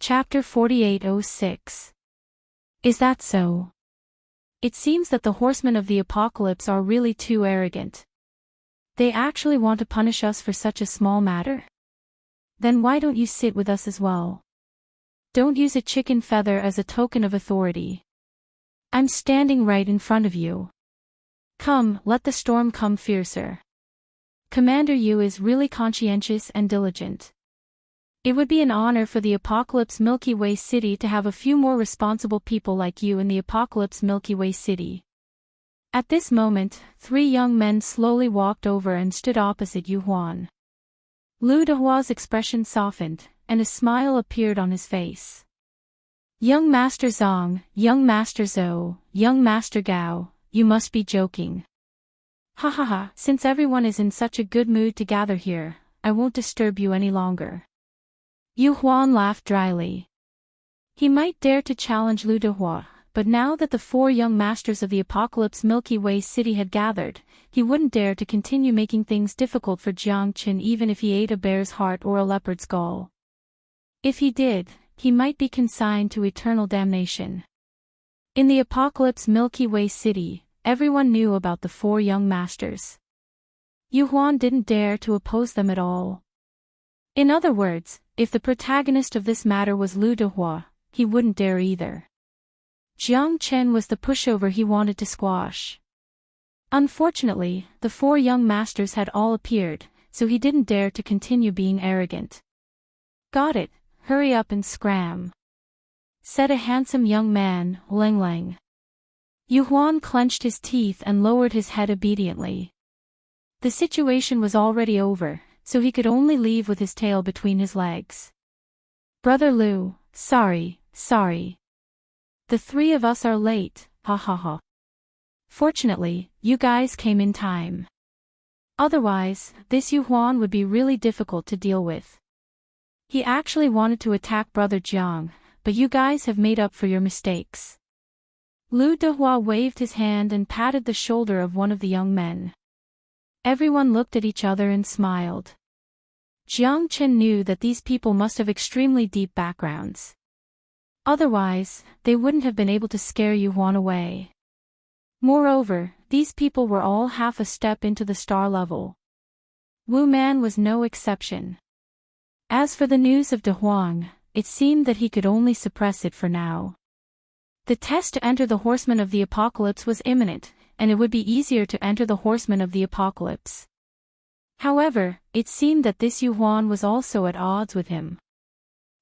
Chapter 4806. Is that so? It seems that the horsemen of the apocalypse are really too arrogant. They actually want to punish us for such a small matter? Then why don't you sit with us as well? Don't use a chicken feather as a token of authority. I'm standing right in front of you. Come, let the storm come fiercer. Commander Yu is really conscientious and diligent. It would be an honor for the Apocalypse Milky Way City to have a few more responsible people like you in the Apocalypse Milky Way City. At this moment, 3 young men slowly walked over and stood opposite Yu Huan. Lu Dehua's expression softened, and a smile appeared on his face. Young Master Zong, young Master Zhou, young Master Gao, you must be joking. Ha ha ha, since everyone is in such a good mood to gather here, I won't disturb you any longer. Yu Huan laughed dryly. He might dare to challenge Lu Dehua, but now that the 4 young masters of the Apocalypse Milky Way City had gathered, he wouldn't dare to continue making things difficult for Jiang Qin even if he ate a bear's heart or a leopard's gall. If he did, he might be consigned to eternal damnation. In the Apocalypse Milky Way City, everyone knew about the 4 young masters. Yu Huan didn't dare to oppose them at all. In other words, if the protagonist of this matter was Lu Dehua, he wouldn't dare either. Jiang Chen was the pushover he wanted to squash. Unfortunately, the 4 young masters had all appeared, so he didn't dare to continue being arrogant. Got it, hurry up and scram, said a handsome young man, Lang Lang. Yu Huan clenched his teeth and lowered his head obediently. The situation was already over, so he could only leave with his tail between his legs. Brother Lu, sorry. The 3 of us are late, ha ha ha. Fortunately, you guys came in time. Otherwise, this Yu Huan would be really difficult to deal with. He actually wanted to attack Brother Jiang, but you guys have made up for your mistakes. Lu Dehua waved his hand and patted the shoulder of one of the young men. Everyone looked at each other and smiled. Jiang Qin knew that these people must have extremely deep backgrounds. Otherwise, they wouldn't have been able to scare Yu Huan away. Moreover, these people were all half a step into the star level. Wu Man was no exception. As for the news of De Huang, it seemed that he could only suppress it for now. The test to enter the Horsemen of the Apocalypse was imminent, and it would be easier to enter the Horsemen of the Apocalypse. However, it seemed that this Yu Huan was also at odds with him.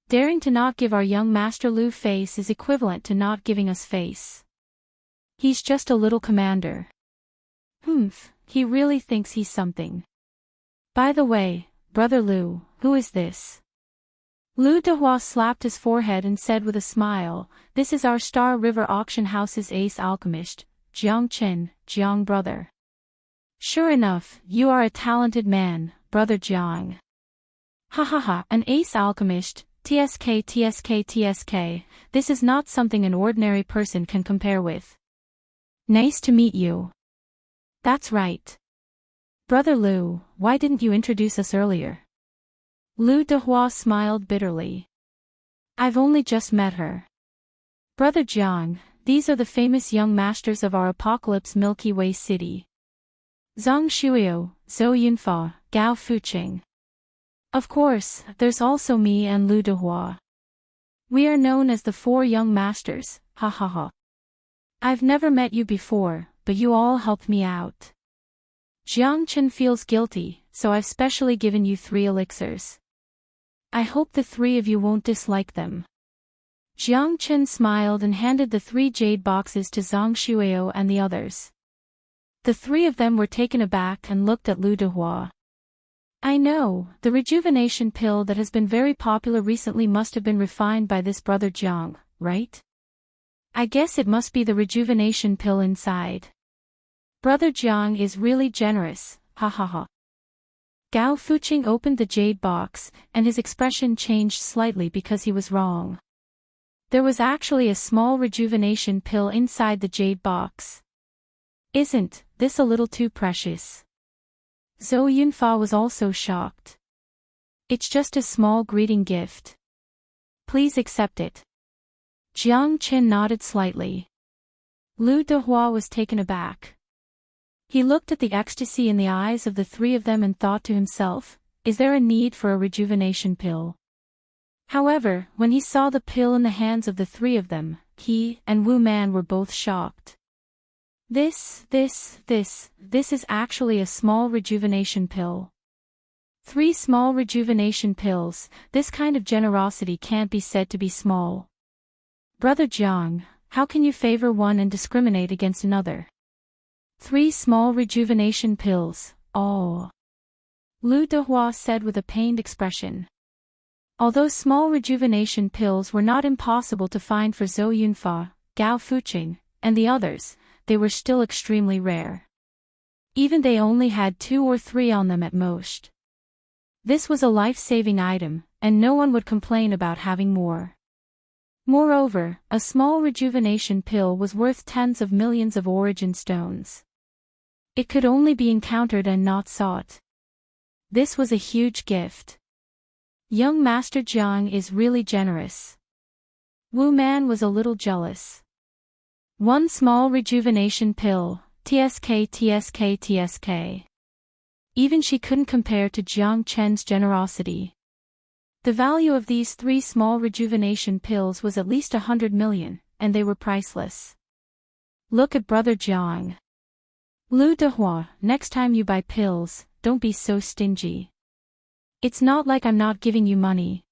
Daring to not give our young Master Lu face is equivalent to not giving us face. He's just a little commander. He really thinks he's something. By the way, Brother Lu, who is this? Lu Dehua slapped his forehead and said with a smile, this is our Star River Auction House's ace alchemist, Jiang Qin, Jiang brother. Sure enough, you are a talented man, Brother Jiang. Ha ha ha, an ace alchemist, TSK, this is not something an ordinary person can compare with. Nice to meet you. That's right. Brother Lu, why didn't you introduce us earlier? Lu Dehua smiled bitterly. I've only just met her. Brother Jiang, these are the famous young masters of our Apocalypse Milky Way City. Zhang Shuiao, Zhou Yunfa, Gao Fuqing. Of course, there's also me and Lu Dehua. We are known as the 4 young masters, ha ha ha. I've never met you before, but you all helped me out. Jiang Qin feels guilty, so I've specially given you 3 elixirs. I hope the 3 of you won't dislike them. Jiang Qin smiled and handed the 3 jade boxes to Zhang Shuiao and the others. The 3 of them were taken aback and looked at Lu Dehua. I know, the rejuvenation pill that has been very popular recently must have been refined by this Brother Jiang, right? I guess it must be the rejuvenation pill inside. Brother Jiang is really generous, ha ha ha. Gao Fuqing opened the jade box, and his expression changed slightly because he was wrong. There was actually a small rejuvenation pill inside the jade box. Isn't this a little too precious? Zhou Yunfa was also shocked. It's just a small greeting gift. Please accept it. Jiang Qin nodded slightly. Lu Dehua was taken aback. He looked at the ecstasy in the eyes of the three of them and thought to himself, is there a need for a rejuvenation pill? However, when he saw the pill in the hands of the three of them, he and Wu Man were both shocked. This is actually a small rejuvenation pill. 3 small rejuvenation pills, this kind of generosity can't be said to be small. Brother Jiang, how can you favor one and discriminate against another? 3 small rejuvenation pills, oh. Lu Dehua said with a pained expression. Although small rejuvenation pills were not impossible to find for Zhou Yunfa, Gao Fuqing, and the others, they were still extremely rare. Even they only had 2 or 3 on them at most. This was a life-saving item, and no one would complain about having more. Moreover, a small rejuvenation pill was worth tens of millions of origin stones. It could only be encountered and not sought. This was a huge gift. Young Master Jiang is really generous. Wu Man was a little jealous. 1 small rejuvenation pill, TSK. Even she couldn't compare to Jiang Chen's generosity. The value of these 3 small rejuvenation pills was at least 100 million, and they were priceless. Look at Brother Jiang. Lu Dehua, next time you buy pills, don't be so stingy. It's not like I'm not giving you money.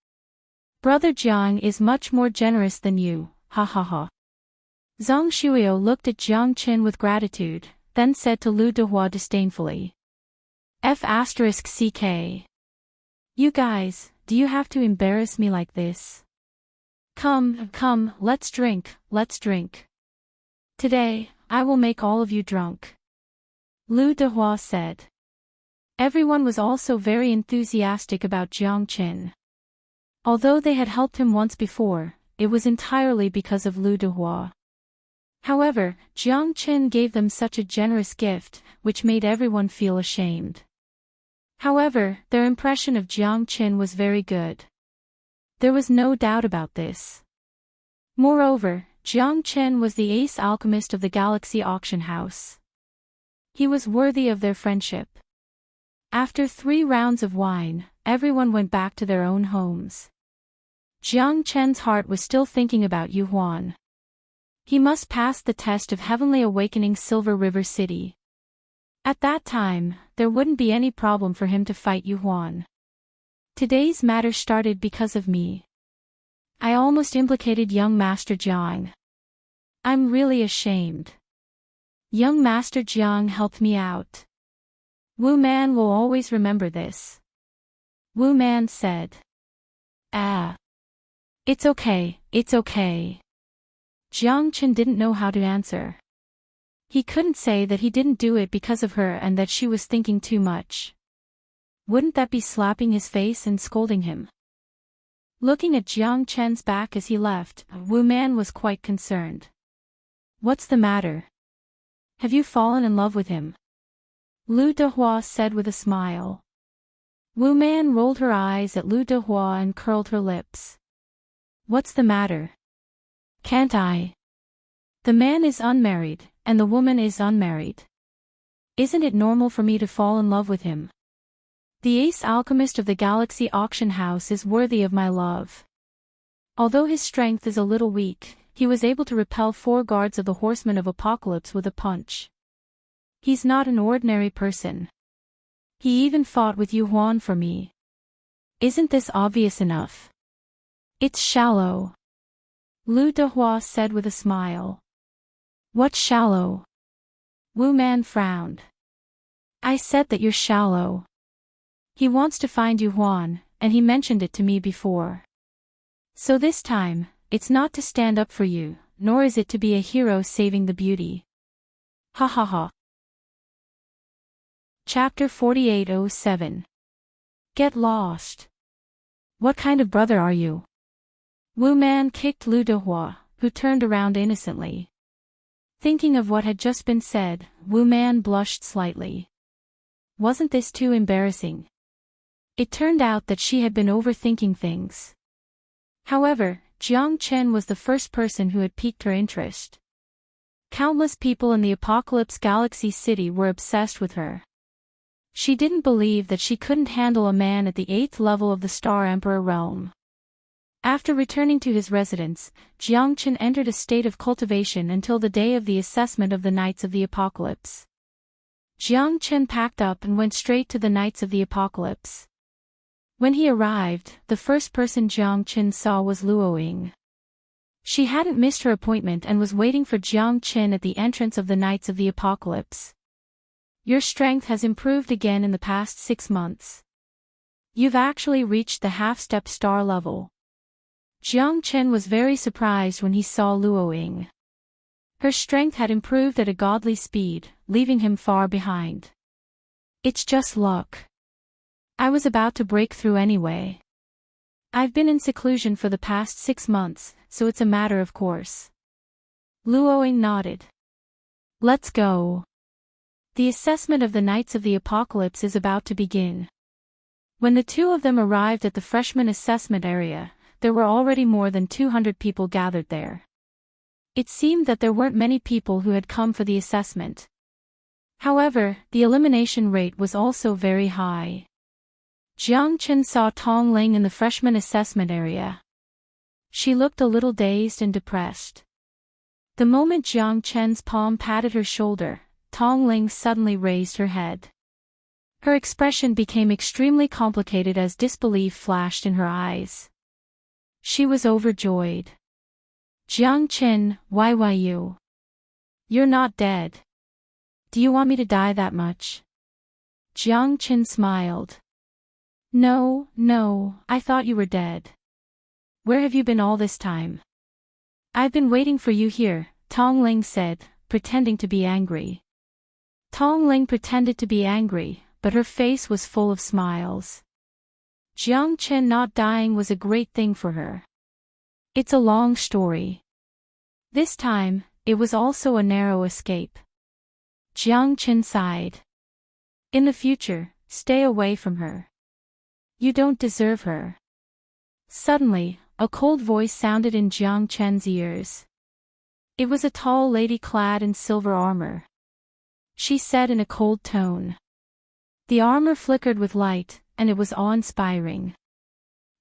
Brother Jiang is much more generous than you, ha ha ha. Zhang Shuiao looked at Jiang Qin with gratitude, then said to Lu Dehua disdainfully. F***CK. You guys, do you have to embarrass me like this? Come, let's drink. Today, I will make all of you drunk. Lu Dehua said. Everyone was also very enthusiastic about Jiang Qin. Although they had helped him once before, it was entirely because of Lu Dehua. However, Jiang Qin gave them such a generous gift, which made everyone feel ashamed. However, their impression of Jiang Qin was very good. There was no doubt about this. Moreover, Jiang Qin was the ace alchemist of the Galaxy Auction House. He was worthy of their friendship. After 3 rounds of wine, everyone went back to their own homes. Jiang Chen's heart was still thinking Yu Huan. He must pass the test of heavenly awakening Silver River City. At that time, there wouldn't be any problem for him to fight Yu Huan. Today's matter started because of me. I almost implicated young Master Jiang. I'm really ashamed. Young Master Jiang helped me out. Wu Man will always remember this. Wu Man said. It's okay. Jiang Qin didn't know how to answer. He couldn't say that he didn't do it because of her and that she was thinking too much. Wouldn't that be slapping his face and scolding him? Looking at Jiang Chen's back as he left, Wu Man was quite concerned. What's the matter? Have you fallen in love with him? Lu Dehua said with a smile. Wu Man rolled her eyes at Lu Dehua and curled her lips. What's the matter? Can't I? The man is unmarried, and the woman is unmarried. Isn't it normal for me to fall in love with him? The ace alchemist of the Galaxy Auction House is worthy of my love. Although his strength is a little weak, he was able to repel 4 guards of the Horsemen of Apocalypse with a punch. He's not an ordinary person. He even fought with Yu Huan for me. Isn't this obvious enough? It's shallow. Lu Dehua said with a smile. What's shallow? Wu Man frowned. I said that you're shallow. He wants to find Yu Huan, and he mentioned it to me before. So this time, it's not to stand up for you, nor is it to be a hero saving the beauty. Ha ha ha. Chapter 4807. Get lost. What kind of brother are you? Wu Man kicked Lu Dehua, who turned around innocently. Thinking of what had just been said, Wu Man blushed slightly. Wasn't this too embarrassing? It turned out that she had been overthinking things. However, Jiang Chen was the first person who had piqued her interest. Countless people in the Apocalypse Galaxy City were obsessed with her. She didn't believe that she couldn't handle a man at the 8th level of the Star Emperor realm. After returning to his residence, Jiang Chen entered a state of cultivation until the day of the assessment of the Knights of the Apocalypse. Jiang Chen packed up and went straight to the Knights of the Apocalypse. When he arrived, the first person Jiang Chen saw was Luoying. She hadn't missed her appointment and was waiting for Jiang Chen at the entrance of the Knights of the Apocalypse. Your strength has improved again in the past 6 months. You've actually reached the half-step star level. Jiang Chen was very surprised when he saw Luoying. Her strength had improved at a godly speed, leaving him far behind. It's just luck. I was about to break through anyway. I've been in seclusion for the past 6 months, so it's a matter of course. Luoying nodded. Let's go. The assessment of the Knights of the Apocalypse is about to begin. When the two of them arrived at the freshman assessment area, there were already more than 200 people gathered there. It seemed that there weren't many people who had come for the assessment. However, the elimination rate was also very high. Jiang Chen saw Tong Ling in the freshman assessment area. She looked a little dazed and depressed. The moment Jiang Chen's palm patted her shoulder, Tong Ling suddenly raised her head. Her expression became extremely complicated as disbelief flashed in her eyes. She was overjoyed. Jiang Chen, why you? You're not dead. Do you want me to die that much? Jiang Chen smiled. No, I thought you were dead. Where have you been all this time? I've been waiting for you here, Tong Ling said, pretending to be angry. Tong Ling pretended to be angry, but her face was full of smiles. Jiang Chen not dying was a great thing for her. It's a long story. This time, it was also a narrow escape. Jiang Chen sighed. In the future, stay away from her. You don't deserve her. Suddenly, a cold voice sounded in Jiang Chen's ears. It was a tall lady clad in silver armor. She said in a cold tone. The armor flickered with light, and it was awe-inspiring.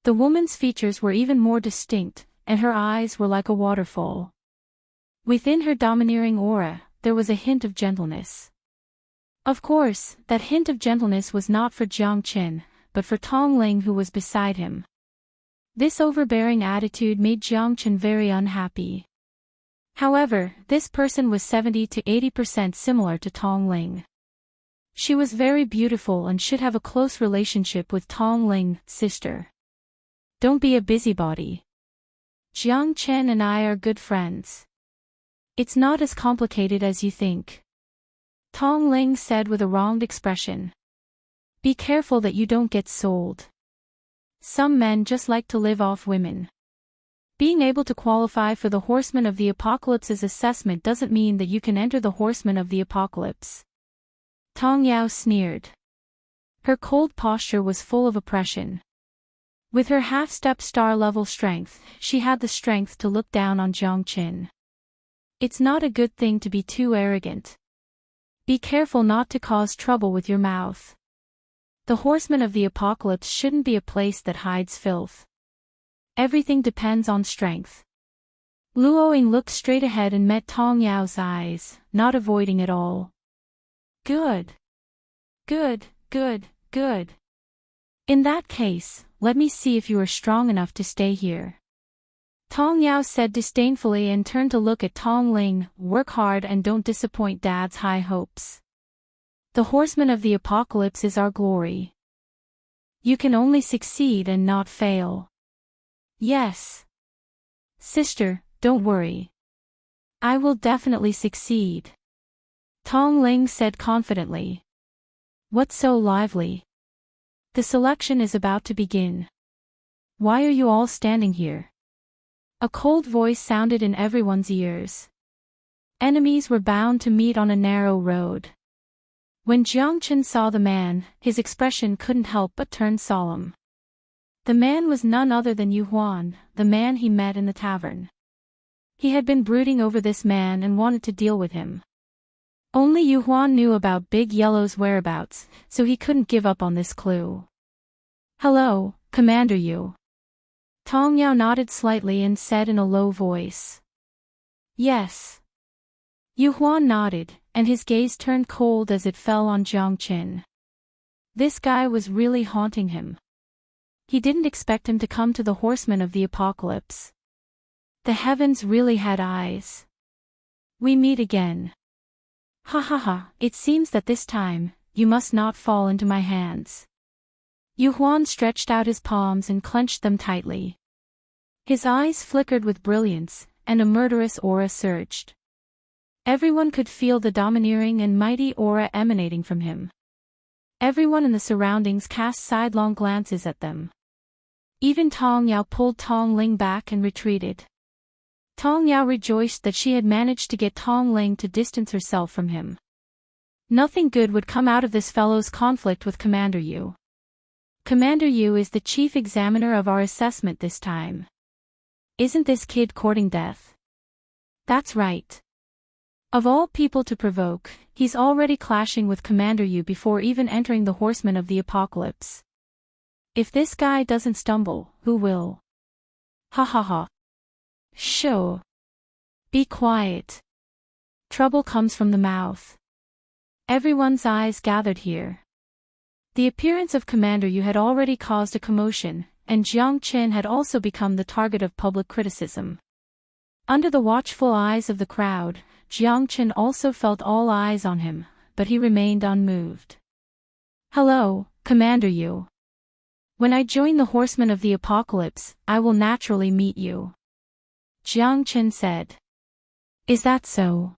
The woman's features were even more distinct, and her eyes were like a waterfall. Within her domineering aura, there was a hint of gentleness. Of course, that hint of gentleness was not for Jiang Chen, but for Tong Ling who was beside him. This overbearing attitude made Jiang Chen very unhappy. However, this person was 70 to 80% similar to Tong Ling. She was very beautiful and should have a close relationship with Tong Ling, sister. Don't be a busybody. Jiang Chen and I are good friends. It's not as complicated as you think. Tong Ling said with a wronged expression. Be careful that you don't get sold. Some men just like to live off women. Being able to qualify for the Horsemen of the Apocalypse's assessment doesn't mean that you can enter the Horsemen of the Apocalypse. Tong Yao sneered. Her cold posture was full of oppression. With her half-step star-level strength, she had the strength to look down on Jiang Chen. It's not a good thing to be too arrogant. Be careful not to cause trouble with your mouth. The Horsemen of the Apocalypse shouldn't be a place that hides filth. Everything depends on strength. Luoying looked straight ahead and met Tong Yao's eyes, not avoiding at all. Good. In that case, let me see if you are strong enough to stay here. Tong Yao said disdainfully and turned to look at Tong Ling. Work hard and don't disappoint Dad's high hopes. The Horseman of the Apocalypse is our glory. You can only succeed and not fail. Yes. Sister, don't worry. I will definitely succeed. Tong Ling said confidently. What's so lively? The selection is about to begin. Why are you all standing here? A cold voice sounded in everyone's ears. Enemies were bound to meet on a narrow road. When Jiang Chen saw the man, his expression couldn't help but turn solemn. The man was none other than Yu Huan, the man he met in the tavern. He had been brooding over this man and wanted to deal with him. Only Yu Huan knew about Big Yellow's whereabouts, so he couldn't give up on this clue. "Hello, Commander Yu." Tong Yao nodded slightly and said in a low voice. "Yes." Yu Huan nodded, and his gaze turned cold as it fell on Jiang Qin. This guy was really haunting him. He didn't expect him to come to the horsemen of the apocalypse. The heavens really had eyes. "We meet again. Ha ha ha, it seems that this time, you must not fall into my hands." Yu Huan stretched out his palms and clenched them tightly. His eyes flickered with brilliance, and a murderous aura surged. Everyone could feel the domineering and mighty aura emanating from him. Everyone in the surroundings cast sidelong glances at them. Even Tong Yao pulled Tong Ling back and retreated. Tong Yao rejoiced that she had managed to get Tong Ling to distance herself from him. Nothing good would come out of this fellow's conflict with Commander Yu. Commander Yu is the chief examiner of our assessment this time. Isn't this kid courting death? That's right. Of all people to provoke, he's already clashing with Commander Yu before even entering the horsemen of the apocalypse. If this guy doesn't stumble, who will? Ha ha ha. Shh. Be quiet. Trouble comes from the mouth. Everyone's eyes gathered here. The appearance of Commander Yu had already caused a commotion, and Jiang Qin had also become the target of public criticism. Under the watchful eyes of the crowd, Jiang Qin also felt all eyes on him, but he remained unmoved. "Hello, Commander Yu. When I join the horsemen of the apocalypse, I will naturally meet you," Jiang Qin said. "Is that so?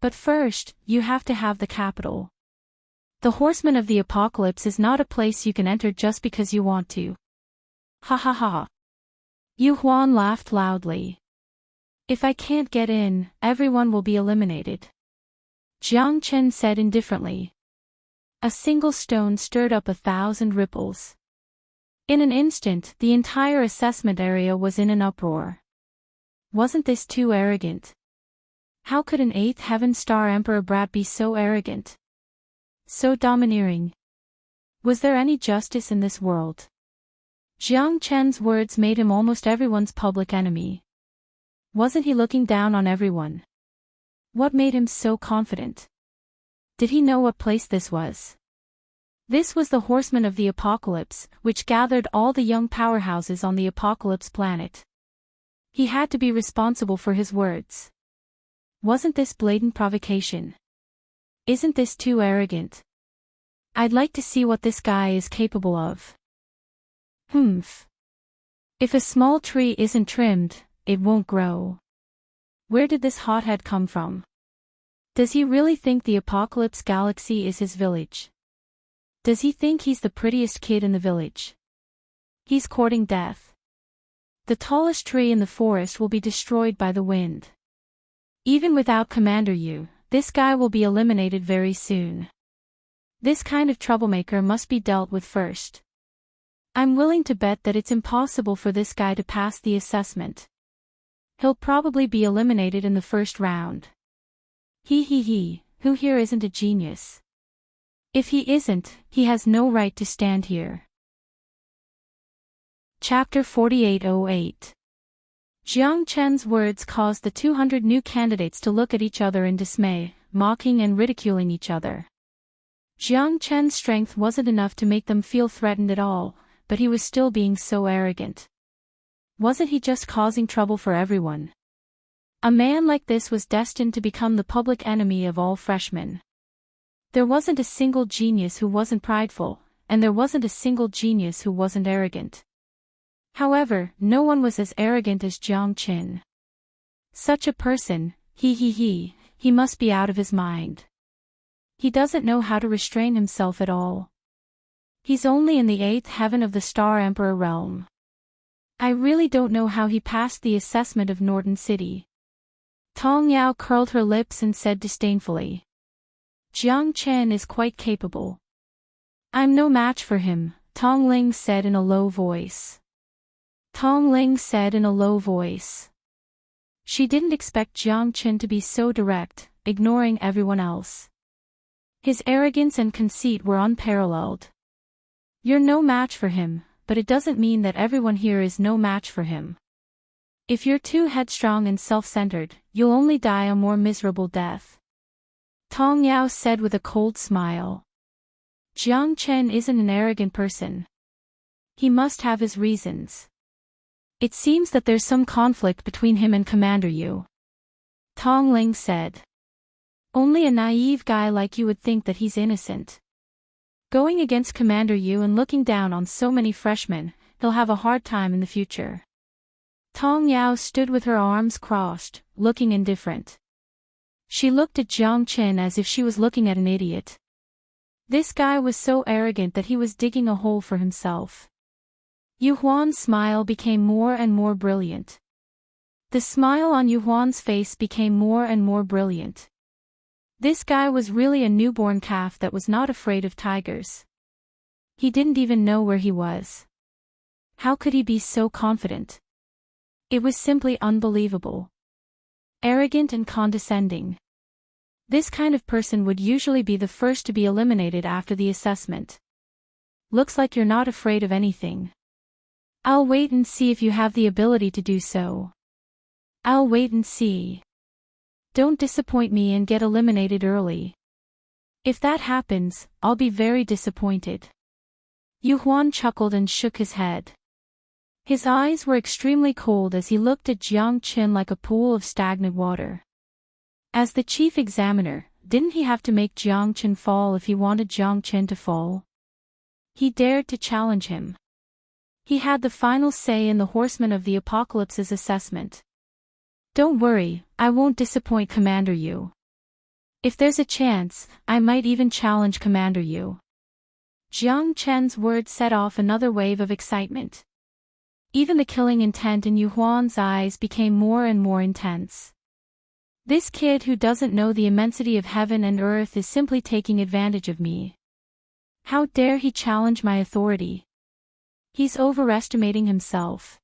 But first, you have to have the capital. The horsemen of the apocalypse is not a place you can enter just because you want to." Ha ha ha. Yu Huan laughed loudly. "If I can't get in, everyone will be eliminated," Jiang Qin said indifferently. A single stone stirred up 1,000 ripples. In an instant, the entire assessment area was in an uproar. Wasn't this too arrogant? How could an 8th Heaven Star Emperor brat be so arrogant? So domineering? Was there any justice in this world? Jiang Chen's words made him almost everyone's public enemy. Wasn't he looking down on everyone? What made him so confident? Did he know what place this was? This was the horsemen of the apocalypse, which gathered all the young powerhouses on the apocalypse planet. He had to be responsible for his words. Wasn't this blatant provocation? Isn't this too arrogant? I'd like to see what this guy is capable of. Humph. If a small tree isn't trimmed, it won't grow. Where did this hothead come from? Does he really think the apocalypse galaxy is his village? Does he think he's the prettiest kid in the village? He's courting death. The tallest tree in the forest will be destroyed by the wind. Even without Commander Yu, this guy will be eliminated very soon. This kind of troublemaker must be dealt with first. I'm willing to bet that it's impossible for this guy to pass the assessment. He'll probably be eliminated in the first round. He, who here isn't a genius? If he isn't, he has no right to stand here. Chapter 4808. Jiang Chen's words caused the 200 new candidates to look at each other in dismay, mocking and ridiculing each other. Jiang Chen's strength wasn't enough to make them feel threatened at all, but he was still being so arrogant. Wasn't he just causing trouble for everyone? A man like this was destined to become the public enemy of all freshmen. There wasn't a single genius who wasn't prideful, and there wasn't a single genius who wasn't arrogant. However, no one was as arrogant as Jiang Qin. Such a person, he must be out of his mind. He doesn't know how to restrain himself at all. He's only in the 8th heaven of the Star Emperor realm. I really don't know how he passed the assessment of Norton City. Tong Yao curled her lips and said disdainfully. Jiang Chen is quite capable. I'm no match for him, Tong Ling said in a low voice. Tong Ling said in a low voice. She didn't expect Jiang Qin to be so direct, ignoring everyone else. His arrogance and conceit were unparalleled. You're no match for him, but it doesn't mean that everyone here is no match for him. If you're too headstrong and self-centered, you'll only die a more miserable death. Tong Yao said with a cold smile. Jiang Chen isn't an arrogant person. He must have his reasons. It seems that there's some conflict between him and Commander Yu. Tong Ling said. Only a naive guy like you would think that he's innocent. Going against Commander Yu and looking down on so many freshmen, he'll have a hard time in the future. Tong Yao stood with her arms crossed, looking indifferent. She looked at Jiang Qin as if she was looking at an idiot. This guy was so arrogant that he was digging a hole for himself. Yu Huan's smile became more and more brilliant. The smile on Yu Huan's face became more and more brilliant. This guy was really a newborn calf that was not afraid of tigers. He didn't even know where he was. How could he be so confident? It was simply unbelievable. Arrogant and condescending. This kind of person would usually be the first to be eliminated after the assessment. Looks like you're not afraid of anything. I'll wait and see if you have the ability to do so. I'll wait and see. Don't disappoint me and get eliminated early. If that happens, I'll be very disappointed. Yu Huan chuckled and shook his head. His eyes were extremely cold as he looked at Jiang Qin like a pool of stagnant water. As the chief examiner, didn't he have to make Jiang Qin fall if he wanted Jiang Qin to fall? He dared to challenge him. He had the final say in the Horsemen of the Apocalypse's assessment. Don't worry, I won't disappoint Commander Yu. If there's a chance, I might even challenge Commander Yu. Jiang Chen's words set off another wave of excitement. Even the killing intent in Yu Huan's eyes became more and more intense. This kid who doesn't know the immensity of heaven and earth is simply taking advantage of me. How dare he challenge my authority? He's overestimating himself.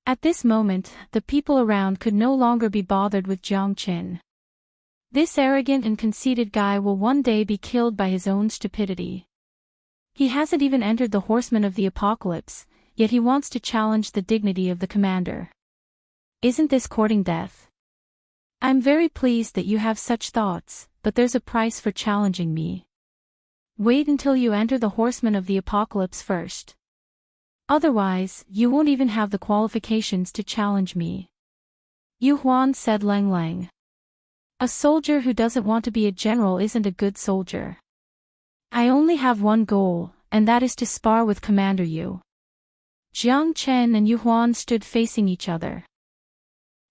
At this moment, the people around could no longer be bothered with Jiang Qin. This arrogant and conceited guy will one day be killed by his own stupidity. He hasn't even entered the Horsemen of the Apocalypse, yet he wants to challenge the dignity of the commander. Isn't this courting death? I'm very pleased that you have such thoughts, but there's a price for challenging me. Wait until you enter the Horsemen of the Apocalypse first. Otherwise, you won't even have the qualifications to challenge me. Yu Huan said Lang Lang. A soldier who doesn't want to be a general isn't a good soldier. I only have one goal, and that is to spar with Commander Yu. Jiang Chen and Yu Huan stood facing each other.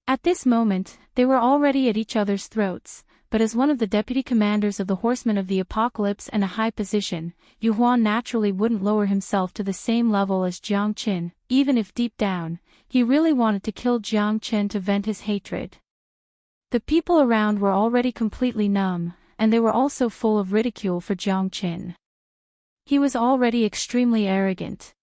At this moment, they were already at each other's throats, but as one of the deputy commanders of the Horsemen of the Apocalypse and a high position, Yu Huan naturally wouldn't lower himself to the same level as Jiang Qin, even if deep down, he really wanted to kill Jiang Qin to vent his hatred. The people around were already completely numb, and they were also full of ridicule for Jiang Qin. He was already extremely arrogant.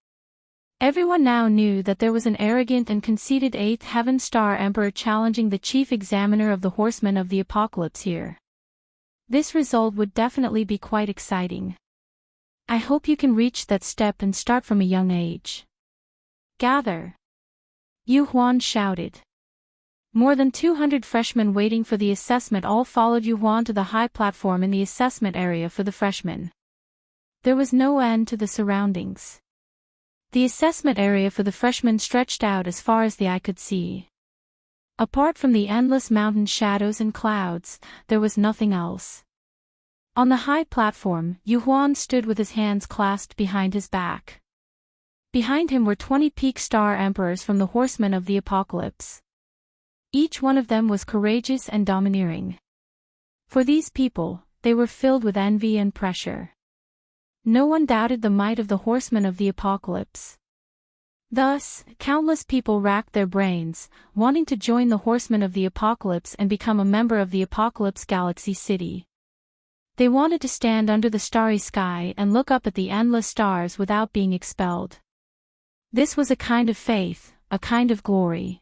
Everyone now knew that there was an arrogant and conceited 8th Heaven Star Emperor challenging the chief examiner of the Horsemen of the Apocalypse here. This result would definitely be quite exciting. I hope you can reach that step and start from a young age. Gather! Yu Huan shouted. More than 200 freshmen waiting for the assessment all followed Yu Huan to the high platform in the assessment area for the freshmen. There was no end to the surroundings. The assessment area for the freshmen stretched out as far as the eye could see. Apart from the endless mountain shadows and clouds, there was nothing else. On the high platform, Yu Huan stood with his hands clasped behind his back. Behind him were 20 peak star emperors from the Horsemen of the Apocalypse. Each one of them was courageous and domineering. For these people, they were filled with envy and pressure. No one doubted the might of the Horsemen of the Apocalypse. Thus, countless people racked their brains, wanting to join the Horsemen of the Apocalypse and become a member of the Apocalypse Galaxy City. They wanted to stand under the starry sky and look up at the endless stars without being expelled. This was a kind of faith, a kind of glory.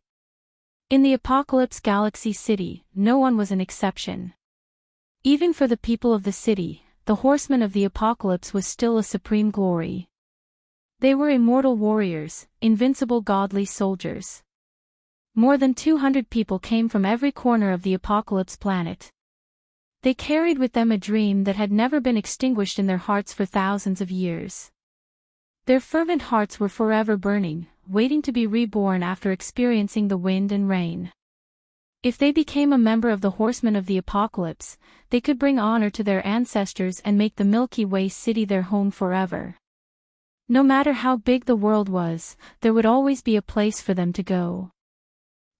In the Apocalypse Galaxy City, no one was an exception. Even for the people of the city, the horsemen of the apocalypse was still a supreme glory. They were immortal warriors, invincible godly soldiers. More than 200 people came from every corner of the apocalypse planet. They carried with them a dream that had never been extinguished in their hearts for thousands of years. Their fervent hearts were forever burning, waiting to be reborn after experiencing the wind and rain. If they became a member of the Horsemen of the Apocalypse, they could bring honor to their ancestors and make the Milky Way city their home forever. No matter how big the world was, there would always be a place for them to go.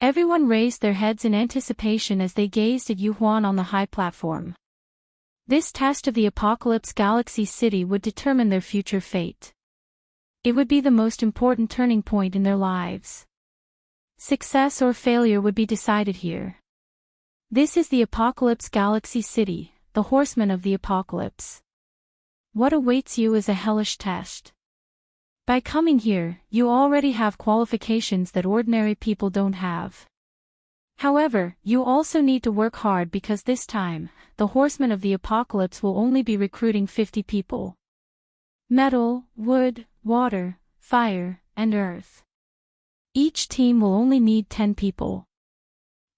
Everyone raised their heads in anticipation as they gazed at Yuhuan on the high platform. This test of the Apocalypse Galaxy City would determine their future fate. It would be the most important turning point in their lives. Success or failure would be decided here. This is the Apocalypse Galaxy City, the Horsemen of the Apocalypse. What awaits you is a hellish test. By coming here, you already have qualifications that ordinary people don't have. However, you also need to work hard because this time, the Horsemen of the Apocalypse will only be recruiting 50 people. Metal, wood, water, fire, and earth. Each team will only need 10 people.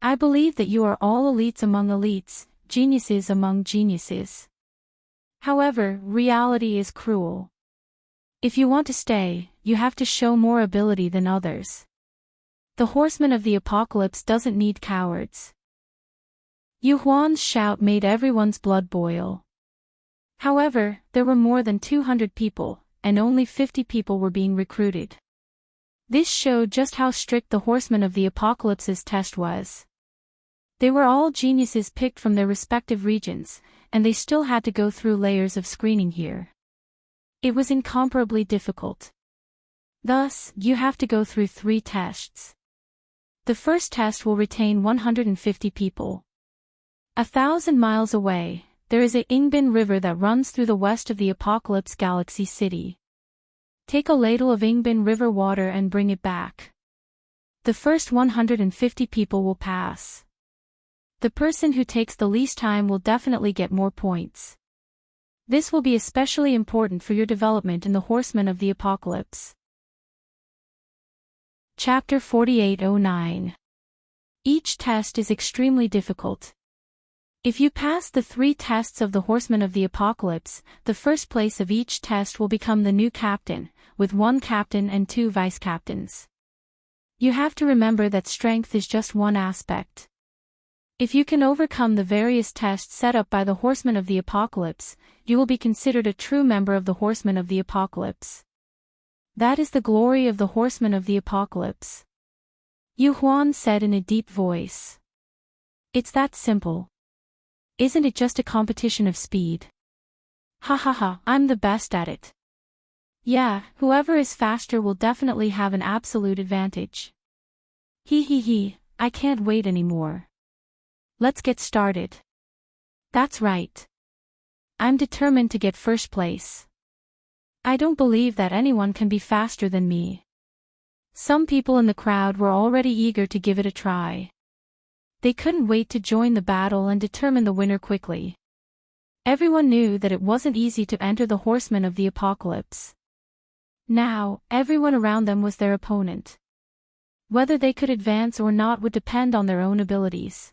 I believe that you are all elites among elites, geniuses among geniuses. However, reality is cruel. If you want to stay, you have to show more ability than others. The Horseman of the Apocalypse doesn't need cowards. Yuhuan's shout made everyone's blood boil. However, there were more than 200 people, and only 50 people were being recruited. This showed just how strict the Horsemen of the Apocalypse's test was. They were all geniuses picked from their respective regions, and they still had to go through layers of screening here. It was incomparably difficult. Thus, you have to go through 3 tests. The first test will retain 150 people. 1,000 miles away, there is a Ingbin River that runs through the west of the Apocalypse Galaxy City. Take a ladle of Ingbin River water and bring it back. The first 150 people will pass. The person who takes the least time will definitely get more points. This will be especially important for your development in the Horsemen of the Apocalypse. Chapter 4809. Each test is extremely difficult. If you pass the 3 tests of the Horsemen of the Apocalypse, the first place of each test will become the new captain, with 1 captain and 2 vice-captains. You have to remember that strength is just one aspect. If you can overcome the various tests set up by the Horsemen of the Apocalypse, you will be considered a true member of the Horsemen of the Apocalypse. That is the glory of the Horsemen of the Apocalypse. Yuhuan said in a deep voice. It's that simple. Isn't it just a competition of speed? Ha ha ha, I'm the best at it. Yeah, whoever is faster will definitely have an absolute advantage. He, I can't wait anymore. Let's get started. That's right. I'm determined to get first place. I don't believe that anyone can be faster than me. Some people in the crowd were already eager to give it a try. They couldn't wait to join the battle and determine the winner quickly. Everyone knew that it wasn't easy to enter the Horsemen of the Apocalypse. Now, everyone around them was their opponent. Whether they could advance or not would depend on their own abilities.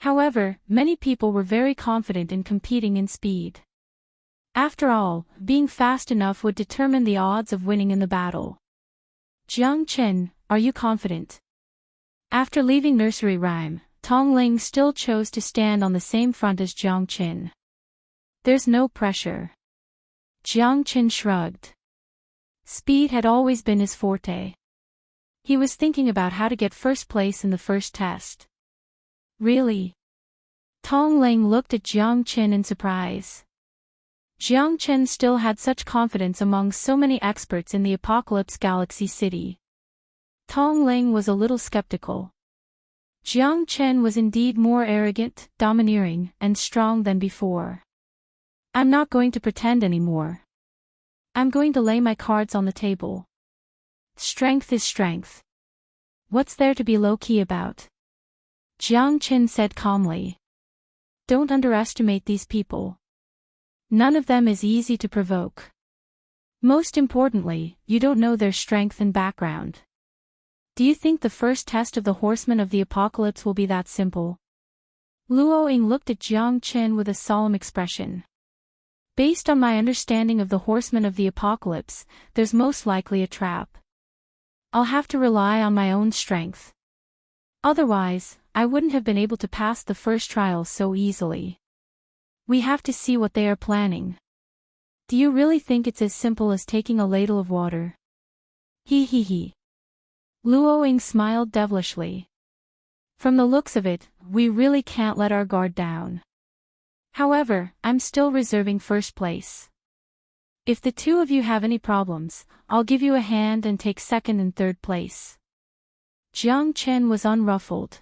However, many people were very confident in competing in speed. After all, being fast enough would determine the odds of winning in the battle. Jiang Chen, are you confident? After leaving nursery rhyme, Tong Ling still chose to stand on the same front as Jiang Chen. There's no pressure. Jiang Chen shrugged. Speed had always been his forte. He was thinking about how to get first place in the first test. Really? Tong Ling looked at Jiang Chen in surprise. Jiang Chen still had such confidence among so many experts in the Apocalypse Galaxy City. Tong Ling was a little skeptical. Jiang Chen was indeed more arrogant, domineering, and strong than before. I'm not going to pretend anymore. I'm going to lay my cards on the table. Strength is strength. What's there to be low-key about? Jiang Qin said calmly. Don't underestimate these people. None of them is easy to provoke. Most importantly, you don't know their strength and background. Do you think the first test of the horsemen of the apocalypse will be that simple? Luo Ying looked at Jiang Qin with a solemn expression. Based on my understanding of the horsemen of the apocalypse, there's most likely a trap. I'll have to rely on my own strength. Otherwise, I wouldn't have been able to pass the first trial so easily. We have to see what they are planning. Do you really think it's as simple as taking a ladle of water? He. Luo Ying smiled devilishly. From the looks of it, we really can't let our guard down. However, I'm still reserving first place. If the two of you have any problems, I'll give you a hand and take second and third place. Jiang Qin was unruffled.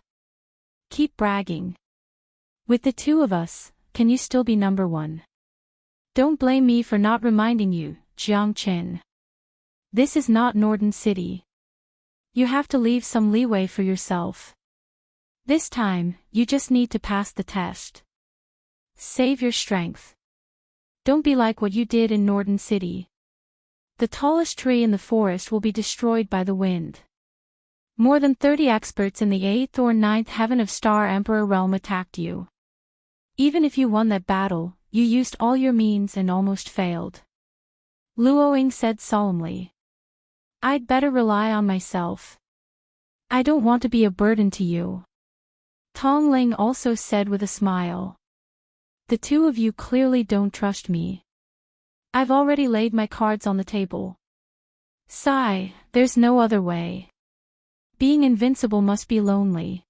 Keep bragging. With the two of us, can you still be number one? Don't blame me for not reminding you, Jiang Qin. This is not Norden City. You have to leave some leeway for yourself. This time, you just need to pass the test. Save your strength. Don't be like what you did in Norden City. The tallest tree in the forest will be destroyed by the wind. More than 30 experts in the 8th or 9th heaven of Star Emperor realm attacked you. Even if you won that battle, you used all your means and almost failed. Luo Ying said solemnly. I'd better rely on myself. I don't want to be a burden to you. Tong Ling also said with a smile. The two of you clearly don't trust me. I've already laid my cards on the table. Sigh, there's no other way. Being invincible must be lonely.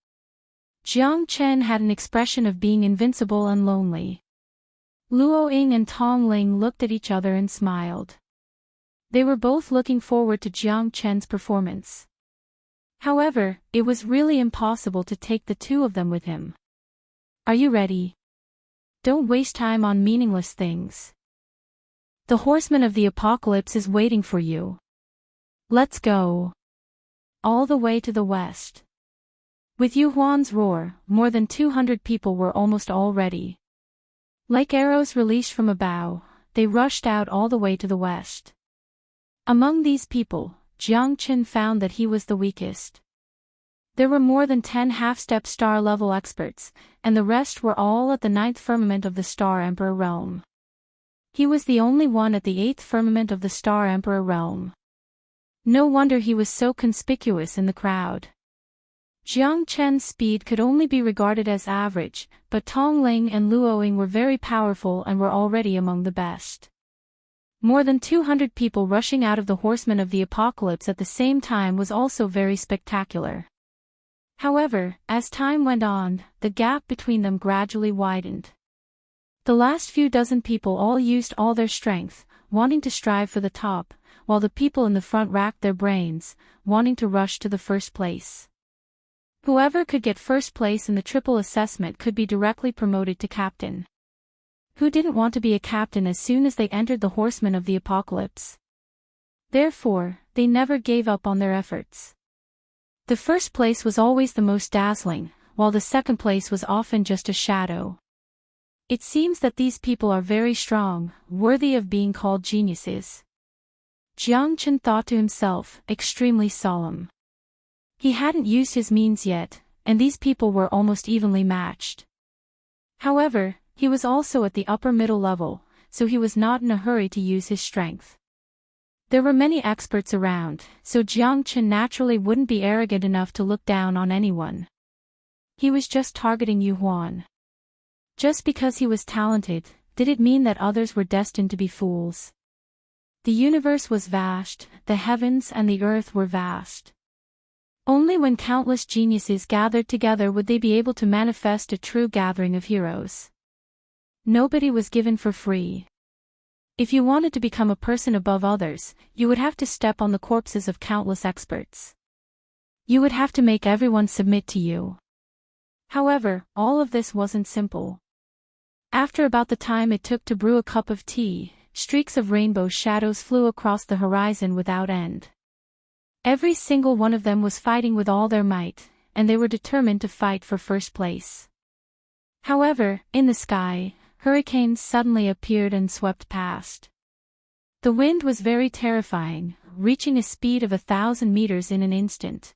Jiang Qin had an expression of being invincible and lonely. Luo Ying and Tong Ling looked at each other and smiled. They were both looking forward to Jiang Qin's performance. However, it was really impossible to take the two of them with him. Are you ready? Don't waste time on meaningless things. The horseman of the apocalypse is waiting for you. Let's go. All the way to the west. With Yu Huan's roar, more than 200 people were almost all ready. Like arrows released from a bow, they rushed out all the way to the west. Among these people, Jiang Qin found that he was the weakest. There were more than 10 half-step star-level experts, and the rest were all at the 9th firmament of the Star Emperor realm. He was the only one at the 8th firmament of the Star Emperor realm. No wonder he was so conspicuous in the crowd. Jiang Qin's speed could only be regarded as average, but Tong Ling and Luo Ying were very powerful and were already among the best. More than 200 people rushing out of the horsemen of the apocalypse at the same time was also very spectacular. However, as time went on, the gap between them gradually widened. The last few dozen people all used all their strength, wanting to strive for the top, while the people in the front racked their brains, wanting to rush to the first place. Whoever could get first place in the triple assessment could be directly promoted to captain. Who didn't want to be a captain as soon as they entered the horsemen of the apocalypse? Therefore, they never gave up on their efforts. The first place was always the most dazzling, while the second place was often just a shadow. It seems that these people are very strong, worthy of being called geniuses. Jiang Qin thought to himself, extremely solemn. He hadn't used his means yet, and these people were almost evenly matched. However, he was also at the upper middle level, so he was not in a hurry to use his strength. There were many experts around, so Jiang Qin naturally wouldn't be arrogant enough to look down on anyone. He was just targeting Yu Huan. Just because he was talented, did it mean that others were destined to be fools? The universe was vast, the heavens and the earth were vast. Only when countless geniuses gathered together would they be able to manifest a true gathering of heroes. Nobody was given for free. If you wanted to become a person above others, you would have to step on the corpses of countless experts. You would have to make everyone submit to you. However, all of this wasn't simple. After about the time it took to brew a cup of tea, streaks of rainbow shadows flew across the horizon without end. Every single one of them was fighting with all their might, and they were determined to fight for first place. However, in the sky, hurricanes suddenly appeared and swept past. The wind was very terrifying, reaching a speed of 1,000 meters in an instant.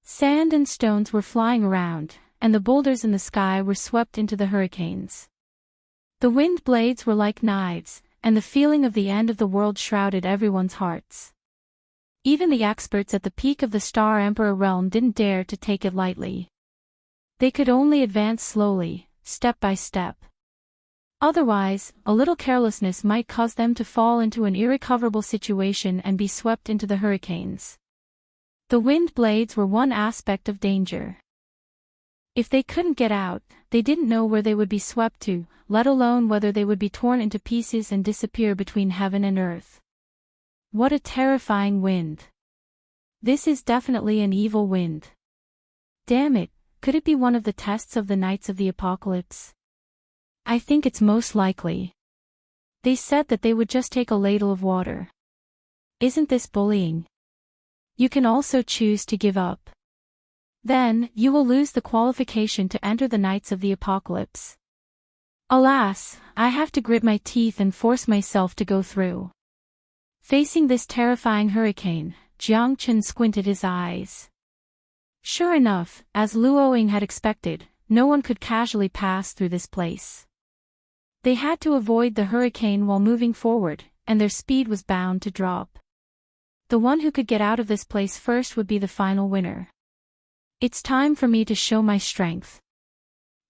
Sand and stones were flying around, and the boulders in the sky were swept into the hurricanes. The wind blades were like knives, and the feeling of the end of the world shrouded everyone's hearts. Even the experts at the peak of the Star Emperor realm didn't dare to take it lightly. They could only advance slowly, step by step. Otherwise, a little carelessness might cause them to fall into an irrecoverable situation and be swept into the hurricanes. The wind blades were one aspect of danger. If they couldn't get out, they didn't know where they would be swept to, let alone whether they would be torn into pieces and disappear between heaven and earth. What a terrifying wind. This is definitely an evil wind. Damn it, could it be one of the tests of the Knights of the Apocalypse? I think it's most likely. They said that they would just take a ladle of water. Isn't this bullying? You can also choose to give up. Then, you will lose the qualification to enter the Knights of the Apocalypse. Alas, I have to grit my teeth and force myself to go through. Facing this terrifying hurricane, Jiang Chen squinted his eyes. Sure enough, as Luo Ying had expected, no one could casually pass through this place. They had to avoid the hurricane while moving forward, and their speed was bound to drop. The one who could get out of this place first would be the final winner. It's time for me to show my strength.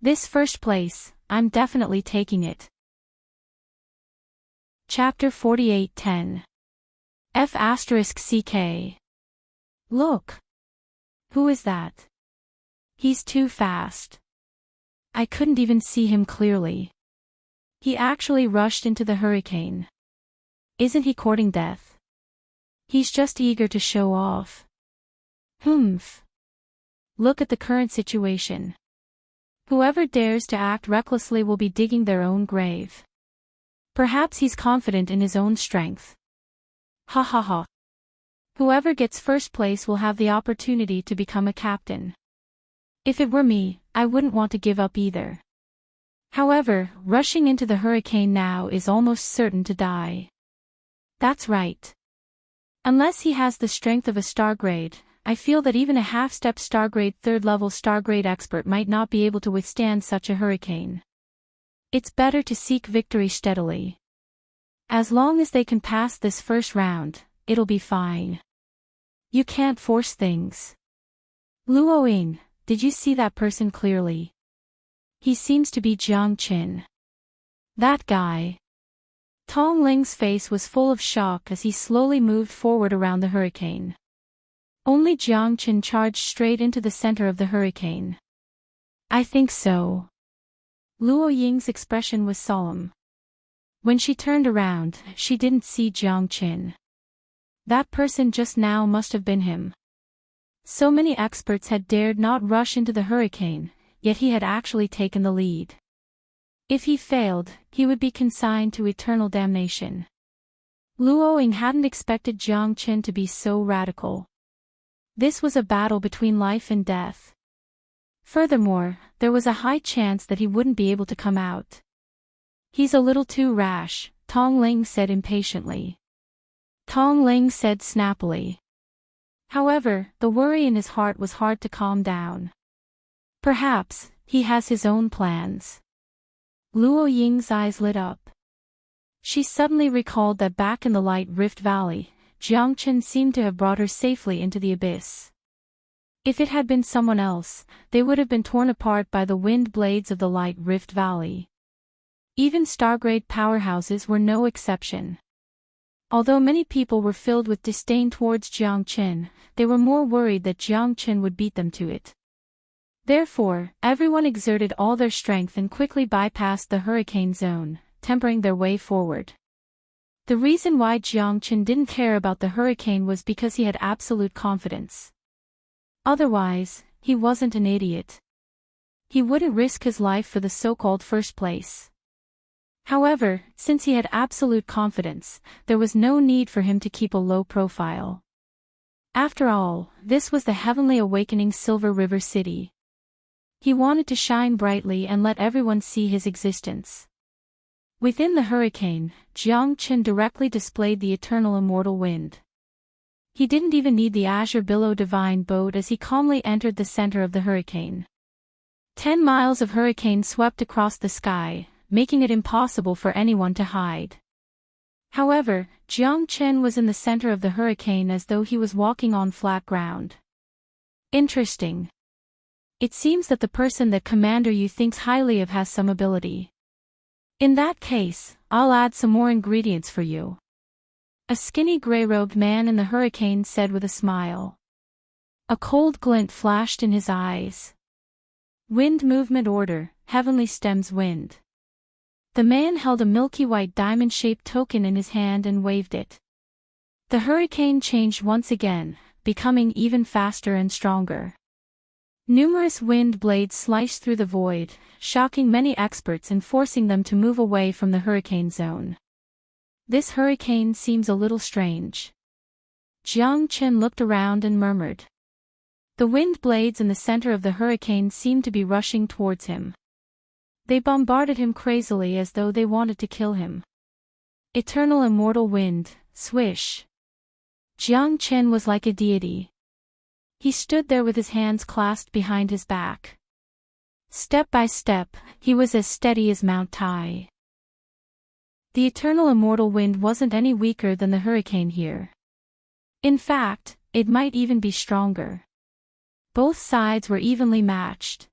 This first place, I'm definitely taking it. Chapter 48:10. F***CK. Look. Who is that? He's too fast. I couldn't even see him clearly. He actually rushed into the hurricane. Isn't he courting death? He's just eager to show off. Humph. Look at the current situation. Whoever dares to act recklessly will be digging their own grave. Perhaps he's confident in his own strength. Ha ha ha. Whoever gets first place will have the opportunity to become a captain. If it were me, I wouldn't want to give up either. However, rushing into the hurricane now is almost certain to die. That's right. Unless he has the strength of a stargrade, I feel that even a half-step stargrade third-level stargrade expert might not be able to withstand such a hurricane. It's better to seek victory steadily. As long as they can pass this first round, it'll be fine. You can't force things. Luo Ying, did you see that person clearly? He seems to be Jiang Chen. That guy. Tong Ling's face was full of shock as he slowly moved forward around the hurricane. Only Jiang Chen charged straight into the center of the hurricane. I think so. Luo Ying's expression was solemn. When she turned around, she didn't see Jiang Chen. That person just now must have been him. So many experts had dared not rush into the hurricane, yet he had actually taken the lead. If he failed, he would be consigned to eternal damnation. Luo Ying hadn't expected Jiang Chen to be so radical. This was a battle between life and death. Furthermore, there was a high chance that he wouldn't be able to come out. He's a little too rash, Tong Ling said impatiently. Tong Ling said snappily. However, the worry in his heart was hard to calm down. Perhaps, he has his own plans. Luo Ying's eyes lit up. She suddenly recalled that back in the Light Rift Valley, Jiang Chen seemed to have brought her safely into the abyss. If it had been someone else, they would have been torn apart by the wind blades of the Light Rift Valley. Even stargrade powerhouses were no exception. Although many people were filled with disdain towards Jiang Chen, they were more worried that Jiang Chen would beat them to it. Therefore, everyone exerted all their strength and quickly bypassed the hurricane zone, tempering their way forward. The reason why Jiang Chen didn't care about the hurricane was because he had absolute confidence. Otherwise, he wasn't an idiot. He wouldn't risk his life for the so-called first place. However, since he had absolute confidence, there was no need for him to keep a low profile. After all, this was the heavenly awakening Silver River City. He wanted to shine brightly and let everyone see his existence. Within the hurricane, Jiang Qin directly displayed the eternal immortal wind. He didn't even need the azure billow divine boat as he calmly entered the center of the hurricane. 10 miles of hurricane swept across the sky, making it impossible for anyone to hide. However, Jiang Qin was in the center of the hurricane as though he was walking on flat ground. Interesting. It seems that the person that Commander Yu thinks highly of has some ability. In that case, I'll add some more ingredients for you. A skinny gray-robed man in the hurricane said with a smile. A cold glint flashed in his eyes. Wind movement order, heavenly stems wind. The man held a milky white diamond-shaped token in his hand and waved it. The hurricane changed once again, becoming even faster and stronger. Numerous wind blades sliced through the void, shocking many experts and forcing them to move away from the hurricane zone. This hurricane seems a little strange. Jiang Qin looked around and murmured. The wind blades in the center of the hurricane seemed to be rushing towards him. They bombarded him crazily as though they wanted to kill him. Eternal immortal wind, swish. Jiang Qin was like a deity. He stood there with his hands clasped behind his back. Step by step, he was as steady as Mount Tai. The eternal immortal wind wasn't any weaker than the hurricane here. In fact, it might even be stronger. Both sides were evenly matched.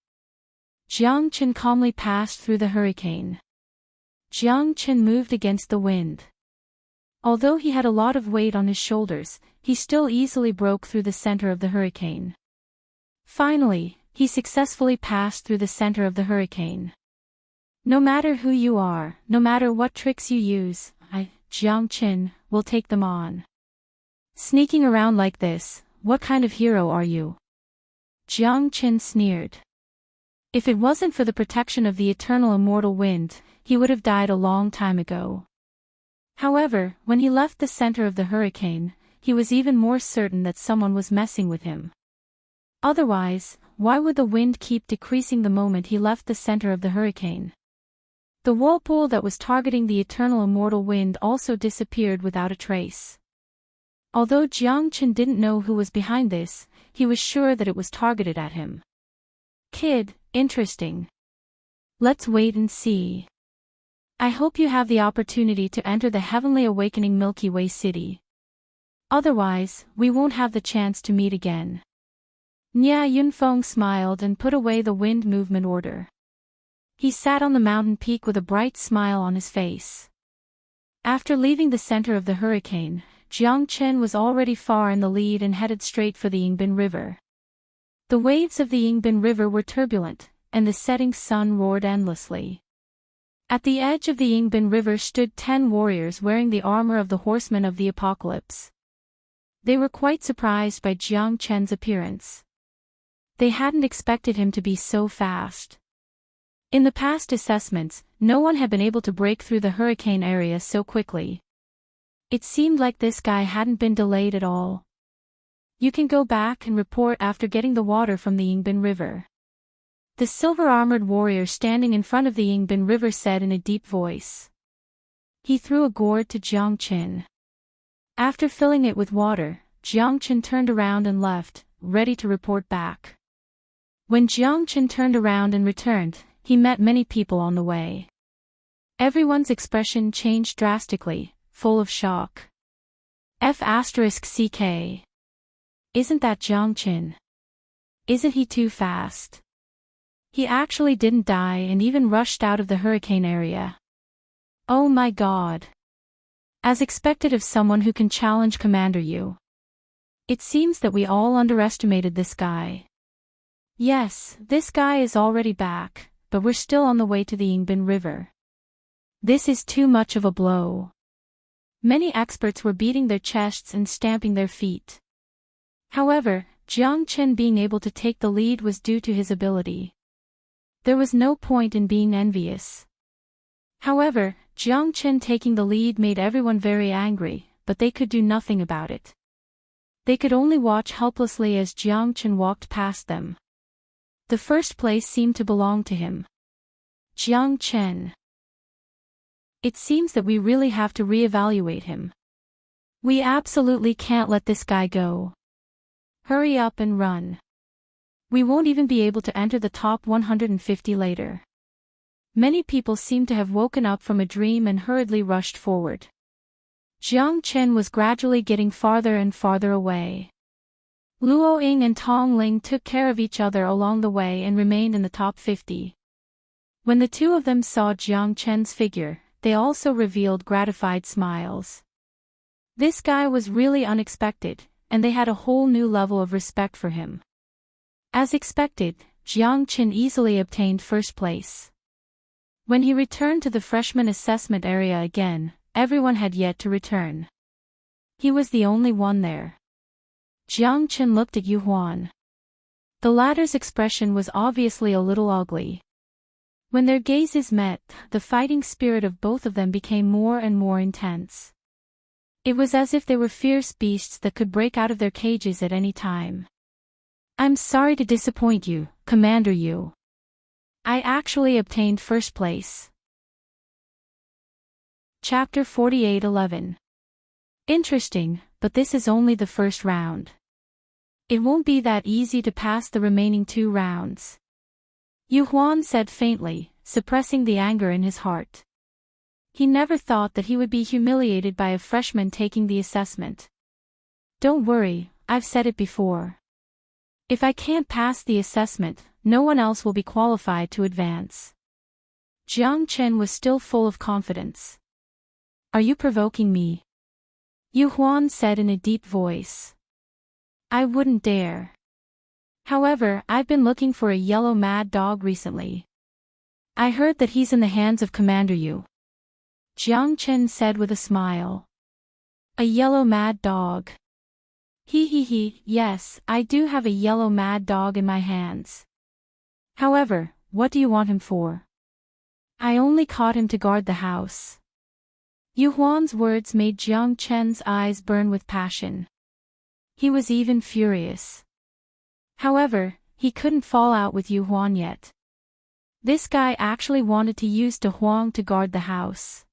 Jiang Qin calmly passed through the hurricane. Jiang Qin moved against the wind. Although he had a lot of weight on his shoulders, he still easily broke through the center of the hurricane. Finally, he successfully passed through the center of the hurricane. No matter who you are, no matter what tricks you use, I, Jiang Qin, will take them on. Sneaking around like this, what kind of hero are you? Jiang Qin sneered. If it wasn't for the protection of the eternal immortal wind, he would have died a long time ago. However, when he left the center of the hurricane, he was even more certain that someone was messing with him. Otherwise, why would the wind keep decreasing the moment he left the center of the hurricane? The whirlpool that was targeting the eternal immortal wind also disappeared without a trace. Although Jiang Qin didn't know who was behind this, he was sure that it was targeted at him. Kid, interesting. Let's wait and see. I hope you have the opportunity to enter the heavenly awakening Milky Way City. Otherwise, we won't have the chance to meet again. Nya Yunfeng smiled and put away the wind movement order. He sat on the mountain peak with a bright smile on his face. After leaving the center of the hurricane, Jiang Qin was already far in the lead and headed straight for the Yingbin River. The waves of the Yingbin River were turbulent, and the setting sun roared endlessly. At the edge of the Yingbin River stood 10 warriors wearing the armor of the horsemen of the apocalypse. They were quite surprised by Jiang Qin's appearance. They hadn't expected him to be so fast. In the past assessments, no one had been able to break through the hurricane area so quickly. It seemed like this guy hadn't been delayed at all. You can go back and report after getting the water from the Yingbin River. The silver-armored warrior standing in front of the Yingbin River said in a deep voice. He threw a gourd to Jiang Qin. After filling it with water, Jiang Qin turned around and left, ready to report back. When Jiang Qin turned around and returned, he met many people on the way. Everyone's expression changed drastically, full of shock. F***CK. Isn't that Jiang Qin? Isn't he too fast? He actually didn't die and even rushed out of the hurricane area. Oh my god. As expected of someone who can challenge Commander Yu. It seems that we all underestimated this guy. Yes, this guy is already back, but we're still on the way to the Yingbin River. This is too much of a blow. Many experts were beating their chests and stamping their feet. However, Jiang Qin being able to take the lead was due to his ability. There was no point in being envious. However, Jiang Chen taking the lead made everyone very angry, but they could do nothing about it. They could only watch helplessly as Jiang Chen walked past them. The first place seemed to belong to him. Jiang Chen. It seems that we really have to reevaluate him. We absolutely can't let this guy go. Hurry up and run. We won't even be able to enter the top 150 later. Many people seemed to have woken up from a dream and hurriedly rushed forward. Jiang Chen was gradually getting farther and farther away. Luo Ying and Tong Ling took care of each other along the way and remained in the top 50. When the two of them saw Jiang Chen's figure, they also revealed gratified smiles. This guy was really unexpected, and they had a whole new level of respect for him. As expected, Jiang Chen easily obtained first place. When he returned to the freshman assessment area again, everyone had yet to return. He was the only one there. Jiang Chen looked at Yu Huan. The latter's expression was obviously a little ugly. When their gazes met, the fighting spirit of both of them became more and more intense. It was as if they were fierce beasts that could break out of their cages at any time. I'm sorry to disappoint you, Commander Yu. I actually obtained first place. Chapter 48:11. Interesting, but this is only the first round. It won't be that easy to pass the remaining 2 rounds. Yu Huan said faintly, suppressing the anger in his heart. He never thought that he would be humiliated by a freshman taking the assessment. Don't worry, I've said it before. If I can't pass the assessment, no one else will be qualified to advance. Jiang Chen was still full of confidence. Are you provoking me? Yu Huan said in a deep voice. I wouldn't dare. However, I've been looking for a yellow mad dog recently. I heard that he's in the hands of Commander Yu. Jiang Chen said with a smile. A yellow mad dog. He, yes, I do have a yellow mad dog in my hands. However, what do you want him for? I only caught him to guard the house. Yu Huan's words made Jiang Chen's eyes burn with passion. He was even furious. However, he couldn't fall out with Yu Huan yet. This guy actually wanted to use De Huang to guard the house.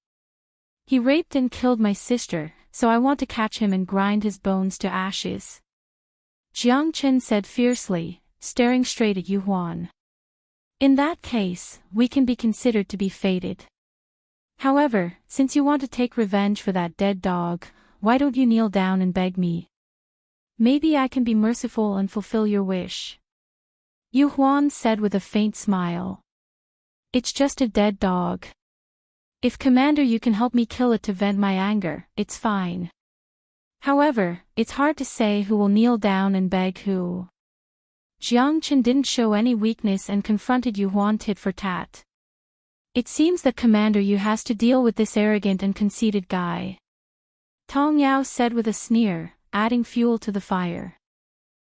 He raped and killed my sister, so I want to catch him and grind his bones to ashes. Jiang Chen said fiercely, staring straight at Yu Huan. In that case, we can be considered to be fated. However, since you want to take revenge for that dead dog, why don't you kneel down and beg me? Maybe I can be merciful and fulfill your wish. Yu Huan said with a faint smile. It's just a dead dog. If Commander you can help me kill it to vent my anger, it's fine. However, it's hard to say who will kneel down and beg who. Jiang Chen didn't show any weakness and confronted Yu Huan tit for tat. It seems that Commander Yu has to deal with this arrogant and conceited guy. Tong Yao said with a sneer, adding fuel to the fire.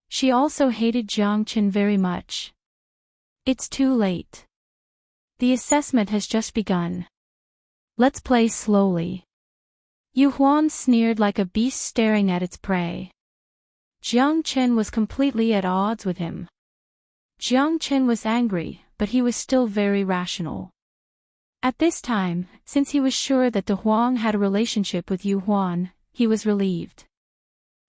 She also hated Jiang Chen very much. It's too late. The assessment has just begun. Let's play slowly. Yu Huan sneered like a beast staring at its prey. Jiang Chen was completely at odds with him. Jiang Chen was angry, but he was still very rational. At this time, since he was sure that De Huang had a relationship with Yu Huan, he was relieved.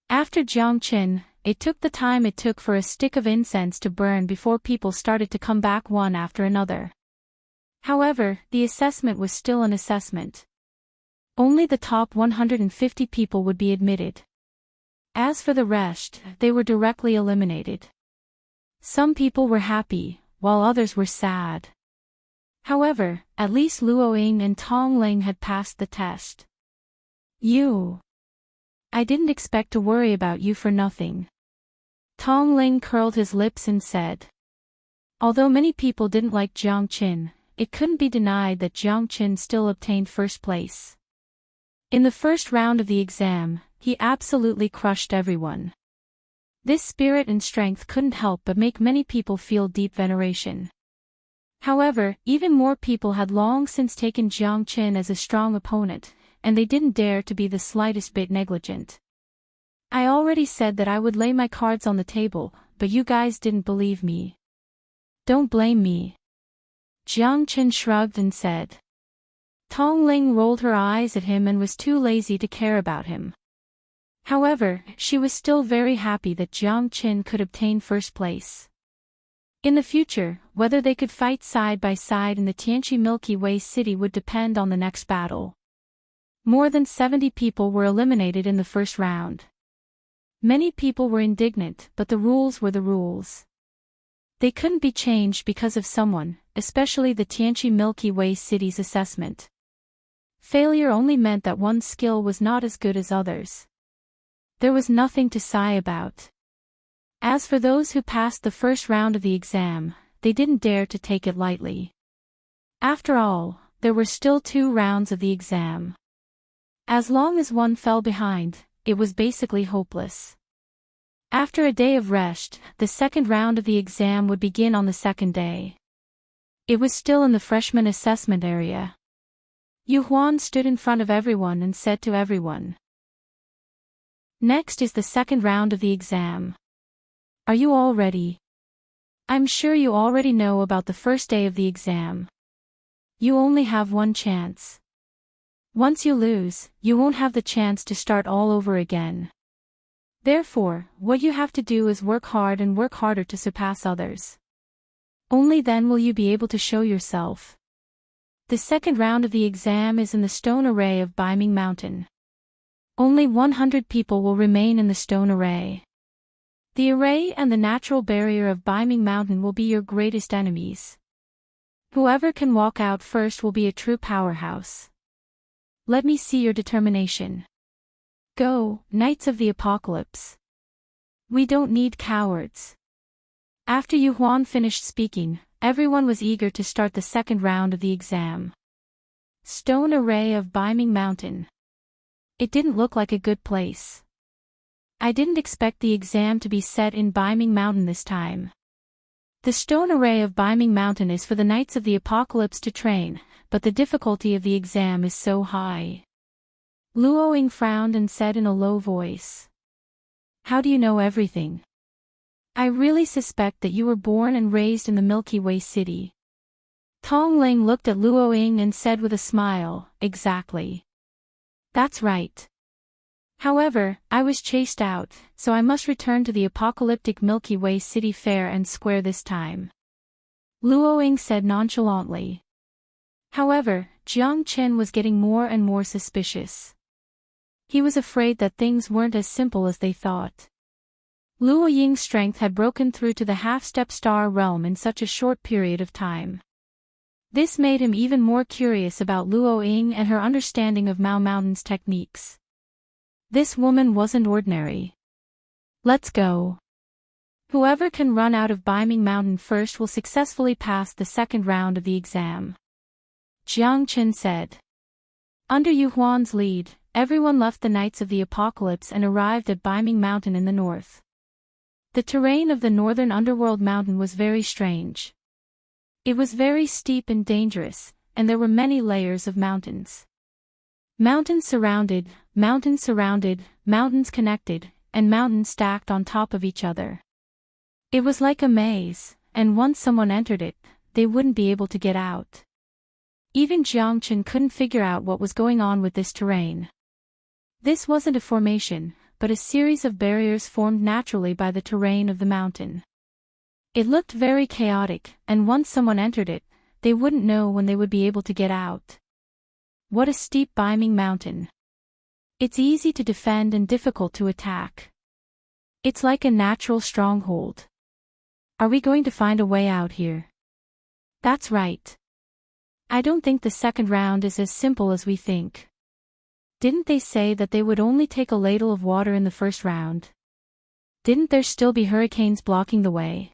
After Jiang Chen, it took the time it took for a stick of incense to burn before people started to come back one after another. However, the assessment was still an assessment. Only the top 150 people would be admitted. As for the rest, they were directly eliminated. Some people were happy, while others were sad. However, at least Luo Ying and Tong Ling had passed the test. I didn't expect to worry about you for nothing. Tong Ling curled his lips and said. Although many people didn't like Jiang Chen, it couldn't be denied that Jiang Chen still obtained first place. In the first round of the exam, he absolutely crushed everyone. This spirit and strength couldn't help but make many people feel deep veneration. However, even more people had long since taken Jiang Qin as a strong opponent, and they didn't dare to be the slightest bit negligent. I already said that I would lay my cards on the table, but you guys didn't believe me. Don't blame me. Jiang Qin shrugged and said. Tong Ling rolled her eyes at him and was too lazy to care about him. However, she was still very happy that Jiang Qin could obtain first place. In the future, whether they could fight side by side in the Tianqi Milky Way city would depend on the next battle. More than 70 people were eliminated in the first round. Many people were indignant, but the rules were the rules. They couldn't be changed because of someone, especially the Tianqi Milky Way city's assessment. Failure only meant that one's skill was not as good as others. There was nothing to sigh about. As for those who passed the first round of the exam, they didn't dare to take it lightly. After all, there were still 2 rounds of the exam. As long as one fell behind, it was basically hopeless. After a day of rest, the second round of the exam would begin on the second day. It was still in the freshman assessment area. Yu Huan stood in front of everyone and said to everyone, "Next is the second round of the exam. Are you all ready? I'm sure you already know about the first day of the exam. You only have one chance. Once you lose, you won't have the chance to start all over again. Therefore, what you have to do is work hard and work harder to surpass others. Only then will you be able to show yourself. The second round of the exam is in the stone array of Baiming Mountain. Only 100 people will remain in the stone array. The array and the natural barrier of Baiming Mountain will be your greatest enemies. Whoever can walk out first will be a true powerhouse. Let me see your determination. Go, Knights of the Apocalypse. We don't need cowards." After Yu Huan finished speaking, everyone was eager to start the second round of the exam. Stone array of Baiming Mountain. It didn't look like a good place. I didn't expect the exam to be set in Baiming Mountain this time. The stone array of Baiming Mountain is for the Knights of the Apocalypse to train, but the difficulty of the exam is so high. Luo Ying frowned and said in a low voice. How do you know everything? I really suspect that you were born and raised in the Milky Way city. Tong Ling looked at Luo Ying and said with a smile, exactly. That's right. However, I was chased out, so I must return to the apocalyptic Milky Way city fair and square this time. Luo Ying said nonchalantly. However, Jiang Qin was getting more and more suspicious. He was afraid that things weren't as simple as they thought. Luo Ying's strength had broken through to the half-step star realm in such a short period of time. This made him even more curious about Luo Ying and her understanding of Mao Mountain's techniques. This woman wasn't ordinary. Let's go. Whoever can run out of Baiming Mountain first will successfully pass the second round of the exam. Jiang Qin said. Under Yu Huan's lead, everyone left the Knights of the Apocalypse and arrived at Baiming Mountain in the north. The terrain of the northern underworld mountain was very strange. It was very steep and dangerous, and there were many layers of mountains. Mountains surrounded, mountains connected, and mountains stacked on top of each other. It was like a maze, and once someone entered it, they wouldn't be able to get out. Even Jiang Qin couldn't figure out what was going on with this terrain. This wasn't a formation, but a series of barriers formed naturally by the terrain of the mountain. It looked very chaotic, and once someone entered it, they wouldn't know when they would be able to get out. What a steep Baiming Mountain. It's easy to defend and difficult to attack. It's like a natural stronghold. Are we going to find a way out here? That's right. I don't think the second round is as simple as we think. Didn't they say that they would only take a ladle of water in the first round? Didn't there still be hurricanes blocking the way?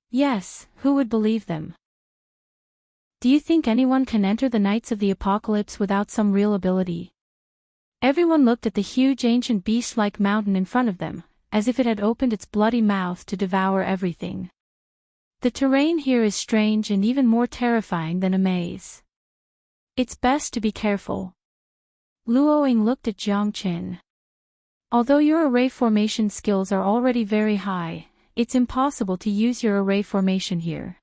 Yes, who would believe them? Do you think anyone can enter the Knights of the Apocalypse without some real ability? Everyone looked at the huge ancient beast-like mountain in front of them, as if it had opened its bloody mouth to devour everything. The terrain here is strange and even more terrifying than a maze. It's best to be careful. Luoying looked at Jiang Qin. Although your array formation skills are already very high, it's impossible to use your array formation here.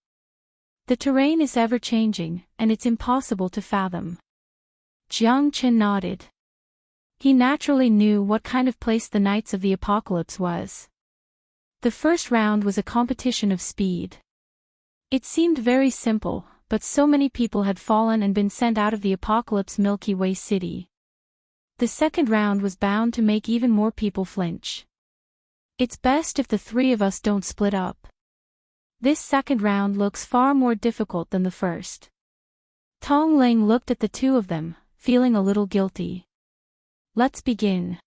The terrain is ever-changing, and it's impossible to fathom. Jiang Qin nodded. He naturally knew what kind of place the Knights of the Apocalypse was. The first round was a competition of speed. It seemed very simple, but so many people had fallen and been sent out of the Apocalypse Milky Way City. The second round was bound to make even more people flinch. It's best if the three of us don't split up. This second round looks far more difficult than the first. Tong Ling looked at the two of them, feeling a little guilty. Let's begin.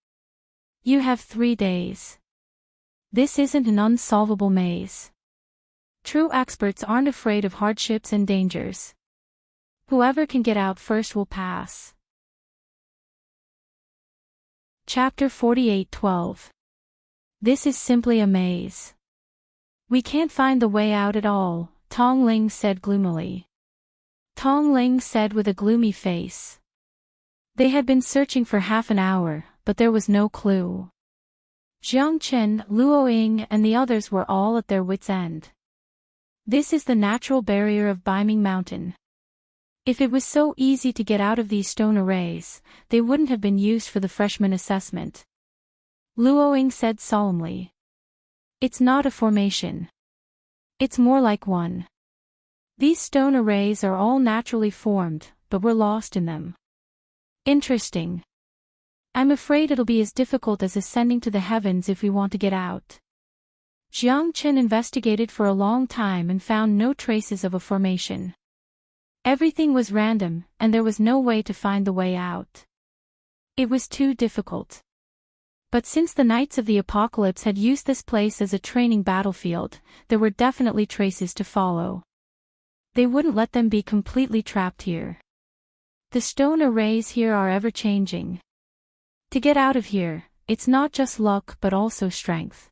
You have 3 days. This isn't an unsolvable maze. True experts aren't afraid of hardships and dangers. Whoever can get out first will pass. Chapter 48:12. This is simply a maze. We can't find the way out at all, Tong Ling said gloomily. Tong Ling said with a gloomy face. They had been searching for half an hour, but there was no clue. Jiang Qin, Luoying, and the others were all at their wits' end. This is the natural barrier of Baiming Mountain. If it was so easy to get out of these stone arrays, they wouldn't have been used for the freshman assessment. Luoying said solemnly. It's not a formation. It's more like one. These stone arrays are all naturally formed, but we're lost in them. Interesting. I'm afraid it'll be as difficult as ascending to the heavens if we want to get out. Jiang Qin investigated for a long time and found no traces of a formation. Everything was random, and there was no way to find the way out. It was too difficult. But since the Knights of the Apocalypse had used this place as a training battlefield, there were definitely traces to follow. They wouldn't let them be completely trapped here. The stone arrays here are ever-changing. To get out of here, it's not just luck but also strength.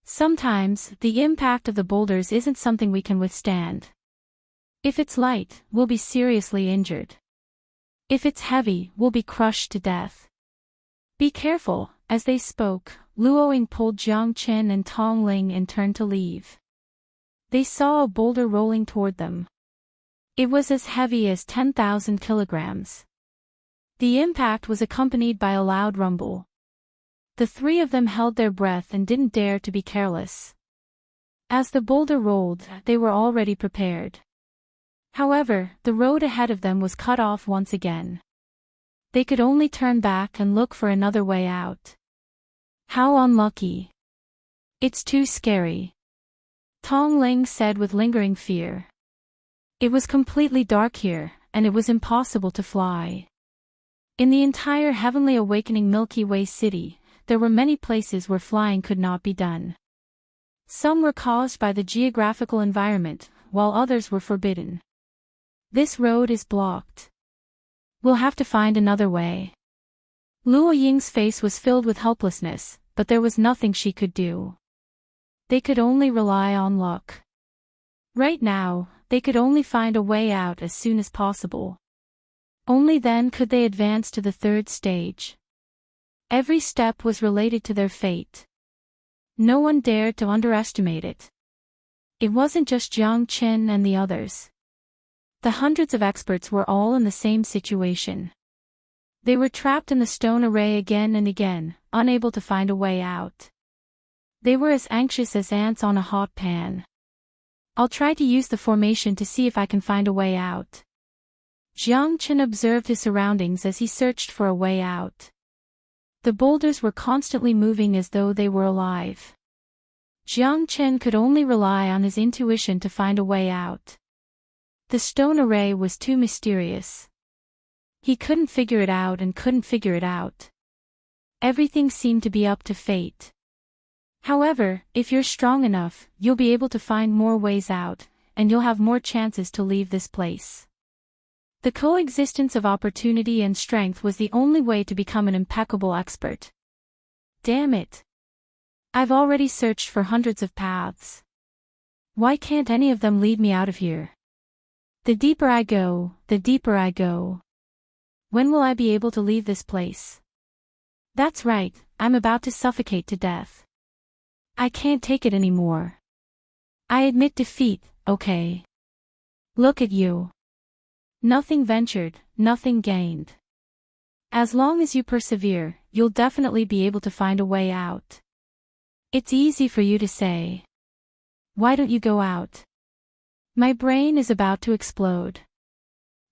Sometimes, the impact of the boulders isn't something we can withstand. If it's light, we'll be seriously injured. If it's heavy, we'll be crushed to death. Be careful. As they spoke, Luoying pulled Jiang Qin and Tong Ling and turned to leave. They saw a boulder rolling toward them. It was as heavy as 10,000 kilograms. The impact was accompanied by a loud rumble. The three of them held their breath and didn't dare to be careless. As the boulder rolled, they were already prepared. However, the road ahead of them was cut off once again. They could only turn back and look for another way out. How unlucky. It's too scary. Tong Ling said with lingering fear. It was completely dark here, and it was impossible to fly. In the entire heavenly awakening Milky Way City, there were many places where flying could not be done. Some were caused by the geographical environment, while others were forbidden. This road is blocked. We'll have to find another way. Luo Ying's face was filled with helplessness, but there was nothing she could do. They could only rely on luck. Right now, they could only find a way out as soon as possible. Only then could they advance to the third stage. Every step was related to their fate. No one dared to underestimate it. It wasn't just Jiang Qin and the others. The hundreds of experts were all in the same situation. They were trapped in the stone array again and again, unable to find a way out. They were as anxious as ants on a hot pan. I'll try to use the formation to see if I can find a way out. Jiang Qin observed his surroundings as he searched for a way out. The boulders were constantly moving as though they were alive. Jiang Qin could only rely on his intuition to find a way out. The stone array was too mysterious. He couldn't figure it out and couldn't figure it out. Everything seemed to be up to fate. However, if you're strong enough, you'll be able to find more ways out, and you'll have more chances to leave this place. The coexistence of opportunity and strength was the only way to become an impeccable expert. Damn it. I've already searched for hundreds of paths. Why can't any of them lead me out of here? The deeper I go, the deeper I go. When will I be able to leave this place? That's right, I'm about to suffocate to death. I can't take it anymore. I admit defeat, okay. Look at you. Nothing ventured, nothing gained. As long as you persevere, you'll definitely be able to find a way out. It's easy for you to say. Why don't you go out? My brain is about to explode.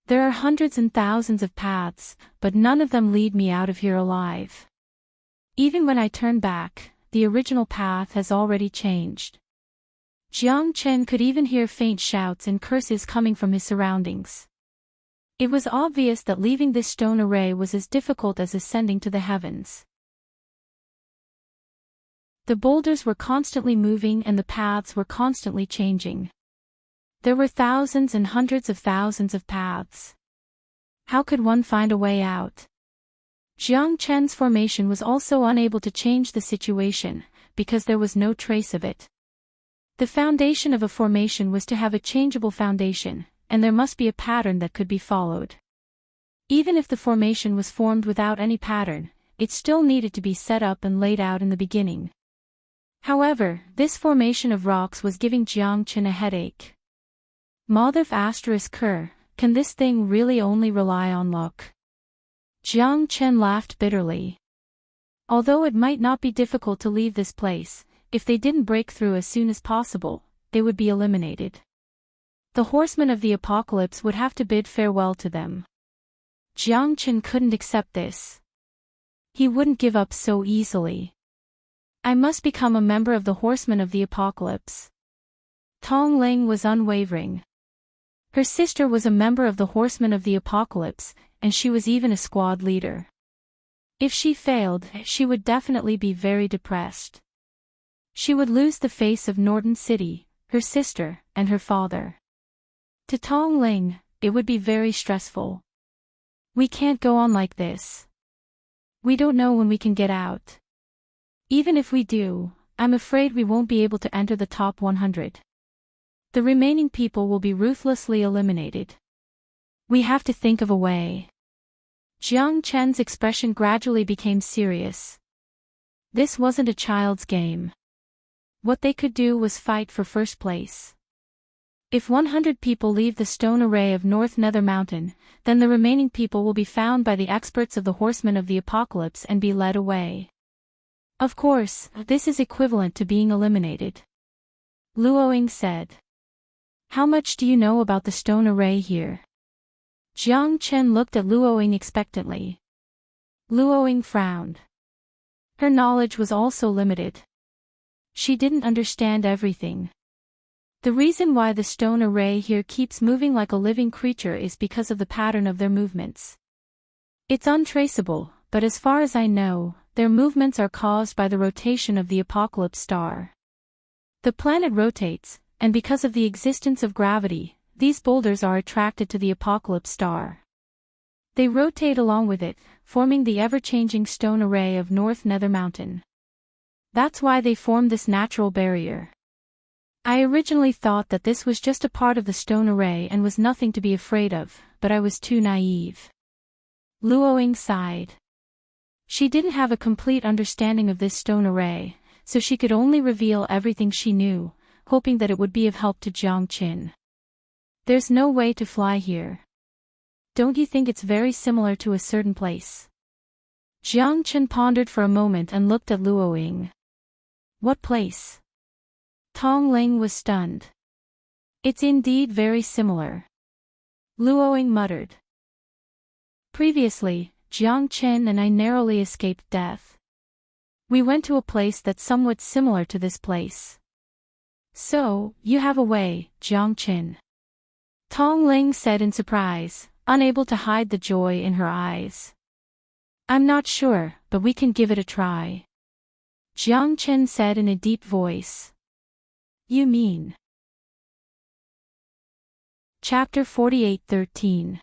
There are hundreds and thousands of paths, but none of them lead me out of here alive. Even when I turn back, the original path has already changed. Jiang Chen could even hear faint shouts and curses coming from his surroundings. It was obvious that leaving this stone array was as difficult as ascending to the heavens. The boulders were constantly moving and the paths were constantly changing. There were thousands and hundreds of thousands of paths. How could one find a way out? Jiang Chen's formation was also unable to change the situation, because there was no trace of it. The foundation of a formation was to have a changeable foundation, and there must be a pattern that could be followed. Even if the formation was formed without any pattern, it still needed to be set up and laid out in the beginning. However, this formation of rocks was giving Jiang Chen a headache. Madhav **Ker, can this thing really only rely on luck? Jiang Chen laughed bitterly. Although it might not be difficult to leave this place, if they didn't break through as soon as possible, they would be eliminated. The horsemen of the apocalypse would have to bid farewell to them. Jiang Chen couldn't accept this. He wouldn't give up so easily. I must become a member of the horsemen of the apocalypse. Tong Ling was unwavering. Her sister was a member of the horsemen of the apocalypse, and she was even a squad leader. If she failed, she would definitely be very depressed. She would lose the face of Norton City, her sister, and her father. To Tong Ling, it would be very stressful. We can't go on like this. We don't know when we can get out. Even if we do, I'm afraid we won't be able to enter the top 100. The remaining people will be ruthlessly eliminated. We have to think of a way. Jiang Chen's expression gradually became serious. This wasn't a child's game. What they could do was fight for first place. If 100 people leave the stone array of North Nether Mountain, then the remaining people will be found by the experts of the horsemen of the apocalypse and be led away. Of course, this is equivalent to being eliminated. Luoying said. How much do you know about the stone array here? Jiang Chen looked at Luoying expectantly. Luoying frowned. Her knowledge was also limited. She didn't understand everything. The reason why the stone array here keeps moving like a living creature is because of the pattern of their movements. It's untraceable, but as far as I know, their movements are caused by the rotation of the apocalypse star. The planet rotates, and because of the existence of gravity, these boulders are attracted to the apocalypse star. They rotate along with it, forming the ever-changing stone array of North Nether Mountain. That's why they form this natural barrier. I originally thought that this was just a part of the stone array and was nothing to be afraid of, but I was too naive. Luoying sighed. She didn't have a complete understanding of this stone array, so she could only reveal everything she knew, hoping that it would be of help to Jiang Chen. There's no way to fly here. Don't you think it's very similar to a certain place? Jiang Chen pondered for a moment and looked at Luoying. What place? Tong Ling was stunned. It's indeed very similar. Luoying muttered. Previously, Jiang Chen and I narrowly escaped death. We went to a place that's somewhat similar to this place. So, you have a way, Jiang Chen. Tong Ling said in surprise, unable to hide the joy in her eyes. I'm not sure, but we can give it a try. Jiang Chen said in a deep voice. You mean? Chapter 48:13.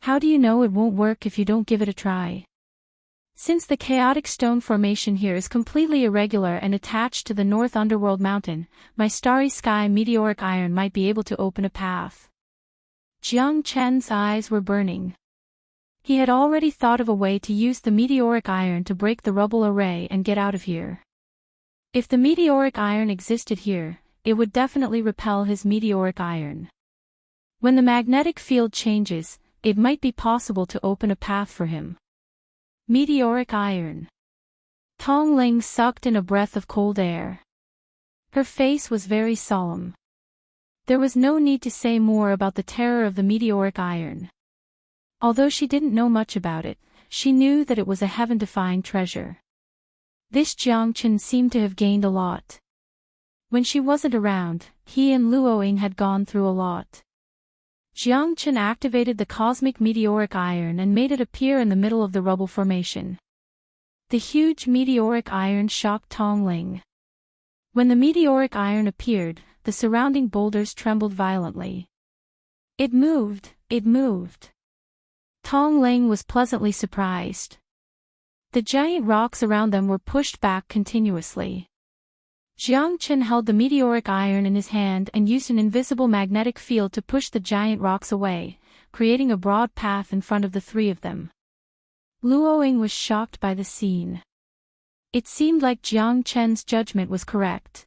How do you know it won't work if you don't give it a try? Since the chaotic stone formation here is completely irregular and attached to the North Underworld Mountain, my starry sky meteoric iron might be able to open a path. Jiang Chen's eyes were burning. He had already thought of a way to use the meteoric iron to break the rubble array and get out of here. If the meteoric iron existed here, it would definitely repel his meteoric iron. When the magnetic field changes, it might be possible to open a path for him. Meteoric iron. Tong Ling sucked in a breath of cold air. Her face was very solemn. There was no need to say more about the terror of the meteoric iron. Although she didn't know much about it, she knew that it was a heaven-defying treasure. This Jiang Chen seemed to have gained a lot. When she wasn't around, he and Luoying had gone through a lot. Jiang Chen activated the cosmic meteoric iron and made it appear in the middle of the rubble formation. The huge meteoric iron shocked Tong Ling. When the meteoric iron appeared, the surrounding boulders trembled violently. It moved, it moved. Tong Ling was pleasantly surprised. The giant rocks around them were pushed back continuously. Jiang Chen held the meteoric iron in his hand and used an invisible magnetic field to push the giant rocks away, creating a broad path in front of the three of them. Luoying was shocked by the scene. It seemed like Jiang Chen's judgment was correct.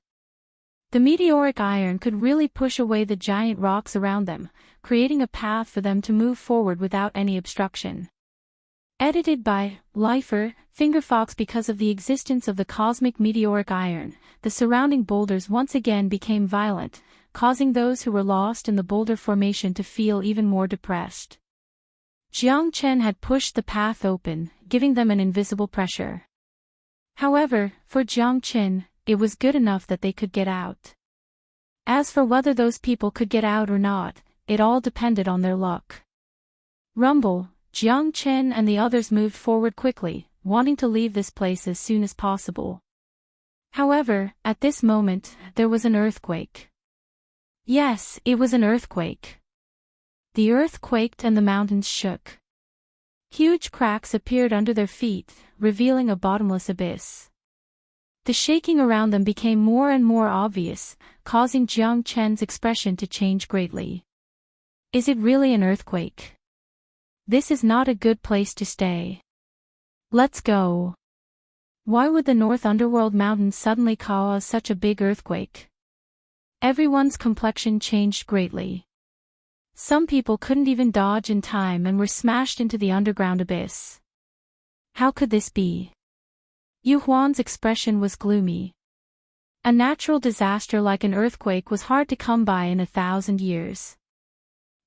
The meteoric iron could really push away the giant rocks around them, creating a path for them to move forward without any obstruction. Edited by Lifer, Fingerfox. Because of the existence of the cosmic meteoric iron, the surrounding boulders once again became violent, causing those who were lost in the boulder formation to feel even more depressed. Jiang Chen had pushed the path open, giving them an invisible pressure. However, for Jiang Chen, it was good enough that they could get out. As for whether those people could get out or not, it all depended on their luck. Rumble. Jiang Chen and the others moved forward quickly, wanting to leave this place as soon as possible. However, at this moment, there was an earthquake. Yes, it was an earthquake. The earth quaked and the mountains shook. Huge cracks appeared under their feet, revealing a bottomless abyss. The shaking around them became more and more obvious, causing Jiang Chen's expression to change greatly. Is it really an earthquake? This is not a good place to stay. Let's go. Why would the North Underworld Mountains suddenly cause such a big earthquake? Everyone's complexion changed greatly. Some people couldn't even dodge in time and were smashed into the underground abyss. How could this be? Yu Huan's expression was gloomy. A natural disaster like an earthquake was hard to come by in 1,000 years.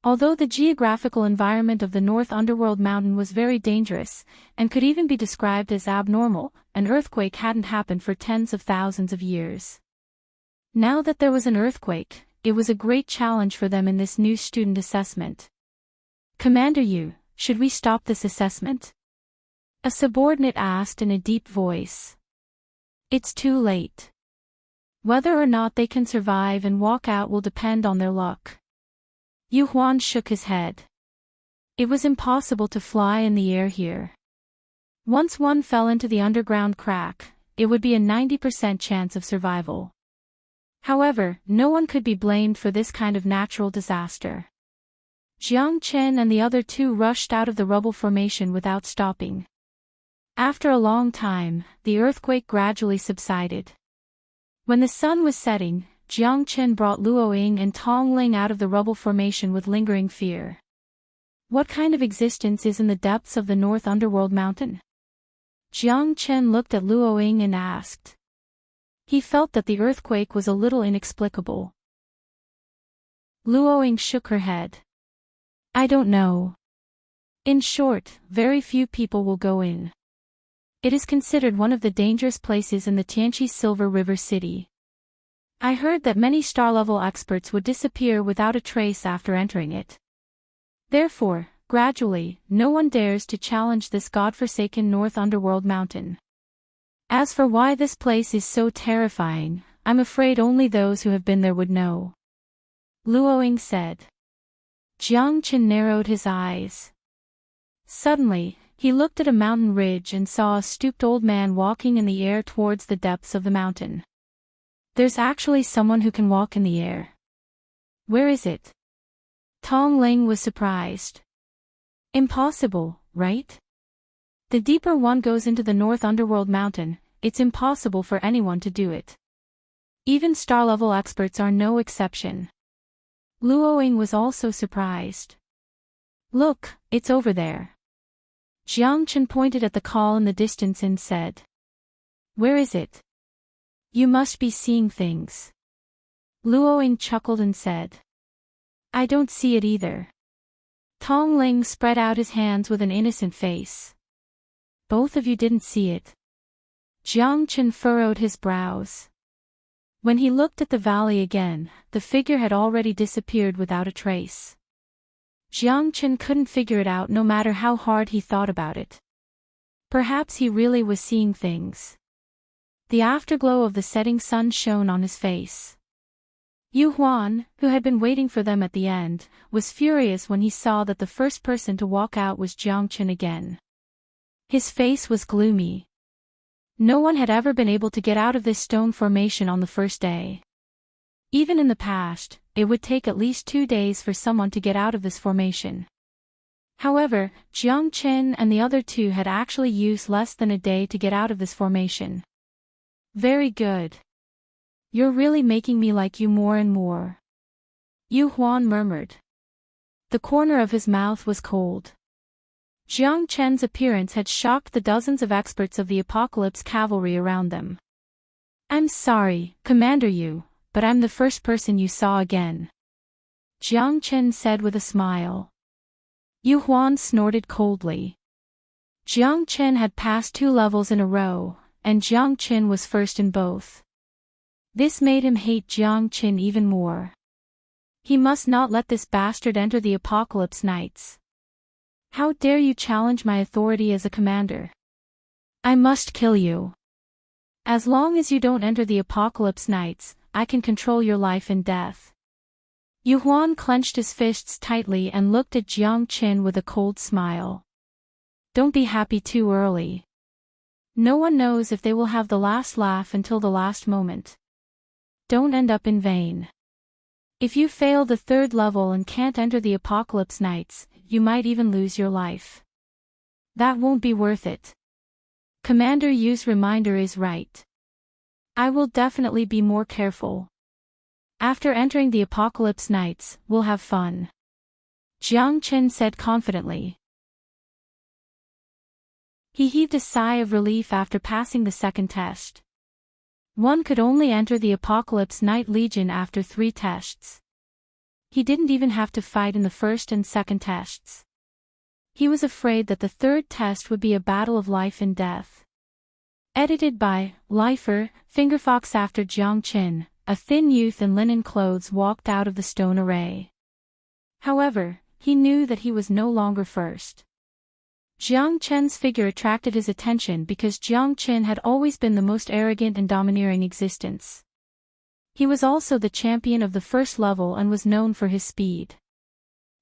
Although the geographical environment of the North Underworld Mountain was very dangerous, and could even be described as abnormal, an earthquake hadn't happened for tens of thousands of years. Now that there was an earthquake, it was a great challenge for them in this new student assessment. Commander Yu, should we stop this assessment? A subordinate asked in a deep voice. It's too late. Whether or not they can survive and walk out will depend on their luck. Yu Huan shook his head. It was impossible to fly in the air here. Once one fell into the underground crack, it would be a 90% chance of survival. However, no one could be blamed for this kind of natural disaster. Jiang Chen and the other two rushed out of the rubble formation without stopping. After a long time, the earthquake gradually subsided. When the sun was setting, Jiang Chen brought Luoying and Tong Ling out of the rubble formation with lingering fear. What kind of existence is in the depths of the North Underworld Mountain? Jiang Chen looked at Luoying and asked. He felt that the earthquake was a little inexplicable. Luoying shook her head. I don't know. In short, very few people will go in. It is considered one of the dangerous places in the Tianqi Silver River City. I heard that many star-level experts would disappear without a trace after entering it. Therefore, gradually, no one dares to challenge this godforsaken North Underworld Mountain. As for why this place is so terrifying, I'm afraid only those who have been there would know. Luoying said. Jiang Chen narrowed his eyes. Suddenly, he looked at a mountain ridge and saw a stooped old man walking in the air towards the depths of the mountain. There's actually someone who can walk in the air. Where is it? Tong Ling was surprised. Impossible, right? The deeper one goes into the North Underworld mountain, it's impossible for anyone to do it. Even star-level experts are no exception. Luoying was also surprised. Look, it's over there. Jiang Chen pointed at the call in the distance and said. Where is it? You must be seeing things. Luoying chuckled and said. I don't see it either. Tong Ling spread out his hands with an innocent face. Both of you didn't see it. Jiang Chen furrowed his brows. When he looked at the valley again, the figure had already disappeared without a trace. Jiang Chen couldn't figure it out no matter how hard he thought about it. Perhaps he really was seeing things. The afterglow of the setting sun shone on his face. Yu Huan, who had been waiting for them at the end, was furious when he saw that the first person to walk out was Jiang Chen again. His face was gloomy. No one had ever been able to get out of this stone formation on the first day. Even in the past, it would take at least 2 days for someone to get out of this formation. However, Jiang Chen and the other two had actually used less than a day to get out of this formation. Very good. You're really making me like you more and more. Yu Huan murmured. The corner of his mouth was cold. Jiang Chen's appearance had shocked the dozens of experts of the Apocalypse cavalry around them. I'm sorry, Commander Yu, but I'm the first person you saw again. Jiang Chen said with a smile. Yu Huan snorted coldly. Jiang Chen had passed 2 levels in a row, and Jiang Chen was first in both. This made him hate Jiang Chen even more. He must not let this bastard enter the Apocalypse Knights. How dare you challenge my authority as a commander? I must kill you. As long as you don't enter the Apocalypse Knights, I can control your life and death. Yu Huan clenched his fists tightly and looked at Jiang Chen with a cold smile. Don't be happy too early. No one knows if they will have the last laugh until the last moment. Don't end up in vain. If you fail the 3rd level and can't enter the Apocalypse Knights, you might even lose your life. That won't be worth it. Commander Yu's reminder is right. I will definitely be more careful. After entering the Apocalypse Knights, we'll have fun. Jiang Chen said confidently. He heaved a sigh of relief after passing the 2nd test. One could only enter the Apocalypse Knight Legion after 3 tests. He didn't even have to fight in the 1st and 2nd tests. He was afraid that the 3rd test would be a battle of life and death. Edited by Lifer, Fingerfox. After Jiang Chen, a thin youth in linen clothes walked out of the stone array. However, he knew that he was no longer first. Jiang Chen's figure attracted his attention because Jiang Chen had always been the most arrogant and domineering existence. He was also the champion of the 1st level and was known for his speed.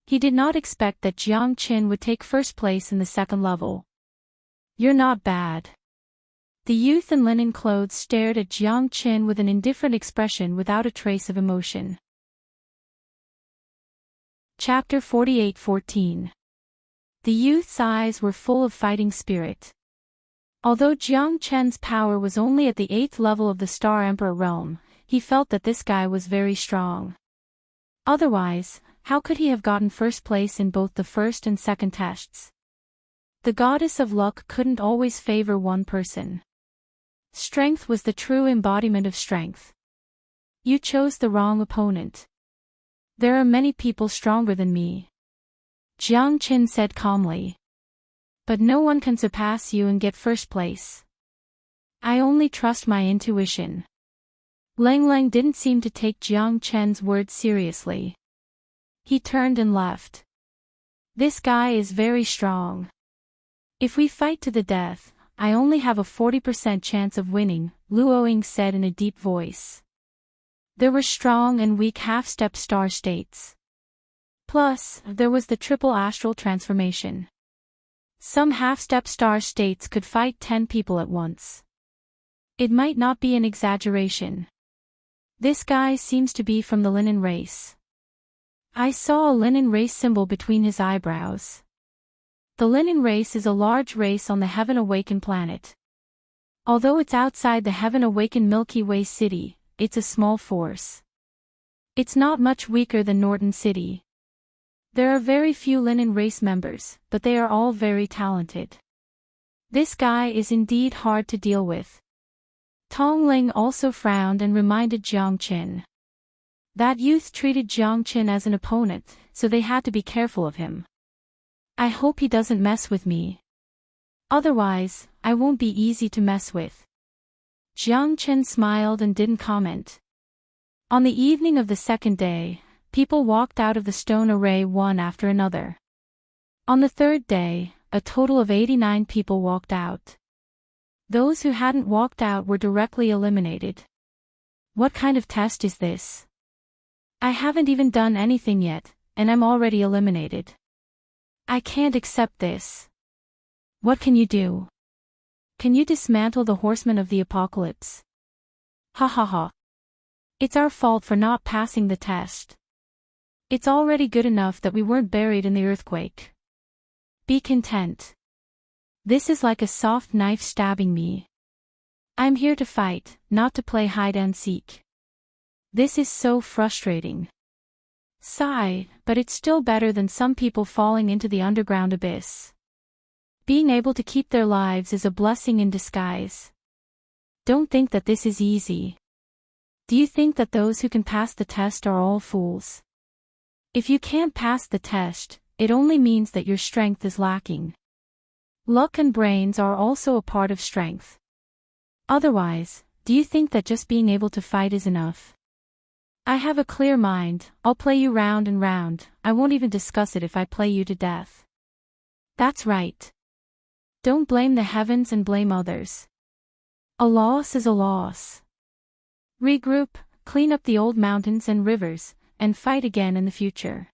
He did not expect that Jiang Chen would take 1st place in the 2nd level. You're not bad. The youth in linen clothes stared at Jiang Chen with an indifferent expression without a trace of emotion. Chapter 48:14. The youth's eyes were full of fighting spirit. Although Jiang Chen's power was only at the 8th level of the Star Emperor realm, he felt that this guy was very strong. Otherwise, how could he have gotten 1st place in both the 1st and 2nd tests? The goddess of luck couldn't always favor one person. Strength was the true embodiment of strength. You chose the wrong opponent. There are many people stronger than me. Jiang Chen said calmly. But no one can surpass you and get 1st place. I only trust my intuition. Lang Lang didn't seem to take Jiang Chen's words seriously. He turned and left. This guy is very strong. If we fight to the death, I only have a 40% chance of winning, Luoying said in a deep voice. There were strong and weak half-step star states. Plus, there was the triple astral transformation. Some half-step star states could fight 10 people at once. It might not be an exaggeration. This guy seems to be from the linen race. I saw a linen race symbol between his eyebrows. The linen race is a large race on the Heaven Awaken planet. Although it's outside the Heaven Awaken Milky Way city, it's a small force. It's not much weaker than Norton City. There are very few linen race members, but they are all very talented. This guy is indeed hard to deal with. Tong Ling also frowned and reminded Jiang Qin. That youth treated Jiang Qin as an opponent, so they had to be careful of him. I hope he doesn't mess with me. Otherwise, I won't be easy to mess with. Jiang Qin smiled and didn't comment. On the evening of the second day, people walked out of the stone array one after another. On the third day, a total of 89 people walked out. Those who hadn't walked out were directly eliminated. What kind of test is this? I haven't even done anything yet, and I'm already eliminated. I can't accept this. What can you do? Can you dismantle the horsemen of the apocalypse? Ha ha ha. It's our fault for not passing the test. It's already good enough that we weren't buried in the earthquake. Be content. This is like a soft knife stabbing me. I'm here to fight, not to play hide and seek. This is so frustrating. Sigh, but it's still better than some people falling into the underground abyss. Being able to keep their lives is a blessing in disguise. Don't think that this is easy. Do you think that those who can pass the test are all fools? If you can't pass the test, it only means that your strength is lacking. Luck and brains are also a part of strength. Otherwise, do you think that just being able to fight is enough? I have a clear mind, I'll play you round and round, I won't even discuss it if I play you to death. That's right. Don't blame the heavens and blame others. A loss is a loss. Regroup, clean up the old mountains and rivers, and fight again in the future.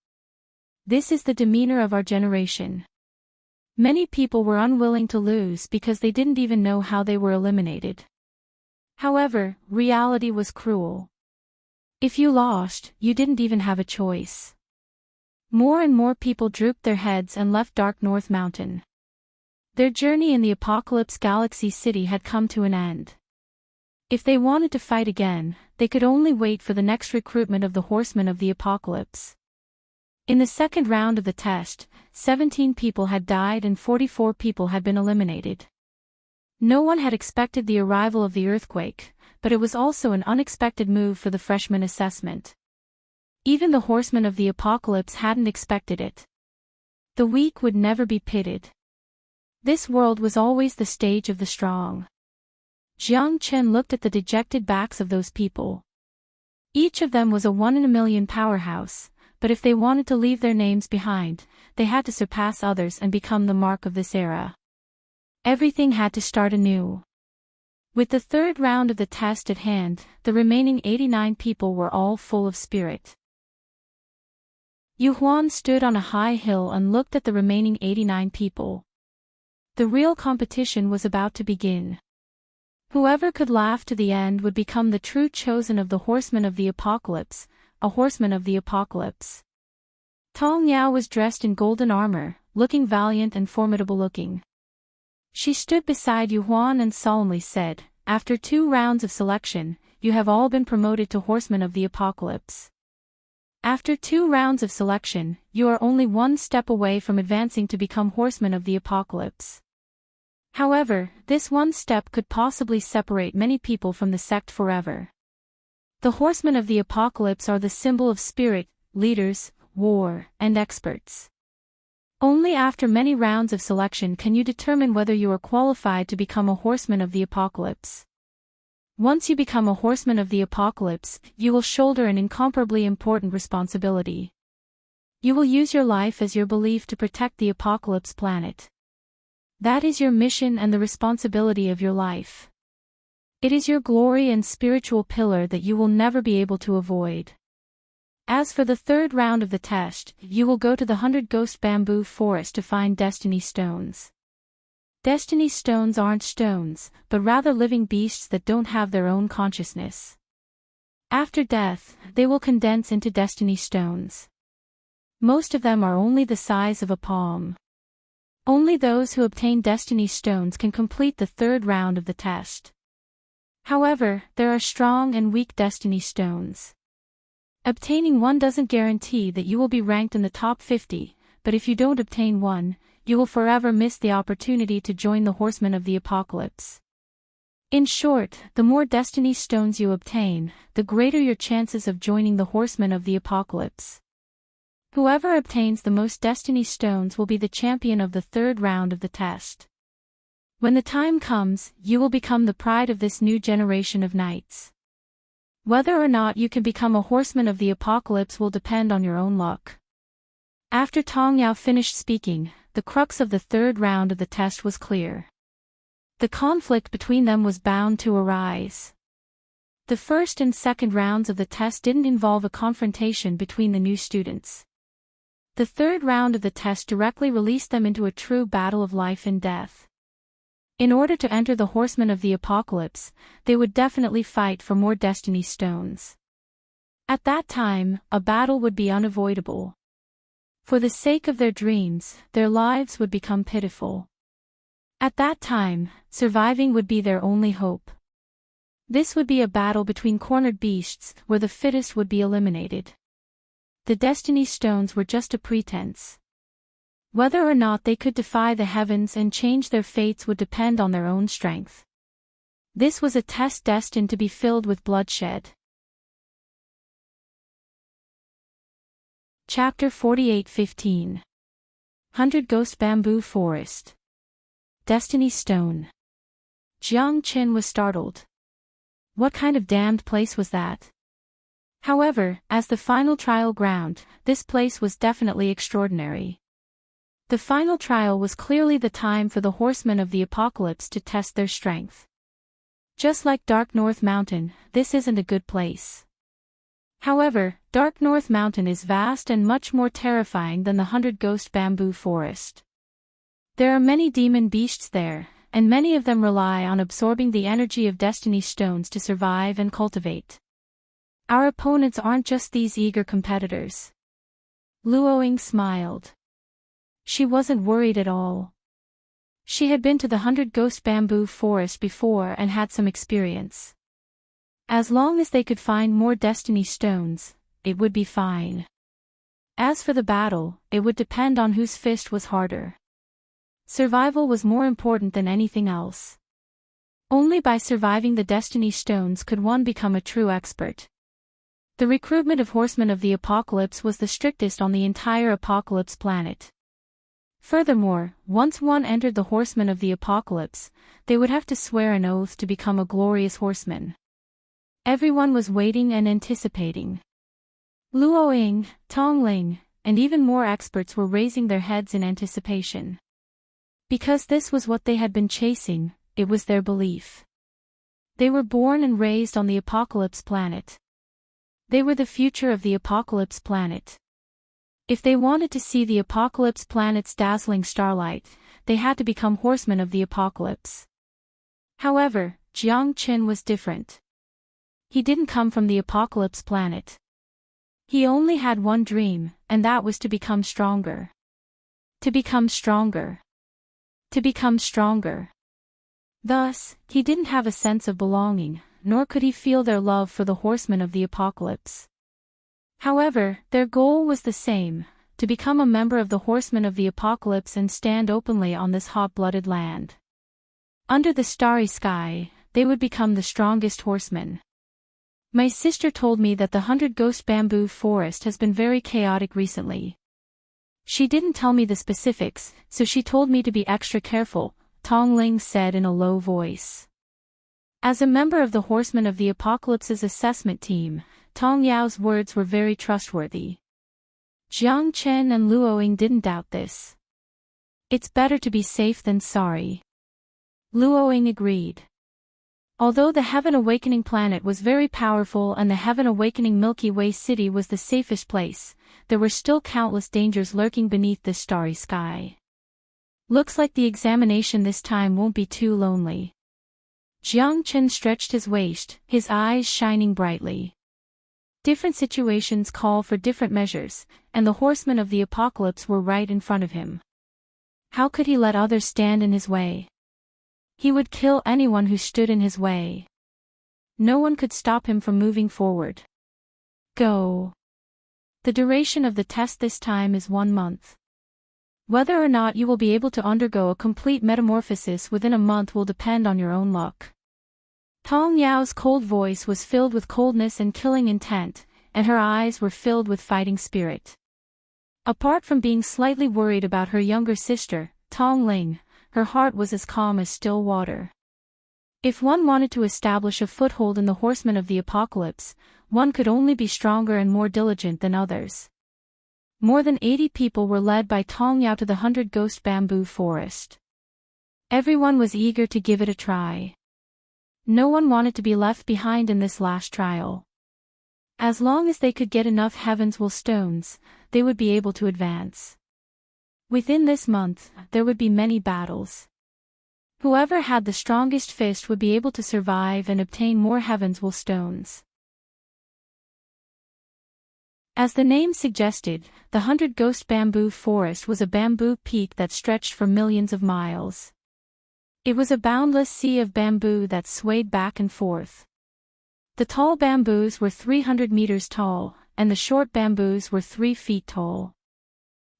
This is the demeanor of our generation. Many people were unwilling to lose because they didn't even know how they were eliminated. However, reality was cruel. If you lost, you didn't even have a choice. More and more people drooped their heads and left Dark North Mountain. Their journey in the Apocalypse Galaxy City had come to an end. If they wanted to fight again, they could only wait for the next recruitment of the Horsemen of the Apocalypse. In the second round of the test, 17 people had died and 44 people had been eliminated. No one had expected the arrival of the earthquake, but it was also an unexpected move for the freshman assessment. Even the Horsemen of the Apocalypse hadn't expected it. The weak would never be pitied. This world was always the stage of the strong. Jiang Chen looked at the dejected backs of those people. Each of them was a 1 in a million powerhouse, but if they wanted to leave their names behind, they had to surpass others and become the mark of this era. Everything had to start anew. With the third round of the test at hand, the remaining 89 people were all full of spirit. Yu Huan stood on a high hill and looked at the remaining 89 people. The real competition was about to begin. Whoever could laugh to the end would become the true chosen of the Horsemen of the Apocalypse, a Horseman of the Apocalypse. Tong Yao was dressed in golden armor, looking valiant and formidable looking. She stood beside Yu Huan and solemnly said, "After 2 rounds of selection, you have all been promoted to Horsemen of the Apocalypse. After 2 rounds of selection, you are only 1 step away from advancing to become Horsemen of the Apocalypse. However, this 1 step could possibly separate many people from the sect forever. The Horsemen of the Apocalypse are the symbol of spirit, leaders, war, and experts. Only after many rounds of selection can you determine whether you are qualified to become a Horseman of the Apocalypse. Once you become a Horseman of the Apocalypse, you will shoulder an incomparably important responsibility. You will use your life as your belief to protect the Apocalypse planet. That is your mission and the responsibility of your life. It is your glory and spiritual pillar that you will never be able to avoid. As for the third round of the test, you will go to the 100 Ghost Bamboo Forest to find Destiny Stones. Destiny stones aren't stones, but rather living beasts that don't have their own consciousness. After death, they will condense into destiny stones. Most of them are only the size of a palm. Only those who obtain destiny stones can complete the third round of the test. However, there are strong and weak destiny stones. Obtaining one doesn't guarantee that you will be ranked in the top 50, but if you don't obtain one, you will forever miss the opportunity to join the horsemen of the apocalypse. In short, the more destiny stones you obtain, the greater your chances of joining the horsemen of the apocalypse. Whoever obtains the most destiny stones will be the champion of the third round of the test. When the time comes, you will become the pride of this new generation of knights. Whether or not you can become a horseman of the apocalypse will depend on your own luck. After Tong Yao finished speaking, the crux of the third round of the test was clear. The conflict between them was bound to arise. The first and second rounds of the test didn't involve a confrontation between the new students. The third round of the test directly released them into a true battle of life and death. In order to enter the horsemen of the apocalypse, they would definitely fight for more destiny stones. At that time, a battle would be unavoidable. For the sake of their dreams, their lives would become pitiful. At that time, surviving would be their only hope. This would be a battle between cornered beasts, where the fittest would be eliminated. The destiny stones were just a pretense. Whether or not they could defy the heavens and change their fates would depend on their own strength. This was a test destined to be filled with bloodshed. Chapter 48:15. 100 Ghost Bamboo Forest. Destiny Stone. Jiang Qin was startled. What kind of damned place was that? However, as the final trial ground, this place was definitely extraordinary. The final trial was clearly the time for the horsemen of the apocalypse to test their strength. Just like Dark North Mountain, this isn't a good place. However, Dark North Mountain is vast and much more terrifying than the 100 Ghost Bamboo Forest. There are many demon beasts there, and many of them rely on absorbing the energy of destiny stones to survive and cultivate. Our opponents aren't just these eager competitors. Luoying smiled. She wasn't worried at all. She had been to the 100 Ghost Bamboo Forest before and had some experience. As long as they could find more destiny stones, it would be fine. As for the battle, it would depend on whose fist was harder. Survival was more important than anything else. Only by surviving the destiny stones could one become a true expert. The recruitment of horsemen of the apocalypse was the strictest on the entire apocalypse planet. Furthermore, once one entered the horsemen of the apocalypse, they would have to swear an oath to become a glorious horseman. Everyone was waiting and anticipating. Luoying, Tongling, and even more experts were raising their heads in anticipation. Because this was what they had been chasing, it was their belief. They were born and raised on the apocalypse planet. They were the future of the apocalypse planet. If they wanted to see the apocalypse planet's dazzling starlight, they had to become horsemen of the apocalypse. However, Jiang Qin was different. He didn't come from the apocalypse planet. He only had one dream, and that was to become stronger. To become stronger. To become stronger. Thus, he didn't have a sense of belonging, nor could he feel their love for the horsemen of the apocalypse. However, their goal was the same, to become a member of the horsemen of the apocalypse and stand openly on this hot-blooded land. Under the starry sky, they would become the strongest horsemen. My sister told me that the 100 Ghost Bamboo Forest has been very chaotic recently. She didn't tell me the specifics, so she told me to be extra careful, Tongling said in a low voice. As a member of the Horsemen of the Apocalypse's assessment team, Tong Yao's words were very trustworthy. Jiang Chen and Luoying didn't doubt this. It's better to be safe than sorry. Luoying agreed. Although the Heaven Awakening planet was very powerful and the Heaven Awakening Milky Way city was the safest place, there were still countless dangers lurking beneath this starry sky. Looks like the examination this time won't be too lonely. Jiang Chen stretched his waist, his eyes shining brightly. Different situations call for different measures, and the horsemen of the apocalypse were right in front of him. How could he let others stand in his way? He would kill anyone who stood in his way. No one could stop him from moving forward. Go. The duration of the test this time is 1 month. Whether or not you will be able to undergo a complete metamorphosis within a month will depend on your own luck. Tong Yao's cold voice was filled with coldness and killing intent, and her eyes were filled with fighting spirit. Apart from being slightly worried about her younger sister, Tong Ling, her heart was as calm as still water. If one wanted to establish a foothold in the horsemen of the apocalypse, one could only be stronger and more diligent than others. More than 80 people were led by Tong Yao to the 100-ghost bamboo forest. Everyone was eager to give it a try. No one wanted to be left behind in this last trial. As long as they could get enough heaven's will stones, they would be able to advance. Within this month, there would be many battles. Whoever had the strongest fist would be able to survive and obtain more heaven's will stones. As the name suggested, the 100-ghost bamboo forest was a bamboo peak that stretched for millions of miles. It was a boundless sea of bamboo that swayed back and forth. The tall bamboos were 300 meters tall, and the short bamboos were 3 feet tall.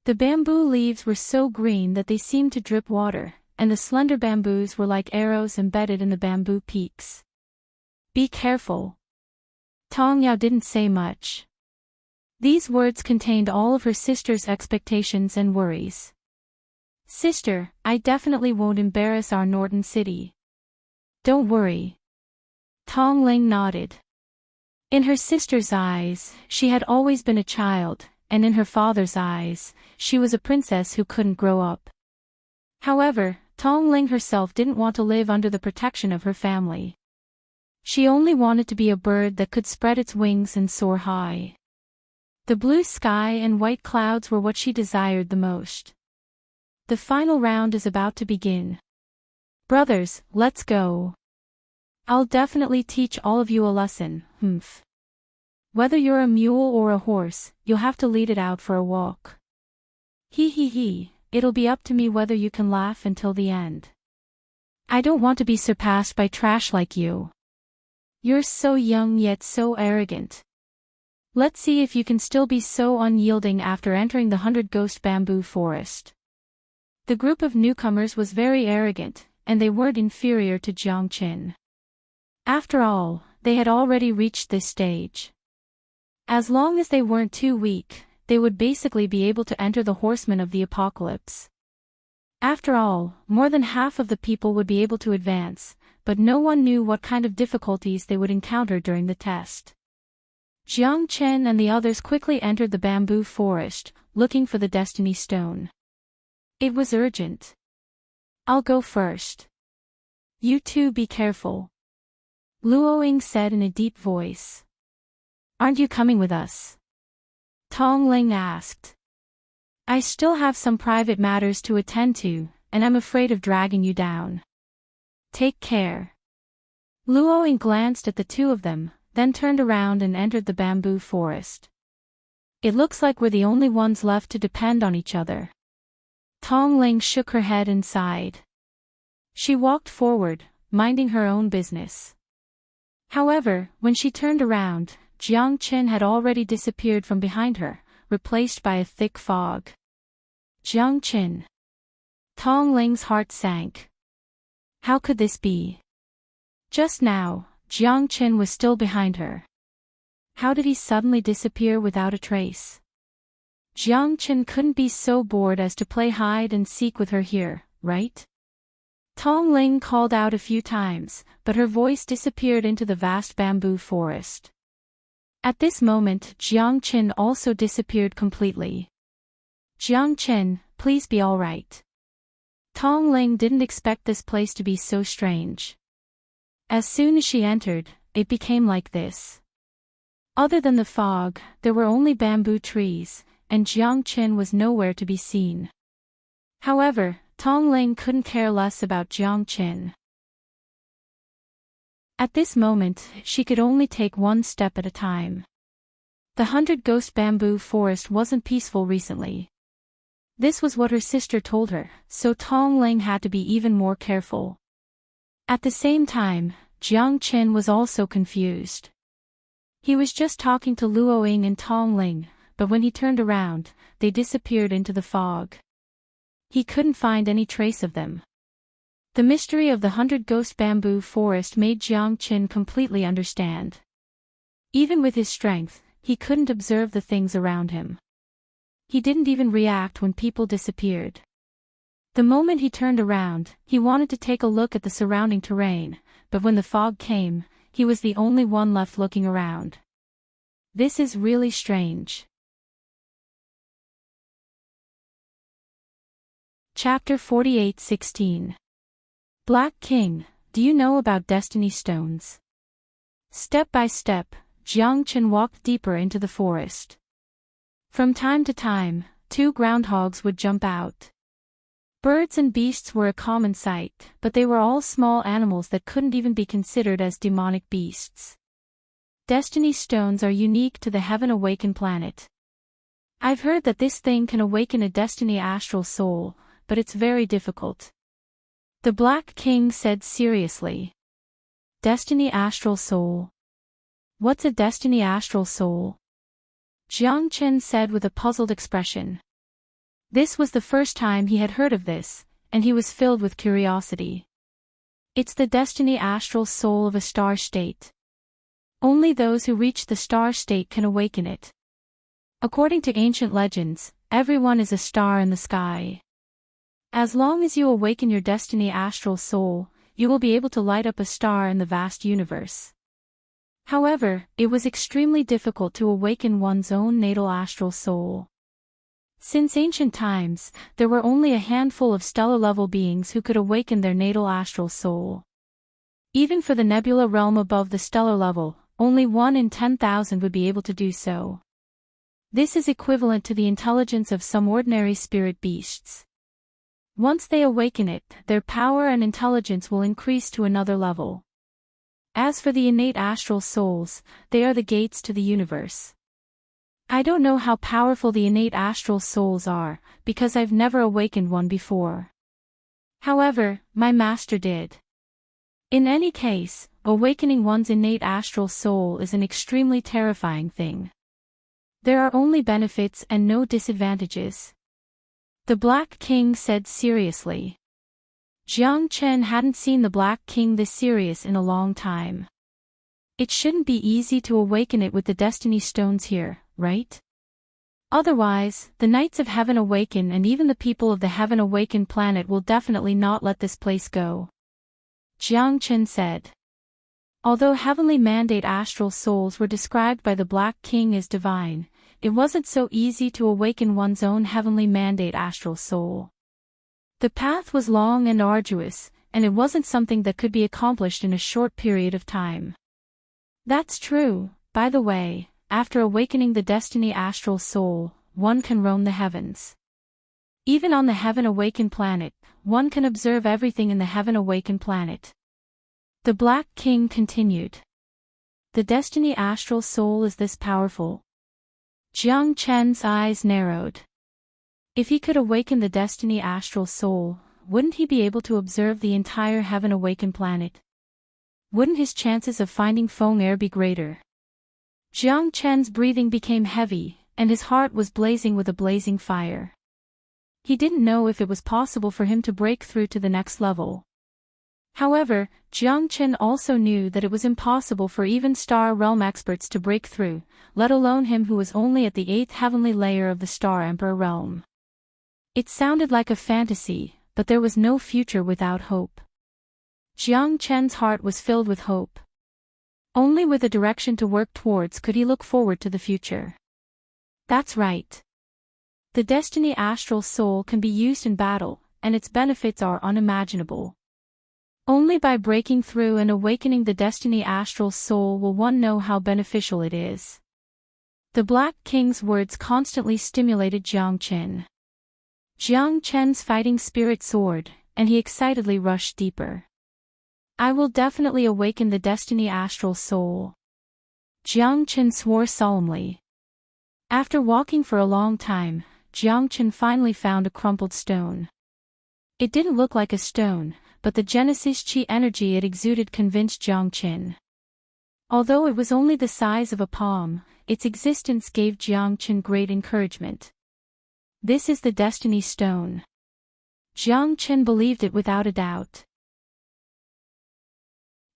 The bamboo leaves were so green that they seemed to drip water, and the slender bamboos were like arrows embedded in the bamboo peaks. Be careful. Tong Yao didn't say much. These words contained all of her sister's expectations and worries. Sister, I definitely won't embarrass our Norton City. Don't worry. Tong Ling nodded. In her sister's eyes, she had always been a child, and in her father's eyes, she was a princess who couldn't grow up. However, Tong Ling herself didn't want to live under the protection of her family. She only wanted to be a bird that could spread its wings and soar high. The blue sky and white clouds were what she desired the most. The final round is about to begin. Brothers, let's go. I'll definitely teach all of you a lesson, humph. Whether you're a mule or a horse, you'll have to lead it out for a walk. He, it'll be up to me whether you can laugh until the end. I don't want to be surpassed by trash like you. You're so young yet so arrogant. Let's see if you can still be so unyielding after entering the 100-ghost bamboo forest. The group of newcomers was very arrogant, and they weren't inferior to Jiang Qin. After all, they had already reached this stage. As long as they weren't too weak, they would basically be able to enter the horsemen of the apocalypse. After all, more than half of the people would be able to advance, but no one knew what kind of difficulties they would encounter during the test. Jiang Chen and the others quickly entered the bamboo forest, looking for the destiny stone. It was urgent. I'll go first. You two be careful. Luoying said in a deep voice. Aren't you coming with us? Tong Ling asked. I still have some private matters to attend to, and I'm afraid of dragging you down. Take care. Luoying glanced at the two of them, then turned around and entered the bamboo forest. It looks like we're the only ones left to depend on each other. Tong Ling shook her head and sighed. She walked forward, minding her own business. However, when she turned around, Jiang Qin had already disappeared from behind her, replaced by a thick fog. Jiang Qin. Tong Ling's heart sank. How could this be? Just now, Jiang Qin was still behind her. How did he suddenly disappear without a trace? Jiang Qin couldn't be so bored as to play hide and seek with her here, right? Tong Ling called out a few times, but her voice disappeared into the vast bamboo forest. At this moment, Jiang Qin also disappeared completely. Jiang Qin, please be all right. Tong Ling didn't expect this place to be so strange. As soon as she entered, it became like this. Other than the fog, there were only bamboo trees, and Jiang Qin was nowhere to be seen. However, Tongling couldn't care less about Jiang Qin. At this moment, she could only take one step at a time. The 100-ghost bamboo forest wasn't peaceful recently. This was what her sister told her, so Tongling had to be even more careful. At the same time, Jiang Qin was also confused. He was just talking to Luoying and Tongling, but when he turned around, they disappeared into the fog. He couldn't find any trace of them. The mystery of the 100-ghost bamboo forest made Jiang Qin completely understand. Even with his strength, he couldn't observe the things around him. He didn't even react when people disappeared. The moment he turned around, he wanted to take a look at the surrounding terrain, but when the fog came, he was the only one left looking around. This is really strange. Chapter 48:16. Black King, do you know about destiny stones? Step by step, Jiang Qin walked deeper into the forest. From time to time, 2 groundhogs would jump out. Birds and beasts were a common sight, but they were all small animals that couldn't even be considered as demonic beasts. Destiny stones are unique to the Heaven Awaken planet. I've heard that this thing can awaken a destiny astral soul, but it's very difficult. The Black King said seriously. Destiny astral soul. What's a destiny astral soul? Jiang Qin said with a puzzled expression. This was the first time he had heard of this, and he was filled with curiosity. It's the destiny astral soul of a star state. Only those who reach the star state can awaken it. According to ancient legends, everyone is a star in the sky. As long as you awaken your destiny astral soul, you will be able to light up a star in the vast universe. However, it was extremely difficult to awaken one's own natal astral soul. Since ancient times, there were only a handful of stellar-level beings who could awaken their natal astral soul. Even for the nebula realm above the stellar level, only 1 in 10,000 would be able to do so. This is equivalent to the intelligence of some ordinary spirit beasts. Once they awaken it, their power and intelligence will increase to another level. As for the innate astral souls, they are the gates to the universe. I don't know how powerful the innate astral souls are, because I've never awakened one before. However, my master did. In any case, awakening one's innate astral soul is an extremely terrifying thing. There are only benefits and no disadvantages. The Black King said seriously. Jiang Qin hadn't seen the Black King this serious in a long time. It shouldn't be easy to awaken it with the destiny stones here, right? Otherwise, the Knights of Heaven Awaken and even the people of the Heaven Awaken planet will definitely not let this place go. Jiang Qin said. Although heavenly mandate astral souls were described by the Black King as divine, it wasn't so easy to awaken one's own heavenly mandate astral soul. The path was long and arduous, and it wasn't something that could be accomplished in a short period of time. That's true, by the way, after awakening the destiny astral soul, one can roam the heavens. Even on the Heaven Awaken planet, one can observe everything in the Heaven Awaken planet. The Black King continued. The destiny astral soul is this powerful. Jiang Qin's eyes narrowed. If he could awaken the destiny astral soul, wouldn't he be able to observe the entire Heaven Awaken planet? Wouldn't his chances of finding Feng Air be greater? Jiang Qin's breathing became heavy, and his heart was blazing with a blazing fire. He didn't know if it was possible for him to break through to the next level. However, Jiang Qin also knew that it was impossible for even Star Realm experts to break through, let alone him who was only at the 8th heavenly layer of the Star Emperor realm. It sounded like a fantasy, but there was no future without hope. Jiang Qin's heart was filled with hope. Only with a direction to work towards could he look forward to the future. That's right. The destiny astral soul can be used in battle, and its benefits are unimaginable. Only by breaking through and awakening the destiny astral soul will one know how beneficial it is. The Black King's words constantly stimulated Jiang Qin. Jiang Chen's fighting spirit soared, and he excitedly rushed deeper. I will definitely awaken the destiny astral soul. Jiang Chen swore solemnly. After walking for a long time, Jiang Chen finally found a crumpled stone. It didn't look like a stone, but the Genesis Chi energy it exuded convinced Jiang Chen. Although it was only the size of a palm, its existence gave Jiang Chen great encouragement. This is the Destiny Stone. Jiang Chen believed it without a doubt.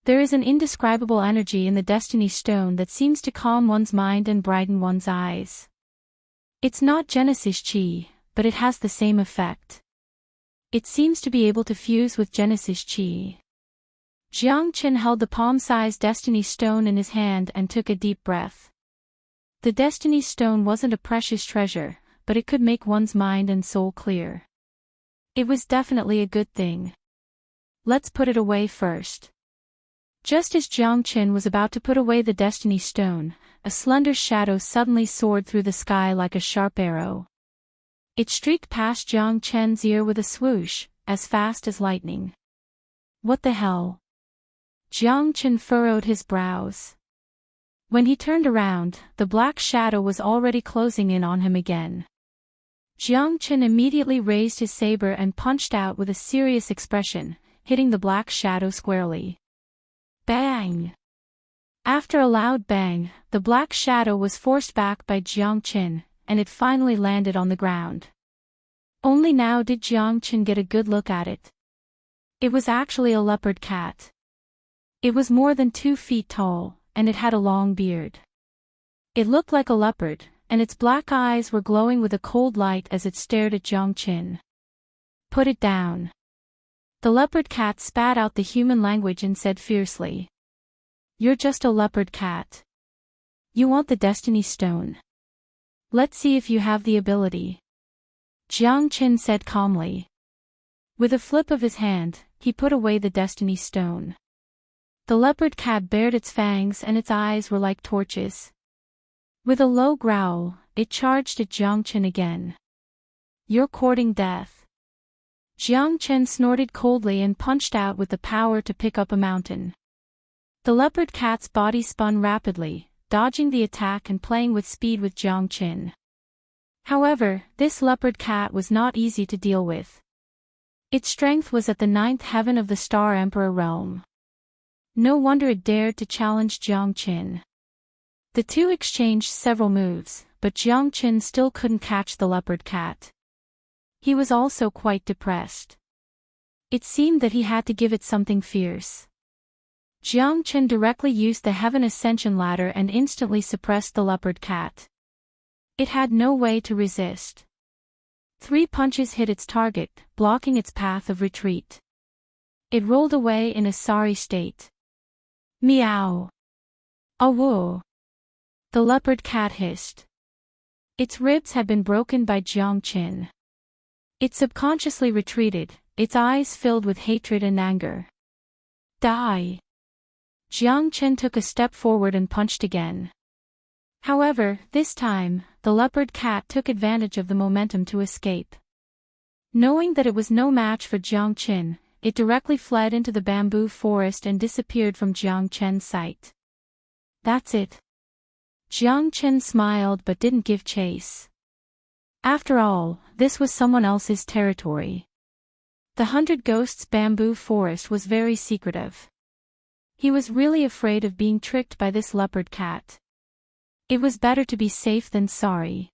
There is an indescribable energy in the Destiny Stone that seems to calm one's mind and brighten one's eyes. It's not Genesis Chi, but it has the same effect. It seems to be able to fuse with Genesis Chi. Jiang Chen held the palm-sized Destiny Stone in his hand and took a deep breath. The Destiny Stone wasn't a precious treasure, but it could make one's mind and soul clear. It was definitely a good thing. Let's put it away first. Just as Jiang Chen was about to put away the Destiny Stone, a slender shadow suddenly soared through the sky like a sharp arrow. It streaked past Jiang Chen's ear with a swoosh, as fast as lightning. What the hell? Jiang Chen furrowed his brows. When he turned around, the black shadow was already closing in on him again. Jiang Chen immediately raised his saber and punched out with a serious expression, hitting the black shadow squarely. Bang! After a loud bang, the black shadow was forced back by Jiang Chen, and it finally landed on the ground. Only now did Jiang Chen get a good look at it. It was actually a leopard cat. It was more than 2 feet tall, and it had a long beard. It looked like a leopard, and its black eyes were glowing with a cold light as it stared at Jiang Chen. Put it down. The leopard cat spat out the human language and said fiercely. You're just a leopard cat. You want the Destiny Stone. Let's see if you have the ability. Jiang Chen said calmly. With a flip of his hand, he put away the Destiny Stone. The leopard cat bared its fangs and its eyes were like torches. With a low growl, it charged at Jiang Chen again. You're courting death. Jiang Chen snorted coldly and punched out with the power to pick up a mountain. The leopard cat's body spun rapidly, dodging the attack and playing with speed with Jiang Chen. However, this leopard cat was not easy to deal with. Its strength was at the 9th heaven of the Star Emperor realm. No wonder it dared to challenge Jiang Chen. The two exchanged several moves, but Jiang Chen still couldn't catch the leopard cat. He was also quite depressed. It seemed that he had to give it something fierce. Jiang Chen directly used the Heaven Ascension Ladder and instantly suppressed the leopard cat. It had no way to resist. 3 punches hit its target, blocking its path of retreat. It rolled away in a sorry state. Meow. Awoo. The leopard cat hissed. Its ribs had been broken by Jiang Chen. It subconsciously retreated, its eyes filled with hatred and anger. Die. Jiang Chen took a step forward and punched again. However, this time, the leopard cat took advantage of the momentum to escape. Knowing that it was no match for Jiang Chen, it directly fled into the bamboo forest and disappeared from Jiang Chen's sight. That's it. Jiang Chen smiled but didn't give chase. After all, this was someone else's territory. The 100 Ghosts bamboo forest was very secretive. He was really afraid of being tricked by this leopard cat. It was better to be safe than sorry.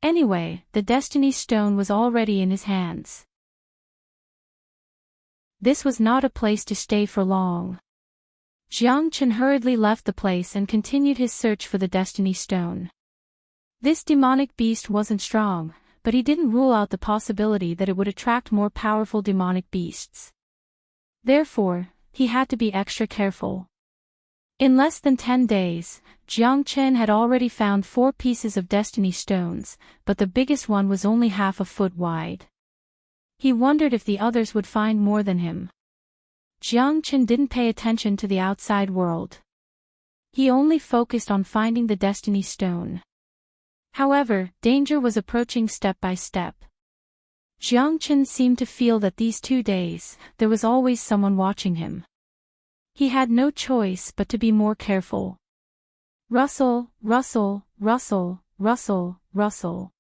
Anyway, the Destiny Stone was already in his hands. This was not a place to stay for long. Jiang Chen hurriedly left the place and continued his search for the Destiny Stone. This demonic beast wasn't strong, but he didn't rule out the possibility that it would attract more powerful demonic beasts. Therefore, he had to be extra careful. In less than 10 days, Jiang Chen had already found 4 pieces of Destiny Stones, but the biggest one was only half a foot wide. He wondered if the others would find more than him. Jiang Chen didn't pay attention to the outside world. He only focused on finding the Destiny Stone. However, danger was approaching step by step. Jiang Chen seemed to feel that these 2 days, there was always someone watching him. He had no choice but to be more careful. Rustle, rustle, rustle, rustle, rustle.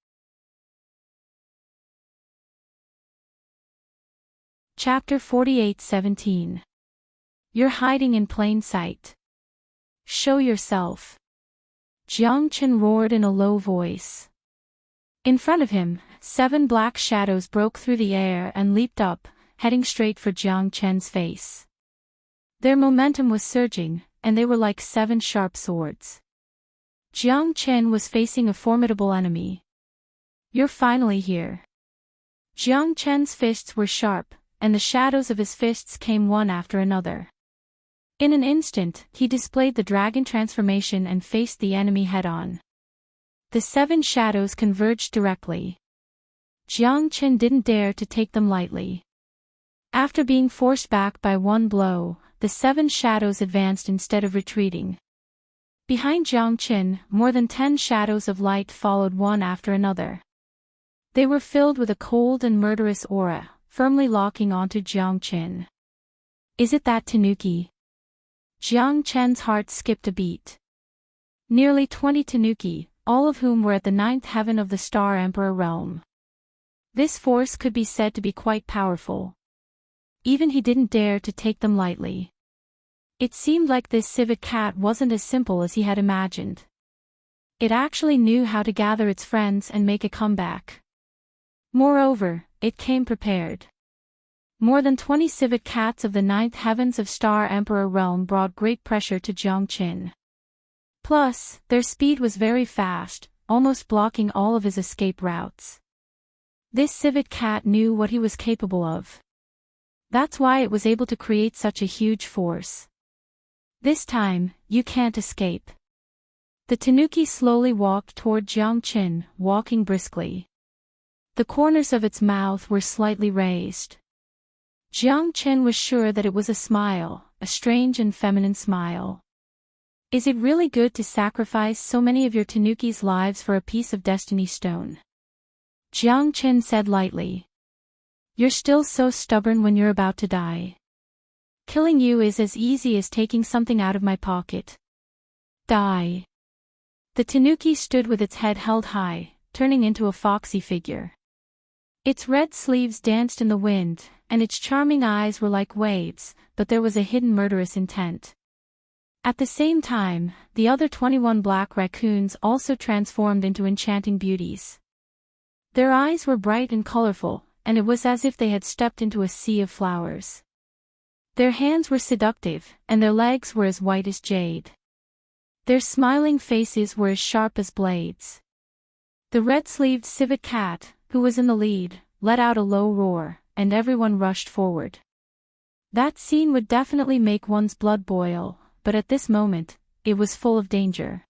Chapter 48:17. You're hiding in plain sight. Show yourself. Jiang Chen roared in a low voice. In front of him, 7 black shadows broke through the air and leaped up, heading straight for Jiang Chen's face. Their momentum was surging, and they were like 7 sharp swords. Jiang Chen was facing a formidable enemy. You're finally here. Jiang Chen's fists were sharp, and the shadows of his fists came one after another. In an instant, he displayed the dragon transformation and faced the enemy head-on. The 7 shadows converged directly. Jiang Chen didn't dare to take them lightly. After being forced back by one blow, the 7 shadows advanced instead of retreating. Behind Jiang Chen, more than 10 shadows of light followed one after another. They were filled with a cold and murderous aura, firmly locking onto Jiang Chen. Is it that tanuki? Jiang Chen's heart skipped a beat. Nearly 20 tanuki, all of whom were at the 9th heaven of the Star Emperor realm. This force could be said to be quite powerful. Even he didn't dare to take them lightly. It seemed like this civet cat wasn't as simple as he had imagined. It actually knew how to gather its friends and make a comeback. Moreover, it came prepared. More than 20 civet cats of the 9th heavens of Star Emperor realm brought great pressure to Jiang Chen. Plus, their speed was very fast, almost blocking all of his escape routes. This civet cat knew what he was capable of. That's why it was able to create such a huge force. This time, you can't escape. The tanuki slowly walked toward Jiang Chen, walking briskly. The corners of its mouth were slightly raised. Jiang Chen was sure that it was a smile, a strange and feminine smile. Is it really good to sacrifice so many of your tanuki's lives for a piece of destiny stone? Jiang Chen said lightly. You're still so stubborn when you're about to die. Killing you is as easy as taking something out of my pocket. Die. The tanuki stood with its head held high, turning into a foxy figure. Its red sleeves danced in the wind, and its charming eyes were like waves, but there was a hidden murderous intent. At the same time, the other 21 black raccoons also transformed into enchanting beauties. Their eyes were bright and colorful, and it was as if they had stepped into a sea of flowers. Their hands were seductive, and their legs were as white as jade. Their smiling faces were as sharp as blades. The red-sleeved civet cat, who was in the lead, let out a low roar, and everyone rushed forward. That scene would definitely make one's blood boil, but at this moment, it was full of danger.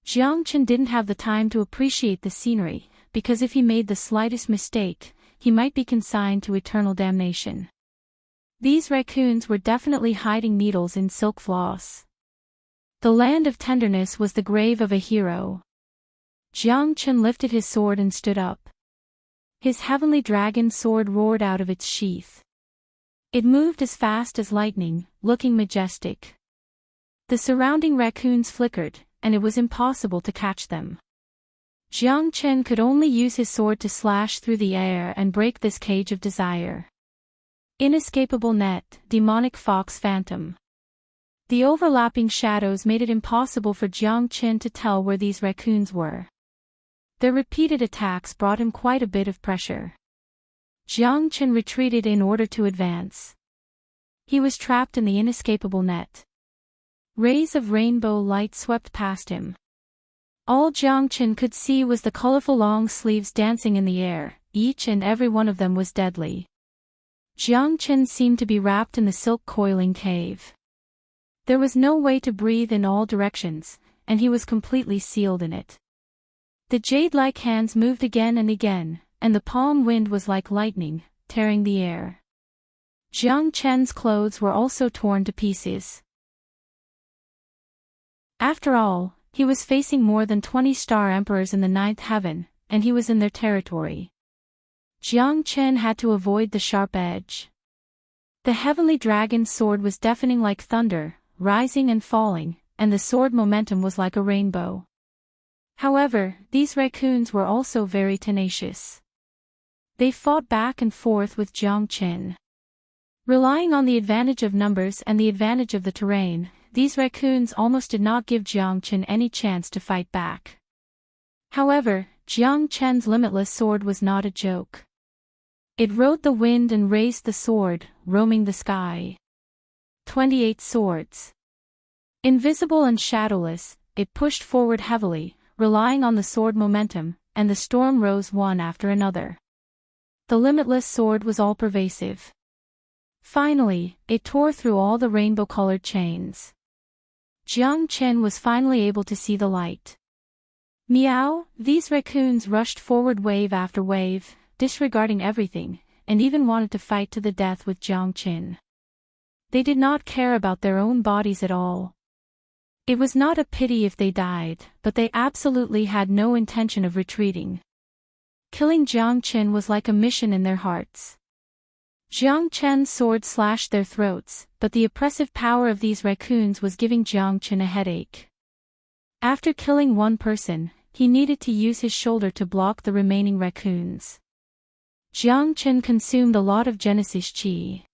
Jiang Chen didn't have the time to appreciate the scenery, because if he made the slightest mistake, he might be consigned to eternal damnation. These raccoons were definitely hiding needles in silk floss. The land of tenderness was the grave of a hero. Jiang Chen lifted his sword and stood up. His heavenly dragon sword roared out of its sheath. It moved as fast as lightning, looking majestic. The surrounding raccoons flickered, and it was impossible to catch them. Jiang Chen could only use his sword to slash through the air and break this cage of desire. Inescapable net, demonic fox phantom. The overlapping shadows made it impossible for Jiang Chen to tell where these raccoons were. Their repeated attacks brought him quite a bit of pressure. Jiang Chen retreated in order to advance. He was trapped in the inescapable net. Rays of rainbow light swept past him. All Jiang Chen could see was the colorful long sleeves dancing in the air, each and every one of them was deadly. Jiang Chen seemed to be wrapped in the silk coiling cave. There was no way to breathe in all directions, and he was completely sealed in it. The jade-like hands moved again and again, and the palm wind was like lightning, tearing the air. Jiang Chen's clothes were also torn to pieces. After all, he was facing more than 20 star emperors in the 9th heaven, and he was in their territory. Jiang Chen had to avoid the sharp edge. The heavenly dragon's sword was deafening like thunder, rising and falling, and the sword momentum was like a rainbow. However, these raccoons were also very tenacious. They fought back and forth with Jiang Chen. Relying on the advantage of numbers and the advantage of the terrain, these raccoons almost did not give Jiang Chen any chance to fight back. However, Jiang Chen's limitless sword was not a joke. It rode the wind and raised the sword, roaming the sky. 28 swords. Invisible and shadowless, it pushed forward heavily, relying on the sword momentum, and the storm rose one after another. The limitless sword was all-pervasive. Finally, it tore through all the rainbow-colored chains. Jiang Chen was finally able to see the light. Meow, these raccoons rushed forward wave after wave, disregarding everything, and even wanted to fight to the death with Jiang Chen. They did not care about their own bodies at all. It was not a pity if they died, but they absolutely had no intention of retreating. Killing Jiang Chen was like a mission in their hearts. Jiang Chen's sword slashed their throats, but the oppressive power of these raccoons was giving Jiang Chen a headache. After killing one person, he needed to use his shoulder to block the remaining raccoons. Jiang Chen consumed a lot of Genesis Qi.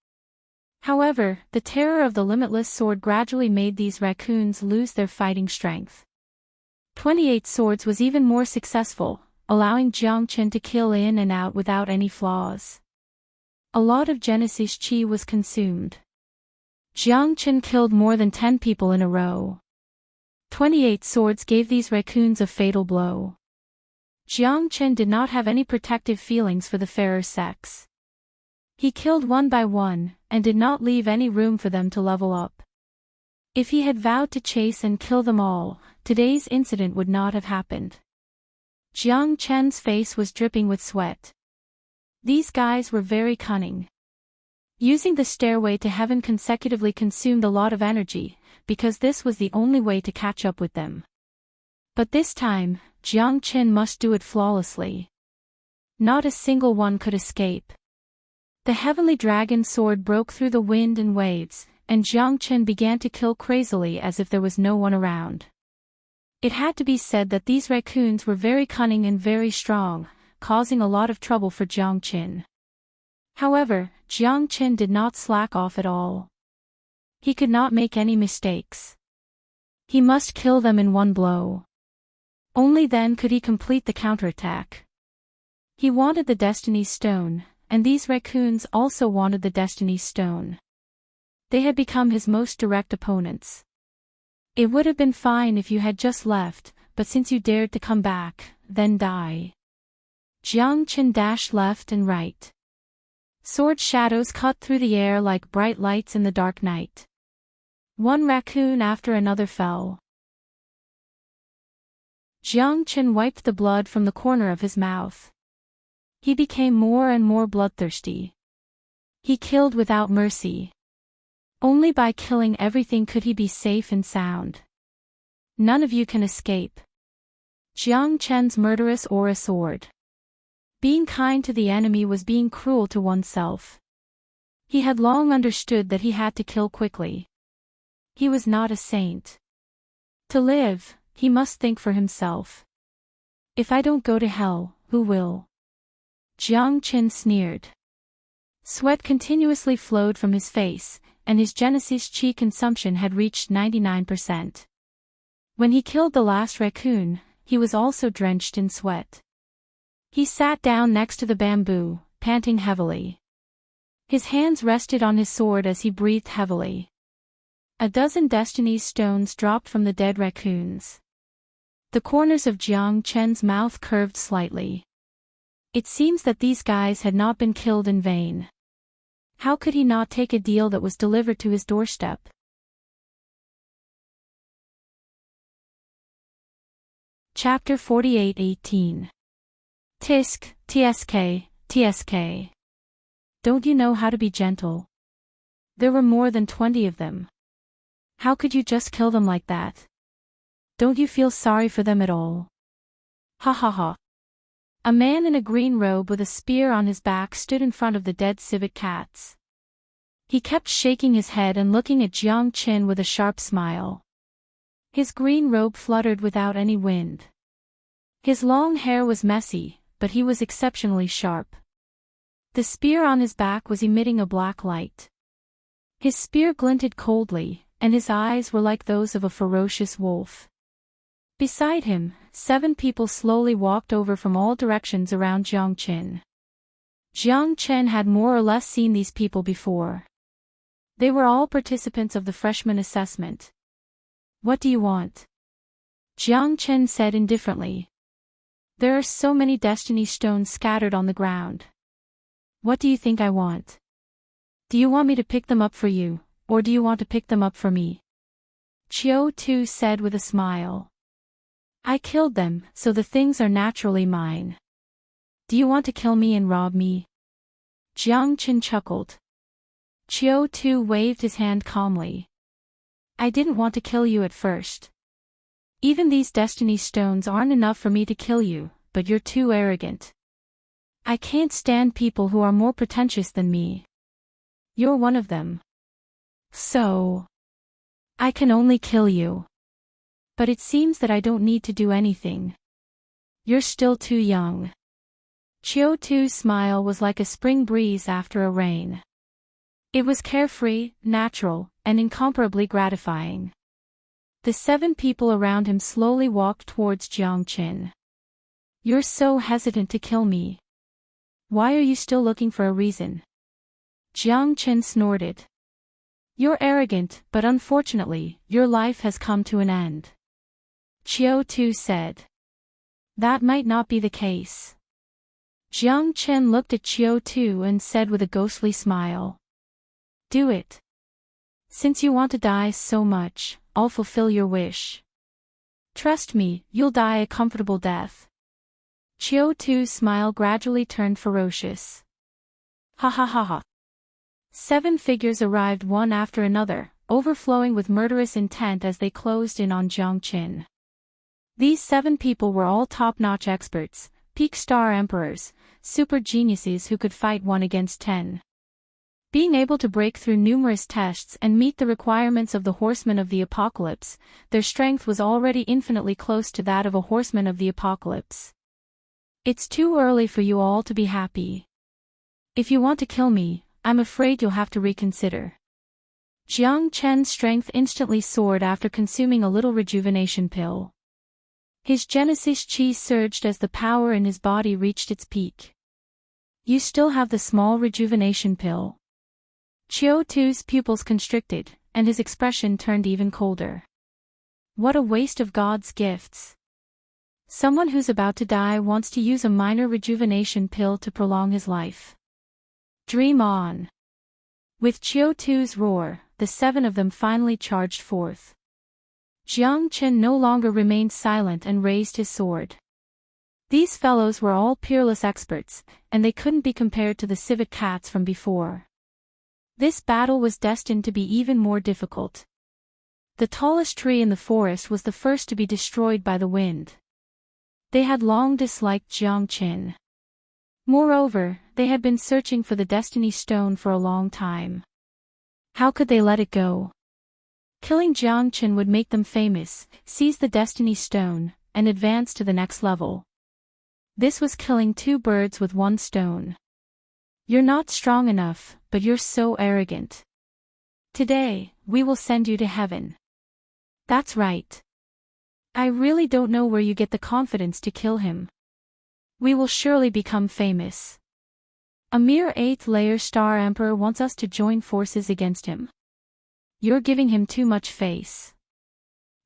However, the terror of the limitless sword gradually made these raccoons lose their fighting strength. 28 swords was even more successful, allowing Jiang Chen to kill in and out without any flaws. A lot of Genesis Qi was consumed. Jiang Chen killed more than 10 people in a row. 28 swords gave these raccoons a fatal blow. Jiang Chen did not have any protective feelings for the fairer sex. He killed one by one, and did not leave any room for them to level up. If he had vowed to chase and kill them all, today's incident would not have happened. Jiang Chen's face was dripping with sweat. These guys were very cunning. Using the stairway to heaven consecutively consumed a lot of energy, because this was the only way to catch up with them. But this time, Jiang Chen must do it flawlessly. Not a single one could escape. The heavenly dragon sword broke through the wind and waves, and Jiang Chen began to kill crazily as if there was no one around. It had to be said that these raccoons were very cunning and very strong, causing a lot of trouble for Jiang Chen. However, Jiang Chen did not slack off at all. He could not make any mistakes. He must kill them in one blow. Only then could he complete the counterattack. He wanted the Destiny's Stone, and these raccoons also wanted the Destiny's Stone. They had become his most direct opponents. It would have been fine if you had just left, but since you dared to come back, then die. Jiang Chen dashed left and right. Sword shadows cut through the air like bright lights in the dark night. One raccoon after another fell. Jiang Chen wiped the blood from the corner of his mouth. He became more and more bloodthirsty. He killed without mercy. Only by killing everything could he be safe and sound. None of you can escape. Jiang Chen's murderous aura sword. Being kind to the enemy was being cruel to oneself. He had long understood that he had to kill quickly. He was not a saint. To live, he must think for himself. If I don't go to hell, who will? Jiang Chen sneered. Sweat continuously flowed from his face, and his Genesis Qi consumption had reached 99%. When he killed the last raccoon, he was also drenched in sweat. He sat down next to the bamboo, panting heavily. His hands rested on his sword as he breathed heavily. A dozen Destiny's Stones dropped from the dead raccoons. The corners of Jiang Chen's mouth curved slightly. It seems that these guys had not been killed in vain. How could he not take a deal that was delivered to his doorstep? Chapter 48:18. Tisk, tsk, tsk. Don't you know how to be gentle? There were more than 20 of them. How could you just kill them like that? Don't you feel sorry for them at all? Ha ha ha. A man in a green robe with a spear on his back stood in front of the dead civet cats. He kept shaking his head and looking at Jiang Qin with a sharp smile. His green robe fluttered without any wind. His long hair was messy, but he was exceptionally sharp. The spear on his back was emitting a black light. His spear glinted coldly, and his eyes were like those of a ferocious wolf. Beside him, 7 people slowly walked over from all directions around Jiang Qin. Jiang Qin had more or less seen these people before. They were all participants of the freshman assessment. "What do you want?" Jiang Qin said indifferently. "There are so many destiny stones scattered on the ground. What do you think I want? Do you want me to pick them up for you, or do you want to pick them up for me?" Chiu Tu said with a smile. "I killed them, so the things are naturally mine. Do you want to kill me and rob me?" Jiang Qin chuckled. Chiu Tu waved his hand calmly. "I didn't want to kill you at first. Even these destiny stones aren't enough for me to kill you, but you're too arrogant. I can't stand people who are more pretentious than me. You're one of them. So I can only kill you. But it seems that I don't need to do anything. You're still too young." Chiu Tu's smile was like a spring breeze after a rain. It was carefree, natural, and incomparably gratifying. The 7 people around him slowly walked towards Jiang Qin. "You're so hesitant to kill me. Why are you still looking for a reason?" Jiang Qin snorted. "You're arrogant, but unfortunately, your life has come to an end." Chiu Tu said. "That might not be the case." Jiang Qin looked at Chiu Tu and said with a ghostly smile. "Do it. Since you want to die so much, I'll fulfill your wish. Trust me, you'll die a comfortable death." Chiu Tu's smile gradually turned ferocious. "Ha ha ha ha." 7 figures arrived one after another, overflowing with murderous intent as they closed in on Jiang Qin. These 7 people were all top-notch experts, peak star emperors, super geniuses who could fight 1 against 10. Being able to break through numerous tests and meet the requirements of the horsemen of the apocalypse, their strength was already infinitely close to that of a horseman of the apocalypse. "It's too early for you all to be happy. If you want to kill me, I'm afraid you'll have to reconsider." Jiang Qin's strength instantly soared after consuming a little rejuvenation pill. His Genesis chi surged as the power in his body reached its peak. "You still have the small rejuvenation pill?" Chiu Tu's pupils constricted, and his expression turned even colder. What a waste of God's gifts. Someone who's about to die wants to use a minor rejuvenation pill to prolong his life. Dream on. With Chiu Tu's roar, the 7 of them finally charged forth. Jiang Qin no longer remained silent and raised his sword. These fellows were all peerless experts, and they couldn't be compared to the civet cats from before. This battle was destined to be even more difficult. The tallest tree in the forest was the first to be destroyed by the wind. They had long disliked Jiang Qin. Moreover, they had been searching for the Destiny Stone for a long time. How could they let it go? Killing Jiang Qin would make them famous, seize the Destiny Stone, and advance to the next level. This was killing 2 birds with 1 stone. You're not strong enough, but you're so arrogant. Today, we will send you to heaven. That's right. I really don't know where you get the confidence to kill him. We will surely become famous. A mere 8th-layer star emperor wants us to join forces against him. You're giving him too much face.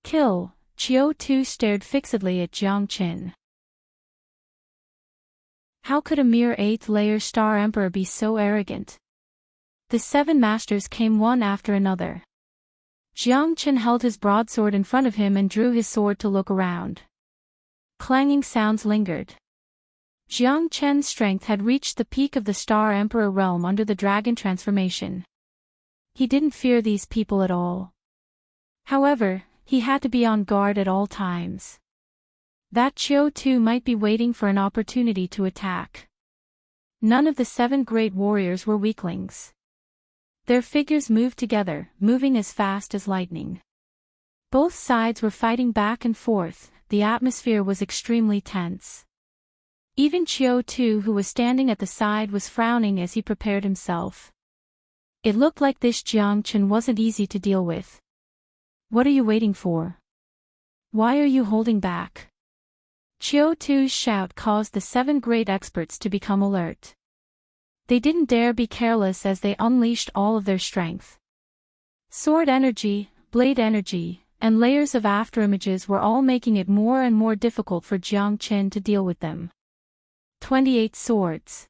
Kill. Chiu Tu stared fixedly at Jiang Qin. How could a mere 8th-layer star emperor be so arrogant? The 7 masters came one after another. Jiang Qin held his broadsword in front of him and drew his sword to look around. Clanging sounds lingered. Jiang Qin's strength had reached the peak of the Star Emperor realm under the dragon transformation. He didn't fear these people at all. However, he had to be on guard at all times. that Chiu too might be waiting for an opportunity to attack. None of the 7 great warriors were weaklings. Their figures moved together, moving as fast as lightning. Both sides were fighting back and forth, the atmosphere was extremely tense. Even Chiu too, who was standing at the side, was frowning as he prepared himself. It looked like this Jiang Chen wasn't easy to deal with. What are you waiting for? Why are you holding back? Chiu tu's shout caused the 7 great experts to become alert. They didn't dare be careless as they unleashed all of their strength. Sword energy, blade energy, and layers of afterimages were all making it more and more difficult for Jiang Chen to deal with them. 28 swords.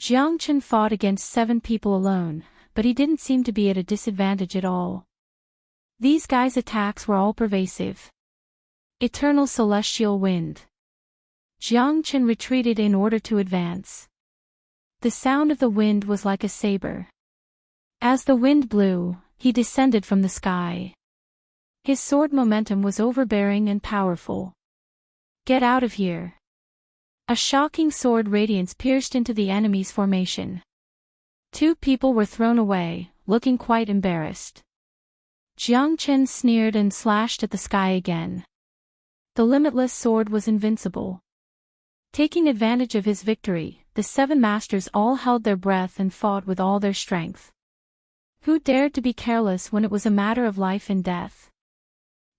Jiang Chen fought against 7 people alone, but he didn't seem to be at a disadvantage at all. These guys' attacks were all pervasive. Eternal celestial wind. Jiang Chen retreated in order to advance. The sound of the wind was like a saber. As the wind blew, he descended from the sky. His sword momentum was overbearing and powerful. Get out of here. A shocking sword radiance pierced into the enemy's formation. 2 people were thrown away, looking quite embarrassed. Jiang Chen sneered and slashed at the sky again. The limitless sword was invincible. Taking advantage of his victory, the 7 masters all held their breath and fought with all their strength. Who dared to be careless when it was a matter of life and death?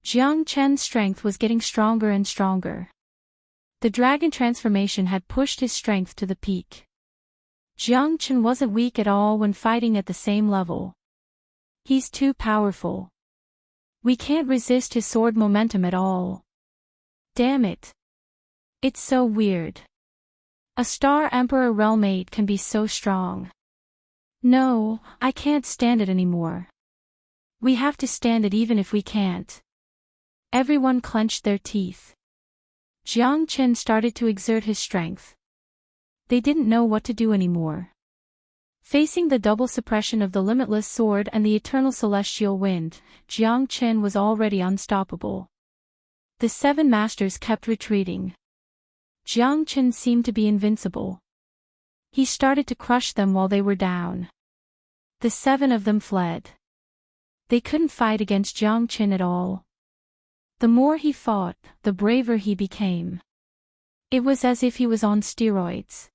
Jiang Chen's strength was getting stronger and stronger. The dragon transformation had pushed his strength to the peak. Jiang Chen wasn't weak at all when fighting at the same level. He's too powerful. We can't resist his sword momentum at all. Damn it. It's so weird. A Star Emperor realmmate can be so strong. No, I can't stand it anymore. We have to stand it even if we can't. Everyone clenched their teeth. Jiang Chen started to exert his strength. They didn't know what to do anymore. Facing the double suppression of the limitless sword and the eternal celestial wind, Jiang Chen was already unstoppable. The 7 masters kept retreating. Jiang Chen seemed to be invincible. He started to crush them while they were down. The 7 of them fled. They couldn't fight against Jiang Chen at all. The more he fought, the braver he became. It was as if he was on steroids.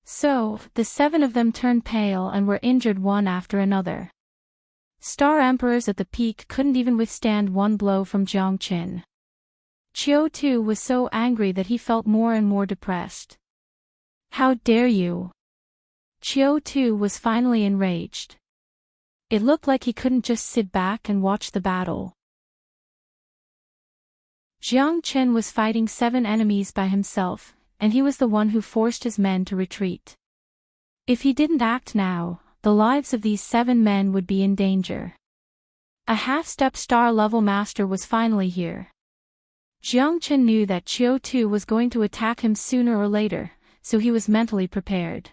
So, the 7 of them turned pale and were injured one after another. Star Emperors at the peak couldn't even withstand one blow from Jiang Chen. Chiu too was so angry that he felt more and more depressed. How dare you? Chiu too was finally enraged. It looked like he couldn't just sit back and watch the battle. Jiang Chen was fighting 7 enemies by himself, and he was the one who forced his men to retreat. If he didn't act now, the lives of these 7 men would be in danger. A half-step star-level master was finally here. Jiang Chen knew that Chiu too was going to attack him sooner or later, so he was mentally prepared.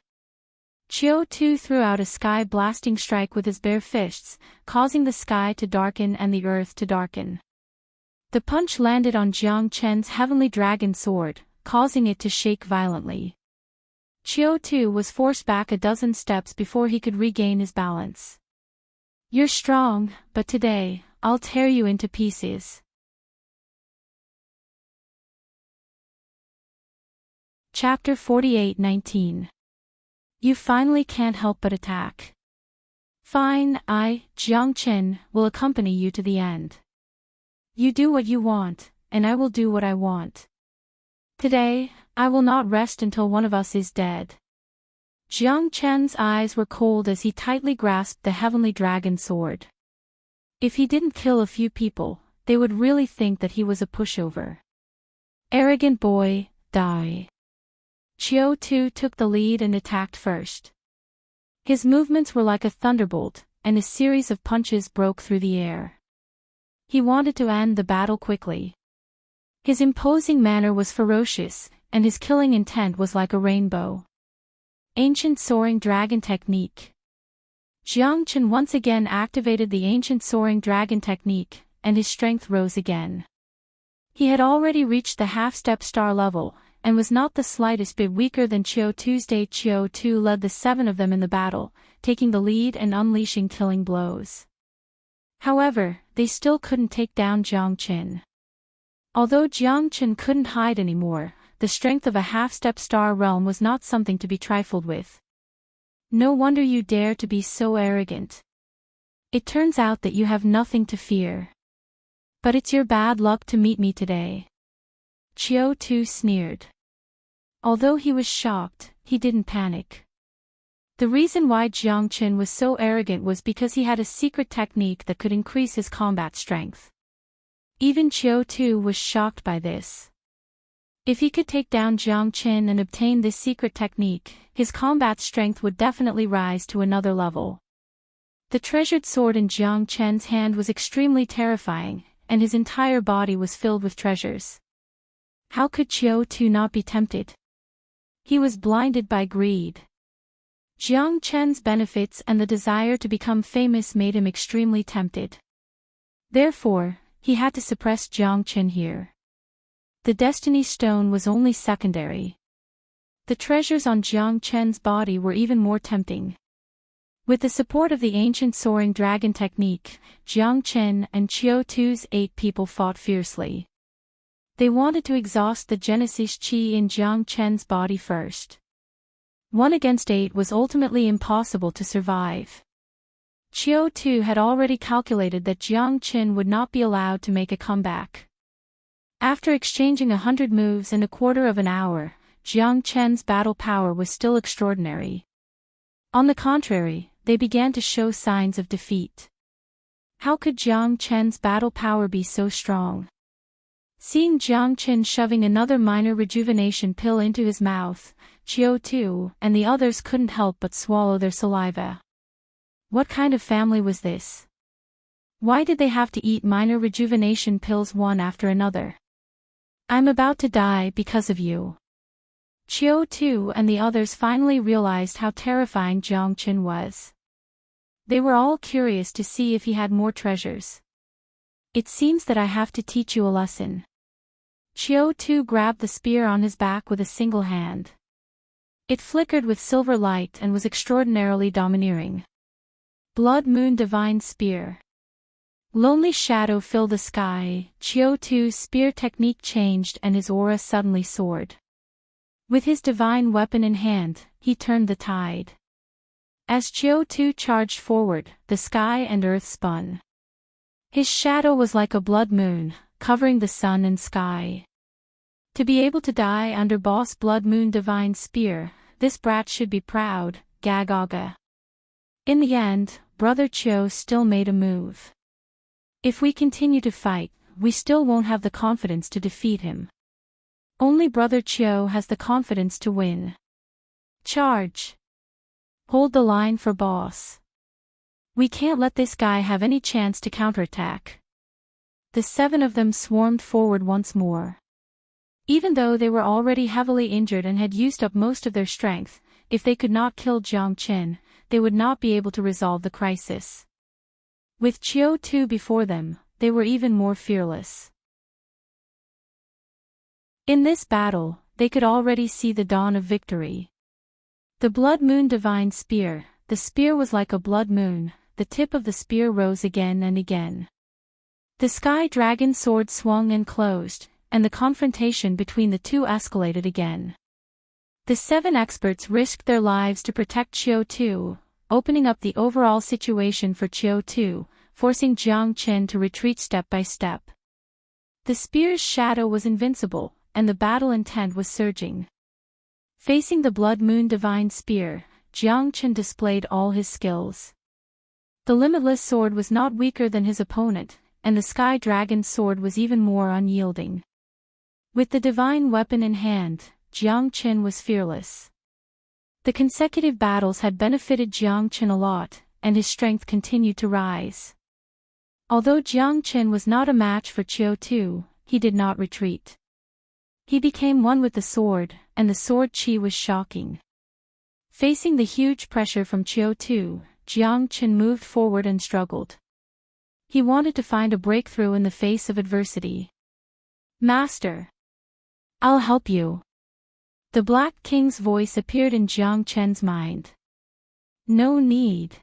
Chiu too threw out a sky-blasting strike with his bare fists, causing the sky to darken and the earth to darken. The punch landed on Jiang Chen's heavenly dragon sword, causing it to shake violently. Chiu too was forced back a dozen steps before he could regain his balance. You're strong, but today, I'll tear you into pieces. Chapter 48:19. You finally can't help but attack. Fine, I, Jiang Chen, will accompany you to the end. You do what you want, and I will do what I want. Today, I will not rest until one of us is dead. Jiang Chen's eyes were cold as he tightly grasped the heavenly dragon sword. If he didn't kill a few people, they would really think that he was a pushover. Arrogant boy, die. Chiu too took the lead and attacked first. His movements were like a thunderbolt, and a series of punches broke through the air. He wanted to end the battle quickly. His imposing manner was ferocious, and his killing intent was like a rainbow. Ancient Soaring Dragon Technique. Jiang Chen once again activated the Ancient Soaring Dragon Technique, and his strength rose again. He had already reached the half-step star level, and was not the slightest bit weaker than Chiao Tuesday. Chiao Tu led the 7 of them in the battle, taking the lead and unleashing killing blows. However, they still couldn't take down Jiang Qin. Although Jiang Qin couldn't hide anymore, the strength of a half-step star realm was not something to be trifled with. No wonder you dare to be so arrogant. It turns out that you have nothing to fear. But it's your bad luck to meet me today. Chiao Tu sneered. Although he was shocked, he didn't panic. The reason why Jiang Qin was so arrogant was because he had a secret technique that could increase his combat strength. Even Chiao Tu was shocked by this. If he could take down Jiang Qin and obtain this secret technique, his combat strength would definitely rise to another level. The treasured sword in Jiang Qin's hand was extremely terrifying, and his entire body was filled with treasures. How could Chiao Tu not be tempted? He was blinded by greed. Jiang Qin's benefits and the desire to become famous made him extremely tempted. Therefore, he had to suppress Jiang Qin here. The Destiny Stone was only secondary. The treasures on Jiang Qin's body were even more tempting. With the support of the ancient soaring dragon technique, Jiang Qin and Chiao Tu's 8 people fought fiercely. They wanted to exhaust the Genesis Qi in Jiang Qin's body first. 1 against 8 was ultimately impossible to survive. Chiao Tu had already calculated that Jiang Qin would not be allowed to make a comeback. After exchanging 100 moves in a quarter of an hour, Jiang Qin's battle power was still extraordinary. On the contrary, they began to show signs of defeat. How could Jiang Qin's battle power be so strong? Seeing Jiang Qin shoving another minor rejuvenation pill into his mouth, Chiao Tu and the others couldn't help but swallow their saliva. What kind of family was this? Why did they have to eat minor rejuvenation pills one after another? I'm about to die because of you. Chiao Tu and the others finally realized how terrifying Jiang Qin was. They were all curious to see if he had more treasures. It seems that I have to teach you a lesson. Chiao Tu grabbed the spear on his back with a single hand. It flickered with silver light and was extraordinarily domineering. Blood Moon Divine Spear. Lonely shadow filled the sky. Chiao Tu's spear technique changed and his aura suddenly soared. With his divine weapon in hand, he turned the tide. As Chiao Tu charged forward, the sky and earth spun. His shadow was like a blood moon, covering the sun and sky. To be able to die under Boss Blood Moon Divine Spear, this brat should be proud, Gagaga. In the end, Brother Chiao still made a move. If we continue to fight, we still won't have the confidence to defeat him. Only Brother Chiao has the confidence to win. Charge! Hold the line for boss. We can't let this guy have any chance to counterattack. The 7 of them swarmed forward once more. Even though they were already heavily injured and had used up most of their strength, if they could not kill Jiang Qin, they would not be able to resolve the crisis. With Chiao Tu before them, they were even more fearless. In this battle, they could already see the dawn of victory. The Blood Moon Divine Spear, the spear was like a blood moon, the tip of the spear rose again and again. The Sky Dragon sword swung and closed, and the confrontation between the two escalated again. The 7 experts risked their lives to protect Chiao Tu, opening up the overall situation for Chiao Tu, forcing Jiang Qin to retreat step by step. The spear's shadow was invincible, and the battle intent was surging. Facing the Blood Moon Divine Spear, Jiang Qin displayed all his skills. The Limitless Sword was not weaker than his opponent, and the Sky Dragon's sword was even more unyielding. With the divine weapon in hand, Jiang Qin was fearless. The consecutive battles had benefited Jiang Qin a lot, and his strength continued to rise. Although Jiang Qin was not a match for Chiao Tu, he did not retreat. He became one with the sword, and the sword chi was shocking. Facing the huge pressure from Chiao Tu, Jiang Qin moved forward and struggled. He wanted to find a breakthrough in the face of adversity. Master, I'll help you. The Black King's voice appeared in Jiang Chen's mind. No need.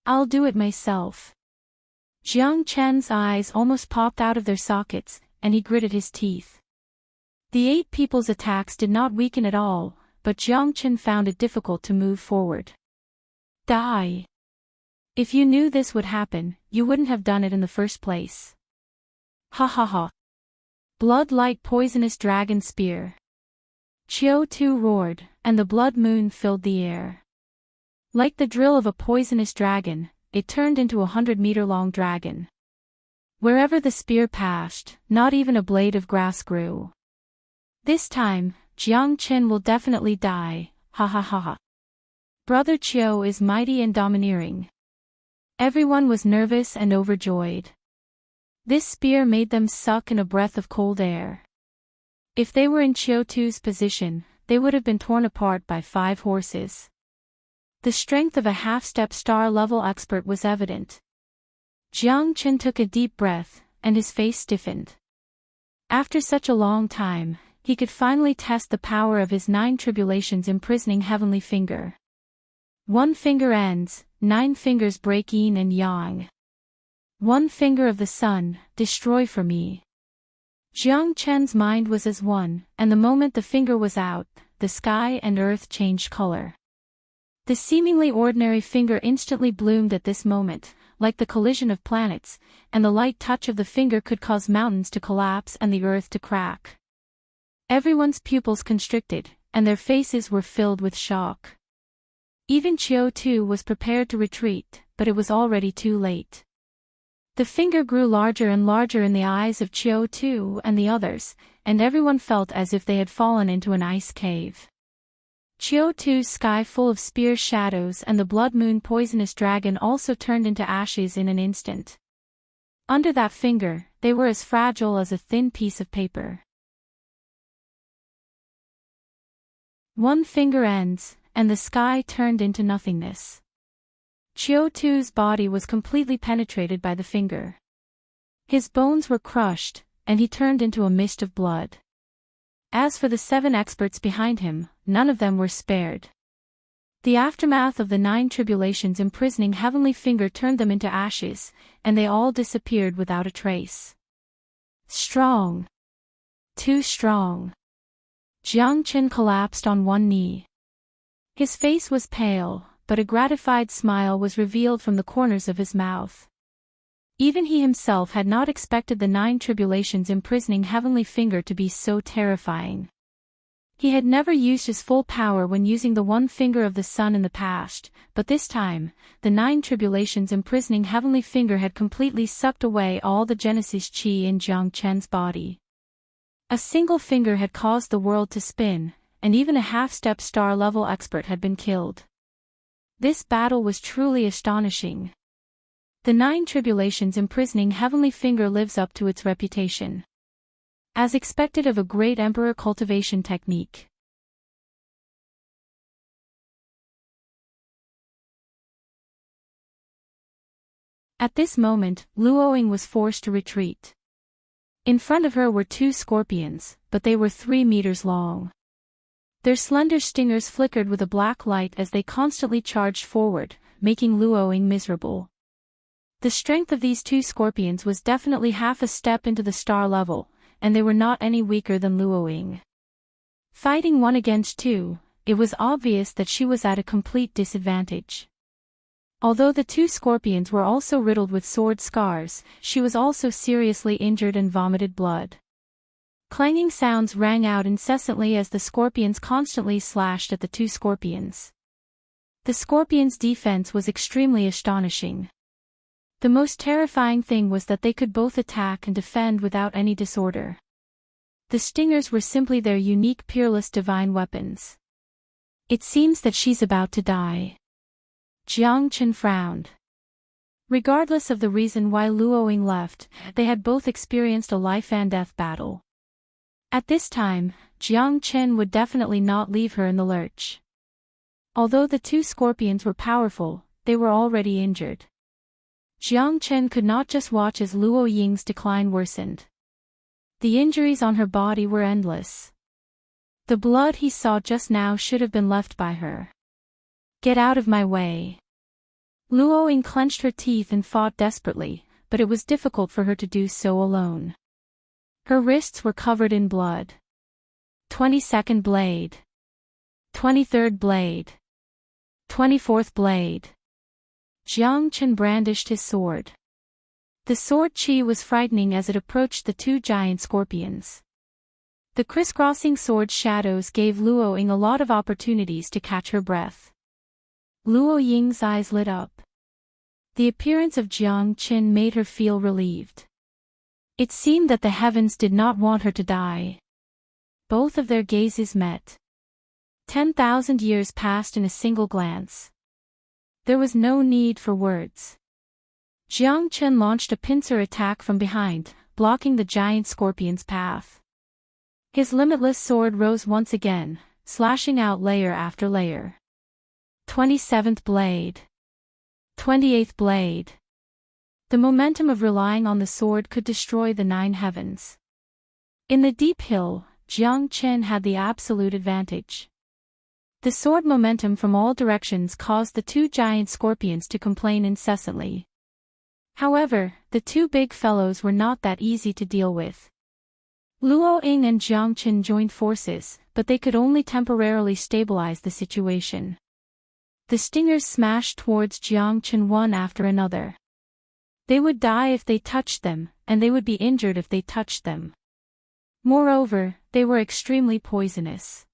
I'll do it myself. Jiang Chen's eyes almost popped out of their sockets, and he gritted his teeth. The 8 people's attacks did not weaken at all, but Jiang Chen found it difficult to move forward. Die. If you knew this would happen, you wouldn't have done it in the first place. Ha ha ha. Blood-like poisonous dragon spear. Chiu roared, and the blood moon filled the air. Like the drill of a poisonous dragon, it turned into a 100-meter-long dragon. Wherever the spear passed, not even a blade of grass grew. This time, Jiang Chen will definitely die, ha ha ha ha. Brother Chiu is mighty and domineering. Everyone was nervous and overjoyed. This spear made them suck in a breath of cold air. If they were in Chiu-Tu's position, they would have been torn apart by 5 horses. The strength of a half-step star-level expert was evident. Jiang Chen took a deep breath, and his face stiffened. After such a long time, he could finally test the power of his 9 tribulations imprisoning heavenly finger. 1 finger ends, 9 fingers break yin and yang. 1 finger of the sun, destroy for me. Jiang Chen's mind was as one, and the moment the finger was out, the sky and earth changed color. The seemingly ordinary finger instantly bloomed at this moment, like the collision of planets, and the light touch of the finger could cause mountains to collapse and the earth to crack. Everyone's pupils constricted, and their faces were filled with shock. Even Chiu-Tu was prepared to retreat, but it was already too late. The finger grew larger and larger in the eyes of Chiu-Tu and the others, and everyone felt as if they had fallen into an ice cave. Chiu-Tu's sky full of spear shadows and the blood moon poisonous dragon also turned into ashes in an instant. Under that finger, they were as fragile as a thin piece of paper. 1 finger ends, and the sky turned into nothingness. Chiu-Tu's body was completely penetrated by the finger. His bones were crushed, and he turned into a mist of blood. As for the 7 experts behind him, none of them were spared. The aftermath of the 9 tribulations imprisoning heavenly finger turned them into ashes, and they all disappeared without a trace. Strong. Too strong. Jiang Chen collapsed on one knee. His face was pale, but a gratified smile was revealed from the corners of his mouth. Even he himself had not expected the 9 tribulations imprisoning heavenly finger to be so terrifying. He had never used his full power when using the 1 finger of the sun in the past, but this time, the 9 tribulations imprisoning heavenly finger had completely sucked away all the Genesis chi in Jiang Chen's body. A single finger had caused the world to spin, and even a half-step star-level expert had been killed. This battle was truly astonishing. The 9 tribulations imprisoning heavenly finger lives up to its reputation. As expected of a great emperor cultivation technique. At this moment, Luoying was forced to retreat. In front of her were 2 scorpions, but they were 3 meters long. Their slender stingers flickered with a black light as they constantly charged forward, making Luoying miserable. The strength of these 2 scorpions was definitely half a step into the star level, and they were not any weaker than Luoying. Fighting 1 against 2, it was obvious that she was at a complete disadvantage. Although the 2 scorpions were also riddled with sword scars, she was also seriously injured and vomited blood. Clanging sounds rang out incessantly as the scorpions constantly slashed at the 2 scorpions. The scorpions' defense was extremely astonishing. The most terrifying thing was that they could both attack and defend without any disorder. The stingers were simply their unique peerless divine weapons. It seems that she's about to die. Jiang Chen frowned. Regardless of the reason why Luoying left, they had both experienced a life-and-death battle. At this time, Jiang Chen would definitely not leave her in the lurch. Although the 2 scorpions were powerful, they were already injured. Jiang Chen could not just watch as Luoying's decline worsened. The injuries on her body were endless. The blood he saw just now should have been left by her. Get out of my way. Luo Ying clenched her teeth and fought desperately, but it was difficult for her to do so alone. Her wrists were covered in blood. 22nd blade. 23rd blade. 24th blade. Jiang Chen brandished his sword. The sword chi was frightening as it approached the two giant scorpions. The crisscrossing sword shadows gave Luo Ying a lot of opportunities to catch her breath. Luo Ying's eyes lit up. The appearance of Jiang Chen made her feel relieved. It seemed that the heavens did not want her to die. Both of their gazes met. 10,000 years passed in a single glance. There was no need for words. Jiang Chen launched a pincer attack from behind, blocking the giant scorpion's path. His limitless sword rose once again, slashing out layer after layer. 27th blade. 28th blade. The momentum of relying on the sword could destroy the 9 heavens. In the deep hill, Jiang Chen had the absolute advantage. The sword momentum from all directions caused the two giant scorpions to complain incessantly. However, the two big fellows were not that easy to deal with. Luo Ying and Jiang Chen joined forces, but they could only temporarily stabilize the situation. The stingers smashed towards Jiang Chen one after another. They would die if they touched them, and they would be injured if they touched them. Moreover, they were extremely poisonous.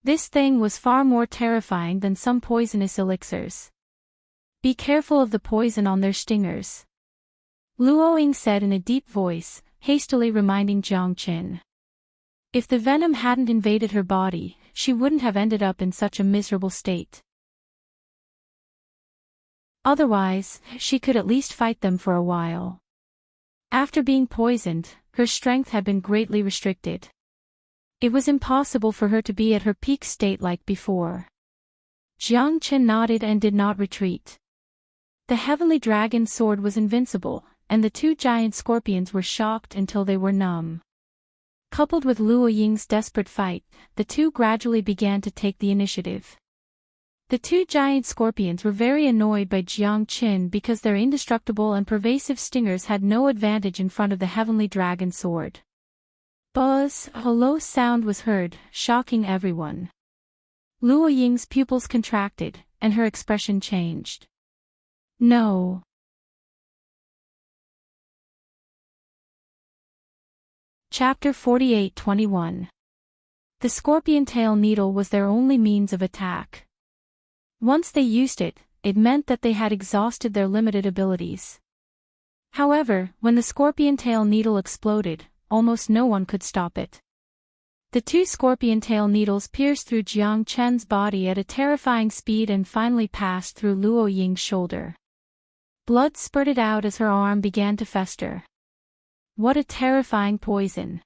This thing was far more terrifying than some poisonous elixirs. Be careful of the poison on their stingers, Luo Ying said in a deep voice, hastily reminding Jiang Chen. If the venom hadn't invaded her body, she wouldn't have ended up in such a miserable state. Otherwise, she could at least fight them for a while. After being poisoned, her strength had been greatly restricted. It was impossible for her to be at her peak state like before. Jiang Chen nodded and did not retreat. The heavenly dragon's sword was invincible, and the two giant scorpions were shocked until they were numb. Coupled with Luo Ying's desperate fight, the two gradually began to take the initiative. The two giant scorpions were very annoyed by Jiang Chen because their indestructible and pervasive stingers had no advantage in front of the heavenly dragon sword. Buzz, a low sound was heard, shocking everyone. Luo Ying's pupils contracted, and her expression changed. No. Chapter 48-21. The scorpion tail needle was their only means of attack. Once they used it, it meant that they had exhausted their limited abilities. However, when the scorpion tail needle exploded, almost no one could stop it. The two scorpion tail needles pierced through Jiang Chen's body at a terrifying speed and finally passed through Luo Ying's shoulder. Blood spurted out as her arm began to fester. What a terrifying poison!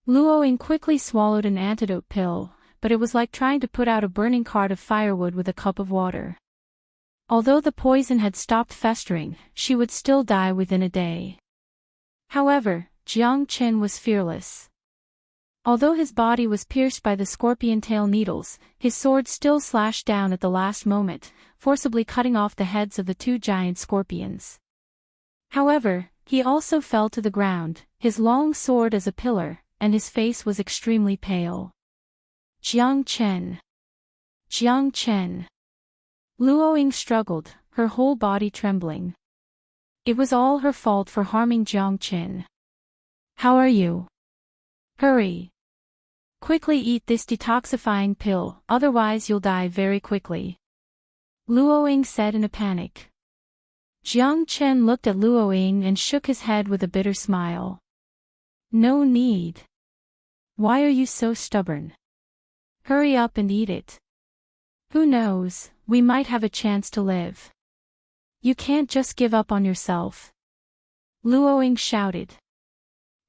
Luo Ying quickly swallowed an antidote pill, but it was like trying to put out a burning cart of firewood with a cup of water. Although the poison had stopped festering, she would still die within a day. However, Jiang Chen was fearless. Although his body was pierced by the scorpion tail needles, his sword still slashed down at the last moment, forcibly cutting off the heads of the two giant scorpions. However, he also fell to the ground, his long sword as a pillar, and his face was extremely pale. Jiang Chen. Jiang Chen. Luo Ying struggled, her whole body trembling. It was all her fault for harming Jiang Chen. How are you? Hurry. Quickly eat this detoxifying pill, otherwise you'll die very quickly. Luo Ying said in a panic. Jiang Chen looked at Luo Ying and shook his head with a bitter smile. No need. Why are you so stubborn? Hurry up and eat it. Who knows, we might have a chance to live. You can't just give up on yourself. Luo Ying shouted.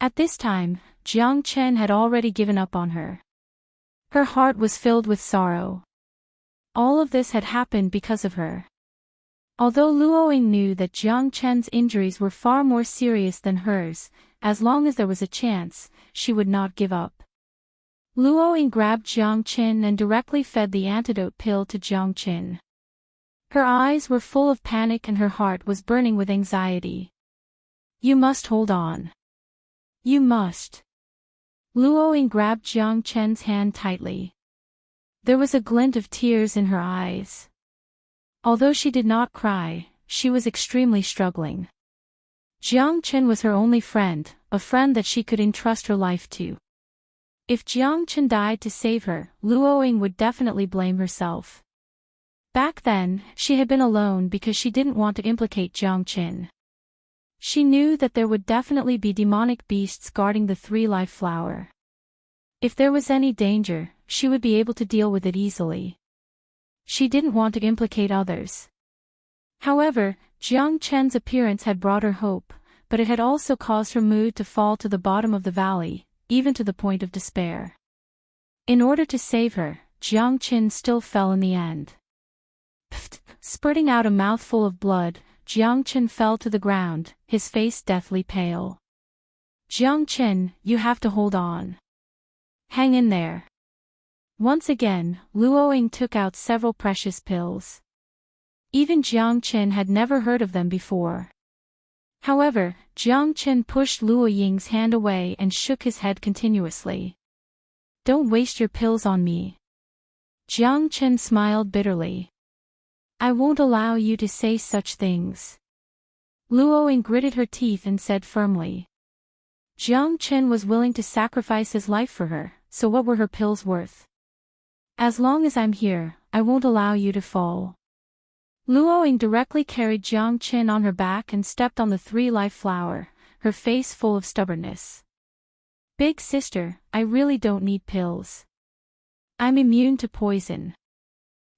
At this time, Jiang Chen had already given up on her. Her heart was filled with sorrow. All of this had happened because of her. Although Luo Ying knew that Jiang Chen's injuries were far more serious than hers, as long as there was a chance, she would not give up. Luoying grabbed Jiang Qin and directly fed the antidote pill to Jiang Qin. Her eyes were full of panic and her heart was burning with anxiety. You must hold on. You must. Luoying grabbed Jiang Chen's hand tightly. There was a glint of tears in her eyes. Although she did not cry, she was extremely struggling. Jiang Chen was her only friend, a friend that she could entrust her life to. If Jiang Chen died to save her, Luoying would definitely blame herself. Back then, she had been alone because she didn't want to implicate Jiang Chen. She knew that there would definitely be demonic beasts guarding the three-life flower. If there was any danger, she would be able to deal with it easily. She didn't want to implicate others. However, Jiang Chen's appearance had brought her hope, but it had also caused her mood to fall to the bottom of the valley, even to the point of despair. In order to save her, Jiang Chen still fell in the end. Pfft, spurting out a mouthful of blood, Jiang Chen fell to the ground, his face deathly pale. Jiang Chen, you have to hold on. Hang in there. Once again, Luoying took out several precious pills. Even Jiang Chen had never heard of them before. However, Jiang Chen pushed Luoying's hand away and shook his head continuously. Don't waste your pills on me. Jiang Chen smiled bitterly. I won't allow you to say such things. Luoying gritted her teeth and said firmly. Jiang Chen was willing to sacrifice his life for her, so what were her pills worth? As long as I'm here, I won't allow you to fall. Luoying directly carried Jiang Chen on her back and stepped on the three-life flower, her face full of stubbornness. Big sister, I really don't need pills. I'm immune to poison.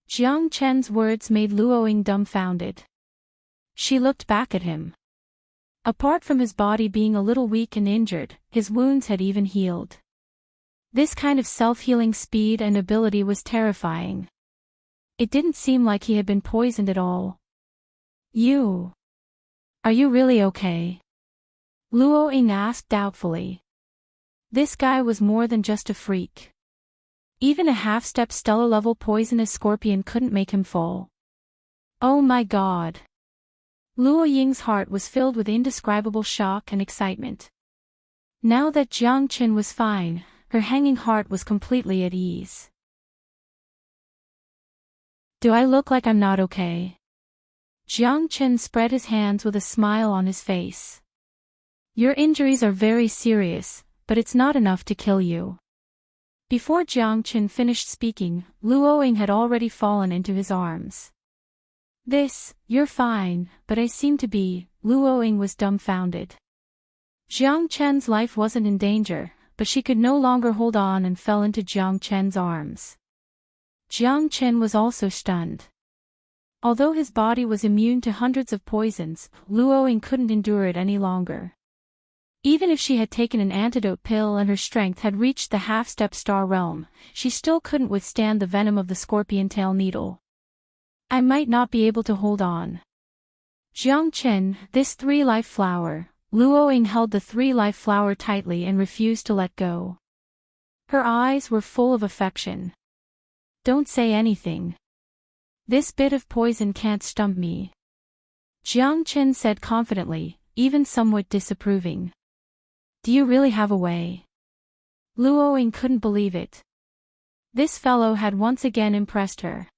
Jiang Chen's words made Luoying dumbfounded. She looked back at him. Apart from his body being a little weak and injured, his wounds had even healed. This kind of self-healing speed and ability was terrifying. It didn't seem like he had been poisoned at all. Are you really okay? Luoying asked doubtfully. This guy was more than just a freak. Even a half-step stellar-level poisonous scorpion couldn't make him fall. Oh my god. Luoying's heart was filled with indescribable shock and excitement. Now that Jiang Chen was fine, her hanging heart was completely at ease. Do I look like I'm not okay? Jiang Chen spread his hands with a smile on his face. Your injuries are very serious, but it's not enough to kill you. Before Jiang Chen finished speaking, Luoying had already fallen into his arms. You're fine, but I seem to be, Luoying was dumbfounded. Jiang Chen's life wasn't in danger, but she could no longer hold on and fell into Jiang Chen's arms. Jiang Chen was also stunned. Although his body was immune to hundreds of poisons, Luoying couldn't endure it any longer. Even if she had taken an antidote pill and her strength had reached the half-step star realm, she still couldn't withstand the venom of the scorpion tail needle. I might not be able to hold on. Jiang Chen, this three-life flower. Luoying held the three-life flower tightly and refused to let go. Her eyes were full of affection. Don't say anything. This bit of poison can't stump me. Jiang Chen said confidently, even somewhat disapproving. Do you really have a way? Luoying couldn't believe it. This fellow had once again impressed her.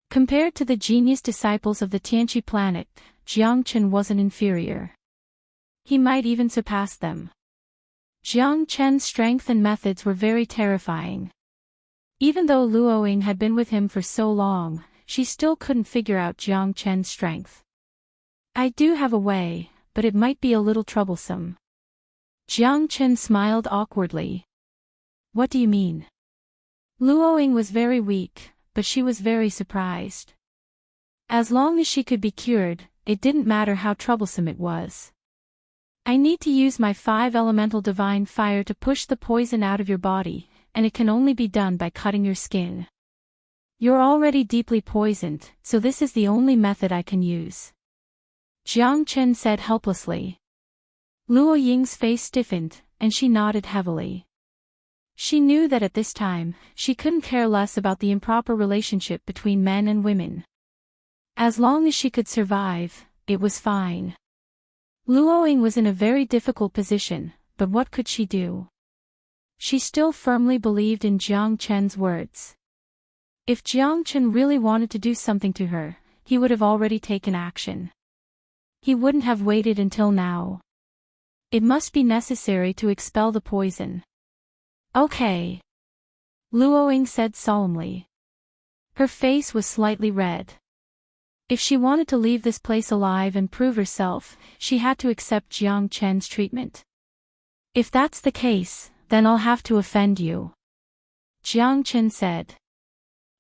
Compared to the genius disciples of the Tianqi planet, Jiang Chen wasn't inferior. He might even surpass them. Jiang Chen's strength and methods were very terrifying. Even though Luoying had been with him for so long, she still couldn't figure out Jiang Chen's strength. I do have a way, but it might be a little troublesome. Jiang Chen smiled awkwardly. What do you mean? Luoying was very weak, but she was very surprised. As long as she could be cured, it didn't matter how troublesome it was. I need to use my 5 elemental divine fire to push the poison out of your body, and it can only be done by cutting your skin. You're already deeply poisoned, so this is the only method I can use. Jiang Chen said helplessly. Luo Ying's face stiffened, and she nodded heavily. She knew that at this time, she couldn't care less about the improper relationship between men and women. As long as she could survive, it was fine. Luo Ying was in a very difficult position, but what could she do? She still firmly believed in Jiang Chen's words. If Jiang Chen really wanted to do something to her, he would have already taken action. He wouldn't have waited until now. It must be necessary to expel the poison. Okay. Luo Ying said solemnly. Her face was slightly red. If she wanted to leave this place alive and prove herself, she had to accept Jiang Chen's treatment. If that's the case, then I'll have to offend you. Jiang Chen said.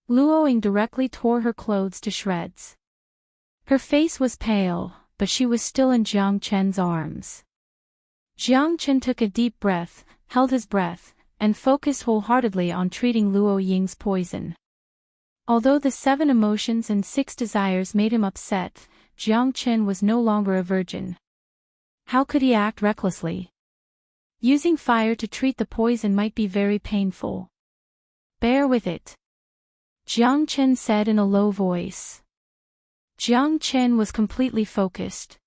Luo Ying directly tore her clothes to shreds. Her face was pale, but she was still in Jiang Chen's arms. Jiang Chen took a deep breath, held his breath, and focused wholeheartedly on treating Luo Ying's poison. Although the 7 emotions and 6 desires made him upset, Jiang Chen was no longer a virgin. How could he act recklessly? Using fire to treat the poison might be very painful. Bear with it. Jiang Chen said in a low voice. Jiang Chen was completely focused.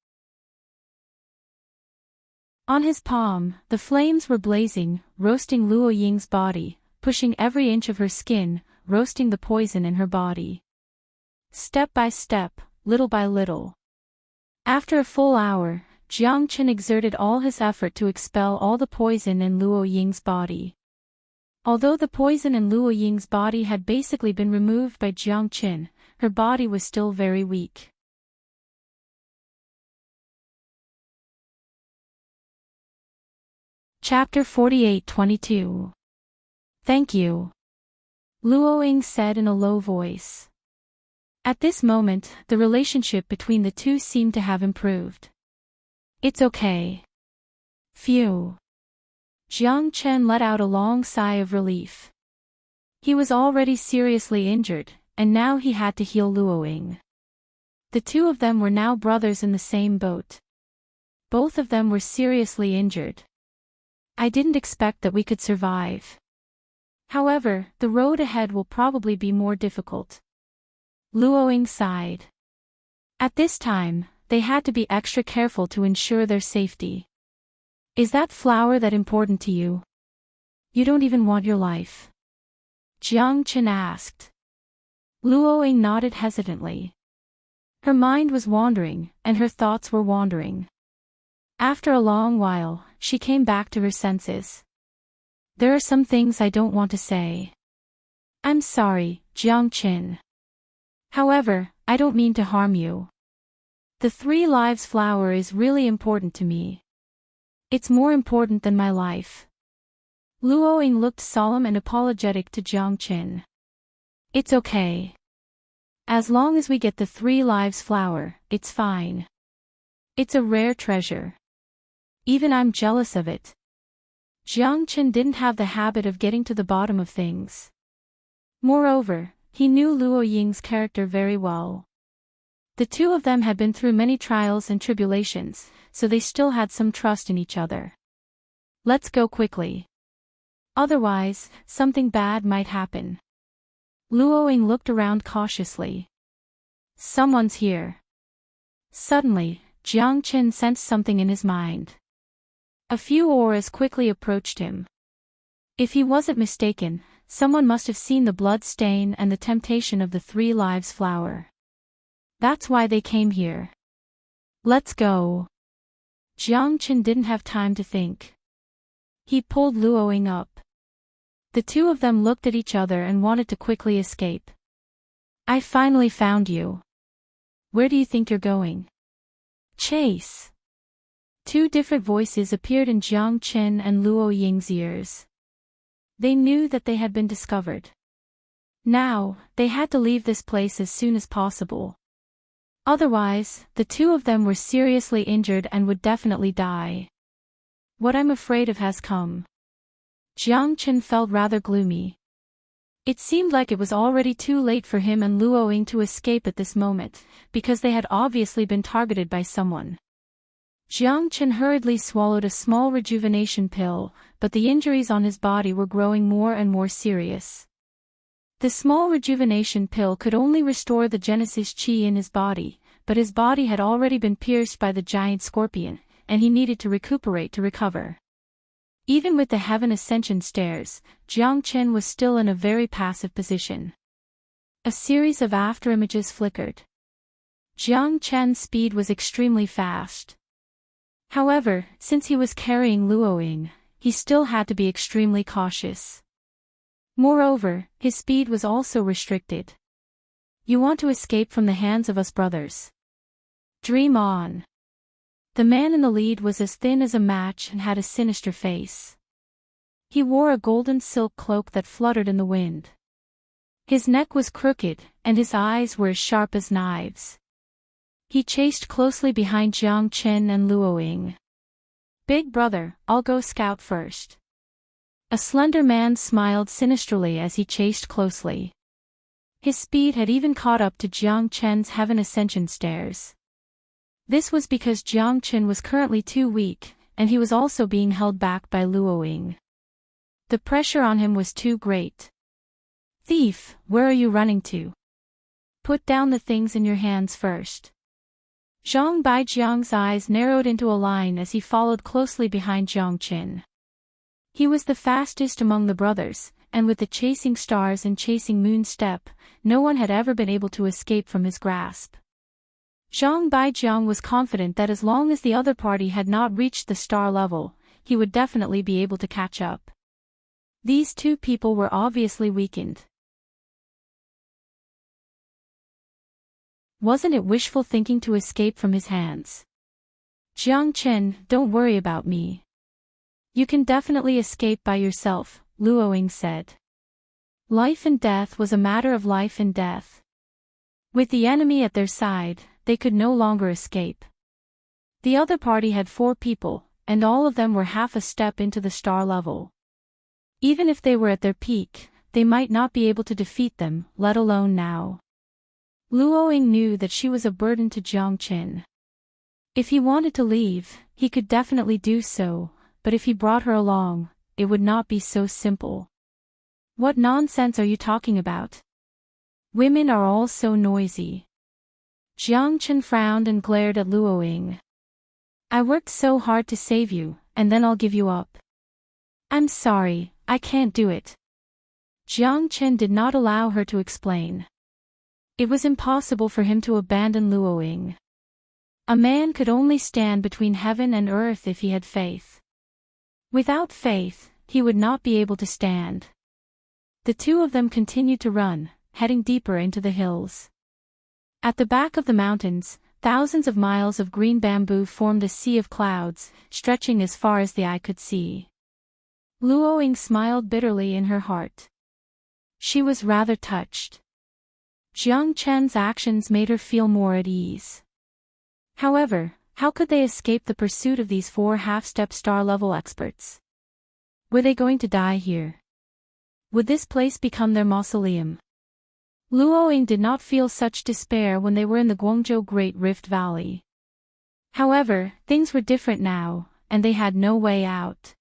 On his palm, the flames were blazing, roasting Luo Ying's body, pushing every inch of her skin, roasting the poison in her body. Step by step, little by little. After a full hour, Jiang Chen exerted all his effort to expel all the poison in Luo Ying's body. Although the poison in Luo Ying's body had basically been removed by Jiang Chen, her body was still very weak. Chapter 48-22. Thank you. Luo Ying said in a low voice. At this moment, the relationship between the two seemed to have improved. It's okay. Phew. Jiang Chen let out a long sigh of relief. He was already seriously injured, and now he had to heal Luo Ying. The two of them were now brothers in the same boat. Both of them were seriously injured. I didn't expect that we could survive. However, the road ahead will probably be more difficult. Luo Ying sighed. At this time, they had to be extra careful to ensure their safety. Is that flower that important to you? You don't even want your life? Jiang Chen asked. Luo Ying nodded hesitantly. Her mind was wandering, and her thoughts were wandering. After a long while, she came back to her senses. There are some things I don't want to say. I'm sorry, Jiang Chen. However, I don't mean to harm you. The 3 lives flower is really important to me. It's more important than my life. Luo Ying looked solemn and apologetic to Jiang Chen. It's okay. As long as we get the 3 lives flower, it's fine. It's a rare treasure. Even I'm jealous of it. Jiang Chen didn't have the habit of getting to the bottom of things. Moreover, he knew Luo Ying's character very well. The two of them had been through many trials and tribulations, so they still had some trust in each other. Let's go quickly. Otherwise, something bad might happen. Luo Ying looked around cautiously. Someone's here. Suddenly, Jiang Chen sensed something in his mind. A few auras quickly approached him. If he wasn't mistaken, someone must have seen the blood stain and the temptation of the 3 lives flower. That's why they came here. Let's go. Jiang Chen didn't have time to think. He pulled Luo Ying up. The two of them looked at each other and wanted to quickly escape. I finally found you. Where do you think you're going? Chase. 2 different voices appeared in Jiang Chen and Luo Ying's ears. They knew that they had been discovered. Now, they had to leave this place as soon as possible. Otherwise, the two of them were seriously injured and would definitely die. What I'm afraid of has come. Jiang Chen felt rather gloomy. It seemed like it was already too late for him and Luo Ying to escape at this moment, because they had obviously been targeted by someone. Jiang Chen hurriedly swallowed a small rejuvenation pill, but the injuries on his body were growing more and more serious. The small rejuvenation pill could only restore the Genesis Qi in his body, but his body had already been pierced by the giant scorpion, and he needed to recuperate to recover. Even with the heaven ascension stairs, Jiang Chen was still in a very passive position. A series of afterimages flickered. Jiang Chen's speed was extremely fast. However, since he was carrying Luoying, he still had to be extremely cautious. Moreover, his speed was also restricted. You want to escape from the hands of us brothers? Dream on. The man in the lead was as thin as a match and had a sinister face. He wore a golden silk cloak that fluttered in the wind. His neck was crooked, and his eyes were as sharp as knives. He chased closely behind Jiang Chen and Luoying. Big brother, I'll go scout first. A slender man smiled sinisterly as he chased closely. His speed had even caught up to Jiang Chen's heaven ascension stairs. This was because Jiang Chen was currently too weak, and he was also being held back by Luoying. The pressure on him was too great. Thief, where are you running to? Put down the things in your hands first. Zhang Baijiang's eyes narrowed into a line as he followed closely behind Jiang Chen. He was the fastest among the brothers, and with the chasing stars and chasing moon step, no one had ever been able to escape from his grasp. Zhang Baijiang was confident that as long as the other party had not reached the star level, he would definitely be able to catch up. These two people were obviously weakened. Wasn't it wishful thinking to escape from his hands? Jiang Chen, don't worry about me. You can definitely escape by yourself, Luoying said. Life and death was a matter of life and death. With the enemy at their side, they could no longer escape. The other party had 4 people, and all of them were half a step into the star level. Even if they were at their peak, they might not be able to defeat them, let alone now. Luoying knew that she was a burden to Jiang Chen. If he wanted to leave, he could definitely do so, but if he brought her along, it would not be so simple. What nonsense are you talking about? Women are all so noisy. Jiang Chen frowned and glared at Luoying. I worked so hard to save you, and then I'll give you up. I'm sorry, I can't do it. Jiang Chen did not allow her to explain. It was impossible for him to abandon Luoying. A man could only stand between heaven and earth if he had faith. Without faith, he would not be able to stand. The two of them continued to run, heading deeper into the hills. At the back of the mountains, thousands of miles of green bamboo formed a sea of clouds, stretching as far as the eye could see. Luoying smiled bitterly in her heart. She was rather touched. Jiang Chen's actions made her feel more at ease. However, how could they escape the pursuit of these 4 half-step star-level experts? Were they going to die here? Would this place become their mausoleum? Luoying did not feel such despair when they were in the Guangzhou Great Rift Valley. However, things were different now, and they had no way out.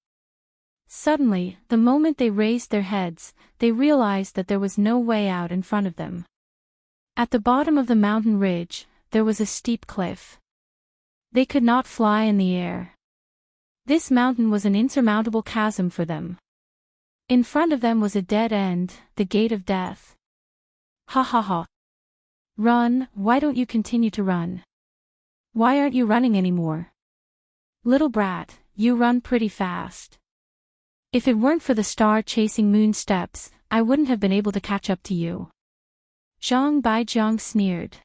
Suddenly, the moment they raised their heads, they realized that there was no way out in front of them. At the bottom of the mountain ridge, there was a steep cliff. They could not fly in the air. This mountain was an insurmountable chasm for them. In front of them was a dead end, the gate of death. Ha ha ha. Run, why don't you continue to run? Why aren't you running anymore? Little brat, you run pretty fast. If it weren't for the star-chasing moon steps, I wouldn't have been able to catch up to you. Zhang Baijiang sneered.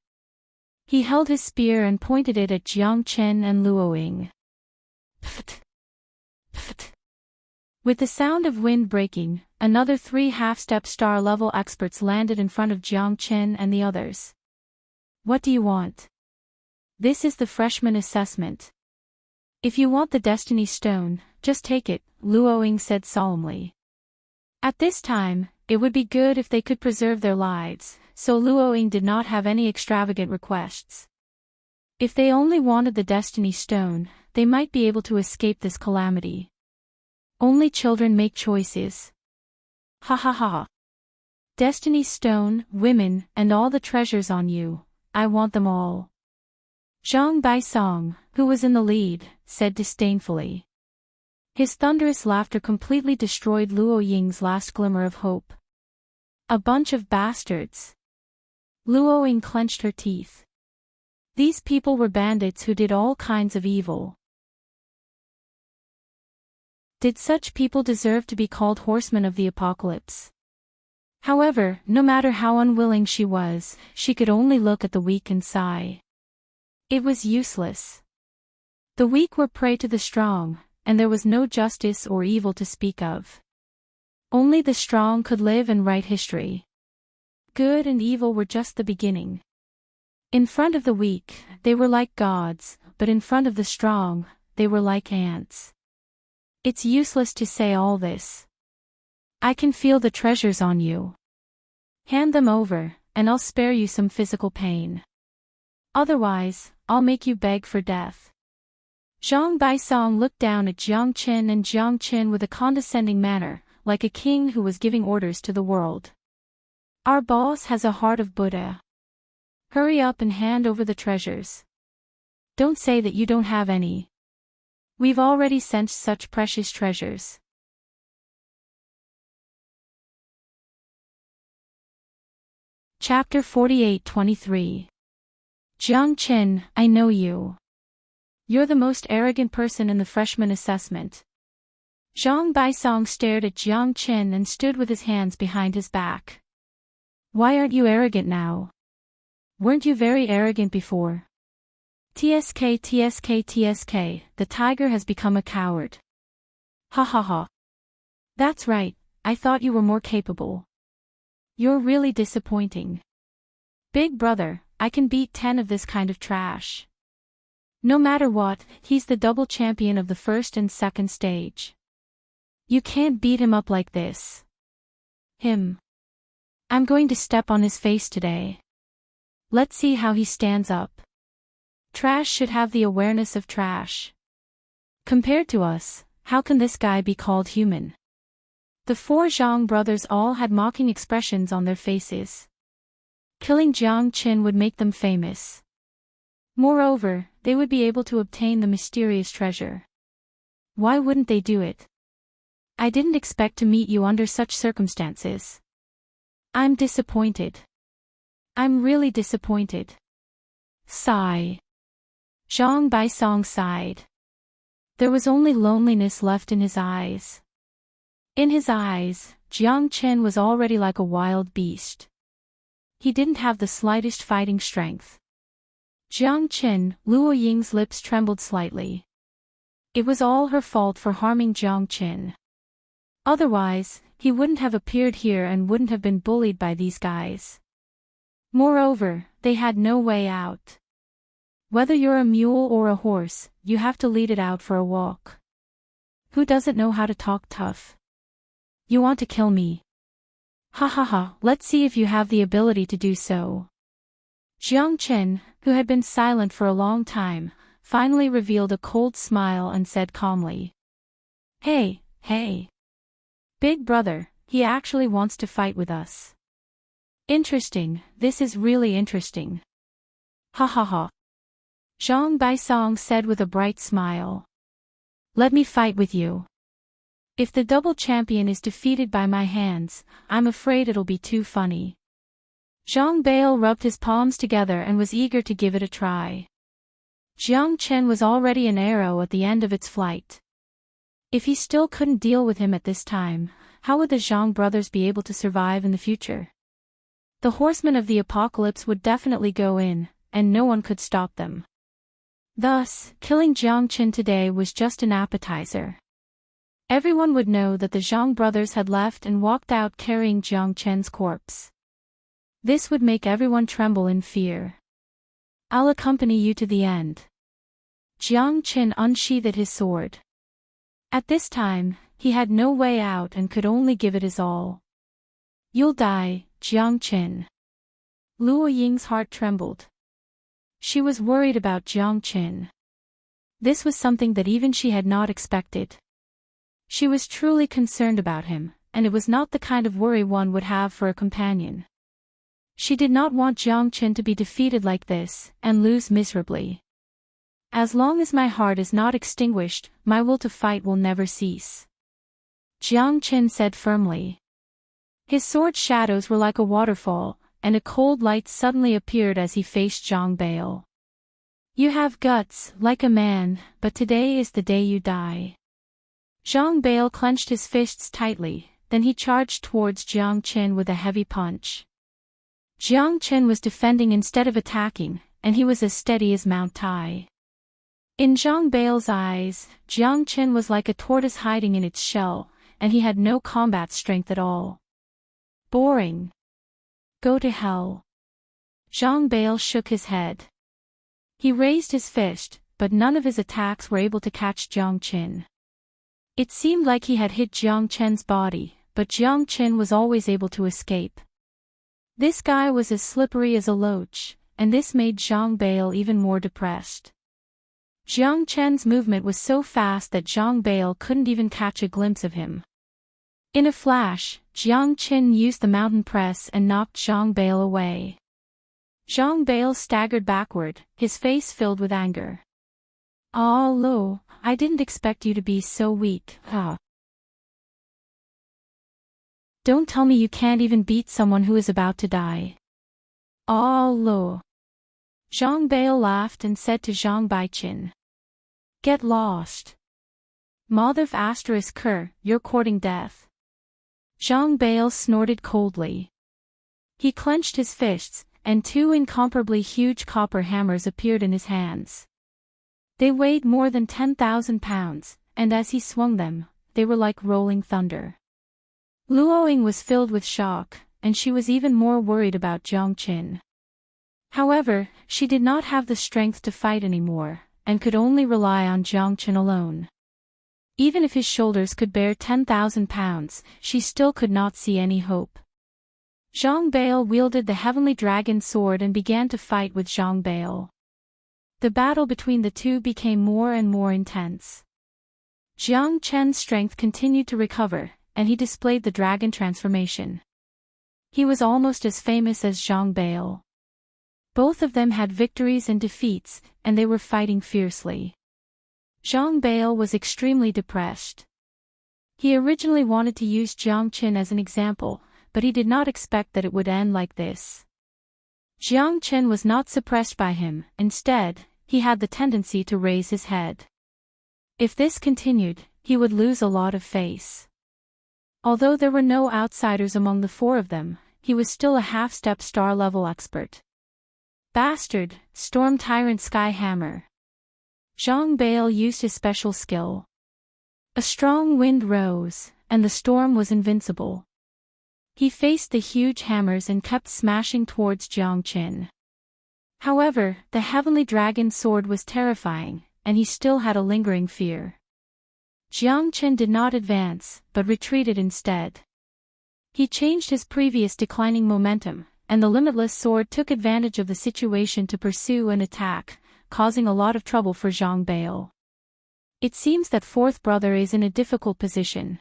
He held his spear and pointed it at Jiang Chen and Luoying. Pft! Pft! With the sound of wind breaking, another 3 half-step star-level experts landed in front of Jiang Chen and the others. What do you want? This is the freshman assessment. If you want the Destiny Stone, just take it, Luoying said solemnly. At this time, it would be good if they could preserve their lives, so Luoying did not have any extravagant requests. If they only wanted the Destiny Stone, they might be able to escape this calamity. Only children make choices. Ha ha ha. Destiny's stone, women, and all the treasures on you, I want them all. Zhang Baisong, who was in the lead, said disdainfully. His thunderous laughter completely destroyed Luo Ying's last glimmer of hope. A bunch of bastards. Luo Ying clenched her teeth. These people were bandits who did all kinds of evil. Did such people deserve to be called horsemen of the apocalypse? However, no matter how unwilling she was, she could only look at the weak and sigh. It was useless. The weak were prey to the strong, and there was no justice or evil to speak of. Only the strong could live and write history. Good and evil were just the beginning. In front of the weak, they were like gods, but in front of the strong, they were like ants. It's useless to say all this. I can feel the treasures on you. Hand them over, and I'll spare you some physical pain. Otherwise, I'll make you beg for death. Zhang Baisong looked down at Jiang Qin and Jiang Qin with a condescending manner, like a king who was giving orders to the world. Our boss has a heart of Buddha. Hurry up and hand over the treasures. Don't say that you don't have any. We've already sent such precious treasures. Chapter 48-23. Jiang Qin, I know you. You're the most arrogant person in the freshman assessment. Zhang Baisong stared at Jiang Qin and stood with his hands behind his back. Why aren't you arrogant now? Weren't you very arrogant before? TSK, the tiger has become a coward. Ha ha ha. That's right, I thought you were more capable. You're really disappointing. Big brother, I can beat 10 of this kind of trash. No matter what, he's the double champion of the first and second stage. You can't beat him up like this. Him. I'm going to step on his face today. Let's see how he stands up. Trash should have the awareness of trash. Compared to us, how can this guy be called human? The four Zhang brothers all had mocking expressions on their faces. Killing Jiang Qin would make them famous. Moreover, they would be able to obtain the mysterious treasure. Why wouldn't they do it? I didn't expect to meet you under such circumstances. I'm disappointed. I'm really disappointed. Sigh. Zhang Baisong sighed. There was only loneliness left in his eyes. In his eyes, Jiang Qin was already like a wild beast. He didn't have the slightest fighting strength. Jiang Qin, Luo Ying's lips trembled slightly. It was all her fault for harming Jiang Qin. Otherwise, he wouldn't have appeared here and wouldn't have been bullied by these guys. Moreover, they had no way out. Whether you're a mule or a horse, you have to lead it out for a walk. Who doesn't know how to talk tough? You want to kill me? Ha ha ha, let's see if you have the ability to do so. Jiang Qin, who had been silent for a long time, finally revealed a cold smile and said calmly. Hey, hey. Big brother, he actually wants to fight with us. Interesting, this is really interesting. Ha ha ha. Zhang Baisong said with a bright smile. Let me fight with you. If the double champion is defeated by my hands, I'm afraid it'll be too funny. Zhang Bail rubbed his palms together and was eager to give it a try. Jiang Qin was already an arrow at the end of its flight. If he still couldn't deal with him at this time, how would the Zhang brothers be able to survive in the future? The horsemen of the apocalypse would definitely go in, and no one could stop them. Thus, killing Jiang Qin today was just an appetizer. Everyone would know that the Zhang brothers had left and walked out carrying Jiang Qin's corpse. This would make everyone tremble in fear. I'll accompany you to the end. Jiang Qin unsheathed his sword. At this time, he had no way out and could only give it his all. You'll die, Jiang Qin. Luo Ying's heart trembled. She was worried about Jiang Qin. This was something that even she had not expected. She was truly concerned about him, and it was not the kind of worry one would have for a companion. She did not want Jiang Qin to be defeated like this, and lose miserably. As long as my heart is not extinguished, my will to fight will never cease, Jiang Qin said firmly. His sword's shadows were like a waterfall, and a cold light suddenly appeared as he faced Zhang Bail. You have guts, like a man, but today is the day you die. Zhang Bail clenched his fists tightly, then he charged towards Jiang Qin with a heavy punch. Jiang Qin was defending instead of attacking, and he was as steady as Mount Tai. In Zhang Bail's eyes, Jiang Qin was like a tortoise hiding in its shell, and he had no combat strength at all. Boring. Go to hell. Zhang Bail shook his head. He raised his fist, but none of his attacks were able to catch Jiang Qin. It seemed like he had hit Jiang Qin's body, but Jiang Qin was always able to escape. This guy was as slippery as a loach, and this made Zhang Bail even more depressed. Jiang Qin's movement was so fast that Zhang Bail couldn't even catch a glimpse of him. In a flash, Jiang Qin used the mountain press and knocked Zhang Bail away. Zhang Bail staggered backward, his face filled with anger. "Ah, Lo, I didn't expect you to be so weak, huh? Don't tell me you can't even beat someone who is about to die." "Ah, Lo." Zhang Bail laughed and said to Zhang Baiqin, "Get lost. Madhav *Ker, you're courting death." Zhang Bail snorted coldly. He clenched his fists, and two incomparably huge copper hammers appeared in his hands. They weighed more than 10,000 pounds, and as he swung them, they were like rolling thunder. Luoying was filled with shock, and she was even more worried about Jiang Qin. However, she did not have the strength to fight anymore, and could only rely on Jiang Qin alone. Even if his shoulders could bear 10,000 pounds, she still could not see any hope. Zhang Bail wielded the heavenly dragon sword and began to fight with Zhang Bail. The battle between the two became more and more intense. Jiang Qin's strength continued to recover, and he displayed the dragon transformation. He was almost as famous as Zhang Bail. Both of them had victories and defeats, and they were fighting fiercely. Zhang Bail was extremely depressed. He originally wanted to use Jiang Qin as an example, but he did not expect that it would end like this. Jiang Qin was not suppressed by him, instead, he had the tendency to raise his head. If this continued, he would lose a lot of face. Although there were no outsiders among the four of them, he was still a half-step star-level expert. Bastard, Storm Tyrant Sky Hammer. Zhang Bail used his special skill. A strong wind rose, and the storm was invincible. He faced the huge hammers and kept smashing towards Jiang Qin. However, the heavenly dragon sword was terrifying, and he still had a lingering fear. Jiang Qin did not advance, but retreated instead. He changed his previous declining momentum, and the limitless sword took advantage of the situation to pursue and attack, causing a lot of trouble for Zhang Bail. It seems that fourth brother is in a difficult position,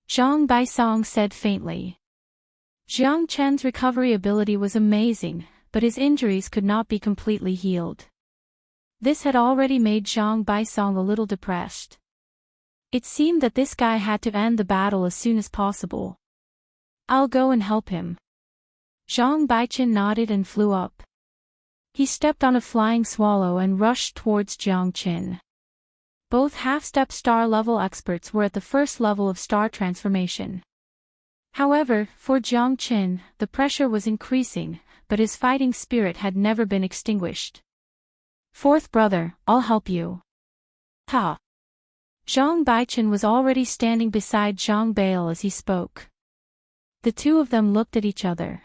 Zhang Baisong said faintly. Jiang Qin's recovery ability was amazing, but his injuries could not be completely healed. This had already made Zhang Baisong a little depressed. It seemed that this guy had to end the battle as soon as possible. "I'll go and help him." Zhang Baiqin nodded and flew up. He stepped on a flying swallow and rushed towards Jiang Qin. Both half-step star-level experts were at the first level of star transformation. However, for Jiang Qin, the pressure was increasing, but his fighting spirit had never been extinguished. "Fourth brother, I'll help you." "Ha!" Zhang Baiqin was already standing beside Zhang Bail as he spoke. The two of them looked at each other.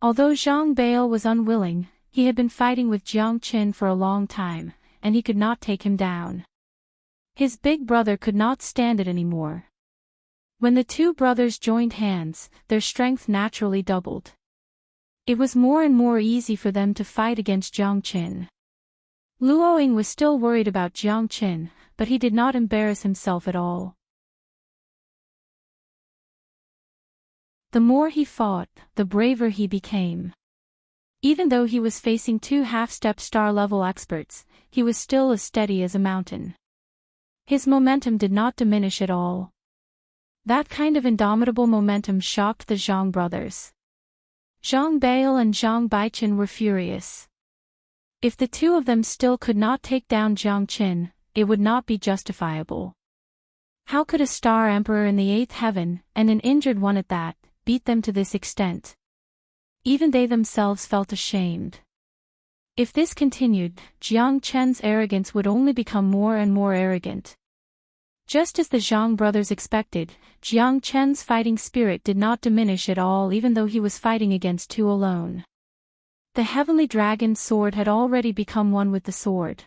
Although Zhang Bail was unwilling, he had been fighting with Jiang Qin for a long time, and he could not take him down. His big brother could not stand it anymore. When the two brothers joined hands, their strength naturally doubled. It was more and more easy for them to fight against Jiang Qin. Luoying was still worried about Jiang Qin, but he did not embarrass himself at all. The more he fought, the braver he became. Even though he was facing two half-step star-level experts, he was still as steady as a mountain. His momentum did not diminish at all. That kind of indomitable momentum shocked the Zhang brothers. Zhang Bail and Zhang Baiqin were furious. If the two of them still could not take down Jiang Qin, it would not be justifiable. How could a star emperor in the eighth heaven, and an injured one at that, beat them to this extent? Even they themselves felt ashamed. If this continued, Jiang Qin's arrogance would only become more and more arrogant. Just as the Zhang brothers expected, Jiang Qin's fighting spirit did not diminish at all even though he was fighting against two alone. The heavenly dragon's sword had already become one with the sword.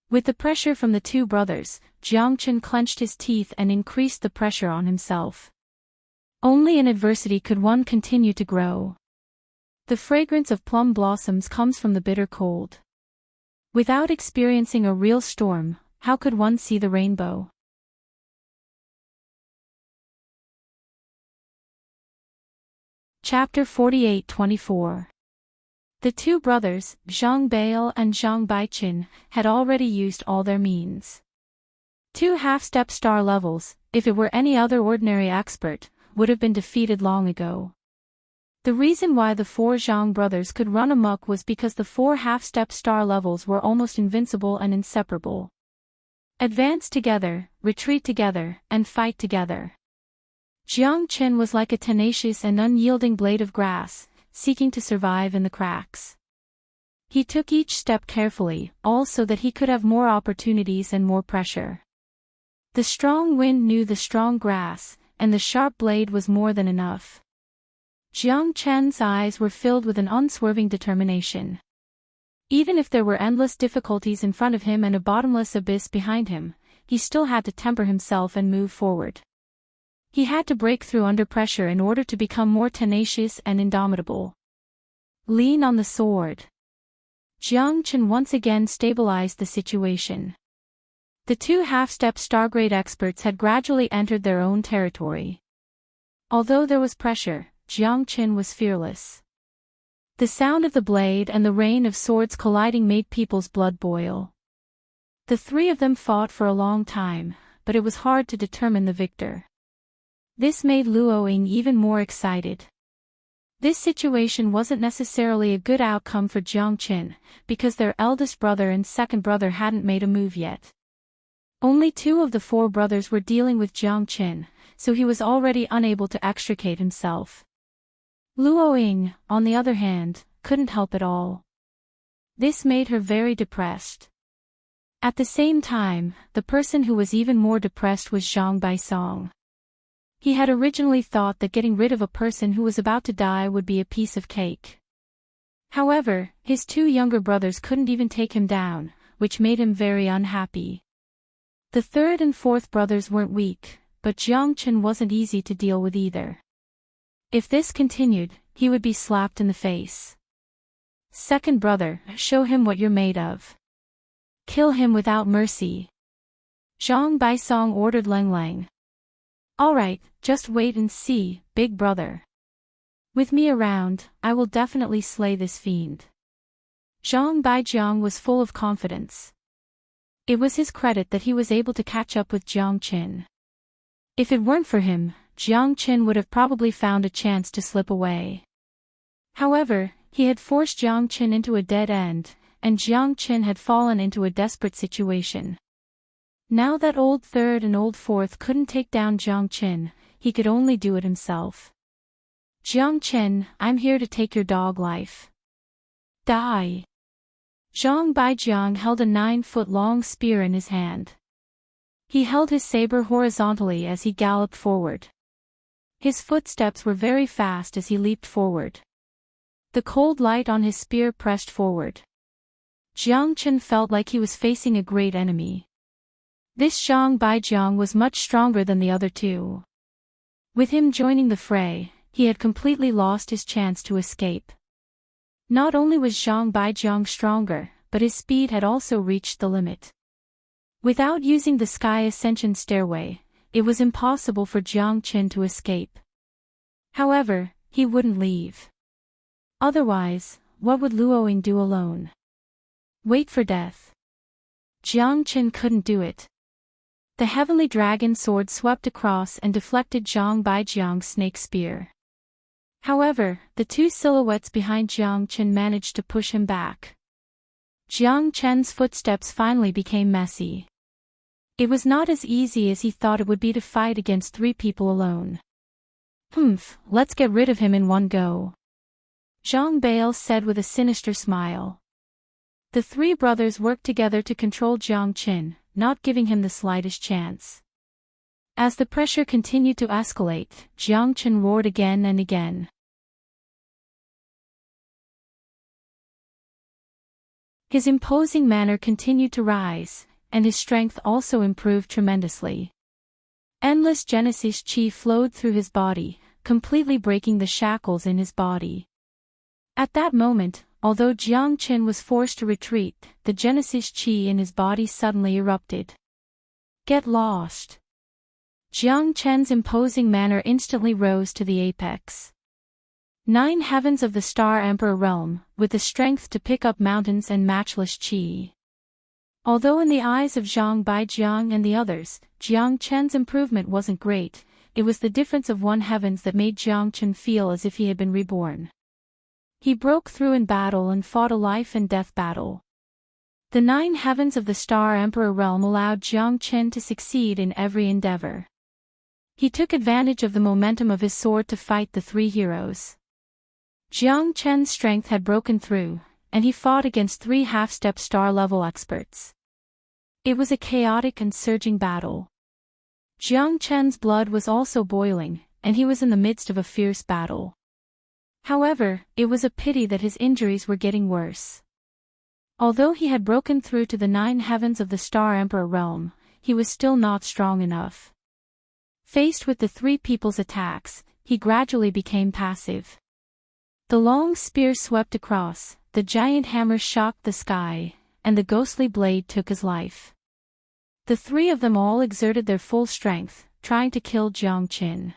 With the pressure from the two brothers, Jiang Qin clenched his teeth and increased the pressure on himself. Only in adversity could one continue to grow. The fragrance of plum blossoms comes from the bitter cold. Without experiencing a real storm, how could one see the rainbow? Chapter 48-24. The two brothers, Zhang Bail and Zhang Baiqin, had already used all their means. Two half-step star levels, if it were any other ordinary expert, would have been defeated long ago. The reason why the four Zhang brothers could run amok was because the four half-step star levels were almost invincible and inseparable. Advance together, retreat together, and fight together. Jiang Qin was like a tenacious and unyielding blade of grass, seeking to survive in the cracks. He took each step carefully, all so that he could have more opportunities and more pressure. The strong wind knew the strong grass, and the sharp blade was more than enough. Jiang Qin's eyes were filled with an unswerving determination. Even if there were endless difficulties in front of him and a bottomless abyss behind him, he still had to temper himself and move forward. He had to break through under pressure in order to become more tenacious and indomitable. Lean on the sword. Jiang Qin once again stabilized the situation. The two half-step Stargrade experts had gradually entered their own territory. Although there was pressure, Jiang Qin was fearless. The sound of the blade and the rain of swords colliding made people's blood boil. The three of them fought for a long time, but it was hard to determine the victor. This made Luoying even more excited. This situation wasn't necessarily a good outcome for Jiang Qin, because their eldest brother and second brother hadn't made a move yet. Only two of the four brothers were dealing with Jiang Qin, so he was already unable to extricate himself. Luoying, on the other hand, couldn't help at all. This made her very depressed. At the same time, the person who was even more depressed was Zhang Baisong. He had originally thought that getting rid of a person who was about to die would be a piece of cake. However, his two younger brothers couldn't even take him down, which made him very unhappy. The third and fourth brothers weren't weak, but Jiang Qin wasn't easy to deal with either. If this continued, he would be slapped in the face. Second brother, show him what you're made of. Kill him without mercy. Zhang Baisong ordered Leng Leng. All right, just wait and see, big brother. With me around, I will definitely slay this fiend. Zhang Baijiang was full of confidence. It was his credit that he was able to catch up with Jiang Qin. If it weren't for him, Jiang Qin would have probably found a chance to slip away. However, he had forced Jiang Qin into a dead end, and Jiang Qin had fallen into a desperate situation. Now that old third and old fourth couldn't take down Jiang Qin, he could only do it himself. Jiang Qin, I'm here to take your dog life. Die. Zhang Baijiang held a 9-foot-long spear in his hand. He held his saber horizontally as he galloped forward. His footsteps were very fast as he leaped forward. The cold light on his spear pressed forward. Jiang Qin felt like he was facing a great enemy. This Zhang Baijiang was much stronger than the other two. With him joining the fray, he had completely lost his chance to escape. Not only was Zhang Baijiang stronger, but his speed had also reached the limit. Without using the sky ascension stairway, it was impossible for Jiang Qin to escape. However, he wouldn't leave. Otherwise, what would Luoying do alone? Wait for death. Jiang Qin couldn't do it. The heavenly dragon sword swept across and deflected Zhang Baijiang's snake spear. However, the two silhouettes behind Jiang Qin managed to push him back. Jiang Qin's footsteps finally became messy. It was not as easy as he thought it would be to fight against 3 people alone. Let's get rid of him in one go. Zhang Bail said with a sinister smile. The 3 brothers worked together to control Jiang Qin, not giving him the slightest chance. As the pressure continued to escalate, Jiang Qin roared again and again. His imposing manner continued to rise, and his strength also improved tremendously. Endless Genesis chi flowed through his body, completely breaking the shackles in his body. At that moment, although Jiang Qin was forced to retreat, the Genesis chi in his body suddenly erupted. Get lost. Jiang Qin's imposing manner instantly rose to the apex. 9 heavens of the Star Emperor realm, with the strength to pick up mountains and matchless chi. Although in the eyes of Zhang Baijiang and the others, Jiang Qin's improvement wasn't great, it was the difference of 1 heavens that made Jiang Qin feel as if he had been reborn. He broke through in battle and fought a life and death battle. The 9 heavens of the Star Emperor realm allowed Jiang Qin to succeed in every endeavor. He took advantage of the momentum of his sword to fight the 3 heroes. Jiang Qin's strength had broken through, and he fought against 3 half-step star-level experts. It was a chaotic and surging battle. Jiang Qin's blood was also boiling, and he was in the midst of a fierce battle. However, it was a pity that his injuries were getting worse. Although he had broken through to the 9 heavens of the Star Emperor realm, he was still not strong enough. Faced with the 3 people's attacks, he gradually became passive. The long spear swept across, the giant hammer shocked the sky, and the ghostly blade took his life. The 3 of them all exerted their full strength, trying to kill Jiang Qin.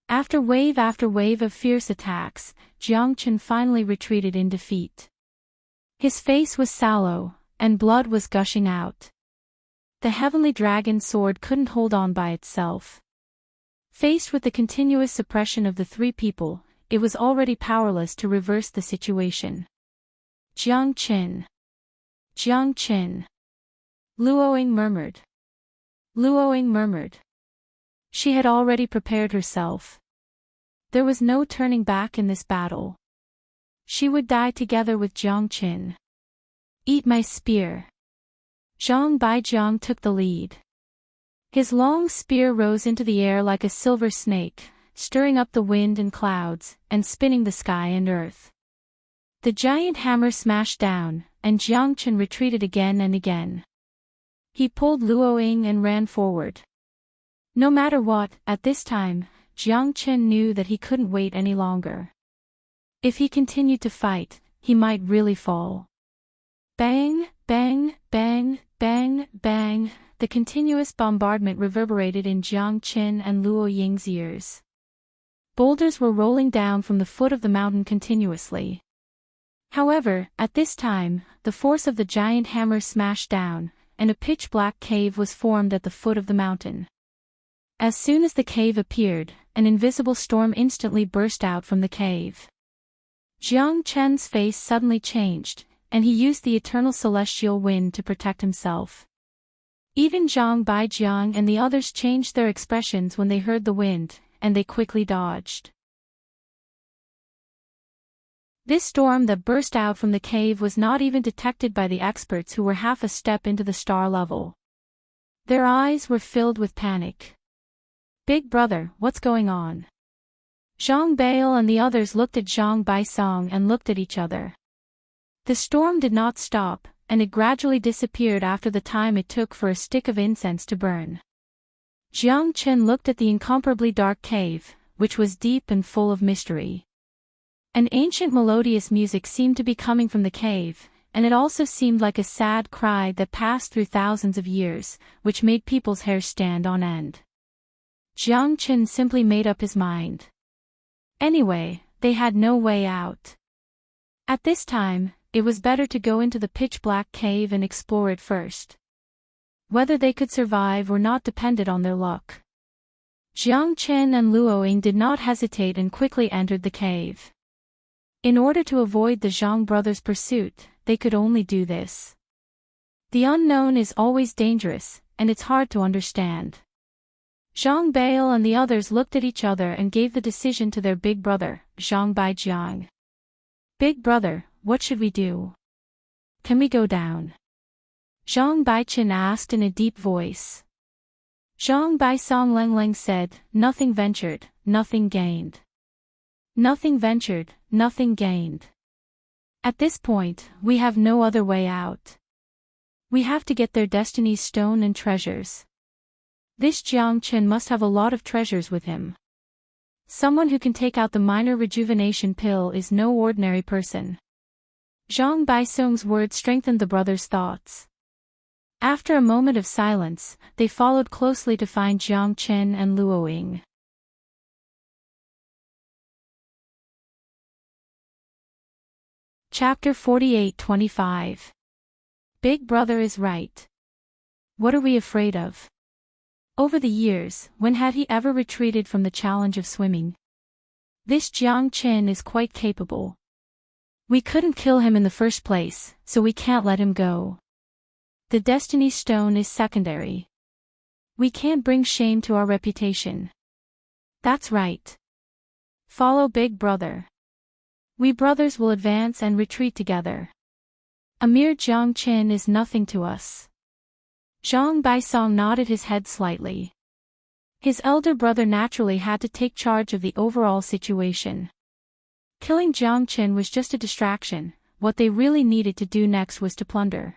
After wave of fierce attacks, Jiang Qin finally retreated in defeat. His face was sallow, and blood was gushing out. The heavenly dragon sword couldn't hold on by itself. Faced with the continuous suppression of the 3 people, it was already powerless to reverse the situation. Jiang Qin. Jiang Qin. Luoying murmured. Luoying murmured. She had already prepared herself. There was no turning back in this battle. She would die together with Jiang Qin. Eat my spear. Zhang Baijiang took the lead. His long spear rose into the air like a silver snake, stirring up the wind and clouds, and spinning the sky and earth. The giant hammer smashed down, and Jiang Qin retreated again and again. He pulled Luoying and ran forward. No matter what, at this time, Jiang Qin knew that he couldn't wait any longer. If he continued to fight, he might really fall. Bang, bang, bang, bang, bang, the continuous bombardment reverberated in Jiang Qin and Luoying's ears. Boulders were rolling down from the foot of the mountain continuously. However, at this time, the force of the giant hammer smashed down, and a pitch-black cave was formed at the foot of the mountain. As soon as the cave appeared, an invisible storm instantly burst out from the cave. Jiang Qin's face suddenly changed, and he used the eternal celestial wind to protect himself. Even Zhang Baijiang and the others changed their expressions when they heard the wind, and they quickly dodged. This storm that burst out from the cave was not even detected by the experts who were half a step into the star level. Their eyes were filled with panic. Big brother, what's going on? Zhang Bail and the others looked at Zhang Baisong and looked at each other. The storm did not stop, and it gradually disappeared after the time it took for a stick of incense to burn. Jiang Qin looked at the incomparably dark cave, which was deep and full of mystery. An ancient melodious music seemed to be coming from the cave, and it also seemed like a sad cry that passed through thousands of years, which made people's hair stand on end. Jiang Qin simply made up his mind. Anyway, they had no way out. At this time, it was better to go into the pitch-black cave and explore it first. Whether they could survive or not depended on their luck. Jiang Qin and Luoying did not hesitate and quickly entered the cave. In order to avoid the Zhang brothers' pursuit, they could only do this. The unknown is always dangerous, and it's hard to understand. Zhang Bail and the others looked at each other and gave the decision to their big brother, Zhang Baijiang. Big brother, what should we do? Can we go down? Zhang Baiqin asked in a deep voice. Zhang Baisong Lengleng said, nothing ventured, nothing gained. Nothing ventured, nothing gained. At this point, we have no other way out. We have to get their destiny's stone and treasures. This Jiang Qin must have a lot of treasures with him. Someone who can take out the minor rejuvenation pill is no ordinary person. Zhang Baisong's words strengthened the brothers' thoughts. After a moment of silence, they followed closely to find Jiang Qin and Luoying. Chapter 48-25. Big Brother is right. What are we afraid of? Over the years, when had he ever retreated from the challenge of swimming? This Jiang Qin is quite capable. We couldn't kill him in the first place, so we can't let him go. The Destiny Stone is secondary. We can't bring shame to our reputation. That's right. Follow Big Brother. We brothers will advance and retreat together. A mere Jiang Qin is nothing to us. Zhang Baisong nodded his head slightly. His elder brother naturally had to take charge of the overall situation. Killing Jiang Qin was just a distraction. What they really needed to do next was to plunder.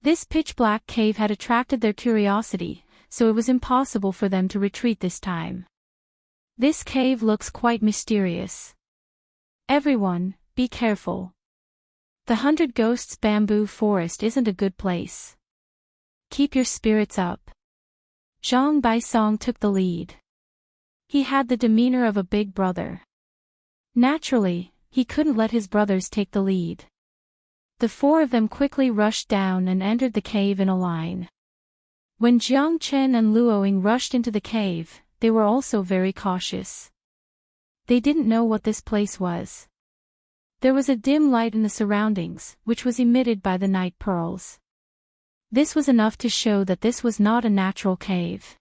This pitch-black cave had attracted their curiosity, so it was impossible for them to retreat this time. This cave looks quite mysterious. Everyone, be careful. The 100 Ghosts bamboo forest isn't a good place. Keep your spirits up. Zhang Baisong took the lead. He had the demeanor of a big brother. Naturally, he couldn't let his brothers take the lead. The four of them quickly rushed down and entered the cave in a line. When Jiang Qin and Luoying rushed into the cave, they were also very cautious. They didn't know what this place was. There was a dim light in the surroundings, which was emitted by the night pearls. This was enough to show that this was not a natural cave.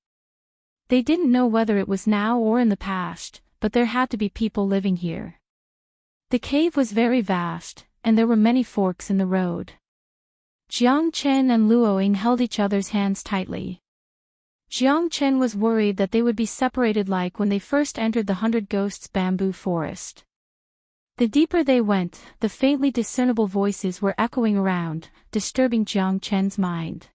They didn't know whether it was now or in the past, but there had to be people living here. The cave was very vast, and there were many forks in the road. Jiang Qin and Luoying held each other's hands tightly. Jiang Qin was worried that they would be separated like when they first entered the 100 Ghosts bamboo forest. The deeper they went, the faintly discernible voices were echoing around, disturbing Jiang Qin's mind.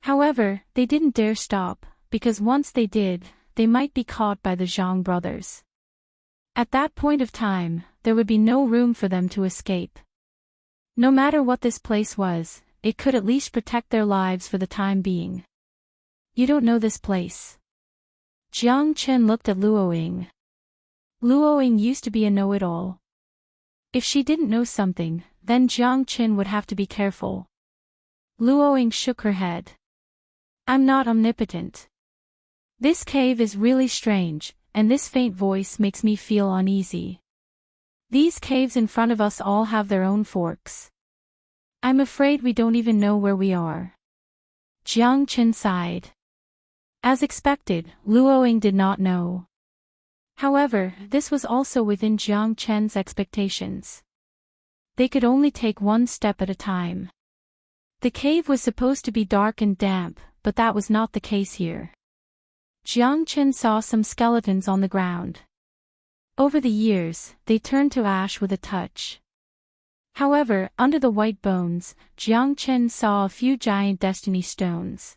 However, they didn't dare stop, because once they did, they might be caught by the Zhang brothers. At that point of time, there would be no room for them to escape. No matter what this place was, it could at least protect their lives for the time being. You don't know this place. Jiang Qin looked at Luoying. Luoying used to be a know-it-all. If she didn't know something, then Jiang Qin would have to be careful. Luoying shook her head. I'm not omnipotent. This cave is really strange, and this faint voice makes me feel uneasy. These caves in front of us all have their own forks. I'm afraid we don't even know where we are. Jiang Qin sighed. As expected, Luoying did not know. However, this was also within Jiang Qin's expectations. They could only take one step at a time. The cave was supposed to be dark and damp, but that was not the case here. Jiang Qin saw some skeletons on the ground. Over the years, they turned to ash with a touch. However, under the white bones, Jiang Qin saw a few giant destiny stones.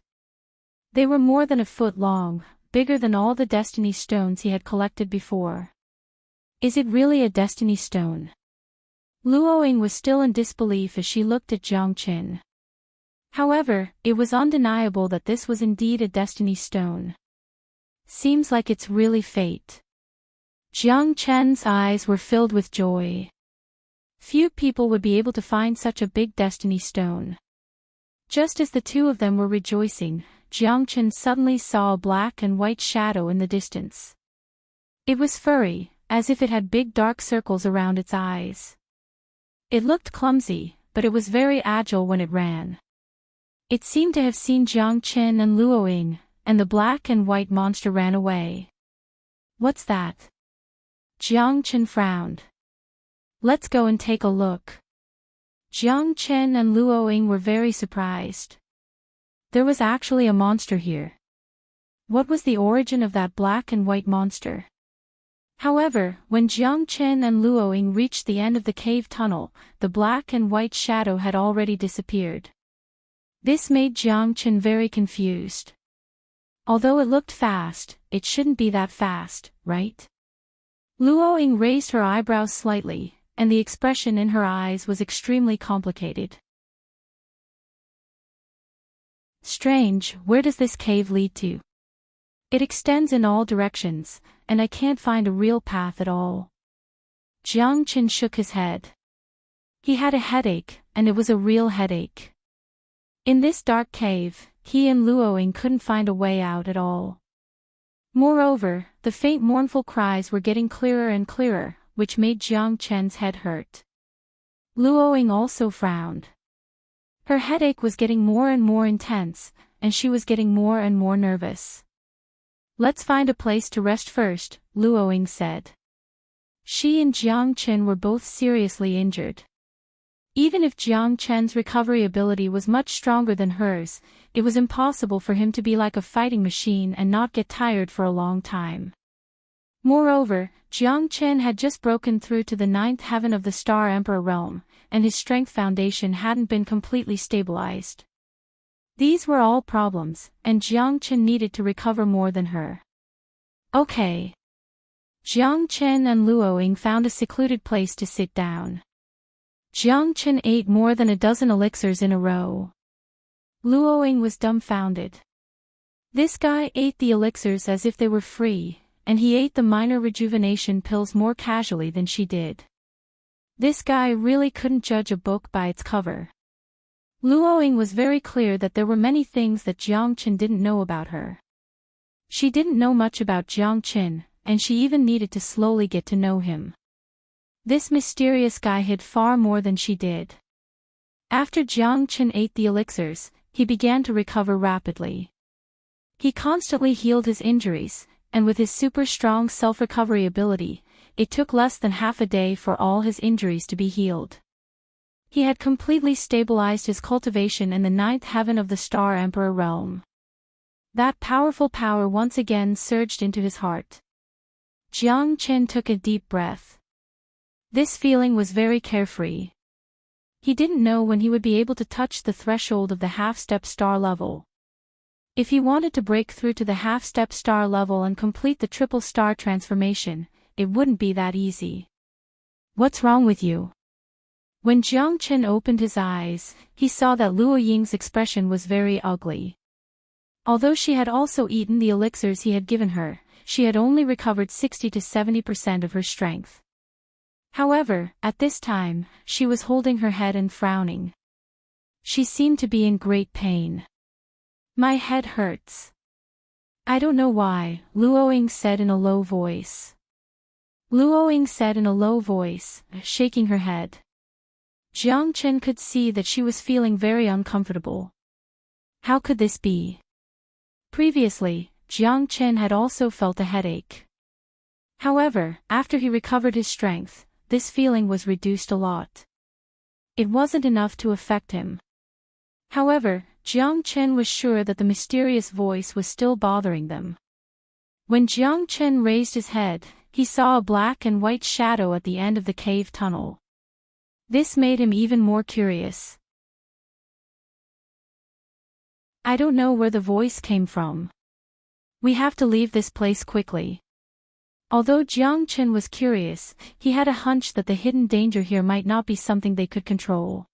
They were more than a foot long, bigger than all the destiny stones he had collected before. Is it really a destiny stone? Luoying was still in disbelief as she looked at Jiang Qin. However, it was undeniable that this was indeed a destiny stone. Seems like it's really fate. Jiang Chen's eyes were filled with joy. Few people would be able to find such a big destiny stone. Just as the two of them were rejoicing, Jiang Chen suddenly saw a black and white shadow in the distance. It was furry, as if it had big dark circles around its eyes. It looked clumsy, but it was very agile when it ran. It seemed to have seen Jiang Chen and Luoying, and the black and white monster ran away. What's that? Jiang Chen frowned. Let's go and take a look. Jiang Chen and Luoying were very surprised. There was actually a monster here. What was the origin of that black and white monster? However, when Jiang Chen and Luoying reached the end of the cave tunnel, the black and white shadow had already disappeared. This made Jiang Chen very confused. Although it looked fast, it shouldn't be that fast, right? Luoying raised her eyebrows slightly, and the expression in her eyes was extremely complicated. Strange, where does this cave lead to? It extends in all directions, and I can't find a real path at all. Jiang Chen shook his head. He had a headache, and it was a real headache. In this dark cave, he and Luoying couldn't find a way out at all. Moreover, the faint mournful cries were getting clearer and clearer, which made Jiang Chen's head hurt. Luoying also frowned. Her headache was getting more and more intense, and she was getting more and more nervous. Let's find a place to rest first, Luoying said. She and Jiang Chen were both seriously injured. Even if Jiang Chen's recovery ability was much stronger than hers, it was impossible for him to be like a fighting machine and not get tired for a long time. Moreover, Jiang Chen had just broken through to the 9th heaven of the Star Emperor realm, and his strength foundation hadn't been completely stabilized. These were all problems, and Jiang Chen needed to recover more than her. Okay. Jiang Chen and Luoying found a secluded place to sit down. Jiang Chen ate more than a dozen elixirs in a row. Luoying was dumbfounded. This guy ate the elixirs as if they were free, and he ate the minor rejuvenation pills more casually than she did. This guy really couldn't judge a book by its cover. Luoying was very clear that there were many things that Jiang Chen didn't know about her. She didn't know much about Jiang Chen, and she even needed to slowly get to know him. This mysterious guy hid far more than she did. After Jiang Chen ate the elixirs, he began to recover rapidly. He constantly healed his injuries, and with his super strong self-recovery ability, it took less than half a day for all his injuries to be healed. He had completely stabilized his cultivation in the 9th heaven of the Star Emperor realm. That powerful power once again surged into his heart. Jiang Chen took a deep breath. This feeling was very carefree. He didn't know when he would be able to touch the threshold of the half-step star level. If he wanted to break through to the half-step star level and complete the triple star transformation, it wouldn't be that easy. What's wrong with you? When Jiang Chen opened his eyes, he saw that Luoying's expression was very ugly. Although she had also eaten the elixirs he had given her, she had only recovered 60 to 70% of her strength. However, at this time, she was holding her head and frowning. She seemed to be in great pain. My head hurts. I don't know why, Luoying said in a low voice. Luoying said in a low voice, shaking her head. Jiang Chen could see that she was feeling very uncomfortable. How could this be? Previously, Jiang Chen had also felt a headache. However, after he recovered his strength, this feeling was reduced a lot. It wasn't enough to affect him. However, Jiang Chen was sure that the mysterious voice was still bothering them. When Jiang Chen raised his head, he saw a black and white shadow at the end of the cave tunnel. This made him even more curious. I don't know where the voice came from. We have to leave this place quickly. Although Jiang Qin was curious, he had a hunch that the hidden danger here might not be something they could control.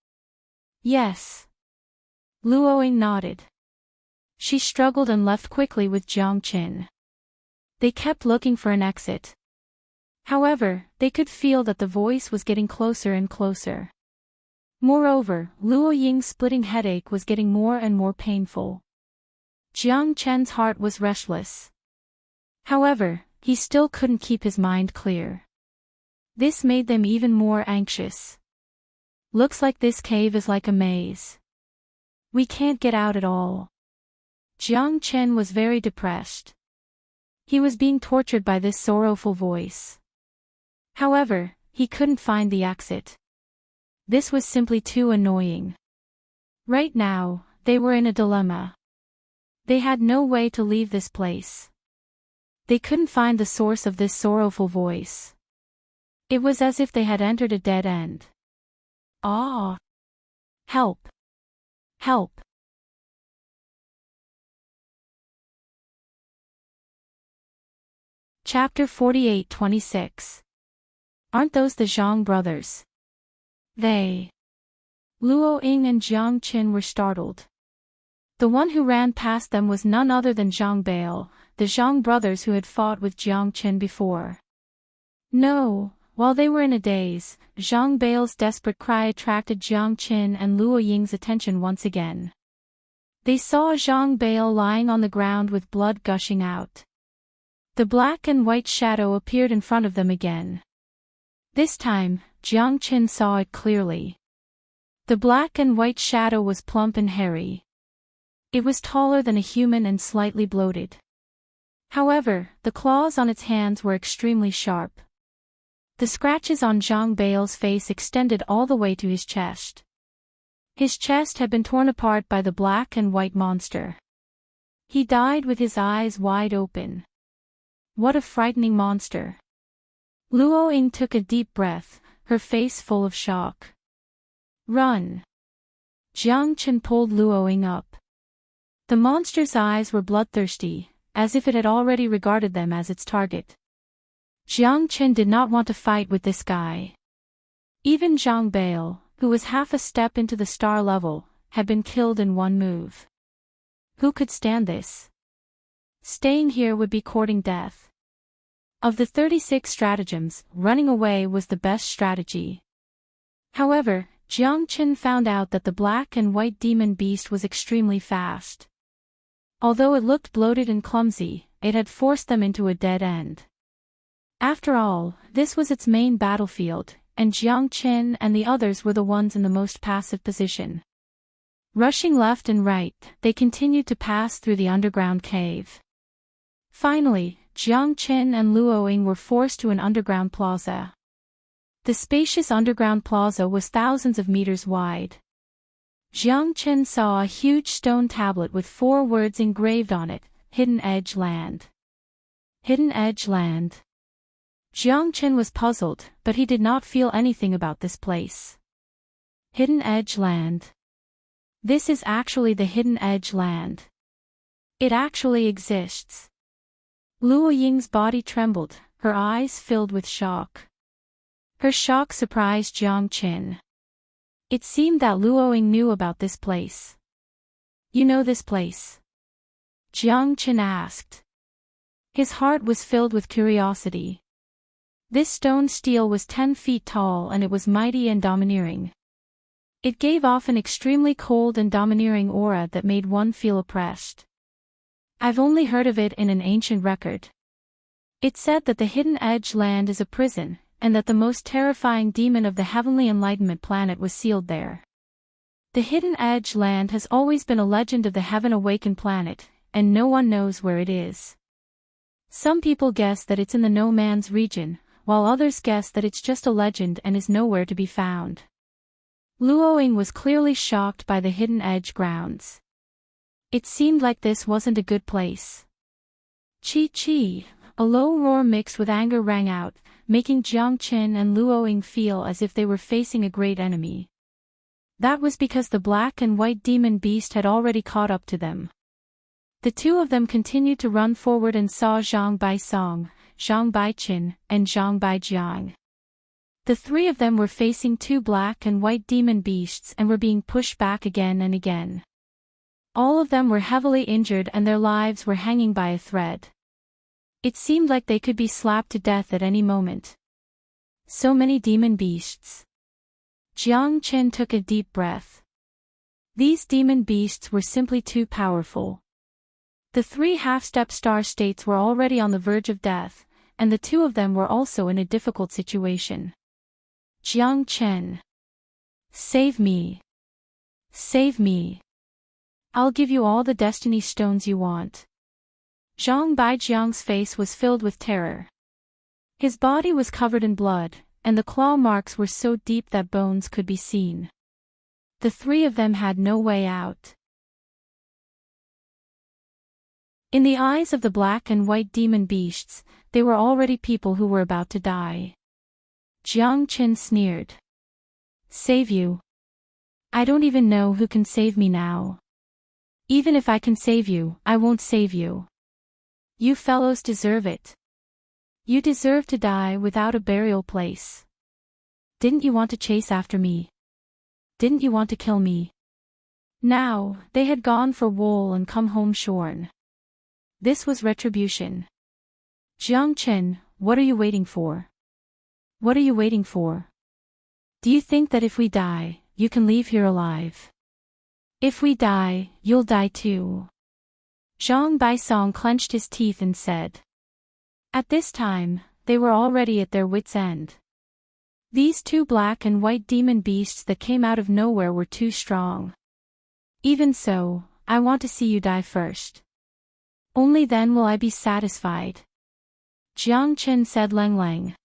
Yes. Luoying nodded. She struggled and left quickly with Jiang Qin. They kept looking for an exit. However, they could feel that the voice was getting closer and closer. Moreover, Luo Ying's splitting headache was getting more and more painful. Jiang Chen's heart was restless. However, he still couldn't keep his mind clear. This made them even more anxious. Looks like this cave is like a maze. We can't get out at all. Jiang Chen was very depressed. He was being tortured by this sorrowful voice. However, he couldn't find the exit. This was simply too annoying. Right now, they were in a dilemma. They had no way to leave this place. They couldn't find the source of this sorrowful voice. It was as if they had entered a dead end. Ah! Help! Help! Chapter 48-26. Aren't those the Zhang brothers? They. Luo Ying and Jiang Qin were startled. The one who ran past them was none other than Zhang Bail, the Zhang brothers who had fought with Jiang Qin before. No, while they were in a daze, Zhang Bail's desperate cry attracted Jiang Qin and Luo Ying's attention once again. They saw Zhang Bail lying on the ground with blood gushing out. The black and white shadow appeared in front of them again. This time, Jiang Qin saw it clearly. The black and white shadow was plump and hairy. It was taller than a human and slightly bloated. However, the claws on its hands were extremely sharp. The scratches on Zhang Bail's face extended all the way to his chest. His chest had been torn apart by the black and white monster. He died with his eyes wide open. What a frightening monster. Luo Ying took a deep breath, her face full of shock. Run! Jiang Qin pulled Luo Ying up. The monster's eyes were bloodthirsty, as if it had already regarded them as its target. Jiang Qin did not want to fight with this guy. Even Zhang Bail, who was half a step into the star level, had been killed in one move. Who could stand this? Staying here would be courting death. Of the 36 stratagems, running away was the best strategy. However, Jiang Qin found out that the black and white demon beast was extremely fast. Although it looked bloated and clumsy, it had forced them into a dead end. After all, this was its main battlefield, and Jiang Qin and the others were the ones in the most passive position. Rushing left and right, they continued to pass through the underground cave. Finally, Jiang Qin and Luo Ying were forced to an underground plaza. The spacious underground plaza was thousands of meters wide. Jiang Qin saw a huge stone tablet with 4 words engraved on it, Hidden Edge Land. Hidden Edge Land. Jiang Qin was puzzled, but he did not feel anything about this place. Hidden Edge Land. This is actually the Hidden Edge Land. It actually exists. Luo Ying's body trembled, her eyes filled with shock. Her shock surprised Jiang Qin. It seemed that Luo Ying knew about this place. You know this place? Jiang Qin asked. His heart was filled with curiosity. This stone stele was 10 feet tall and it was mighty and domineering. It gave off an extremely cold and domineering aura that made one feel oppressed. I've only heard of it in an ancient record. It said that the Hidden Edge Land is a prison, and that the most terrifying demon of the heavenly enlightenment planet was sealed there. The Hidden Edge Land has always been a legend of the Heaven Awaken planet, and no one knows where it is. Some people guess that it's in the No Man's region, while others guess that it's just a legend and is nowhere to be found. Luo Ying was clearly shocked by the Hidden Edge grounds. It seemed like this wasn't a good place. Chi-chi, a low roar mixed with anger rang out, making Jiang Qin and Luo Ying feel as if they were facing a great enemy. That was because the black and white demon beast had already caught up to them. The two of them continued to run forward and saw Zhang Baisong, Zhang Baiqin, and Zhang Baijiang. The three of them were facing two black and white demon beasts and were being pushed back again and again. All of them were heavily injured and their lives were hanging by a thread. It seemed like they could be slapped to death at any moment. So many demon beasts. Jiang Chen took a deep breath. These demon beasts were simply too powerful. The three half-step star states were already on the verge of death, and the two of them were also in a difficult situation. Jiang Chen. Save me. Save me. I'll give you all the destiny stones you want. Zhang Baijiang's face was filled with terror. His body was covered in blood, and the claw marks were so deep that bones could be seen. The three of them had no way out. In the eyes of the black and white demon beasts, they were already people who were about to die. Jiang Chen sneered. Save you? I don't even know who can save me now. Even if I can save you, I won't save you. You fellows deserve it. You deserve to die without a burial place. Didn't you want to chase after me? Didn't you want to kill me? Now, they had gone for wool and come home shorn. This was retribution. Jiang Chen, what are you waiting for? What are you waiting for? Do you think that if we die, you can leave here alive? If we die, you'll die too. Zhang Baisong clenched his teeth and said. At this time, they were already at their wits' end. These two black and white demon beasts that came out of nowhere were too strong. Even so, I want to see you die first. Only then will I be satisfied. Jiang Chen said Lang Lang.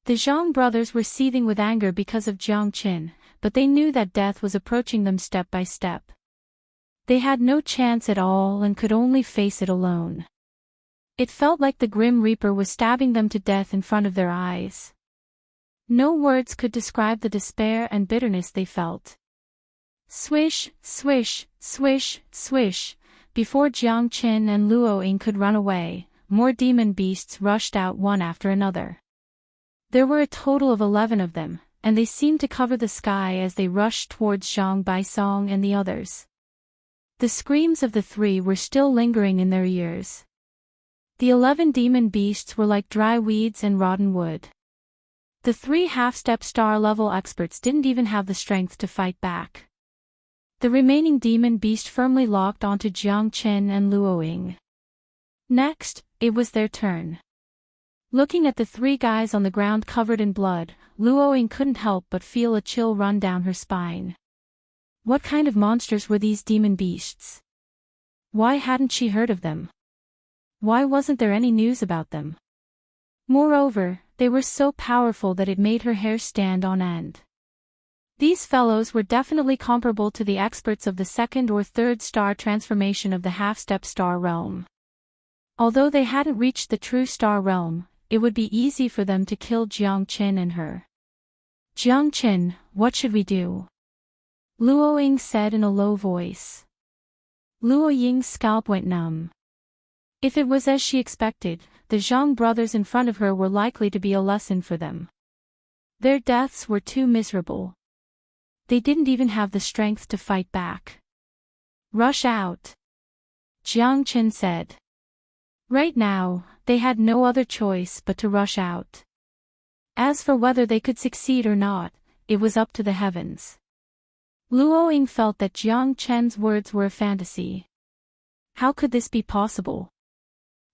The Zhang brothers were seething with anger because of Jiang Chen, but they knew that death was approaching them step by step. They had no chance at all and could only face it alone. It felt like the Grim Reaper was stabbing them to death in front of their eyes. No words could describe the despair and bitterness they felt. Swish, swish, swish, swish. Before Jiang Chen and Luo Ying could run away, more demon beasts rushed out one after another. There were a total of 11 of them, and they seemed to cover the sky as they rushed towards Zhang Baisong and the others. The screams of the three were still lingering in their ears. The 11 demon beasts were like dry weeds and rotten wood. The three half-step star-level experts didn't even have the strength to fight back. The remaining demon beast firmly locked onto Jiang Chen and Luo Ying. Next, it was their turn. Looking at the three guys on the ground covered in blood, Luo Ying couldn't help but feel a chill run down her spine. What kind of monsters were these demon beasts? Why hadn't she heard of them? Why wasn't there any news about them? Moreover, they were so powerful that it made her hair stand on end. These fellows were definitely comparable to the experts of the second or third star transformation of the half-step star realm. Although they hadn't reached the true star realm, it would be easy for them to kill Jiang Chen and her. Jiang Chen, what should we do? Luo Ying said in a low voice. Luo Ying's scalp went numb. If it was as she expected, the Zhang brothers in front of her were likely to be a lesson for them. Their deaths were too miserable. They didn't even have the strength to fight back. Rush out. Jiang Chen said. Right now, they had no other choice but to rush out. As for whether they could succeed or not, it was up to the heavens. Luo Ying felt that Jiang Chen's words were a fantasy. How could this be possible?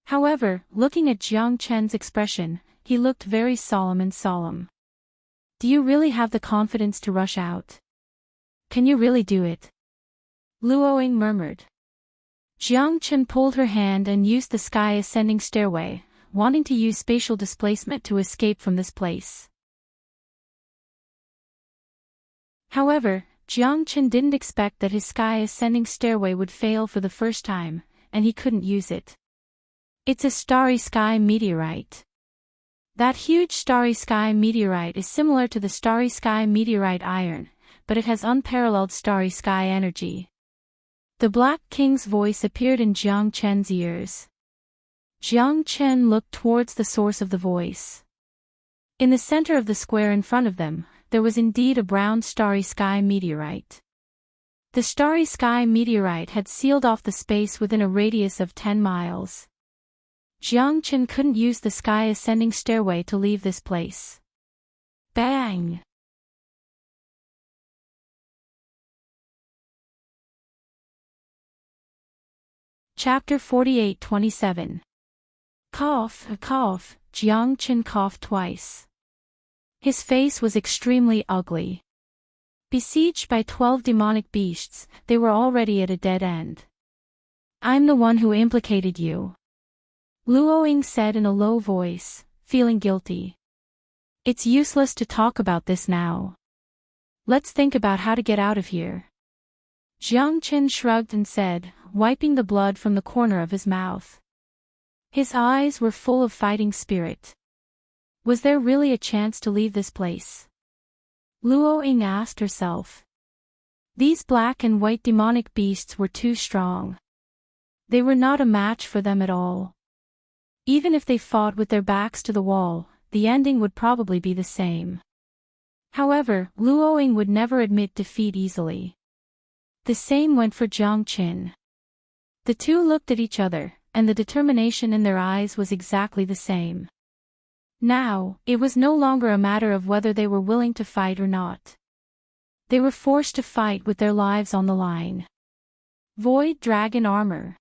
However, looking at Jiang Chen's expression, he looked very solemn and solemn. Do you really have the confidence to rush out? Can you really do it? Luo Ying murmured. Jiang Chen pulled her hand and used the sky ascending stairway, wanting to use spatial displacement to escape from this place. However, Jiang Chen didn't expect that his sky ascending stairway would fail for the first time, and he couldn't use it. It's a starry sky meteorite. That huge starry sky meteorite is similar to the starry sky meteorite iron, but it has unparalleled starry sky energy. The Black King's voice appeared in Jiang Chen's ears. Jiang Chen looked towards the source of the voice. In the center of the square in front of them, there was indeed a brown starry sky meteorite. The starry sky meteorite had sealed off the space within a radius of 10 miles. Jiang Chen couldn't use the sky ascending stairway to leave this place. Bang! Chapter 48:27. Cough, Jiang Chen coughed twice. His face was extremely ugly. Besieged by 12 demonic beasts, they were already at a dead end. I'm the one who implicated you, Luoying said in a low voice, feeling guilty. It's useless to talk about this now. Let's think about how to get out of here. Jiang Chen shrugged and said, wiping the blood from the corner of his mouth. His eyes were full of fighting spirit. Was there really a chance to leave this place? Luoying asked herself. These black and white demonic beasts were too strong. They were not a match for them at all. Even if they fought with their backs to the wall, the ending would probably be the same. However, Luoying would never admit defeat easily. The same went for Jiang Chen. The two looked at each other, and the determination in their eyes was exactly the same. Now, it was no longer a matter of whether they were willing to fight or not. They were forced to fight with their lives on the line. Void Dragon Armor.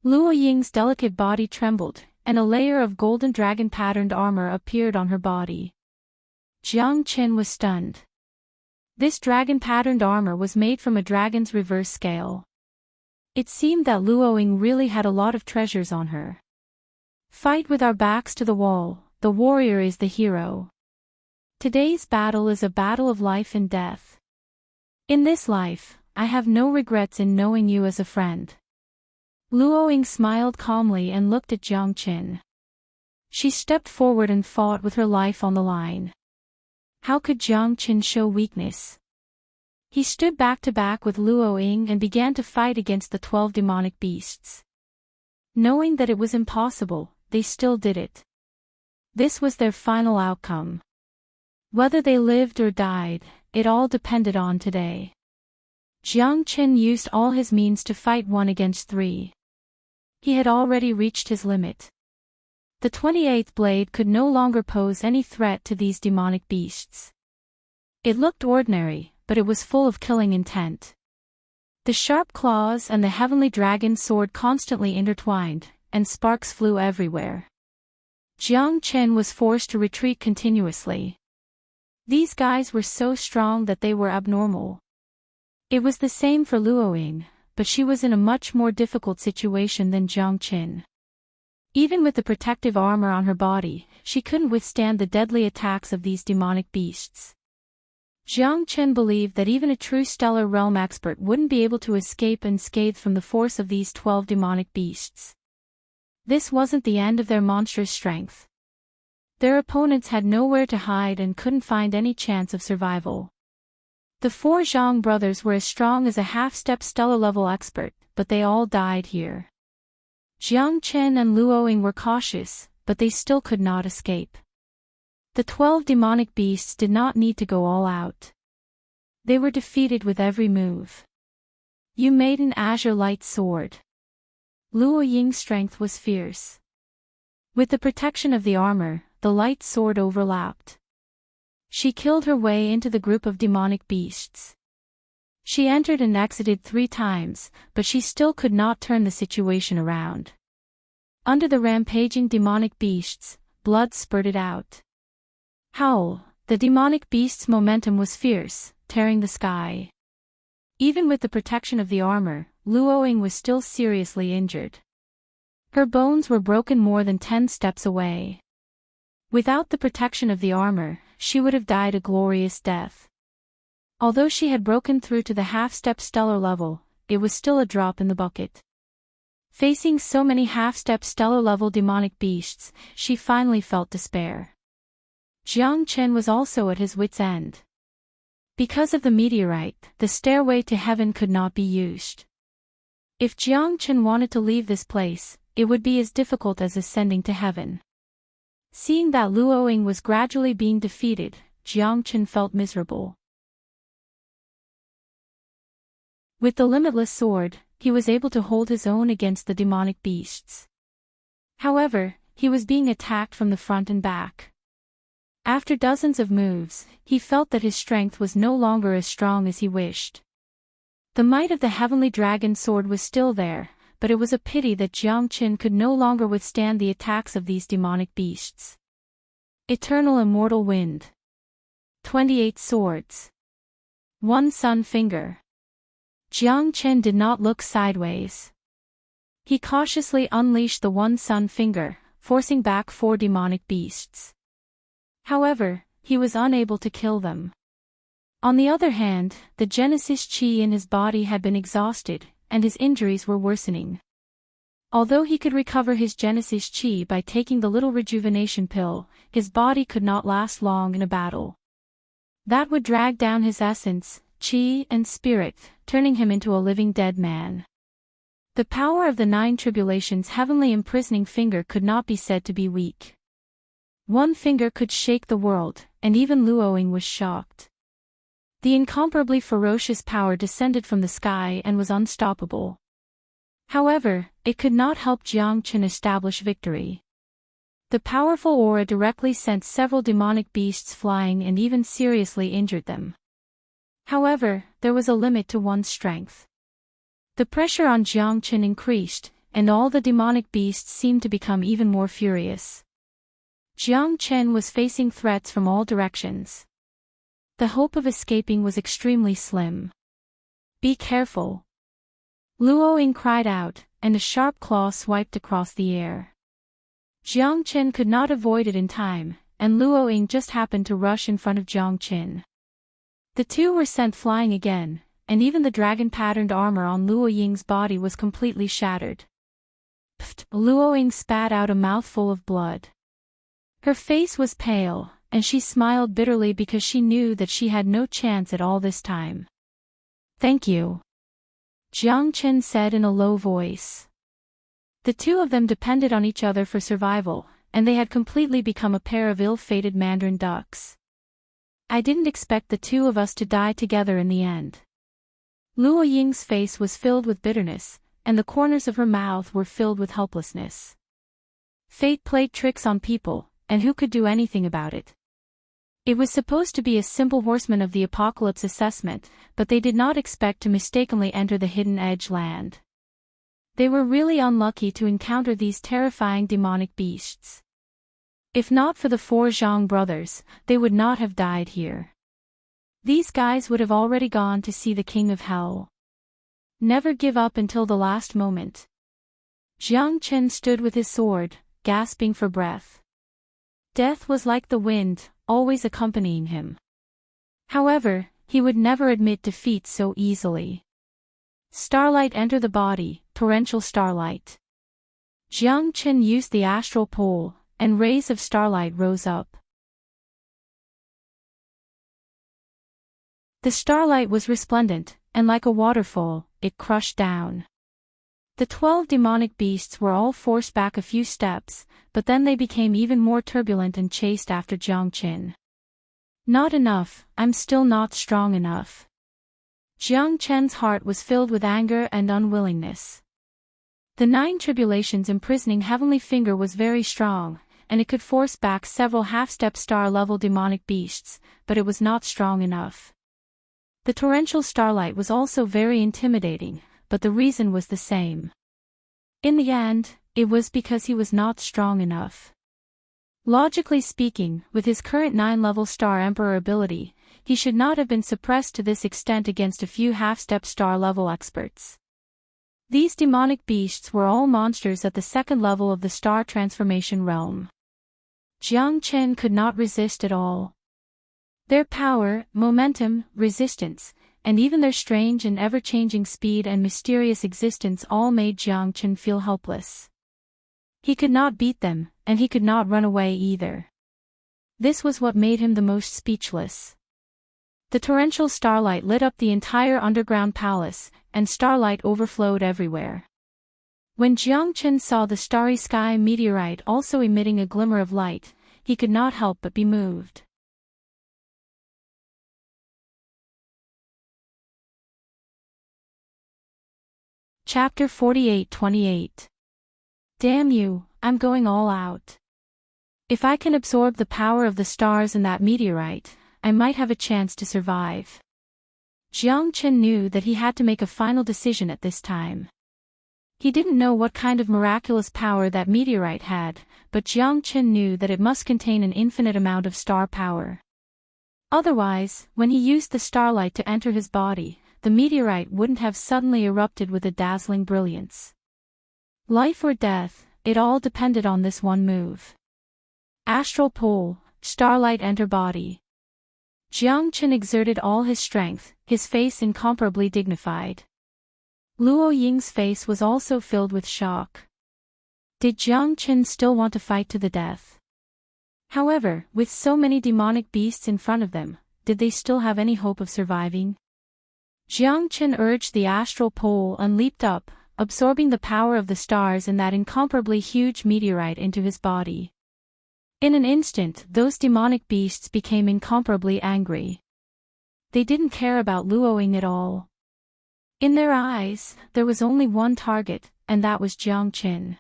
Luoying's delicate body trembled, and a layer of golden dragon-patterned armor appeared on her body. Jiang Chen was stunned. This dragon-patterned armor was made from a dragon's reverse scale. It seemed that Luoying really had a lot of treasures on her. Fight with our backs to the wall, the warrior is the hero. Today's battle is a battle of life and death. In this life, I have no regrets in knowing you as a friend. Luoying smiled calmly and looked at Jiang Chen. She stepped forward and fought with her life on the line. How could Jiang Chen show weakness? He stood back to back with Luoying and began to fight against the 12 demonic beasts. Knowing that it was impossible, they still did it. This was their final outcome. Whether they lived or died, it all depended on today. Jiang Chen used all his means to fight 1 against 3. He had already reached his limit. The 28th blade could no longer pose any threat to these demonic beasts. It looked ordinary, but it was full of killing intent. The sharp claws and the heavenly dragon sword constantly intertwined, and sparks flew everywhere. Jiang Chen was forced to retreat continuously. These guys were so strong that they were abnormal. It was the same for Luoying, but she was in a much more difficult situation than Jiang Chen. Even with the protective armor on her body, she couldn't withstand the deadly attacks of these demonic beasts. Jiang Chen believed that even a true stellar realm expert wouldn't be able to escape unscathed from the force of these 12 demonic beasts. This wasn't the end of their monstrous strength. Their opponents had nowhere to hide and couldn't find any chance of survival. The 4 Zhang brothers were as strong as a half-step stellar-level expert, but they all died here. Jiang Chen and Luoying were cautious, but they still could not escape. The 12 demonic beasts did not need to go all out. They were defeated with every move. You made an azure light sword. Luoying's strength was fierce. With the protection of the armor, the light sword overlapped. She killed her way into the group of demonic beasts. She entered and exited 3 times, but she still could not turn the situation around. Under the rampaging demonic beasts, blood spurted out. Howl, the demonic beast's momentum was fierce, tearing the sky. Even with the protection of the armor, Luoying was still seriously injured. Her bones were broken more than 10 steps away. Without the protection of the armor, she would have died a glorious death. Although she had broken through to the half-step stellar level, it was still a drop in the bucket. Facing so many half-step stellar-level demonic beasts, she finally felt despair. Jiang Chen was also at his wit's end. Because of the meteorite, the stairway to heaven could not be used. If Jiang Chen wanted to leave this place, it would be as difficult as ascending to heaven. Seeing that Luoying was gradually being defeated, Jiang Chen felt miserable. With the limitless sword, he was able to hold his own against the demonic beasts. However, he was being attacked from the front and back. After dozens of moves, he felt that his strength was no longer as strong as he wished. The might of the heavenly dragon sword was still there, but it was a pity that Jiang Chen could no longer withstand the attacks of these demonic beasts. Eternal immortal wind. 28 swords. One sun finger. Jiang Chen did not look sideways. He cautiously unleashed the one sun finger, forcing back 4 demonic beasts. However, he was unable to kill them. On the other hand, the Genesis Qi in his body had been exhausted, and his injuries were worsening. Although he could recover his Genesis Qi by taking the little rejuvenation pill, his body could not last long in a battle. That would drag down his essence, Qi, and spirit, turning him into a living dead man. The power of the 9 tribulations' heavenly imprisoning finger could not be said to be weak. One finger could shake the world, and even Luoying was shocked. The incomparably ferocious power descended from the sky and was unstoppable. However, it could not help Jiang Chen establish victory. The powerful aura directly sent several demonic beasts flying and even seriously injured them. However, there was a limit to one's strength. The pressure on Jiang Chen increased, and all the demonic beasts seemed to become even more furious. Jiang Chen was facing threats from all directions. The hope of escaping was extremely slim. Be careful. Luoying cried out, and a sharp claw swiped across the air. Jiang Chen could not avoid it in time, and Luoying just happened to rush in front of Jiang Chen. The two were sent flying again, and even the dragon-patterned armor on Luoying's body was completely shattered. Pfft! Luoying spat out a mouthful of blood. Her face was pale, and she smiled bitterly because she knew that she had no chance at all this time. Thank you, Jiang Chen said in a low voice. The two of them depended on each other for survival, and they had completely become a pair of ill-fated mandarin ducks. I didn't expect the two of us to die together in the end. Luoying's face was filled with bitterness, and the corners of her mouth were filled with helplessness. Fate played tricks on people, and who could do anything about it? It was supposed to be a simple horseman of the apocalypse assessment, but they did not expect to mistakenly enter the hidden edge land. They were really unlucky to encounter these terrifying demonic beasts. If not for the 4 Zhang brothers, they would not have died here. These guys would have already gone to see the King of Hell. Never give up until the last moment. Jiang Chen stood with his sword, gasping for breath. Death was like the wind, always accompanying him. However, he would never admit defeat so easily. Starlight entered the body, torrential starlight. Jiang Chen used the astral pole, and rays of starlight rose up. The starlight was resplendent, and like a waterfall, it crushed down. The 12 demonic beasts were all forced back a few steps, but then they became even more turbulent and chased after Jiang Chen. Not enough, I'm still not strong enough. Jiang Chen's heart was filled with anger and unwillingness. The 9 tribulations imprisoning heavenly finger was very strong, and it could force back several half-step star-level demonic beasts, but it was not strong enough. The torrential starlight was also very intimidating, but the reason was the same. In the end, it was because he was not strong enough. Logically speaking, with his current 9-level Star Emperor ability, he should not have been suppressed to this extent against a few half-step star-level experts. These demonic beasts were all monsters at the 2nd level of the star transformation realm. Jiang Chen could not resist at all. Their power, momentum, resistance, and even their strange and ever-changing speed and mysterious existence all made Jiang Chen feel helpless. He could not beat them, and he could not run away either. This was what made him the most speechless. The torrential starlight lit up the entire underground palace, and starlight overflowed everywhere. When Jiang Chen saw the starry sky meteorite also emitting a glimmer of light, he could not help but be moved. Chapter 48:28. Damn you, I'm going all out. If I can absorb the power of the stars in that meteorite, I might have a chance to survive. Jiang Chen knew that he had to make a final decision at this time. He didn't know what kind of miraculous power that meteorite had, but Jiang Chen knew that it must contain an infinite amount of star power. Otherwise, when he used the starlight to enter his body, the meteorite wouldn't have suddenly erupted with a dazzling brilliance. Life or death, it all depended on this one move. Astral pole, starlight enter body. Jiang Chen exerted all his strength, his face incomparably dignified. Luo Ying's face was also filled with shock. Did Jiang Chen still want to fight to the death? However, with so many demonic beasts in front of them, did they still have any hope of surviving? Jiang Chen urged the astral pole and leaped up, absorbing the power of the stars in that incomparably huge meteorite into his body. In an instant, those demonic beasts became incomparably angry. They didn't care about Luo Ying at all. In their eyes, there was only one target, and that was Jiang Chen.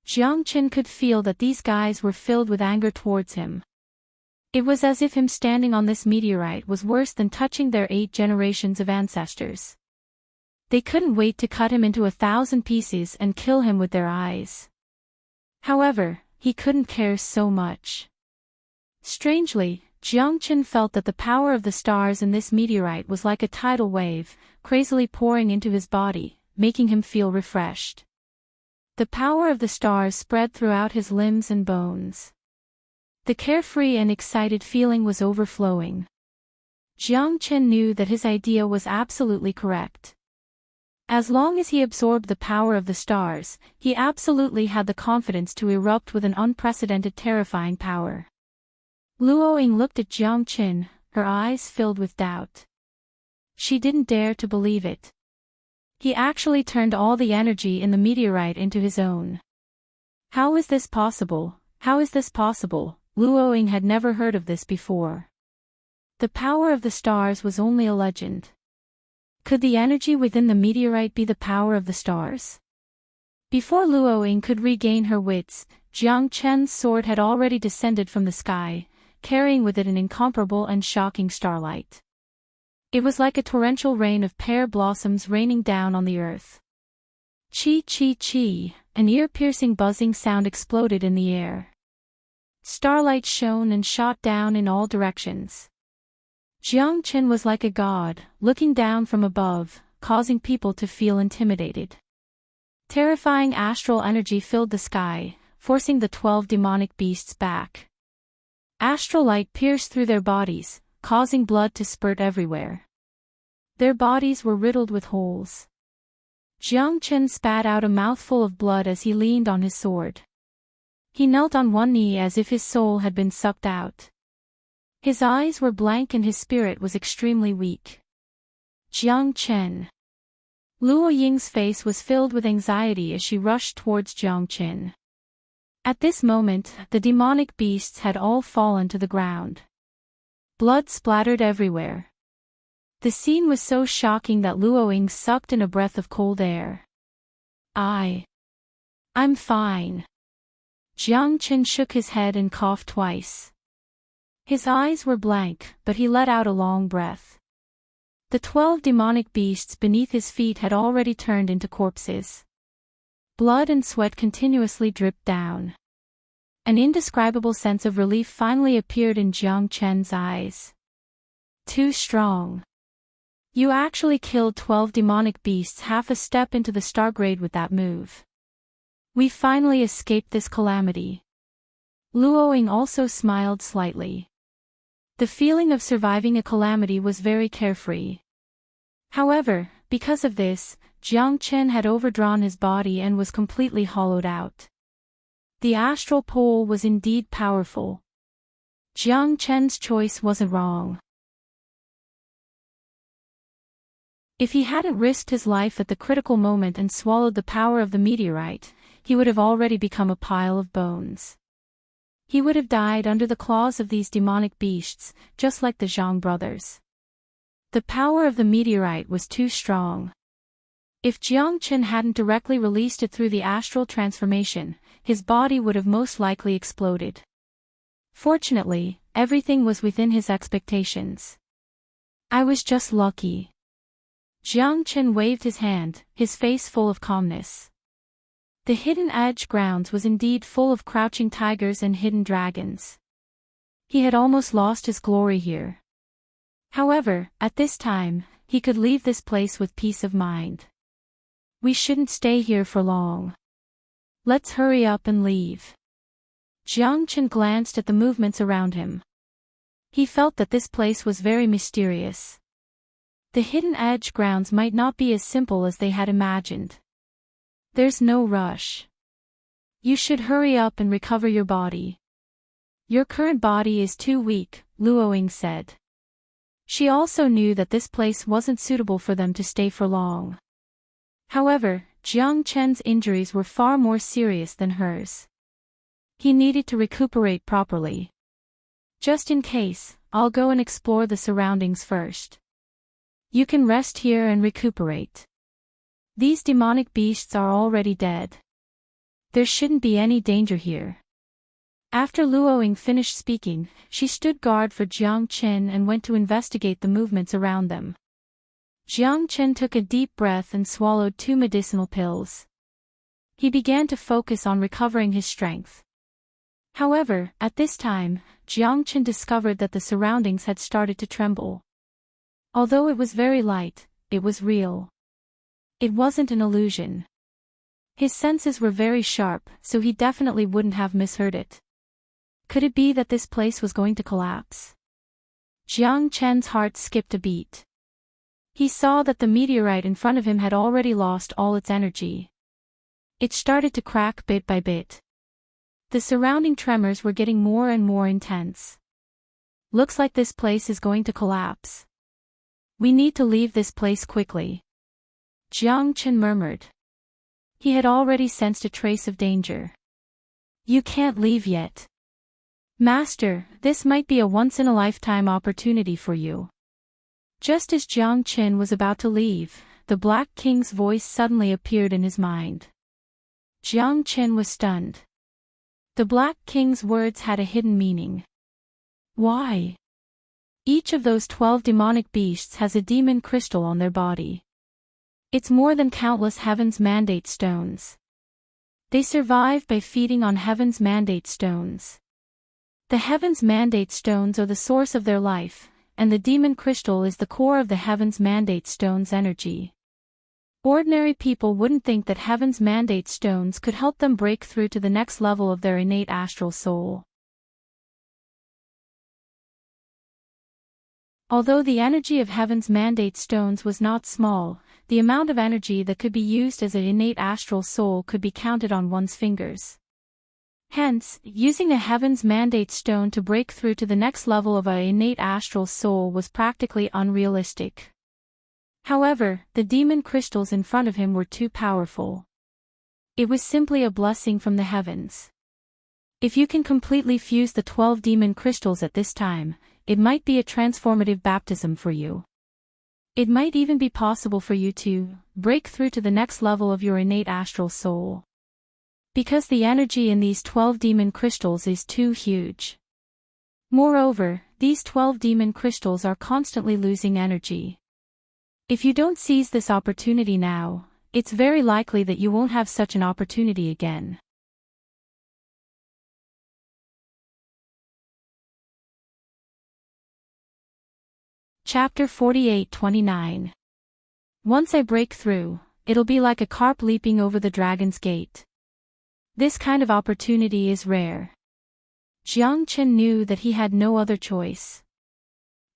Jiang Chen could feel that these guys were filled with anger towards him. It was as if him standing on this meteorite was worse than touching their 8 generations of ancestors. They couldn't wait to cut him into 1,000 pieces and kill him with their eyes. However, he couldn't care so much. Strangely, Jiang Chen felt that the power of the stars in this meteorite was like a tidal wave, crazily pouring into his body, making him feel refreshed. The power of the stars spread throughout his limbs and bones. The carefree and excited feeling was overflowing. Jiang Chen knew that his idea was absolutely correct. As long as he absorbed the power of the stars, he absolutely had the confidence to erupt with an unprecedented terrifying power. Luo Ying looked at Jiang Chen, her eyes filled with doubt. She didn't dare to believe it. He actually turned all the energy in the meteorite into his own. How is this possible? How is this possible? Luo Ying had never heard of this before. The power of the stars was only a legend. Could the energy within the meteorite be the power of the stars? Before Luo Ying could regain her wits, Jiang Chen's sword had already descended from the sky, carrying with it an incomparable and shocking starlight. It was like a torrential rain of pear blossoms raining down on the earth. Chi chi chi, an ear-piercing buzzing sound exploded in the air. Starlight shone and shot down in all directions. Jiang Chen was like a god, looking down from above, causing people to feel intimidated. Terrifying astral energy filled the sky, forcing the 12 demonic beasts back. Astral light pierced through their bodies, causing blood to spurt everywhere. Their bodies were riddled with holes. Jiang Chen spat out a mouthful of blood as he leaned on his sword. He knelt on one knee as if his soul had been sucked out. His eyes were blank and his spirit was extremely weak. Jiang Chen. Luo Ying's face was filled with anxiety as she rushed towards Jiang Chen. At this moment, the demonic beasts had all fallen to the ground. Blood splattered everywhere. The scene was so shocking that Luo Ying sucked in a breath of cold air. I'm fine. Jiang Chen shook his head and coughed twice. His eyes were blank, but he let out a long breath. The 12 demonic beasts beneath his feet had already turned into corpses. Blood and sweat continuously dripped down. An indescribable sense of relief finally appeared in Jiang Chen's eyes. Too strong. You actually killed 12 demonic beasts half a step into the stargrade with that move. We finally escaped this calamity. Luo Ying also smiled slightly. The feeling of surviving a calamity was very carefree. However, because of this, Jiang Chen had overdrawn his body and was completely hollowed out. The astral pole was indeed powerful. Jiang Chen's choice wasn't wrong. If he hadn't risked his life at the critical moment and swallowed the power of the meteorite, he would have already become a pile of bones. He would have died under the claws of these demonic beasts, just like the Zhang brothers. The power of the meteorite was too strong. If Jiang Qin hadn't directly released it through the astral transformation, his body would have most likely exploded. Fortunately, everything was within his expectations. I was just lucky. Jiang Qin waved his hand, his face full of calmness. The hidden edge grounds was indeed full of crouching tigers and hidden dragons. He had almost lost his glory here. However, at this time, he could leave this place with peace of mind. We shouldn't stay here for long. Let's hurry up and leave. Jiang Qin glanced at the movements around him. He felt that this place was very mysterious. The hidden edge grounds might not be as simple as they had imagined. There's no rush. You should hurry up and recover your body. Your current body is too weak, Luoying said. She also knew that this place wasn't suitable for them to stay for long. However, Jiang Chen's injuries were far more serious than hers. He needed to recuperate properly. Just in case, I'll go and explore the surroundings first. You can rest here and recuperate. These demonic beasts are already dead. There shouldn't be any danger here. After Luoying finished speaking, she stood guard for Jiang Qin and went to investigate the movements around them. Jiang Qin took a deep breath and swallowed 2 medicinal pills. He began to focus on recovering his strength. However, at this time, Jiang Qin discovered that the surroundings had started to tremble. Although it was very light, it was real. It wasn't an illusion. His senses were very sharp, so he definitely wouldn't have misheard it. Could it be that this place was going to collapse? Jiang Chen's heart skipped a beat. He saw that the meteorite in front of him had already lost all its energy. It started to crack bit by bit. The surrounding tremors were getting more and more intense. Looks like this place is going to collapse. We need to leave this place quickly. Jiang Qin murmured. He had already sensed a trace of danger. You can't leave yet. Master, this might be a once-in-a-lifetime opportunity for you. Just as Jiang Qin was about to leave, the Black King's voice suddenly appeared in his mind. Jiang Qin was stunned. The Black King's words had a hidden meaning. Why? Each of those 12 demonic beasts has a demon crystal on their body. It's more than countless Heaven's Mandate stones. They survive by feeding on Heaven's Mandate stones. The Heaven's Mandate stones are the source of their life, and the demon crystal is the core of the Heaven's Mandate stones' energy. Ordinary people wouldn't think that Heaven's Mandate stones could help them break through to the next level of their innate astral soul. Although the energy of Heaven's Mandate stones was not small, the amount of energy that could be used as an innate astral soul could be counted on one's fingers. Hence, using a Heaven's Mandate stone to break through to the next level of an innate astral soul was practically unrealistic. However, the demon crystals in front of him were too powerful. It was simply a blessing from the heavens. If you can completely fuse the 12 demon crystals at this time, it might be a transformative baptism for you. It might even be possible for you to break through to the next level of your innate astral soul. Because the energy in these 12 demon crystals is too huge. Moreover, these 12 demon crystals are constantly losing energy. If you don't seize this opportunity now, it's very likely that you won't have such an opportunity again. Chapter 48-29. Once I break through, it'll be like a carp leaping over the dragon's gate. This kind of opportunity is rare. Jiang Qin knew that he had no other choice.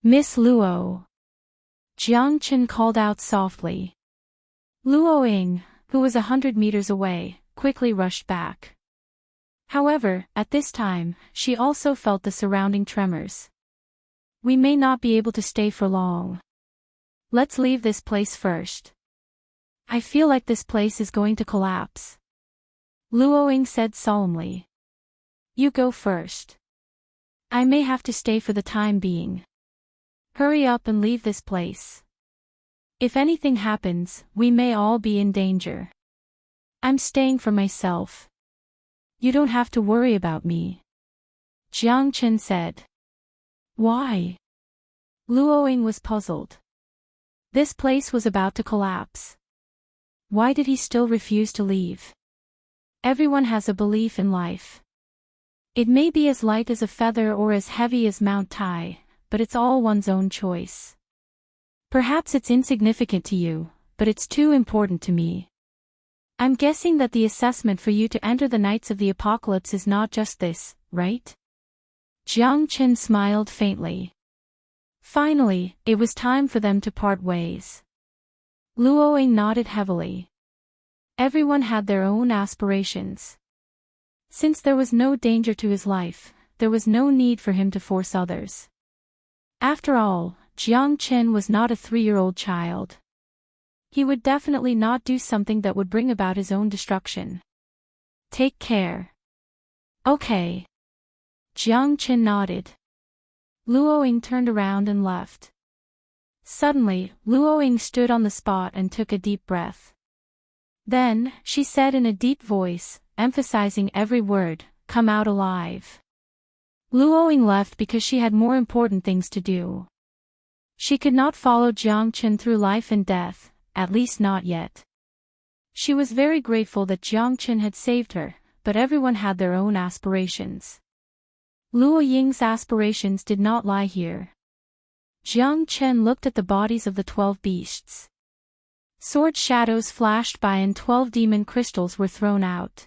Miss Luo. Jiang Qin called out softly. Luoying, who was 100 meters away, quickly rushed back. However, at this time, she also felt the surrounding tremors. We may not be able to stay for long. Let's leave this place first. I feel like this place is going to collapse. Luoying said solemnly. You go first. I may have to stay for the time being. Hurry up and leave this place. If anything happens, we may all be in danger. I'm staying for myself. You don't have to worry about me. Jiang Chen said. Why? Luoying was puzzled. This place was about to collapse. Why did he still refuse to leave? Everyone has a belief in life. It may be as light as a feather or as heavy as Mount Tai, but it's all one's own choice. Perhaps it's insignificant to you, but it's too important to me. I'm guessing that the assessment for you to enter the Knights of the Apocalypse is not just this, right? Jiang Chen smiled faintly. Finally, it was time for them to part ways. Luoying nodded heavily. Everyone had their own aspirations. Since there was no danger to his life, there was no need for him to force others. After all, Jiang Chen was not a 3-year-old child. He would definitely not do something that would bring about his own destruction. Take care. Okay. Jiang Chen nodded. Luoying turned around and left. Suddenly, Luoying stood on the spot and took a deep breath. Then, she said in a deep voice, emphasizing every word, "Come out alive." Luoying left because she had more important things to do. She could not follow Jiang Chen through life and death, at least not yet. She was very grateful that Jiang Chen had saved her, but everyone had their own aspirations. Luoying's aspirations did not lie here. Jiang Chen looked at the bodies of the 12 beasts. Sword shadows flashed by and 12 demon crystals were thrown out.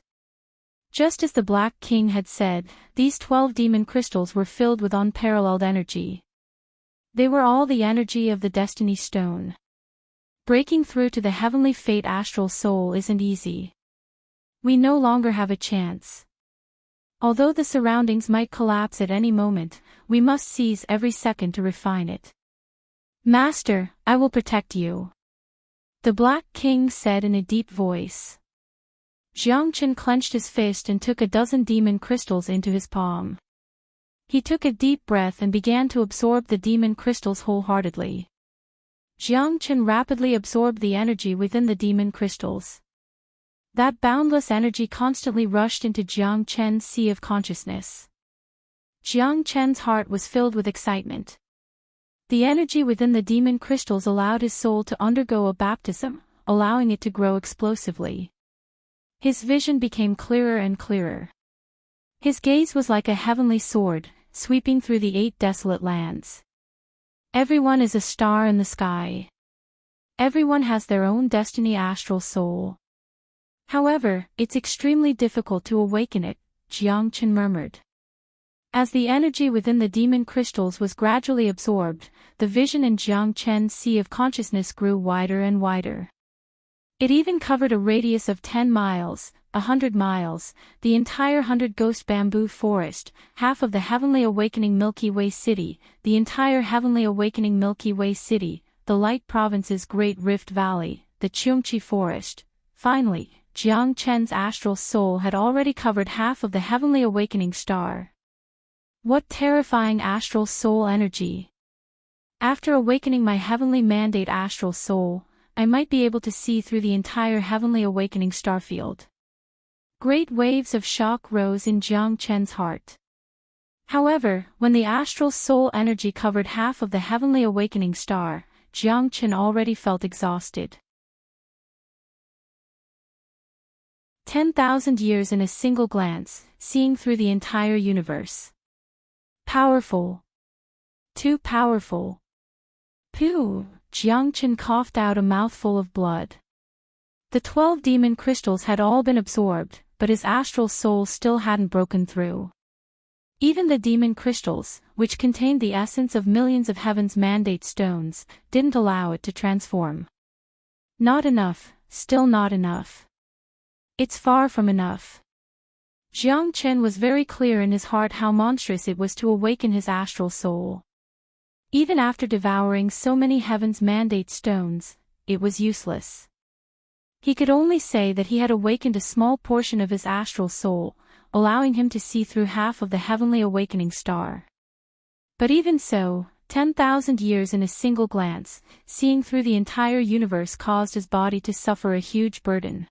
Just as the Black King had said, these 12 demon crystals were filled with unparalleled energy. They were all the energy of the Destiny Stone. Breaking through to the heavenly fate astral soul isn't easy. We no longer have a chance. Although the surroundings might collapse at any moment, we must seize every second to refine it. Master, I will protect you. The Black King said in a deep voice. Jiang Chen clenched his fist and took a dozen demon crystals into his palm. He took a deep breath and began to absorb the demon crystals wholeheartedly. Jiang Chen rapidly absorbed the energy within the demon crystals. That boundless energy constantly rushed into Jiang Chen's sea of consciousness. Jiang Chen's heart was filled with excitement. The energy within the demon crystals allowed his soul to undergo a baptism, allowing it to grow explosively. His vision became clearer and clearer. His gaze was like a heavenly sword, sweeping through the 8 desolate lands. Everyone is a star in the sky. Everyone has their own destiny astral soul. However, it's extremely difficult to awaken it, Jiang Chen murmured. As the energy within the demon crystals was gradually absorbed, the vision in Jiang Chen's sea of consciousness grew wider and wider. It even covered a radius of 10 miles, 100 miles, the entire 100 Ghost Bamboo Forest, half of the Heavenly Awakening Milky Way City, the entire Heavenly Awakening Milky Way City, the Light Province's Great Rift Valley, the Cheongqi Forest. Finally, Jiang Chen's astral soul had already covered half of the Heavenly Awakening Star. What terrifying astral soul energy! After awakening my Heavenly Mandate astral soul, I might be able to see through the entire Heavenly Awakening starfield. Great waves of shock rose in Jiang Chen's heart. However, when the astral soul energy covered half of the Heavenly Awakening Star, Jiang Chen already felt exhausted. 10,000 years in a single glance, seeing through the entire universe. Powerful. Too powerful. Phew, Jiang Chen coughed out a mouthful of blood. The 12 demon crystals had all been absorbed, but his astral soul still hadn't broken through. Even the demon crystals, which contained the essence of millions of heaven's mandate stones, didn't allow it to transform. Not enough, still not enough. It's far from enough. Jiang Chen was very clear in his heart how monstrous it was to awaken his astral soul. Even after devouring so many heaven's mandate stones, it was useless. He could only say that he had awakened a small portion of his astral soul, allowing him to see through half of the heavenly awakening star. But even so, 10,000 years in a single glance, seeing through the entire universe caused his body to suffer a huge burden.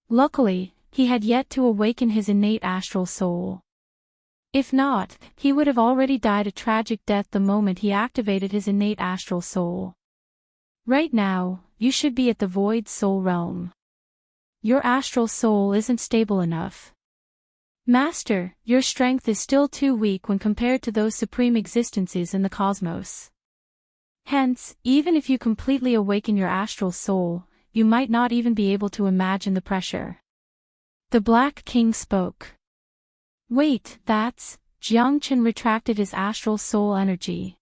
Luckily, he had yet to awaken his innate astral soul. If not, he would have already died a tragic death the moment he activated his innate astral soul. Right now, you should be at the void soul realm. Your astral soul isn't stable enough. Master, your strength is still too weak when compared to those supreme existences in the cosmos. Hence, even if you completely awaken your astral soul, you might not even be able to imagine the pressure. The Black King spoke. Wait, that's... Jiangchen retracted his astral soul energy.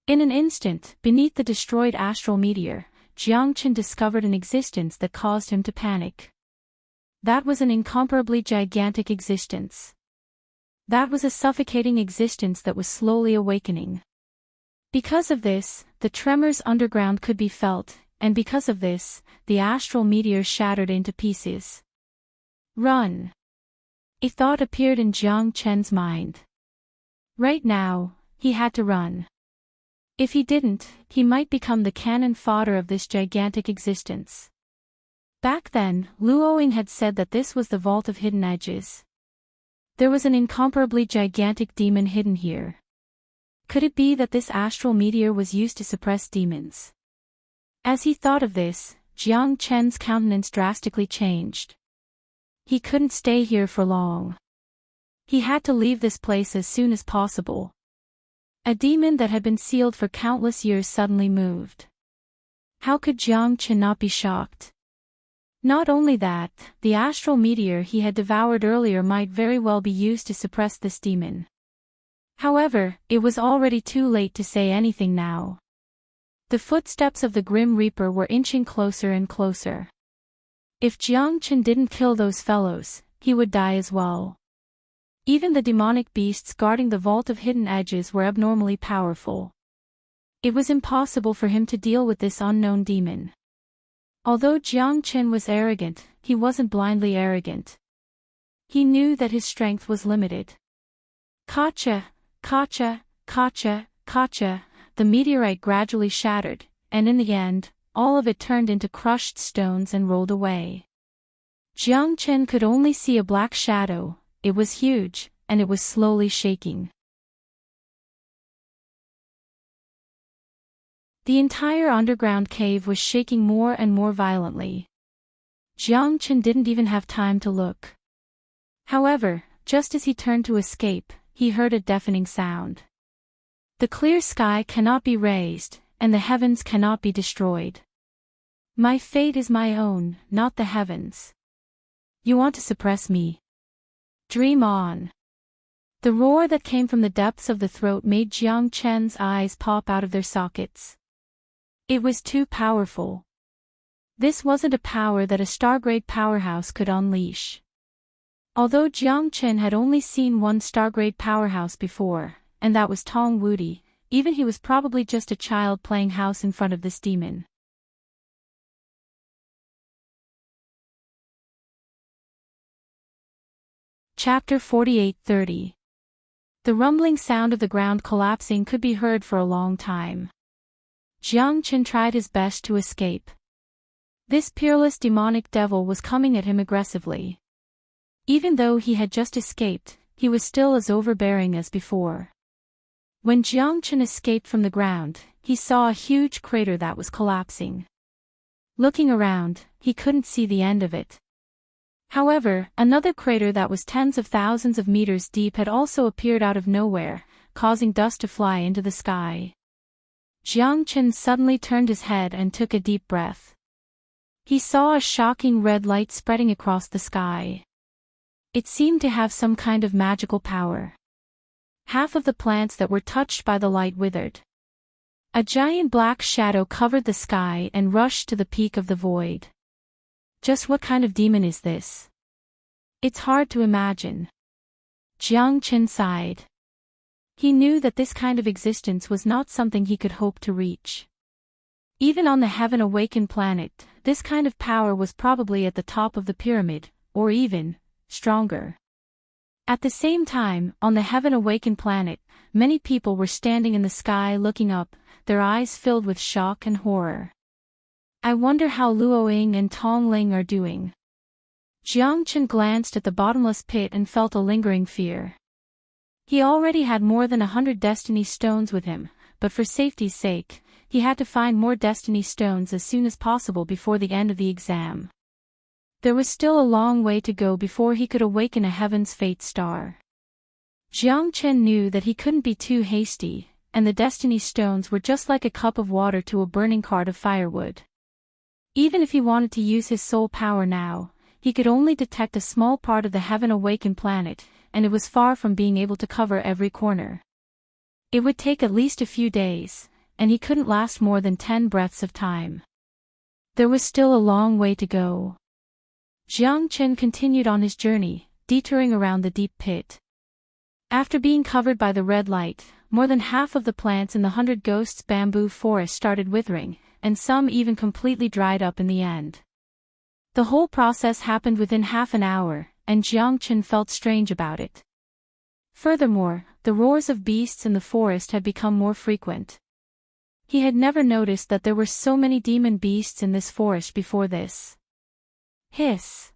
In an instant, beneath the destroyed astral meteor, Jiangchen discovered an existence that caused him to panic. That was an incomparably gigantic existence. That was a suffocating existence that was slowly awakening. Because of this, the tremors underground could be felt, and because of this, the astral meteor shattered into pieces. Run! A thought appeared in Jiang Chen's mind. Right now, he had to run. If he didn't, he might become the cannon fodder of this gigantic existence. Back then, Luoying had said that this was the Vault of Hidden Edges. There was an incomparably gigantic demon hidden here. Could it be that this astral meteor was used to suppress demons? As he thought of this, Jiang Chen's countenance drastically changed. He couldn't stay here for long. He had to leave this place as soon as possible. A demon that had been sealed for countless years suddenly moved. How could Jiang Chen not be shocked? Not only that, the astral meteor he had devoured earlier might very well be used to suppress this demon. However, it was already too late to say anything now. The footsteps of the Grim Reaper were inching closer and closer. If Jiang Chen didn't kill those fellows, he would die as well. Even the demonic beasts guarding the Vault of Hidden Edges were abnormally powerful. It was impossible for him to deal with this unknown demon. Although Jiang Chen was arrogant, he wasn't blindly arrogant. He knew that his strength was limited. Kacha, kacha, kacha, kacha, the meteorite gradually shattered, and in the end, all of it turned into crushed stones and rolled away. Jiang Chen could only see a black shadow. It was huge, and it was slowly shaking. The entire underground cave was shaking more and more violently. Jiang Chen didn't even have time to look. However, just as he turned to escape, he heard a deafening sound. The clear sky cannot be raised, and the heavens cannot be destroyed. My fate is my own, not the heavens. You want to suppress me? Dream on. The roar that came from the depths of the throat made Jiang Chen's eyes pop out of their sockets. It was too powerful. This wasn't a power that a Stargrade powerhouse could unleash. Although Jiang Chen had only seen one Stargrade powerhouse before, and that was Tong Wudi, even he was probably just a child playing house in front of this demon. Chapter 48:30. The rumbling sound of the ground collapsing could be heard for a long time. Jiang Chen tried his best to escape. This peerless demonic devil was coming at him aggressively. Even though he had just escaped, he was still as overbearing as before. When Jiang Chen escaped from the ground, he saw a huge crater that was collapsing. Looking around, he couldn't see the end of it. However, another crater that was tens of thousands of meters deep had also appeared out of nowhere, causing dust to fly into the sky. Jiang Chen suddenly turned his head and took a deep breath. He saw a shocking red light spreading across the sky. It seemed to have some kind of magical power. Half of the plants that were touched by the light withered. A giant black shadow covered the sky and rushed to the peak of the void. Just what kind of demon is this? It's hard to imagine. Jiang Chen sighed. He knew that this kind of existence was not something he could hope to reach. Even on the Heaven Awaken planet, this kind of power was probably at the top of the pyramid, or even stronger. At the same time, on the Heaven Awaken planet, many people were standing in the sky looking up, their eyes filled with shock and horror. I wonder how Luoying and Tongling are doing. Jiang Chen glanced at the bottomless pit and felt a lingering fear. He already had more than 100 destiny stones with him, but for safety's sake, he had to find more destiny stones as soon as possible before the end of the exam. There was still a long way to go before he could awaken a heaven's fate star. Jiang Chen knew that he couldn't be too hasty, and the destiny stones were just like a cup of water to a burning cart of firewood. Even if he wanted to use his soul power now, he could only detect a small part of the Heaven Awaken planet, and it was far from being able to cover every corner. It would take at least a few days, and he couldn't last more than 10 breaths of time. There was still a long way to go. Jiang Chen continued on his journey, detouring around the deep pit. After being covered by the red light, more than half of the plants in the 100 Ghosts bamboo forest started withering, and some even completely dried up in the end. The whole process happened within half an hour, and Jiang Chen felt strange about it. Furthermore, the roars of beasts in the forest had become more frequent. He had never noticed that there were so many demon beasts in this forest before this. Hiss!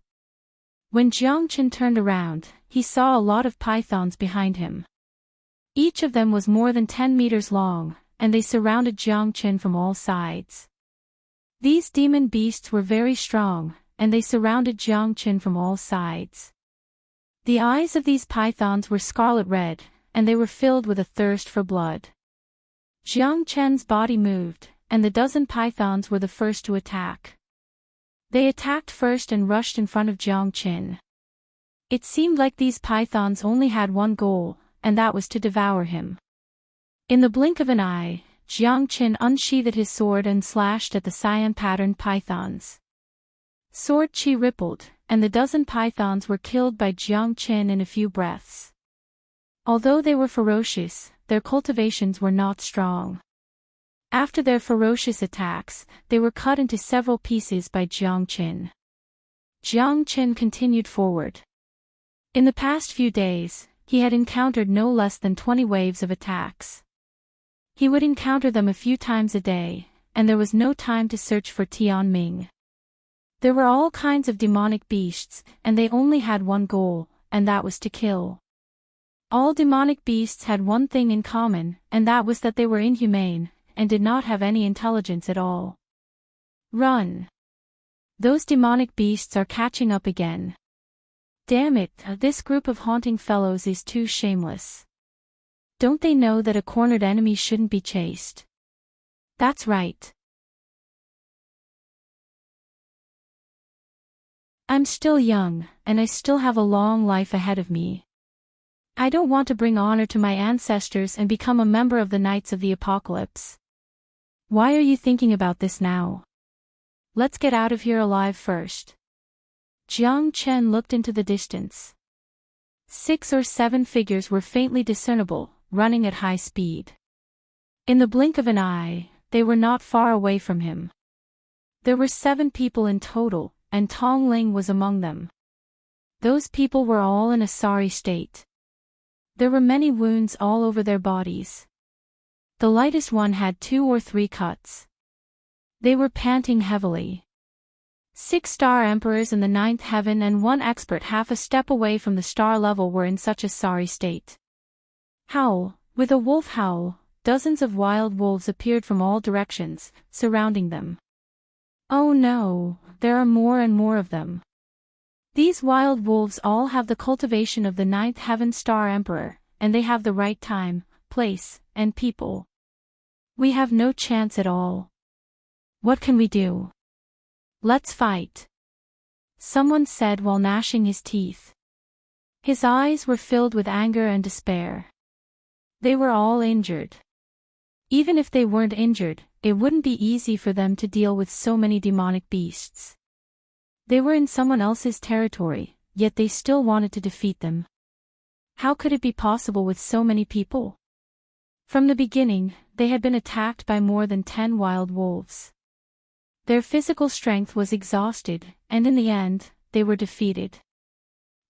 When Jiang Chen turned around, he saw a lot of pythons behind him. Each of them was more than 10 meters long, and they surrounded Jiang Chen from all sides. These demon beasts were very strong, and they surrounded Jiang Chen from all sides. The eyes of these pythons were scarlet red, and they were filled with a thirst for blood. Jiang Chen's body moved, and the dozen pythons were the first to attack. They attacked first and rushed in front of Jiang Chen. It seemed like these pythons only had one goal, and that was to devour him. In the blink of an eye, Jiang Chen unsheathed his sword and slashed at the cyan-patterned pythons. Sword chi rippled, and the dozen pythons were killed by Jiang Chen in a few breaths. Although they were ferocious, their cultivations were not strong. After their ferocious attacks, they were cut into several pieces by Jiang Chen. Jiang Chen continued forward. In the past few days, he had encountered no less than 20 waves of attacks. He would encounter them a few times a day, and there was no time to search for Tianming. There were all kinds of demonic beasts, and they only had one goal, and that was to kill. All demonic beasts had one thing in common, and that was that they were inhumane, and did not have any intelligence at all. Run! Those demonic beasts are catching up again. Damn it, this group of haunting fellows is too shameless. Don't they know that a cornered enemy shouldn't be chased? That's right. I'm still young, and I still have a long life ahead of me. I don't want to bring honor to my ancestors and become a member of the Knights of the Apocalypse. Why are you thinking about this now? Let's get out of here alive first. Jiang Chen looked into the distance. 6 or 7 figures were faintly discernible, running at high speed. In the blink of an eye, they were not far away from him. There were 7 people in total, and Tongling was among them. Those people were all in a sorry state. There were many wounds all over their bodies. The lightest one had 2 or 3 cuts. They were panting heavily. 6 star emperors in the 9th heaven and 1 expert half a step away from the star level were in such a sorry state. Howl! With a wolf howl, dozens of wild wolves appeared from all directions, surrounding them. Oh no, there are more and more of them. These wild wolves all have the cultivation of the 9th heaven star emperor, and they have the right time, place, and people. We have no chance at all. What can we do? Let's fight. Someone said while gnashing his teeth. His eyes were filled with anger and despair. They were all injured. Even if they weren't injured, it wouldn't be easy for them to deal with so many demonic beasts. They were in someone else's territory, yet they still wanted to defeat them. How could it be possible with so many people? From the beginning, they had been attacked by more than 10 wild wolves. Their physical strength was exhausted, and in the end, they were defeated.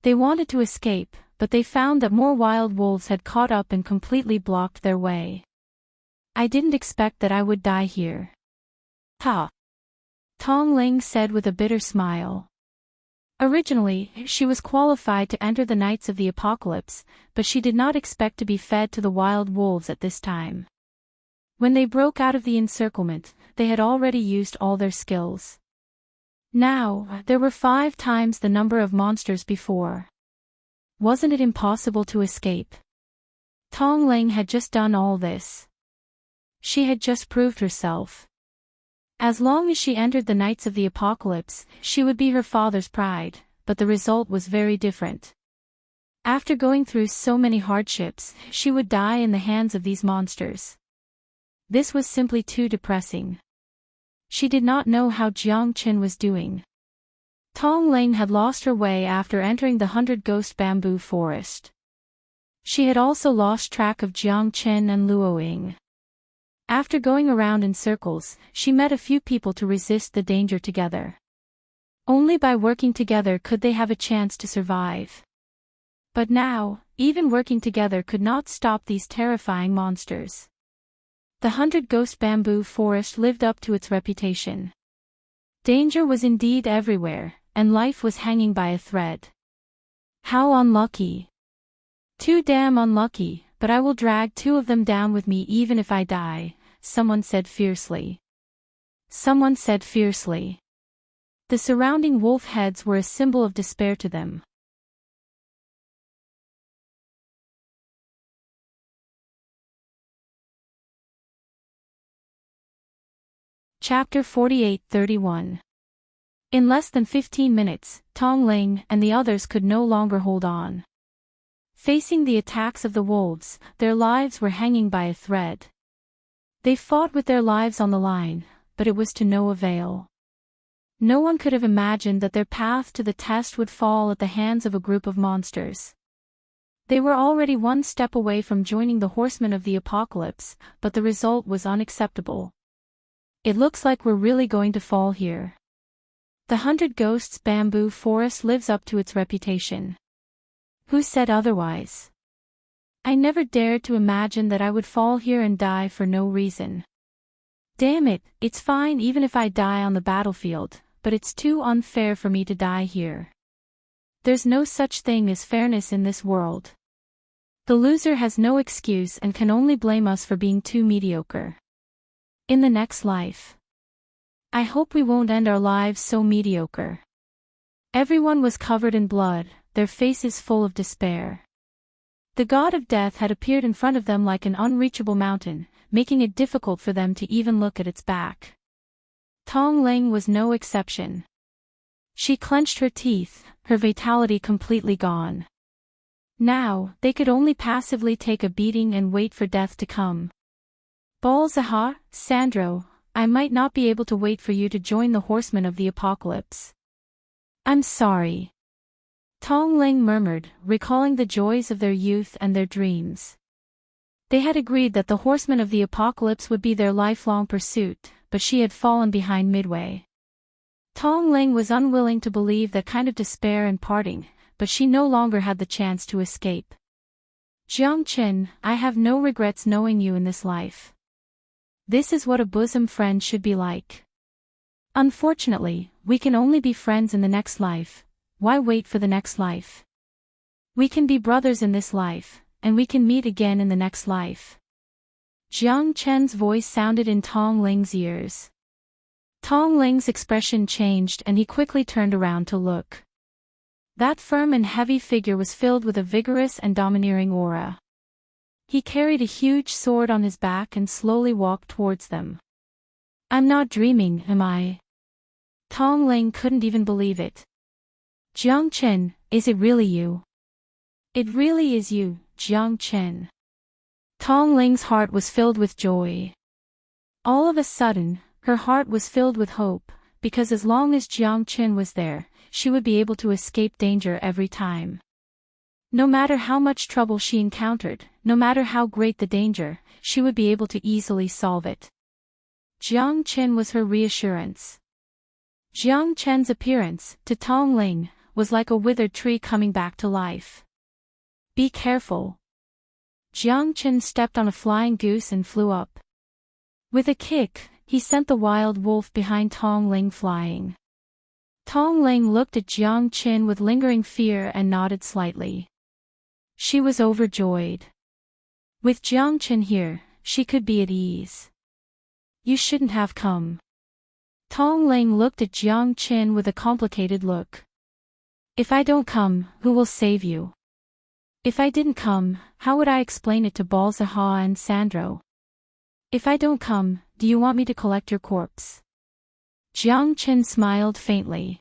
They wanted to escape, but they found that more wild wolves had caught up and completely blocked their way. I didn't expect that I would die here. Ha! Tong Ling said with a bitter smile. Originally, she was qualified to enter the Knights of the Apocalypse, but she did not expect to be fed to the wild wolves at this time. When they broke out of the encirclement, they had already used all their skills. Now, there were 5 times the number of monsters before. Wasn't it impossible to escape? Tong Ling had just done all this. She had just proved herself. As long as she entered the Knights of the Apocalypse, she would be her father's pride, but the result was very different. After going through so many hardships, she would die in the hands of these monsters. This was simply too depressing. She did not know how Jiang Qin was doing. Tong Ling had lost her way after entering the 100-ghost bamboo forest. She had also lost track of Jiang Qin and Luo Ying. After going around in circles, she met a few people to resist the danger together. Only by working together could they have a chance to survive. But now, even working together could not stop these terrifying monsters. The 100-ghost bamboo forest lived up to its reputation. Danger was indeed everywhere, and life was hanging by a thread. How unlucky. Too damn unlucky, but I will drag 2 of them down with me even if I die, someone said fiercely. Someone said fiercely. The surrounding wolf heads were a symbol of despair to them. Chapter 48-31. In less than 15 minutes, Tong Ling and the others could no longer hold on. Facing the attacks of the wolves, their lives were hanging by a thread. They fought with their lives on the line, but it was to no avail. No one could have imagined that their path to the test would fall at the hands of a group of monsters. They were already 1 step away from joining the Horsemen of the Apocalypse, but the result was unacceptable. It looks like we're really going to fall here. The 100 Ghosts bamboo forest lives up to its reputation. Who said otherwise? I never dared to imagine that I would fall here and die for no reason. Damn it, it's fine even if I die on the battlefield, but it's too unfair for me to die here. There's no such thing as fairness in this world. The loser has no excuse and can only blame us for being too mediocre. In the next life. I hope we won't end our lives so mediocre. Everyone was covered in blood, their faces full of despair. The god of death had appeared in front of them like an unreachable mountain, making it difficult for them to even look at its back. Tong Ling was no exception. She clenched her teeth, her vitality completely gone. Now, they could only passively take a beating and wait for death to come. Balzaha, Sandro, I might not be able to wait for you to join the Horsemen of the Apocalypse. I'm sorry. Tong Ling murmured, recalling the joys of their youth and their dreams. They had agreed that the Horsemen of the Apocalypse would be their lifelong pursuit, but she had fallen behind midway. Tong Ling was unwilling to believe that kind of despair and parting, but she no longer had the chance to escape. Jiang Qin, I have no regrets knowing you in this life. This is what a bosom friend should be like. Unfortunately, we can only be friends in the next life. Why wait for the next life? We can be brothers in this life, and we can meet again in the next life. Jiang Chen's voice sounded in Tong Ling's ears. Tong Ling's expression changed and he quickly turned around to look. That firm and heavy figure was filled with a vigorous and domineering aura. He carried a huge sword on his back and slowly walked towards them. I'm not dreaming, am I? Tong Ling couldn't even believe it. Jiang Chen, is it really you? It really is you, Jiang Chen. Tong Ling's heart was filled with joy. All of a sudden, her heart was filled with hope, because as long as Jiang Chen was there, she would be able to escape danger every time. No matter how much trouble she encountered, no matter how great the danger, she would be able to easily solve it. Jiang Qin was her reassurance. Jiang Chen's appearance, to Tong Ling, was like a withered tree coming back to life. Be careful. Jiang Qin stepped on a flying goose and flew up. With a kick, he sent the wild wolf behind Tong Ling flying. Tong Ling looked at Jiang Qin with lingering fear and nodded slightly. She was overjoyed. With Jiang Qin here, she could be at ease. You shouldn't have come. Tong Ling looked at Jiang Qin with a complicated look. If I don't come, who will save you? If I didn't come, how would I explain it to Balzaha and Sandro? If I don't come, do you want me to collect your corpse? Jiang Qin smiled faintly.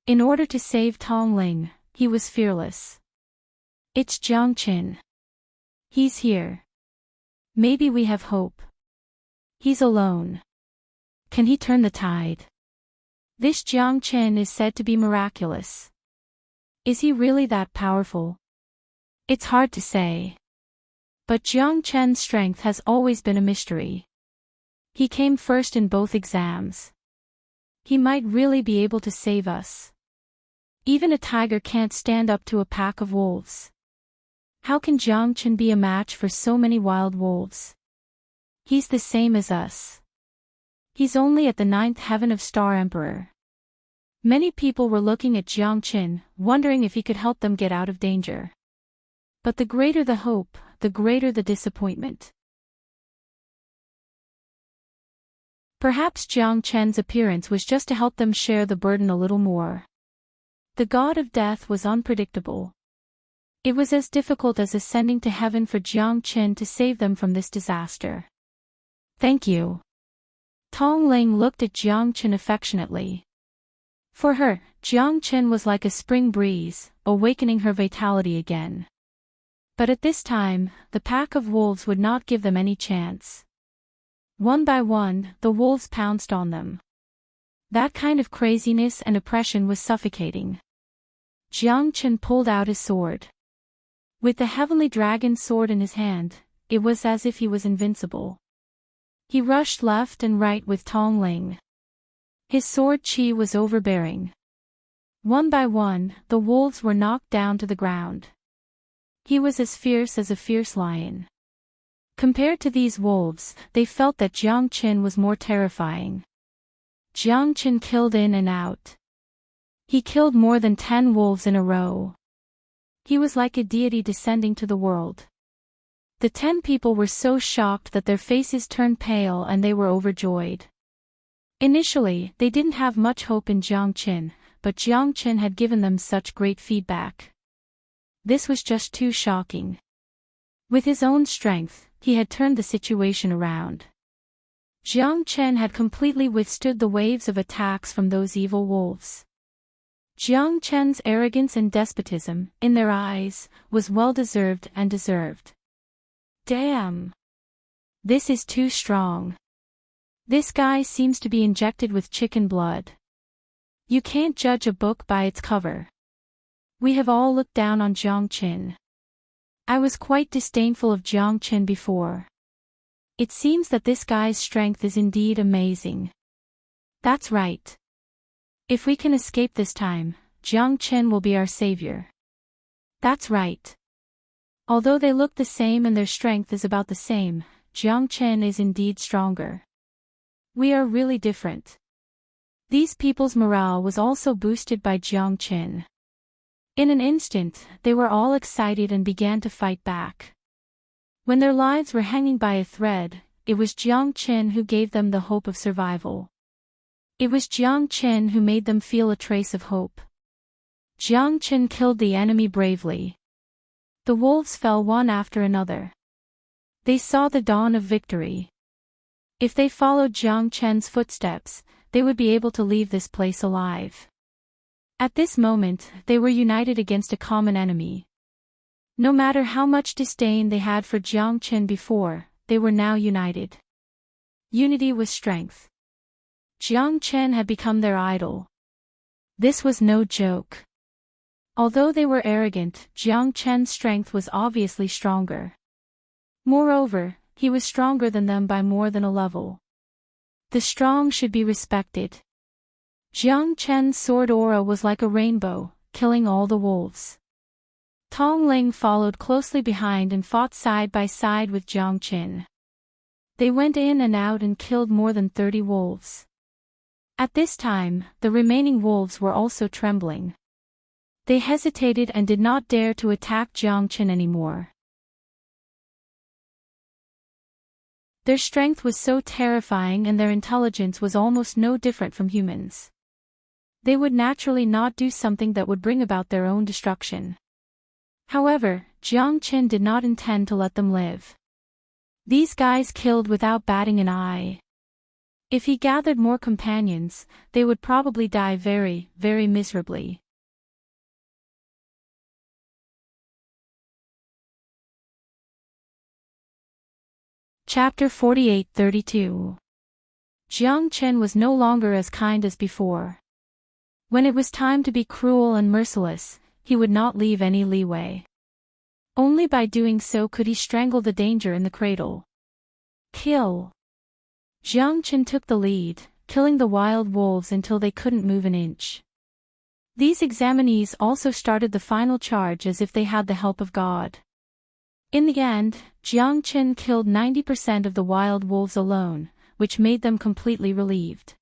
In order to save Tong Ling, he was fearless. It's Jiang Qin. He's here. Maybe we have hope. He's alone. Can he turn the tide? This Jiang Qin is said to be miraculous. Is he really that powerful? It's hard to say. But Jiang Qin's strength has always been a mystery. He came first in both exams. He might really be able to save us. Even a tiger can't stand up to a pack of wolves. How can Jiang Qin be a match for so many wild wolves? He's the same as us. He's only at the 9th heaven of Star Emperor. Many people were looking at Jiang Qin, wondering if he could help them get out of danger. But the greater the hope, the greater the disappointment. Perhaps Jiang Qin's appearance was just to help them share the burden a little more. The god of death was unpredictable. It was as difficult as ascending to heaven for Jiang Qin to save them from this disaster. Thank you. Tong Ling looked at Jiang Qin affectionately. For her, Jiang Qin was like a spring breeze, awakening her vitality again. But at this time, the pack of wolves would not give them any chance. One by one, the wolves pounced on them. That kind of craziness and oppression was suffocating. Jiang Qin pulled out his sword. With the heavenly dragon sword in his hand, it was as if he was invincible. He rushed left and right with Tong Ling. His sword chi was overbearing. One by one, the wolves were knocked down to the ground. He was as fierce as a fierce lion. Compared to these wolves, they felt that Jiang Qin was more terrifying. Jiang Qin killed in and out. He killed more than 10 wolves in a row. He was like a deity descending to the world. The 10 people were so shocked that their faces turned pale and they were overjoyed. Initially, they didn't have much hope in Jiang Qin, but Jiang Qin had given them such great feedback. This was just too shocking. With his own strength, he had turned the situation around. Jiang Qin had completely withstood the waves of attacks from those evil wolves. Jiang Qin's arrogance and despotism, in their eyes, was well-deserved and deserved. Damn! This is too strong. This guy seems to be injected with chicken blood. You can't judge a book by its cover. We have all looked down on Jiang Qin. I was quite disdainful of Jiang Qin before. It seems that this guy's strength is indeed amazing. That's right. If we can escape this time, Jiang Qin will be our savior. That's right. Although they look the same and their strength is about the same, Jiang Qin is indeed stronger. We are really different. These people's morale was also boosted by Jiang Qin. In an instant, they were all excited and began to fight back. When their lives were hanging by a thread, it was Jiang Qin who gave them the hope of survival. It was Jiang Qin who made them feel a trace of hope. Jiang Qin killed the enemy bravely. The wolves fell one after another. They saw the dawn of victory. If they followed Jiang Qin's footsteps, they would be able to leave this place alive. At this moment, they were united against a common enemy. No matter how much disdain they had for Jiang Qin before, they were now united. Unity was strength. Jiang Qin had become their idol. This was no joke. Although they were arrogant, Jiang Chen's strength was obviously stronger. Moreover, he was stronger than them by more than a level. The strong should be respected. Jiang Chen's sword aura was like a rainbow, killing all the wolves. Tong Ling followed closely behind and fought side by side with Jiang Chen. They went in and out and killed more than 30 wolves. At this time, the remaining wolves were also trembling. They hesitated and did not dare to attack Jiang Chen anymore. Their strength was so terrifying and their intelligence was almost no different from humans. They would naturally not do something that would bring about their own destruction. However, Jiang Chen did not intend to let them live. These guys killed without batting an eye. If he gathered more companions, they would probably die very, very miserably. Chapter 48-32. Jiang Chen was no longer as kind as before. When it was time to be cruel and merciless, he would not leave any leeway. Only by doing so could he strangle the danger in the cradle. Kill. Jiang Chen took the lead, killing the wild wolves until they couldn't move an inch. These examinees also started the final charge as if they had the help of God. In the end, Jiang Chen killed 90% of the wild wolves alone, which made them completely relieved.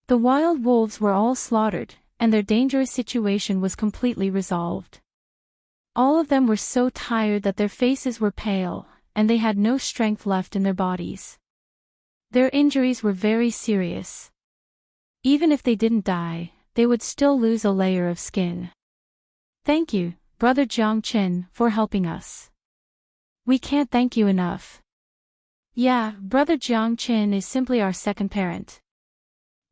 The wild wolves were all slaughtered, and their dangerous situation was completely resolved. All of them were so tired that their faces were pale, and they had no strength left in their bodies. Their injuries were very serious. Even if they didn't die, they would still lose a layer of skin. Thank you, Brother Jiang Chen, for helping us. We can't thank you enough. Yeah, Brother Jiang Chen is simply our second parent.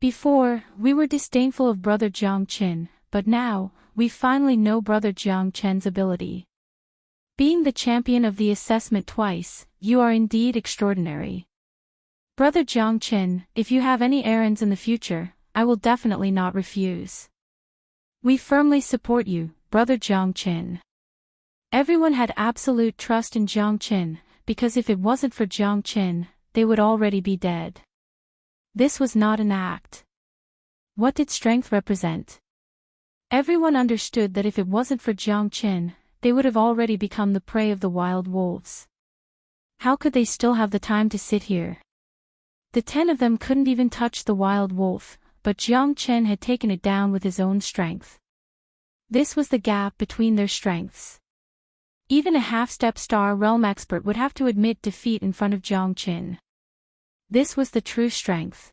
Before, we were disdainful of Brother Jiang Chen, but now, we finally know Brother Jiang Chen's ability. Being the champion of the assessment twice, you are indeed extraordinary. Brother Jiang Chen, if you have any errands in the future, I will definitely not refuse. We firmly support you, Brother Jiang Chen. Everyone had absolute trust in Jiang Chen, because if it wasn't for Jiang Chen, they would already be dead. This was not an act. What did strength represent? Everyone understood that if it wasn't for Jiang Chen, they would have already become the prey of the wild wolves. How could they still have the time to sit here? The 10 of them couldn't even touch the wild wolf, but Jiang Chen had taken it down with his own strength. This was the gap between their strengths. Even a half-step star realm expert would have to admit defeat in front of Jiang Chen. This was the true strength.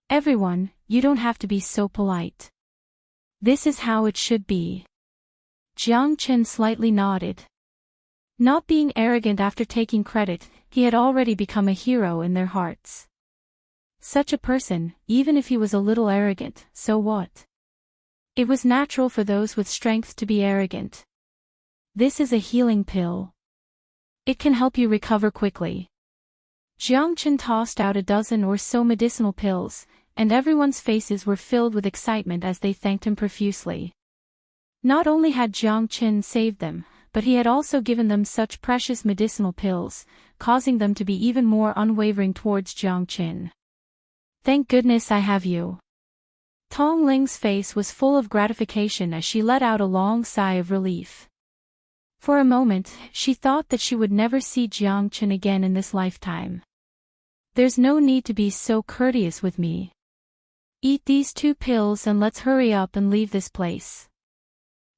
Everyone, you don't have to be so polite. This is how it should be. Jiang Chen slightly nodded. Not being arrogant after taking credit, he had already become a hero in their hearts. Such a person, even if he was a little arrogant, so what? It was natural for those with strength to be arrogant. This is a healing pill. It can help you recover quickly. Jiang Chen tossed out a dozen or so medicinal pills, and everyone's faces were filled with excitement as they thanked him profusely. Not only had Jiang Chen saved them, but he had also given them such precious medicinal pills, causing them to be even more unwavering towards Jiang Chen. Thank goodness I have you. Tong Ling's face was full of gratification as she let out a long sigh of relief. For a moment, she thought that she would never see Jiang Chen again in this lifetime. There's no need to be so courteous with me. Eat these 2 pills and let's hurry up and leave this place.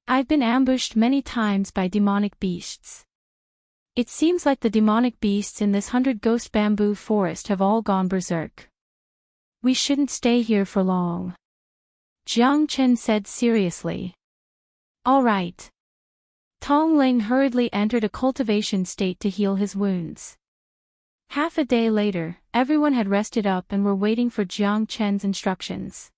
I've been ambushed many times by demonic beasts. It seems like the demonic beasts in this 100-ghost bamboo forest have all gone berserk. We shouldn't stay here for long. Jiang Chen said seriously. All right. Tong Ling hurriedly entered a cultivation state to heal his wounds. Half a day later, everyone had rested up and were waiting for Jiang Chen's instructions.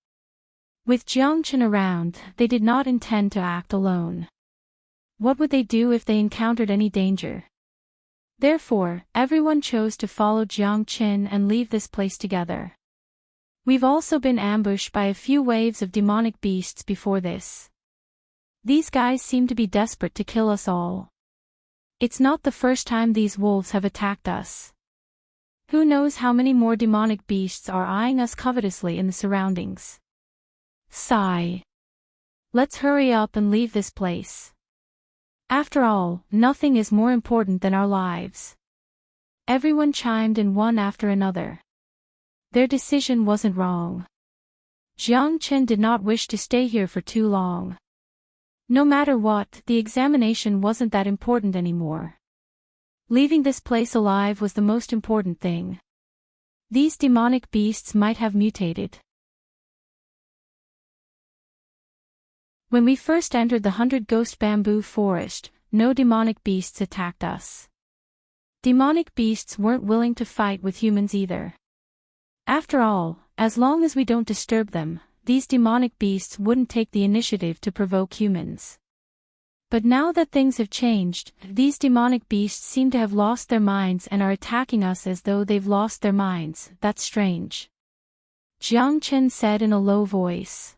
With Jiang Chen around, they did not intend to act alone. What would they do if they encountered any danger? Therefore, everyone chose to follow Jiang Chen and leave this place together. We've also been ambushed by a few waves of demonic beasts before this. These guys seem to be desperate to kill us all. It's not the first time these wolves have attacked us. Who knows how many more demonic beasts are eyeing us covetously in the surroundings. Sigh. Let's hurry up and leave this place. After all, nothing is more important than our lives. Everyone chimed in one after another. Their decision wasn't wrong. Jiang Chen did not wish to stay here for too long. No matter what, the examination wasn't that important anymore. Leaving this place alive was the most important thing. These demonic beasts might have mutated. When we first entered the 100-ghost bamboo forest, no demonic beasts attacked us. Demonic beasts weren't willing to fight with humans either. After all, as long as we don't disturb them, these demonic beasts wouldn't take the initiative to provoke humans. But now that things have changed, these demonic beasts seem to have lost their minds and are attacking us as though they've lost their minds. That's strange. Jiang Chen said in a low voice.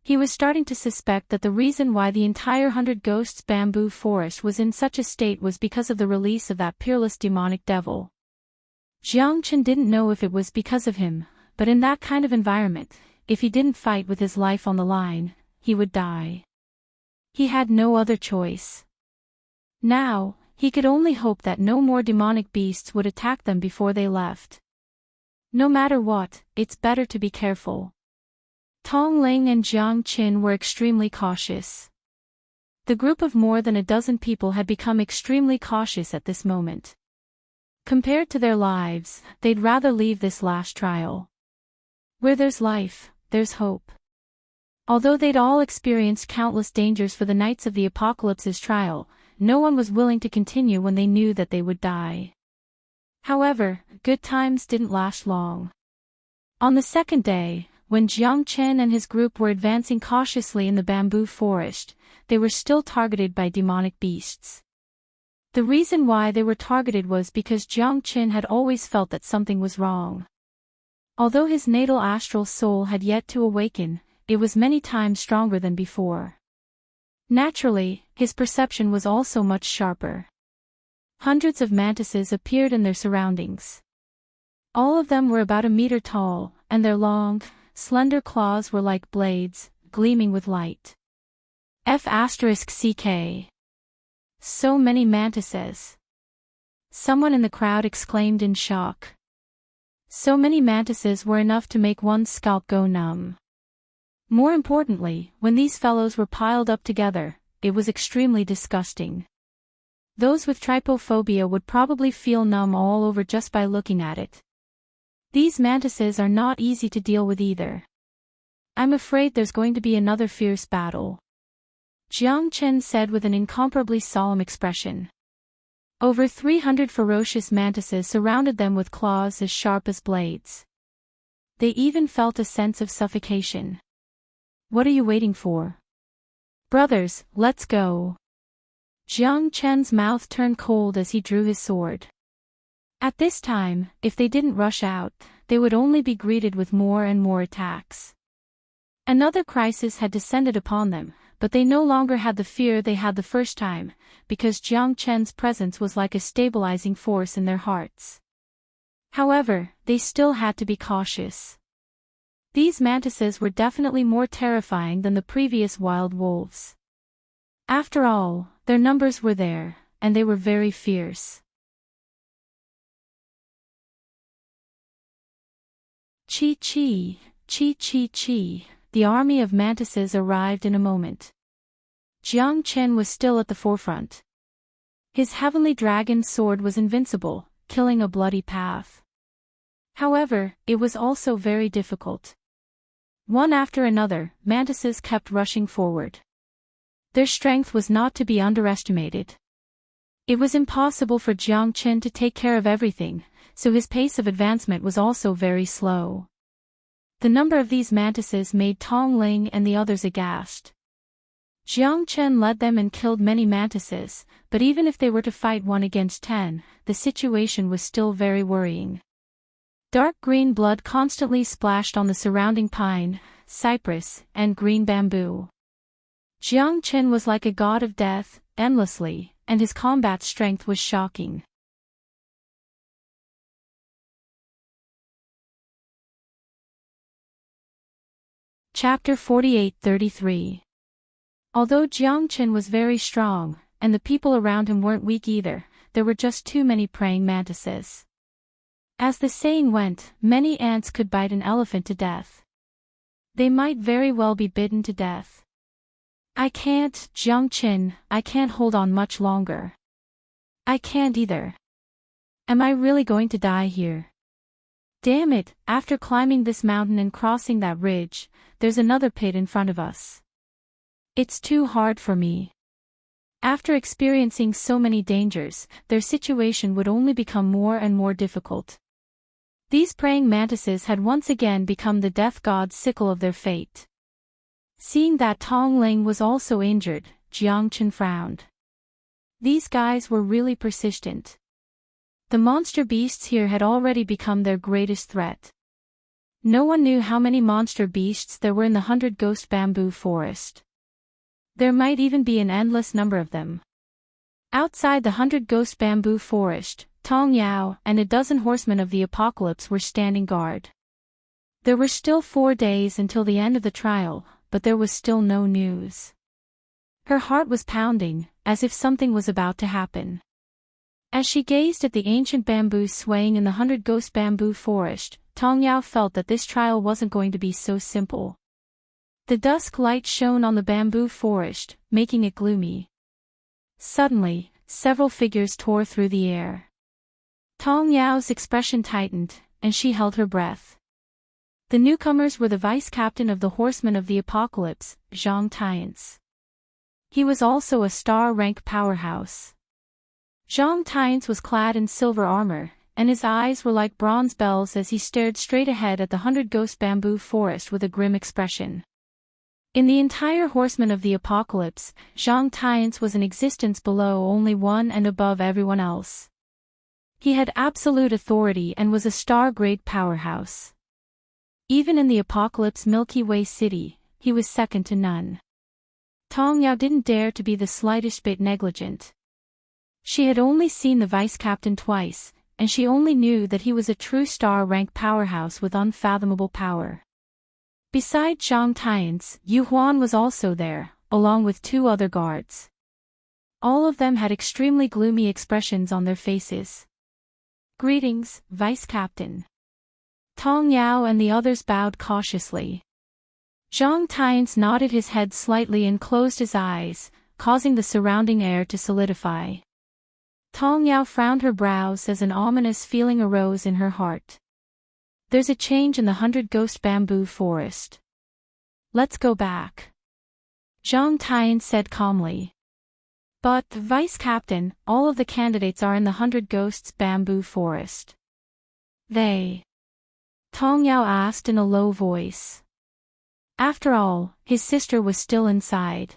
He was starting to suspect that the reason why the entire 100 Ghosts bamboo forest was in such a state was because of the release of that peerless demonic devil. Jiang Chen didn't know if it was because of him, but in that kind of environment, if he didn't fight with his life on the line, he would die. He had no other choice. Now, he could only hope that no more demonic beasts would attack them before they left. No matter what, it's better to be careful. Tong Ling and Jiang Qin were extremely cautious. The group of more than a dozen people had become extremely cautious at this moment. Compared to their lives, they'd rather leave this last trial. Where there's life, there's hope. Although they'd all experienced countless dangers for the Knights of the Apocalypse's trial, no one was willing to continue when they knew that they would die. However, good times didn't last long. On the second day, when Jiang Chen and his group were advancing cautiously in the bamboo forest, they were still targeted by demonic beasts. The reason why they were targeted was because Jiang Chen had always felt that something was wrong. Although his natal astral soul had yet to awaken, it was many times stronger than before. Naturally, his perception was also much sharper. Hundreds of mantises appeared in their surroundings. All of them were about a meter tall, and their long, slender claws were like blades, gleaming with light. F***CK. So many mantises. Someone in the crowd exclaimed in shock. So many mantises were enough to make one's scalp go numb. More importantly, when these fellows were piled up together, it was extremely disgusting. Those with trypophobia would probably feel numb all over just by looking at it. These mantises are not easy to deal with either. I'm afraid there's going to be another fierce battle. Jiang Chen said with an incomparably solemn expression. Over 300 ferocious mantises surrounded them with claws as sharp as blades. They even felt a sense of suffocation. What are you waiting for? Brothers, let's go. Jiang Chen's mouth turned cold as he drew his sword. At this time, if they didn't rush out, they would only be greeted with more and more attacks. Another crisis had descended upon them, but they no longer had the fear they had the first time, because Jiang Chen's presence was like a stabilizing force in their hearts. However, they still had to be cautious. These mantises were definitely more terrifying than the previous wild wolves. After all, their numbers were there, and they were very fierce. Chi, the army of mantises arrived in a moment. Jiang Chen was still at the forefront. His heavenly dragon sword was invincible, killing a bloody path. However, it was also very difficult. One after another, mantises kept rushing forward. Their strength was not to be underestimated. It was impossible for Jiang Chen to take care of everything, so his pace of advancement was also very slow. The number of these mantises made Tong Ling and the others aghast. Jiang Chen led them and killed many mantises, but even if they were to fight 1 against 10, the situation was still very worrying. Dark green blood constantly splashed on the surrounding pine, cypress, and green bamboo. Jiang Chen was like a god of death, endlessly, and his combat strength was shocking. Chapter 48-33. Although Jiang Chen was very strong, and the people around him weren't weak either, there were just too many praying mantises. As the saying went, many ants could bite an elephant to death. They might very well be bitten to death. I can't, Jiang Chen, I can't hold on much longer. I can't either. Am I really going to die here? Damn it, after climbing this mountain and crossing that ridge, there's another pit in front of us. It's too hard for me. After experiencing so many dangers, their situation would only become more and more difficult. These praying mantises had once again become the death god's sickle of their fate. Seeing that Tong Ling was also injured, Jiang Chen frowned. These guys were really persistent. The monster beasts here had already become their greatest threat. No one knew how many monster beasts there were in the 100-ghost bamboo forest. There might even be an endless number of them. Outside the 100-ghost bamboo forest, Tong Yao and a dozen horsemen of the apocalypse were standing guard. There were still 4 days until the end of the trial, but there was still no news. Her heart was pounding, as if something was about to happen. As she gazed at the ancient bamboos swaying in the 100-ghost bamboo forest, Tong Yao felt that this trial wasn't going to be so simple. The dusk light shone on the bamboo forest, making it gloomy. Suddenly, several figures tore through the air. Tong Yao's expression tightened, and she held her breath. The newcomers were the vice-captain of the Horsemen of the Apocalypse, Zhang Tiance. He was also a star-rank powerhouse. Zhang Tiance was clad in silver armor, and his eyes were like bronze bells as he stared straight ahead at the 100-ghost bamboo forest with a grim expression. In the entire Horsemen of the Apocalypse, Zhang Tiance was in existence below only one and above everyone else. He had absolute authority and was a star-grade powerhouse. Even in the Apocalypse Milky Way City, he was second to none. Tong Yao didn't dare to be the slightest bit negligent. She had only seen the vice-captain twice, and she only knew that he was a true star-rank powerhouse with unfathomable power. Besides Zhang Tiance, Yu Huan was also there, along with 2 other guards. All of them had extremely gloomy expressions on their faces. Greetings, Vice-Captain. Tong Yao and the others bowed cautiously. Zhang Tiance nodded his head slightly and closed his eyes, causing the surrounding air to solidify. Tong Yao frowned her brows as an ominous feeling arose in her heart. There's a change in the 100-ghost bamboo forest. Let's go back. Zhang Tiance said calmly. But, Vice-Captain, all of the candidates are in the 100-ghosts bamboo forest. They? Tong Yao asked in a low voice. After all, his sister was still inside.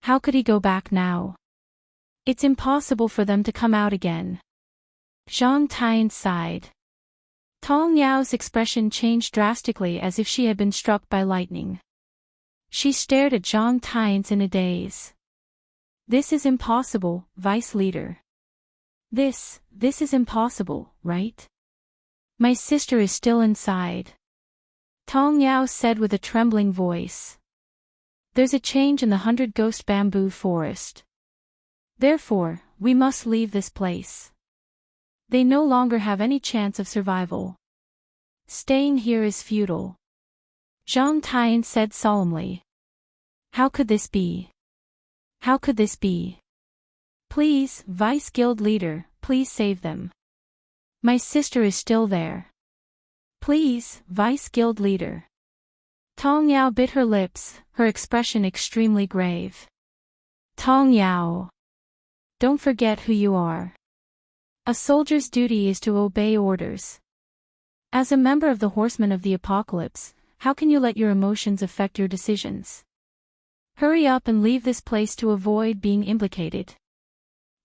How could he go back now? It's impossible for them to come out again. Zhang Tiance sighed. Tong Yao's expression changed drastically as if she had been struck by lightning. She stared at Zhang Tiance in a daze. This is impossible, Vice Leader. This is impossible, right? My sister is still inside. Tong Yao said with a trembling voice. There's a change in the 100-ghost bamboo forest. Therefore, we must leave this place. They no longer have any chance of survival. Staying here is futile. Zhang Tiance said solemnly. How could this be? How could this be? Please, Vice Guild Leader, please save them. My sister is still there. Please, Vice Guild Leader. Tong Yao bit her lips, her expression extremely grave. Tong Yao. Don't forget who you are. A soldier's duty is to obey orders. As a member of the Horsemen of the Apocalypse, how can you let your emotions affect your decisions? Hurry up and leave this place to avoid being implicated.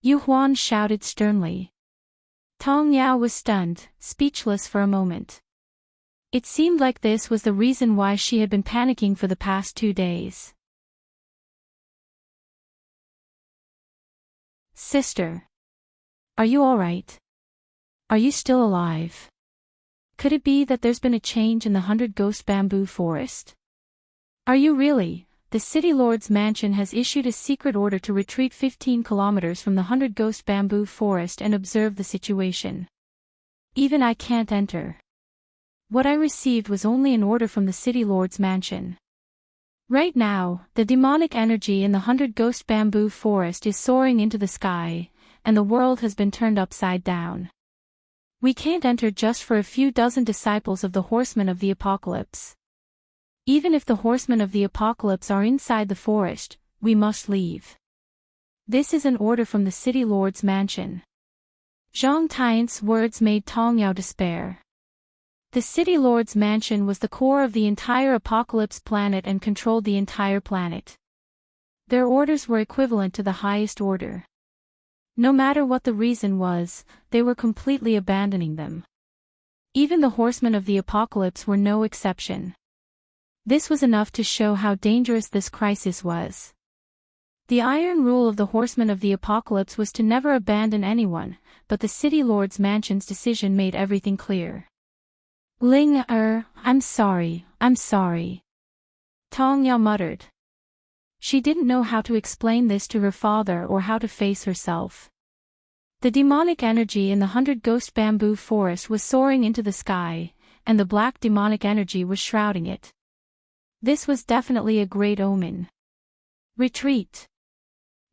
Yu Huan shouted sternly. Tong Yao was stunned, speechless for a moment. It seemed like this was the reason why she had been panicking for the past 2 days. Sister. Are you alright? Are you still alive? Could it be that there's been a change in the 100-ghost bamboo forest? Are you really? The city lord's mansion has issued a secret order to retreat 15 kilometers from the 100-ghost bamboo forest and observe the situation. Even I can't enter. What I received was only an order from the city lord's mansion. Right now, the demonic energy in the 100-ghost bamboo forest is soaring into the sky, and the world has been turned upside down. We can't enter just for a few dozen disciples of the horsemen of the apocalypse. Even if the horsemen of the apocalypse are inside the forest, we must leave. This is an order from the city lord's mansion. Zhang Tian's words made Tong Yao despair. The city lord's mansion was the core of the entire apocalypse planet and controlled the entire planet. Their orders were equivalent to the highest order. No matter what the reason was, they were completely abandoning them. Even the horsemen of the apocalypse were no exception. This was enough to show how dangerous this crisis was. The iron rule of the horsemen of the apocalypse was to never abandon anyone, but the city lord's mansion's decision made everything clear. Ling I'm sorry. Tong Yao muttered. She didn't know how to explain this to her father or how to face herself. The demonic energy in the 100-ghost bamboo forest was soaring into the sky, and the black demonic energy was shrouding it. This was definitely a great omen. Retreat.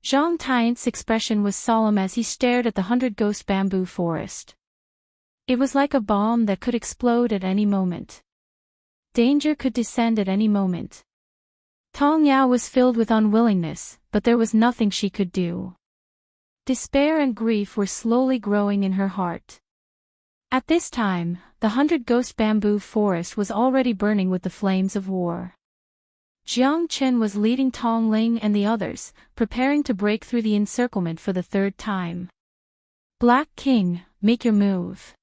Zhang Tian's expression was solemn as he stared at the 100-ghost bamboo forest. It was like a bomb that could explode at any moment. Danger could descend at any moment. Tong Yao was filled with unwillingness, but there was nothing she could do. Despair and grief were slowly growing in her heart. At this time, the 100-ghost bamboo forest was already burning with the flames of war. Jiang Qin was leading Tong Ling and the others, preparing to break through the encirclement for the third time. Black King, make your move.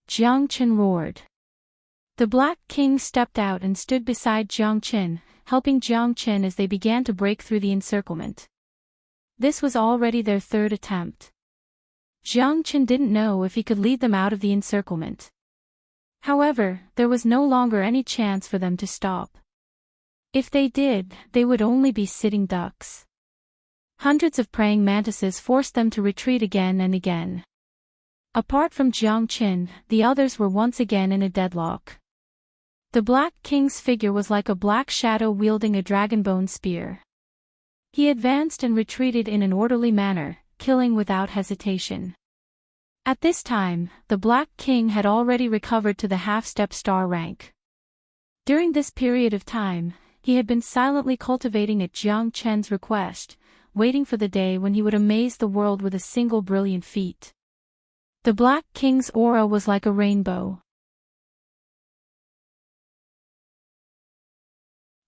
Jiang Qin roared. The Black King stepped out and stood beside Jiang Qin, helping Jiang Qin as they began to break through the encirclement. This was already their third attempt. Jiang Qin didn't know if he could lead them out of the encirclement. However, there was no longer any chance for them to stop. If they did, they would only be sitting ducks. Hundreds of praying mantises forced them to retreat again and again. Apart from Jiang Qin, the others were once again in a deadlock. The Black King's figure was like a black shadow wielding a dragonbone spear. He advanced and retreated in an orderly manner, killing without hesitation. At this time, the Black King had already recovered to the half-step star rank. During this period of time, he had been silently cultivating at Jiang Qin's request, waiting for the day when he would amaze the world with a single brilliant feat. The Black King's aura was like a rainbow.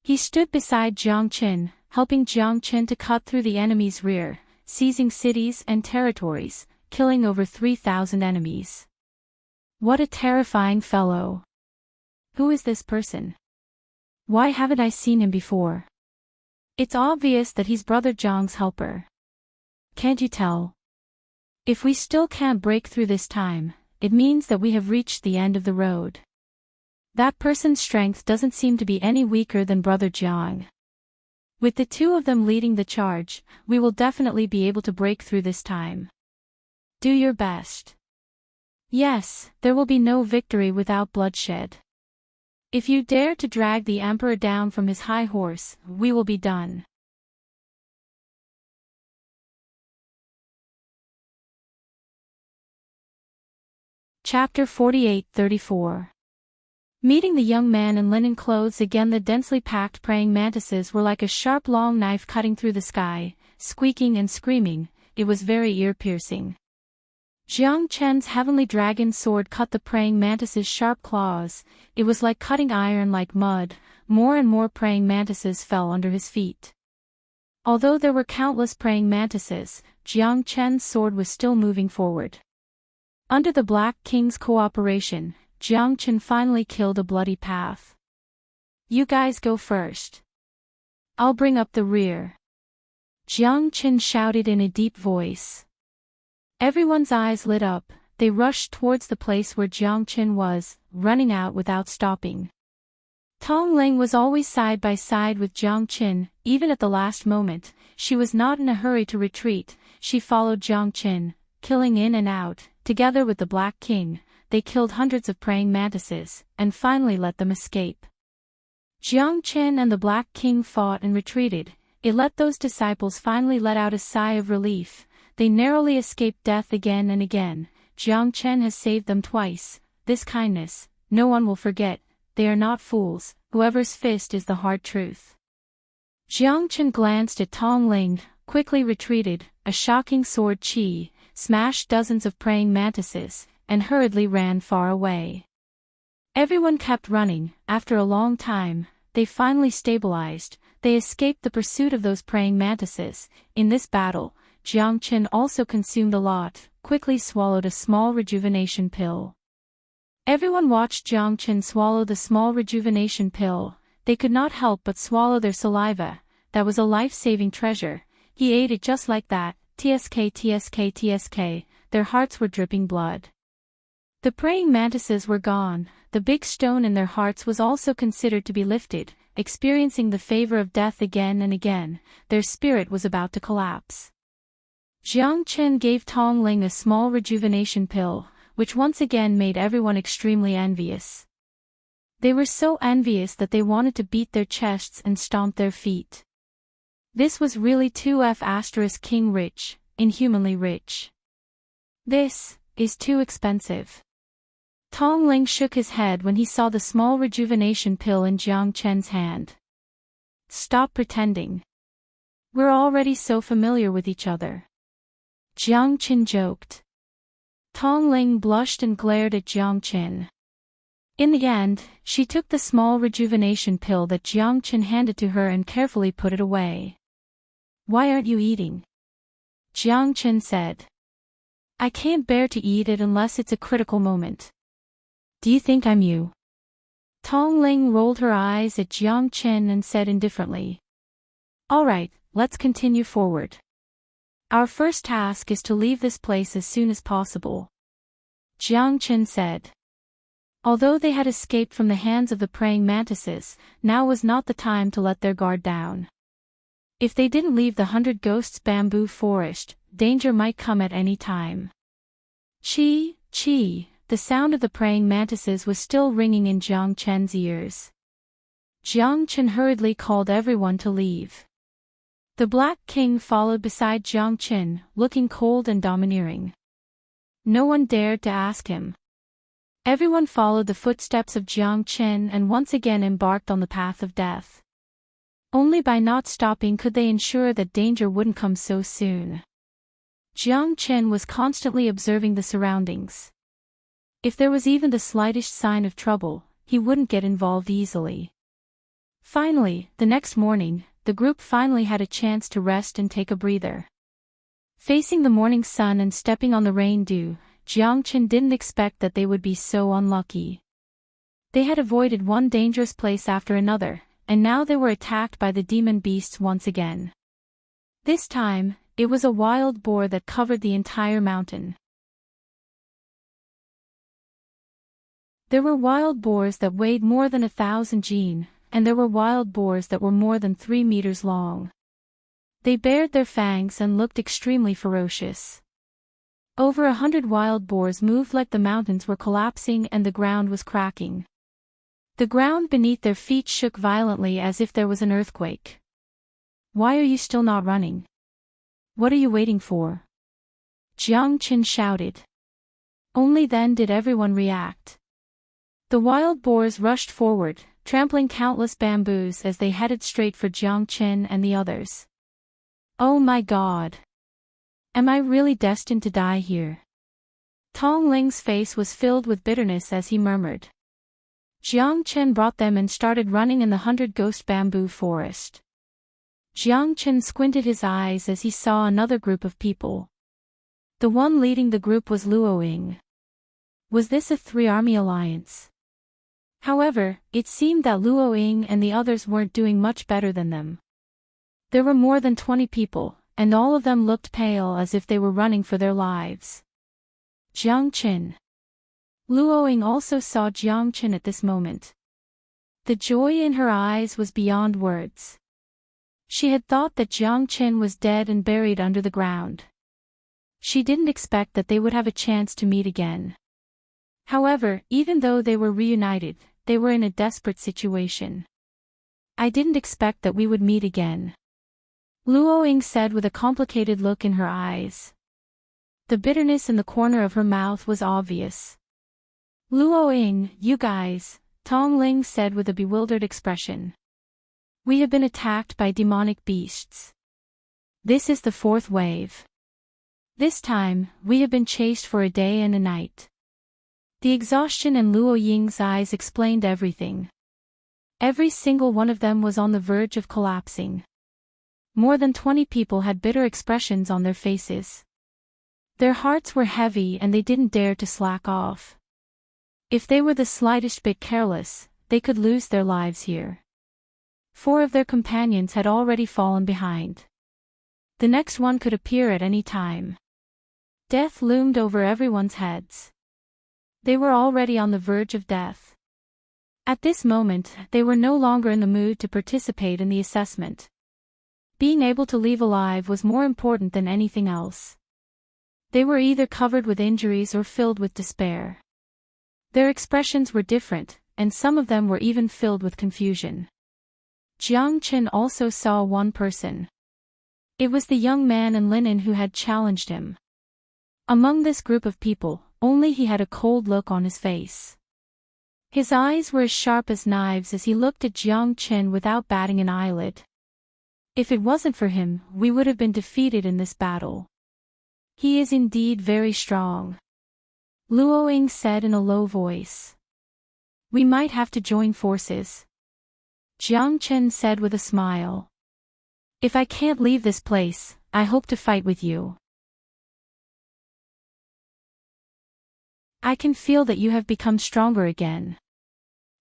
He stood beside Jiang Qin, helping Jiang Qin to cut through the enemy's rear, seizing cities and territories, killing over 3,000 enemies. What a terrifying fellow. Who is this person? Why haven't I seen him before? It's obvious that he's Brother Zhang's helper. Can't you tell? If we still can't break through this time, it means that we have reached the end of the road. That person's strength doesn't seem to be any weaker than Brother Zhang. With the two of them leading the charge, we will definitely be able to break through this time. Do your best. Yes, there will be no victory without bloodshed. If you dare to drag the Emperor down from his high horse, we will be done. Chapter 48-34. Meeting the young man in linen clothes again, the densely packed praying mantises were like a sharp long knife cutting through the sky, squeaking and screaming. It was very ear-piercing. Jiang Chen's heavenly dragon sword cut the praying mantis's sharp claws. It was like cutting iron like mud. More and more praying mantises fell under his feet. Although there were countless praying mantises, Jiang Chen's sword was still moving forward. Under the Black King's cooperation, Jiang Chen finally killed a bloody path. You guys go first. I'll bring up the rear. Jiang Qin shouted in a deep voice. Everyone's eyes lit up. They rushed towards the place where Jiang Qin was, running out without stopping. Tong Ling was always side by side with Jiang Qin, even at the last moment. She was not in a hurry to retreat. She followed Jiang Qin, killing in and out. Together with the Black King, they killed hundreds of praying mantises, and finally let them escape. Jiang Qin and the Black King fought and retreated. It let those disciples finally let out a sigh of relief. They narrowly escaped death again and again. Jiang Qin has saved them twice. This kindness, no one will forget. They are not fools. Whoever's fist is the hard truth. Jiang Qin glanced at Tong Ling, quickly retreated. A shocking sword chi smashed dozens of praying mantises, and hurriedly ran far away. Everyone kept running. After a long time, they finally stabilized. They escaped the pursuit of those praying mantises. In this battle, Jiang Qin also consumed a lot, quickly swallowed a small rejuvenation pill. Everyone watched Jiang Qin swallow the small rejuvenation pill. They could not help but swallow their saliva. That was a life-saving treasure. He ate it just like that. TSK TSK TSK. Their hearts were dripping blood. The praying mantises were gone. The big stone in their hearts was also considered to be lifted. Experiencing the favor of death again and again, their spirit was about to collapse. Jiang Qin gave Tong Ling a small rejuvenation pill, which once again made everyone extremely envious. They were so envious that they wanted to beat their chests and stomp their feet. This was really 2F** king rich, inhumanly rich. This is too expensive. Tong Ling shook his head when he saw the small rejuvenation pill in Jiang Qin's hand. Stop pretending. We're already so familiar with each other. Jiang Qin joked. Tong Ling blushed and glared at Jiang Qin. In the end, she took the small rejuvenation pill that Jiang Qin handed to her and carefully put it away. Why aren't you eating? Jiang Qin said. I can't bear to eat it unless it's a critical moment. Do you think I'm you? Tong Ling rolled her eyes at Jiang Qin and said indifferently. All right, let's continue forward. Our first task is to leave this place as soon as possible. Jiang Qin said. Although they had escaped from the hands of the praying mantises, now was not the time to let their guard down. If they didn't leave the 100 Ghosts bamboo forest, danger might come at any time. Chi, chi, the sound of the praying mantises was still ringing in Jiang Qin's ears. Jiang Qin hurriedly called everyone to leave. The Black King followed beside Jiang Qin, looking cold and domineering. No one dared to ask him. Everyone followed the footsteps of Jiang Qin and once again embarked on the path of death. Only by not stopping could they ensure that danger wouldn't come so soon. Jiang Qin was constantly observing the surroundings. If there was even the slightest sign of trouble, he wouldn't get involved easily. Finally, the next morning, the group finally had a chance to rest and take a breather. Facing the morning sun and stepping on the rain dew, Jiang Qin didn't expect that they would be so unlucky. They had avoided one dangerous place after another, and now they were attacked by the demon beasts once again. This time, it was a wild boar that covered the entire mountain. There were wild boars that weighed more than 1,000 jin, and there were wild boars that were more than 3 meters long. They bared their fangs and looked extremely ferocious. Over 100 wild boars moved like the mountains were collapsing and the ground was cracking. The ground beneath their feet shook violently as if there was an earthquake. Why are you still not running? What are you waiting for? Jiang Qin shouted. Only then did everyone react. The wild boars rushed forward, trampling countless bamboos as they headed straight for Jiang Qin and the others. Oh my God! Am I really destined to die here? Tong Ling's face was filled with bitterness as he murmured. Jiang Qin brought them and started running in the 100 Ghost bamboo forest. Jiang Qin squinted his eyes as he saw another group of people. The one leading the group was Luo Ying. Was this a three-army alliance? However, it seemed that Luo Ying and the others weren't doing much better than them. There were more than 20 people, and all of them looked pale as if they were running for their lives. Jiang Qin. Luo Ying also saw Jiang Qin at this moment. The joy in her eyes was beyond words. She had thought that Jiang Qin was dead and buried under the ground. She didn't expect that they would have a chance to meet again. However, even though they were reunited, they were in a desperate situation. I didn't expect that we would meet again, Luo Ying said with a complicated look in her eyes. The bitterness in the corner of her mouth was obvious. Luo Ying, you guys, Tong Ling said with a bewildered expression. We have been attacked by demonic beasts. This is the fourth wave. This time, we have been chased for a day and a night. The exhaustion in Luo Ying's eyes explained everything. Every single one of them was on the verge of collapsing. More than 20 people had bitter expressions on their faces. Their hearts were heavy and they didn't dare to slack off. If they were the slightest bit careless, they could lose their lives here. 4 of their companions had already fallen behind. The next one could appear at any time. Death loomed over everyone's heads. They were already on the verge of death. At this moment, they were no longer in the mood to participate in the assessment. Being able to leave alive was more important than anything else. They were either covered with injuries or filled with despair. Their expressions were different, and some of them were even filled with confusion. Jiang Qin also saw one person. It was the young man in linen who had challenged him. Among this group of people, only he had a cold look on his face. His eyes were as sharp as knives as he looked at Jiang Qin without batting an eyelid. If it wasn't for him, we would have been defeated in this battle. He is indeed very strong, Luo Ying said in a low voice. We might have to join forces, Jiang Qin said with a smile. If I can't leave this place, I hope to fight with you. I can feel that you have become stronger again.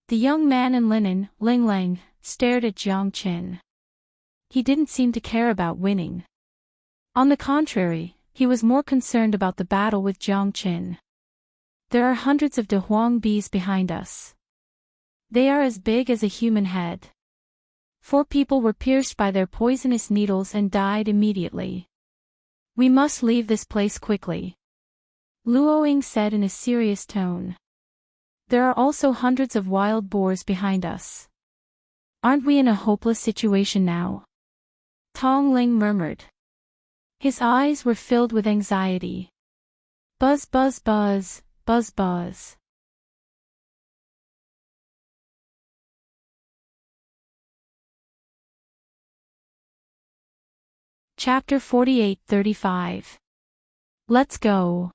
The young man in linen, Ling Lang, stared at Jiang Qin. He didn't seem to care about winning. On the contrary, he was more concerned about the battle with Jiang Qin. There are hundreds of De Huang bees behind us. They are as big as a human head. 4 people were pierced by their poisonous needles and died immediately. We must leave this place quickly, Luo Ying said in a serious tone. There are also hundreds of wild boars behind us. Aren't we in a hopeless situation now? Tong Ling murmured. His eyes were filled with anxiety. Buzz buzz buzz, buzz buzz. Chapter 48-35. Let's go.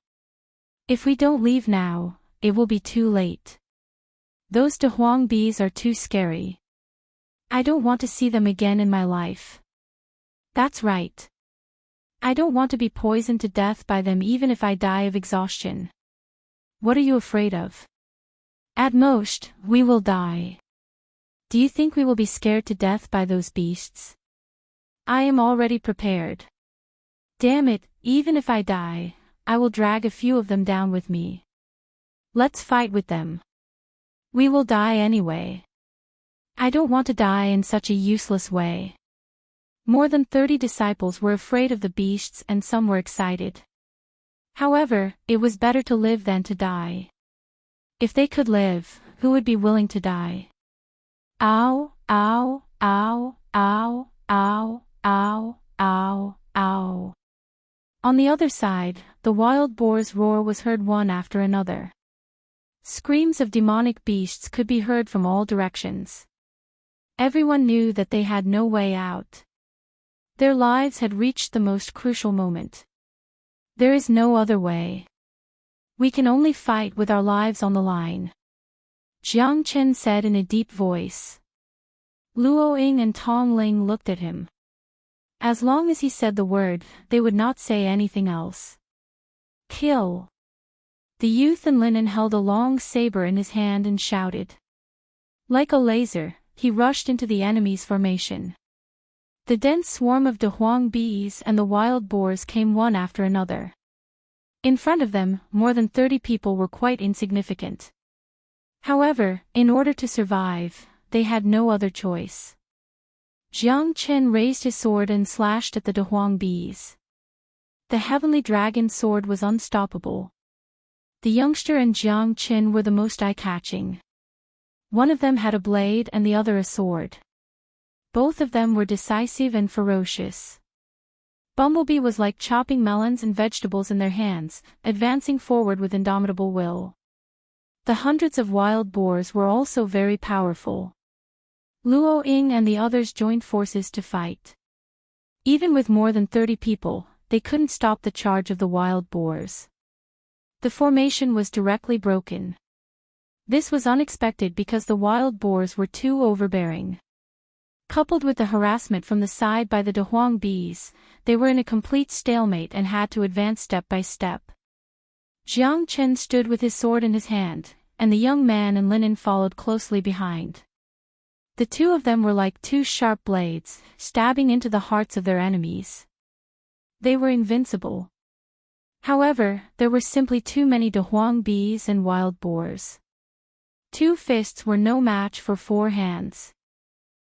If we don't leave now, it will be too late. Those De Huang bees are too scary. I don't want to see them again in my life. That's right. I don't want to be poisoned to death by them even if I die of exhaustion. What are you afraid of? At most, we will die. Do you think we will be scared to death by those beasts? I am already prepared. Damn it, even if I die, I will drag a few of them down with me. Let's fight with them. We will die anyway. I don't want to die in such a useless way. More than 30 disciples were afraid of the beasts and some were excited. However, it was better to live than to die. If they could live, who would be willing to die? Ow, ow, ow, ow, ow, ow, ow, ow. On the other side, the wild boar's roar was heard one after another. Screams of demonic beasts could be heard from all directions. Everyone knew that they had no way out. Their lives had reached the most crucial moment. There is no other way. We can only fight with our lives on the line, Jiang Qin said in a deep voice. Luo Ying and Tong Ling looked at him. As long as he said the word, they would not say anything else. Kill. The youth in linen held a long saber in his hand and shouted. Like a laser, he rushed into the enemy's formation. The dense swarm of Dehuang bees and the wild boars came one after another. In front of them, more than 30 people were quite insignificant. However, in order to survive, they had no other choice. Jiang Qin raised his sword and slashed at the Dehuang bees. The heavenly dragon sword was unstoppable. The youngster and Jiang Qin were the most eye-catching. One of them had a blade and the other a sword. Both of them were decisive and ferocious. Bumblebee was like chopping melons and vegetables in their hands, advancing forward with indomitable will. The hundreds of wild boars were also very powerful. Luo Ying and the others joined forces to fight. Even with more than 30 people, they couldn't stop the charge of the wild boars. The formation was directly broken. This was unexpected because the wild boars were too overbearing. Coupled with the harassment from the side by the Dehuang bees, they were in a complete stalemate and had to advance step by step. Jiang Chen stood with his sword in his hand, and the young man in linen followed closely behind. The two of them were like two sharp blades, stabbing into the hearts of their enemies. They were invincible. However, there were simply too many Dehuang bees and wild boars. 2 fists were no match for 4 hands.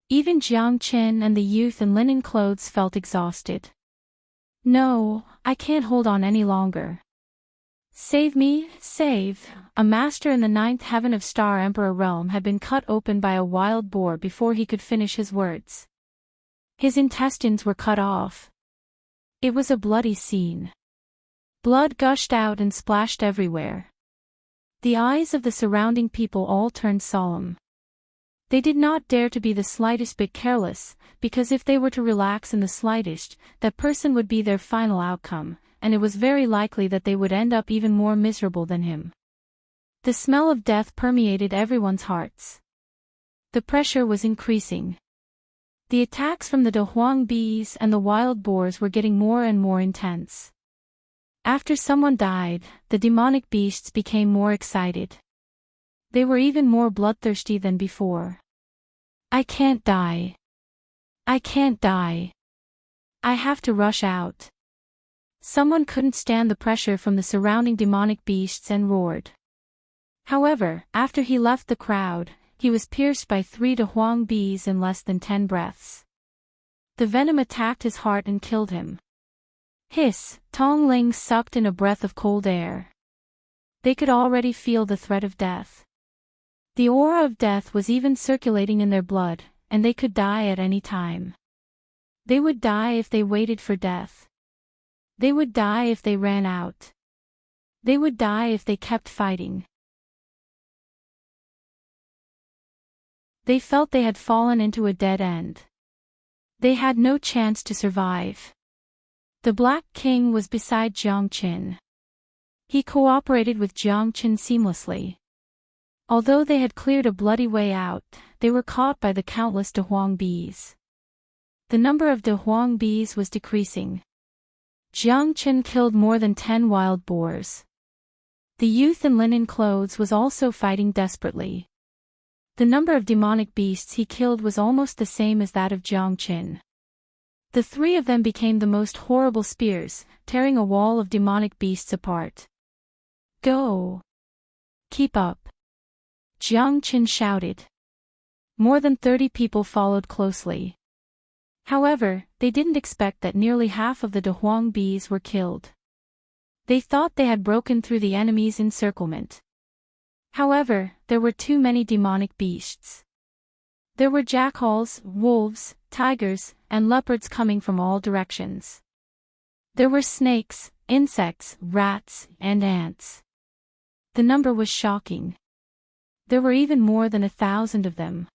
Even Jiang Qin and the youth in linen clothes felt exhausted. No, I can't hold on any longer. Save me, save! A master in the 9th heaven of Star Emperor realm had been cut open by a wild boar before he could finish his words. His intestines were cut off. It was a bloody scene. Blood gushed out and splashed everywhere. The eyes of the surrounding people all turned solemn. They did not dare to be the slightest bit careless, because if they were to relax in the slightest, that person would be their final outcome, and it was very likely that they would end up even more miserable than him. The smell of death permeated everyone's hearts. The pressure was increasing. The attacks from the Dehuang bees and the wild boars were getting more and more intense. After someone died, the demonic beasts became more excited. They were even more bloodthirsty than before. I can't die. I can't die. I have to rush out. Someone couldn't stand the pressure from the surrounding demonic beasts and roared. However, after he left the crowd, he was pierced by 3 Dehuang bees in less than 10 breaths. The venom attacked his heart and killed him. Hiss! Tong Ling sucked in a breath of cold air. They could already feel the threat of death. The aura of death was even circulating in their blood, and they could die at any time. They would die if they waited for death. They would die if they ran out. They would die if they kept fighting. They felt they had fallen into a dead end. They had no chance to survive. The Black King was beside Jiang Qin. He cooperated with Jiang Qin seamlessly. Although they had cleared a bloody way out, they were caught by the countless Dehuang bees. The number of Dehuang bees was decreasing. Jiang Qin killed more than 10 wild boars. The youth in linen clothes was also fighting desperately. The number of demonic beasts he killed was almost the same as that of Jiang Qin. The 3 of them became the most horrible spears, tearing a wall of demonic beasts apart. Go! Keep up! Jiang Qin shouted. More than 30 people followed closely. However, they didn't expect that nearly half of the Dehuang bees were killed. They thought they had broken through the enemy's encirclement. However, there were too many demonic beasts. There were jackals, wolves, tigers, and leopards coming from all directions. There were snakes, insects, rats, and ants. The number was shocking. There were even more than 1,000 of them.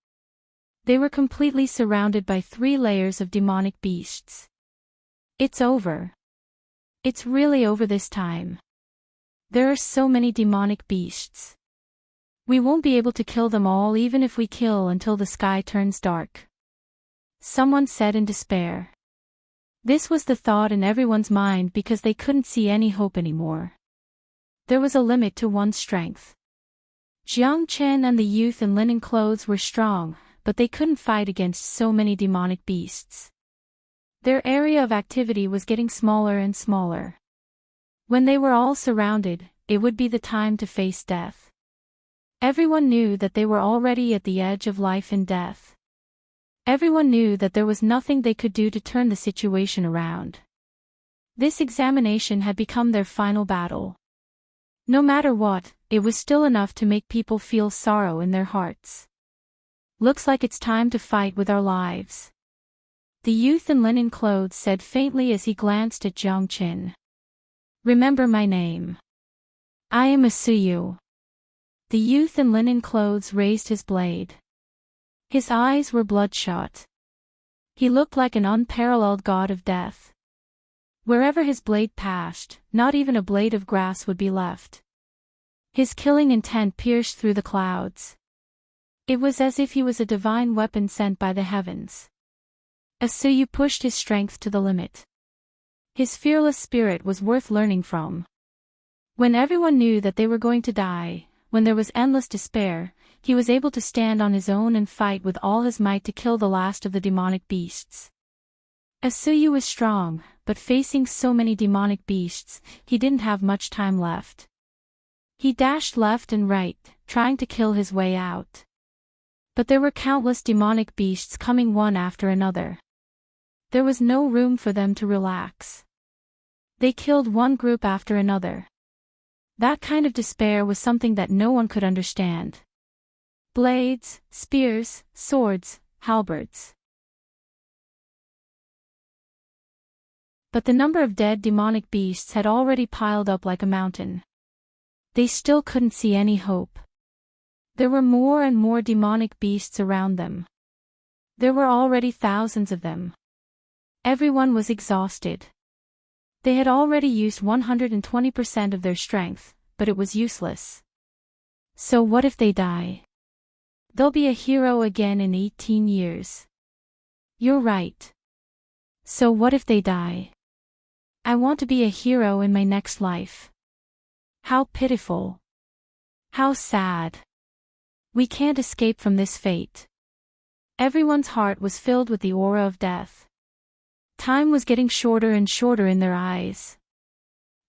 They were completely surrounded by 3 layers of demonic beasts. It's over. It's really over this time. There are so many demonic beasts. We won't be able to kill them all even if we kill until the sky turns dark. Someone said in despair. This was the thought in everyone's mind because they couldn't see any hope anymore. There was a limit to one's strength. Jiang Chen and the youth in linen clothes were strong, but they couldn't fight against so many demonic beasts. Their area of activity was getting smaller and smaller. When they were all surrounded, it would be the time to face death. Everyone knew that they were already at the edge of life and death. Everyone knew that there was nothing they could do to turn the situation around. This examination had become their final battle. No matter what, it was still enough to make people feel sorrow in their hearts. Looks like it's time to fight with our lives. The youth in linen clothes said faintly as he glanced at Jiang Qin. Remember my name. I am Asuyu. The youth in linen clothes raised his blade. His eyes were bloodshot. He looked like an unparalleled god of death. Wherever his blade passed, not even a blade of grass would be left. His killing intent pierced through the clouds. It was as if he was a divine weapon sent by the heavens. Asuyu pushed his strength to the limit. His fearless spirit was worth learning from. When everyone knew that they were going to die, when there was endless despair, he was able to stand on his own and fight with all his might to kill the last of the demonic beasts. Asuyu was strong, but facing so many demonic beasts, he didn't have much time left. He dashed left and right, trying to kill his way out. But there were countless demonic beasts coming one after another. There was no room for them to relax. They killed one group after another. That kind of despair was something that no one could understand. Blades, spears, swords, halberds. But the number of dead demonic beasts had already piled up like a mountain. They still couldn't see any hope. There were more and more demonic beasts around them. There were already thousands of them. Everyone was exhausted. They had already used 120% of their strength, but it was useless. So what if they die? They'll be a hero again in 18 years. You're right. So what if they die? I want to be a hero in my next life. How pitiful. How sad. We can't escape from this fate. Everyone's heart was filled with the aura of death. Time was getting shorter and shorter in their eyes.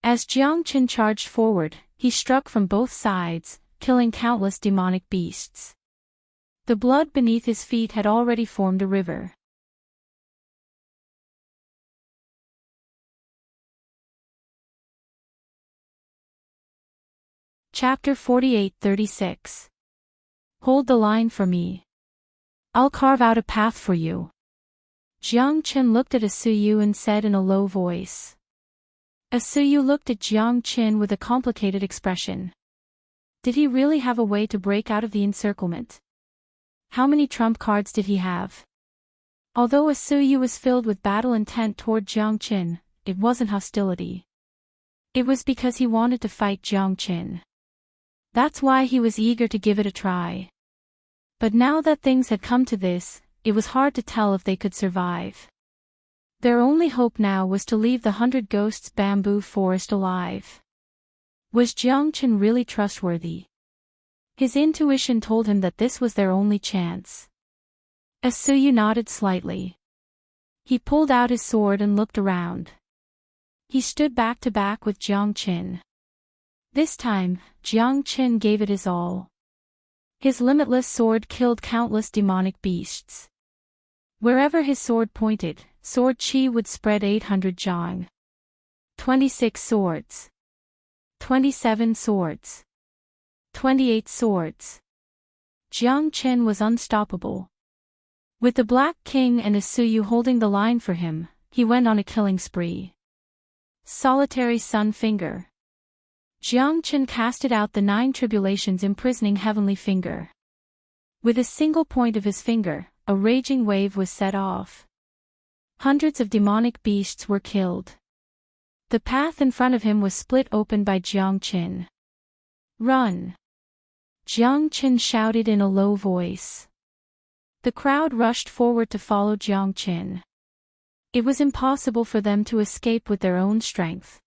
As Jiang Qin charged forward, he struck from both sides, killing countless demonic beasts. The blood beneath his feet had already formed a river. Chapter 48-36. Hold the line for me. I'll carve out a path for you. Jiang Qin looked at Asuyu and said in a low voice. Asuyu looked at Jiang Qin with a complicated expression. Did he really have a way to break out of the encirclement? How many trump cards did he have? Although Asuyu was filled with battle intent toward Jiang Qin, it wasn't hostility. It was because he wanted to fight Jiang Qin. That's why he was eager to give it a try. But now that things had come to this, it was hard to tell if they could survive. Their only hope now was to leave the 100 Ghosts bamboo forest alive. Was Jiang Qin really trustworthy? His intuition told him that this was their only chance. Asuyu nodded slightly. He pulled out his sword and looked around. He stood back to back with Jiang Qin. This time, Jiang Qin gave it his all. His limitless sword killed countless demonic beasts. Wherever his sword pointed, sword chi would spread 800 zhang. 26 swords. 27 swords. 28 swords. Jiang Qin was unstoppable. With the Black King and Asuyu holding the line for him, he went on a killing spree. Solitary Sun Finger. Jiang Qin casted out the 9 tribulations imprisoning Heavenly Finger. With a single point of his finger, a raging wave was set off. Hundreds of demonic beasts were killed. The path in front of him was split open by Jiang Qin. Run! Jiang Qin shouted in a low voice. The crowd rushed forward to follow Jiang Qin. It was impossible for them to escape with their own strength.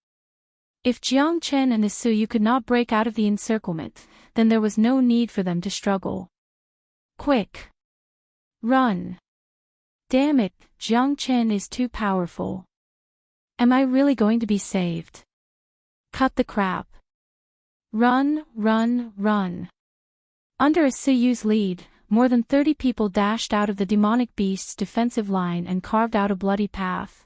If Jiang Qin and Asuyu could not break out of the encirclement, then there was no need for them to struggle. Quick! Run! Damn it, Jiang Chen is too powerful. Am I really going to be saved? Cut the crap. Run, run, run. Under a Suyu's lead, more than 30 people dashed out of the demonic beast's defensive line and carved out a bloody path.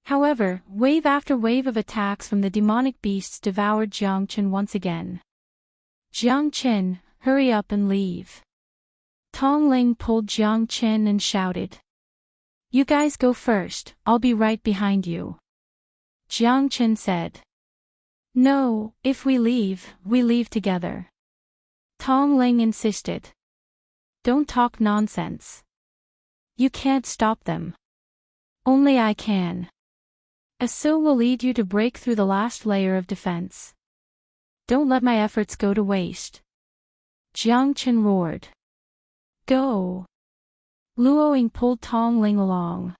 However, wave after wave of attacks from the demonic beasts devoured Jiang Chen once again. Jiang Chen, hurry up and leave. Tong Ling pulled Jiang Chen and shouted. You guys go first, I'll be right behind you. Jiang Chen said. No, if we leave together. Tong Ling insisted. Don't talk nonsense. You can't stop them. Only I can. Asu will lead you to break through the last layer of defense. Don't let my efforts go to waste. Jiang Chen roared. Go. Luoying pulled Tong Ling along.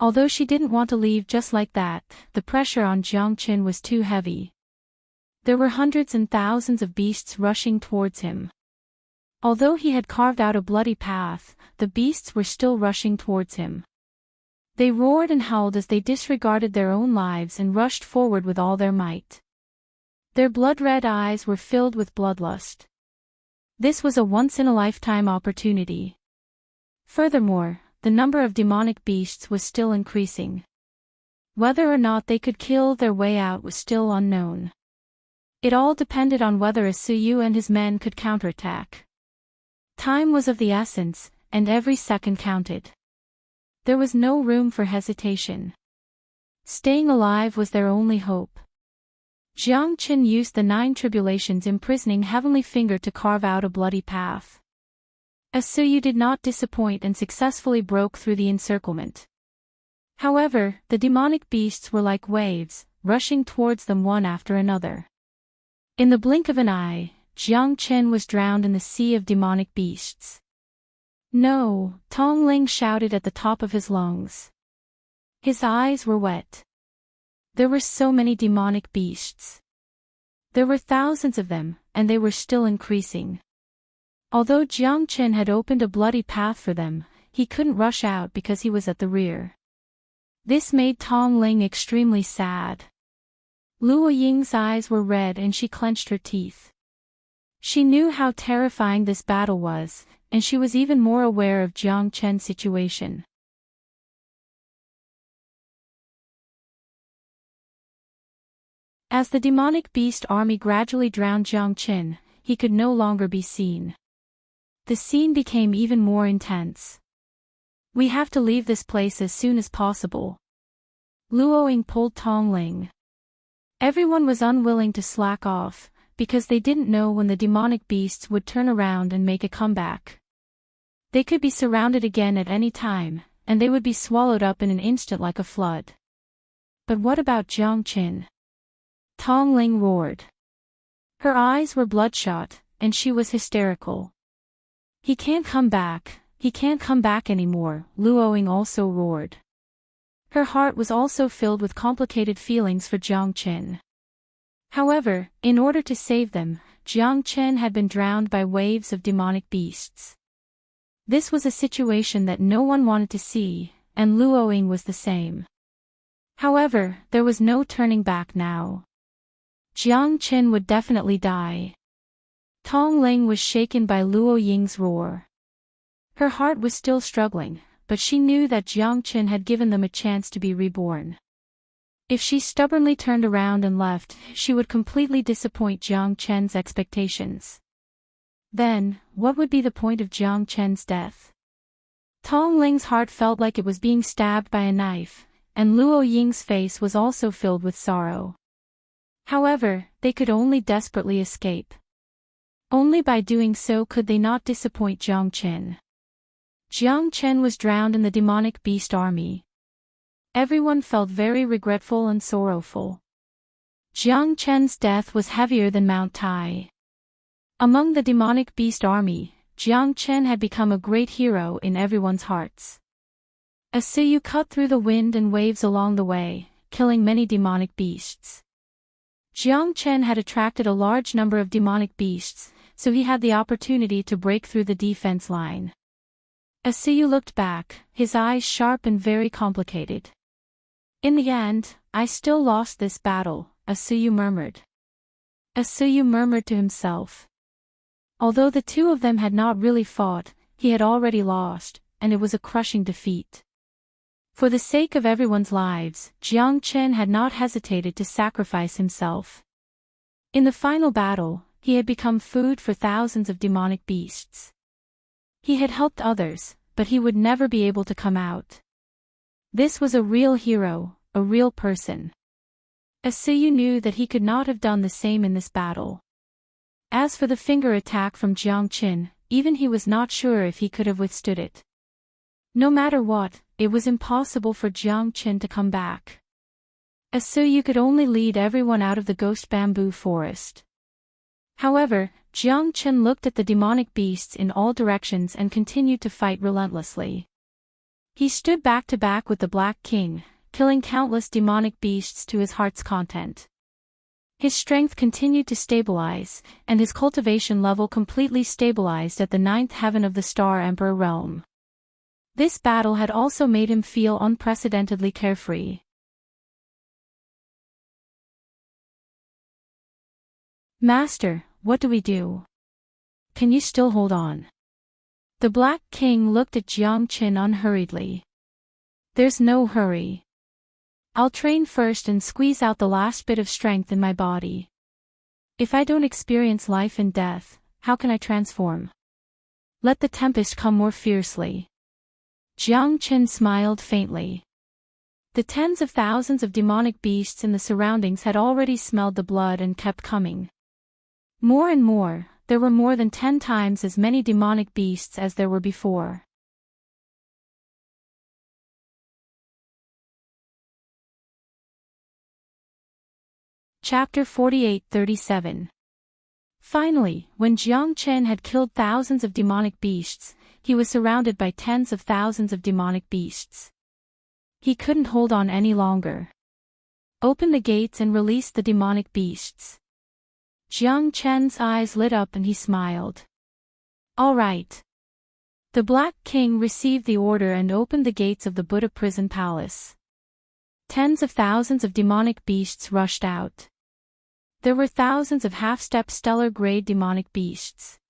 Although she didn't want to leave just like that, the pressure on Jiang Chen was too heavy. There were hundreds and thousands of beasts rushing towards him. Although he had carved out a bloody path, the beasts were still rushing towards him. They roared and howled as they disregarded their own lives and rushed forward with all their might. Their blood-red eyes were filled with bloodlust. This was a once-in-a-lifetime opportunity. Furthermore, the number of demonic beasts was still increasing. Whether or not they could kill their way out was still unknown. It all depended on whether Suyu and his men could counterattack. Time was of the essence, and every second counted. There was no room for hesitation. Staying alive was their only hope. Jiang Chen used the 9 tribulations imprisoning Heavenly Finger to carve out a bloody path. Suyu did not disappoint and successfully broke through the encirclement. However, the demonic beasts were like waves, rushing towards them one after another. In the blink of an eye, Jiang Chen was drowned in the sea of demonic beasts. No, Tong Ling shouted at the top of his lungs. His eyes were wet. There were so many demonic beasts. There were thousands of them, and they were still increasing. Although Jiang Chen had opened a bloody path for them, he couldn't rush out because he was at the rear. This made Tong Ling extremely sad. Luo Ying's eyes were red and she clenched her teeth. She knew how terrifying this battle was, and she was even more aware of Jiang Chen's situation. As the demonic beast army gradually drowned Jiang Chen, he could no longer be seen. The scene became even more intense. We have to leave this place as soon as possible. Luoying pulled Tong Ling. Everyone was unwilling to slack off, because they didn't know when the demonic beasts would turn around and make a comeback. They could be surrounded again at any time, and they would be swallowed up in an instant like a flood. But what about Jiang Chen? Tong Ling roared. Her eyes were bloodshot, and she was hysterical. He can't come back anymore, Luoying also roared. Her heart was also filled with complicated feelings for Jiang Chen. However, in order to save them, Jiang Chen had been drowned by waves of demonic beasts. This was a situation that no one wanted to see, and Luoying was the same. However, there was no turning back now. Jiang Chen would definitely die. Tong Ling was shaken by Luo Ying's roar. Her heart was still struggling, but she knew that Jiang Chen had given them a chance to be reborn. If she stubbornly turned around and left, she would completely disappoint Jiang Chen's expectations. Then, what would be the point of Jiang Chen's death? Tong Ling's heart felt like it was being stabbed by a knife, and Luo Ying's face was also filled with sorrow. However, they could only desperately escape. Only by doing so could they not disappoint Jiang Chen. Jiang Chen was drowned in the demonic beast army. Everyone felt very regretful and sorrowful. Jiang Chen's death was heavier than Mount Tai. Among the demonic beast army, Jiang Chen had become a great hero in everyone's hearts. A Suyu cut through the wind and waves along the way, killing many demonic beasts. Jiang Chen had attracted a large number of demonic beasts, so he had the opportunity to break through the defense line. Asuyu looked back, his eyes sharp and very complicated. In the end, I still lost this battle, Asuyu murmured. Asuyu murmured to himself. Although the two of them had not really fought, he had already lost, and it was a crushing defeat. For the sake of everyone's lives, Jiang Chen had not hesitated to sacrifice himself. In the final battle, he had become food for thousands of demonic beasts. He had helped others, but he would never be able to come out. This was a real hero, a real person. Asuyu knew that he could not have done the same in this battle. As for the finger attack from Jiang Chen, even he was not sure if he could have withstood it. No matter what, it was impossible for Jiang Chen to come back. Asuyu could only lead everyone out of the ghost bamboo forest. However, Jiang Chen looked at the demonic beasts in all directions and continued to fight relentlessly. He stood back to back with the Black King, killing countless demonic beasts to his heart's content. His strength continued to stabilize, and his cultivation level completely stabilized at the 9th heaven of the Star Emperor realm. This battle had also made him feel unprecedentedly carefree. Master, what do we do? Can you still hold on? The Black King looked at Jiang Chen unhurriedly. There's no hurry. I'll train first and squeeze out the last bit of strength in my body. If I don't experience life and death, how can I transform? Let the tempest come more fiercely. Jiang Chen smiled faintly. The tens of thousands of demonic beasts in the surroundings had already smelled the blood and kept coming. More and more, there were more than 10 times as many demonic beasts as there were before. Chapter 48-37. Finally, when Jiang Chen had killed thousands of demonic beasts, he was surrounded by tens of thousands of demonic beasts. He couldn't hold on any longer. Open the gates and release the demonic beasts. Jiang Chen's eyes lit up and he smiled. All right. The Black King received the order and opened the gates of the Buddha prison palace. Tens of thousands of demonic beasts rushed out. There were thousands of half-step stellar-grade demonic beasts.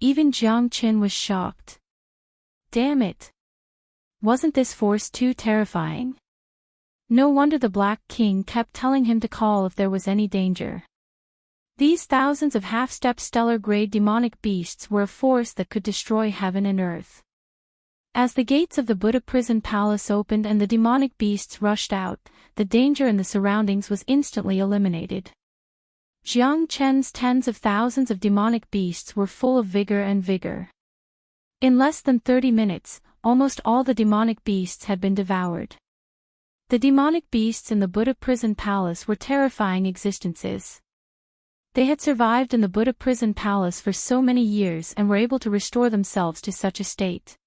Even Jiang Chen was shocked. Damn it! Wasn't this force too terrifying? No wonder the Black King kept telling him to call if there was any danger. These thousands of half-step stellar-grade demonic beasts were a force that could destroy heaven and earth. As the gates of the Buddha prison palace opened and the demonic beasts rushed out, the danger in the surroundings was instantly eliminated. Jiang Chen's tens of thousands of demonic beasts were full of vigor and vigor. In less than 30 minutes, almost all the demonic beasts had been devoured. The demonic beasts in the Buddha prison palace were terrifying existences. They had survived in the Buddha prison palace for so many years and were able to restore themselves to such a state.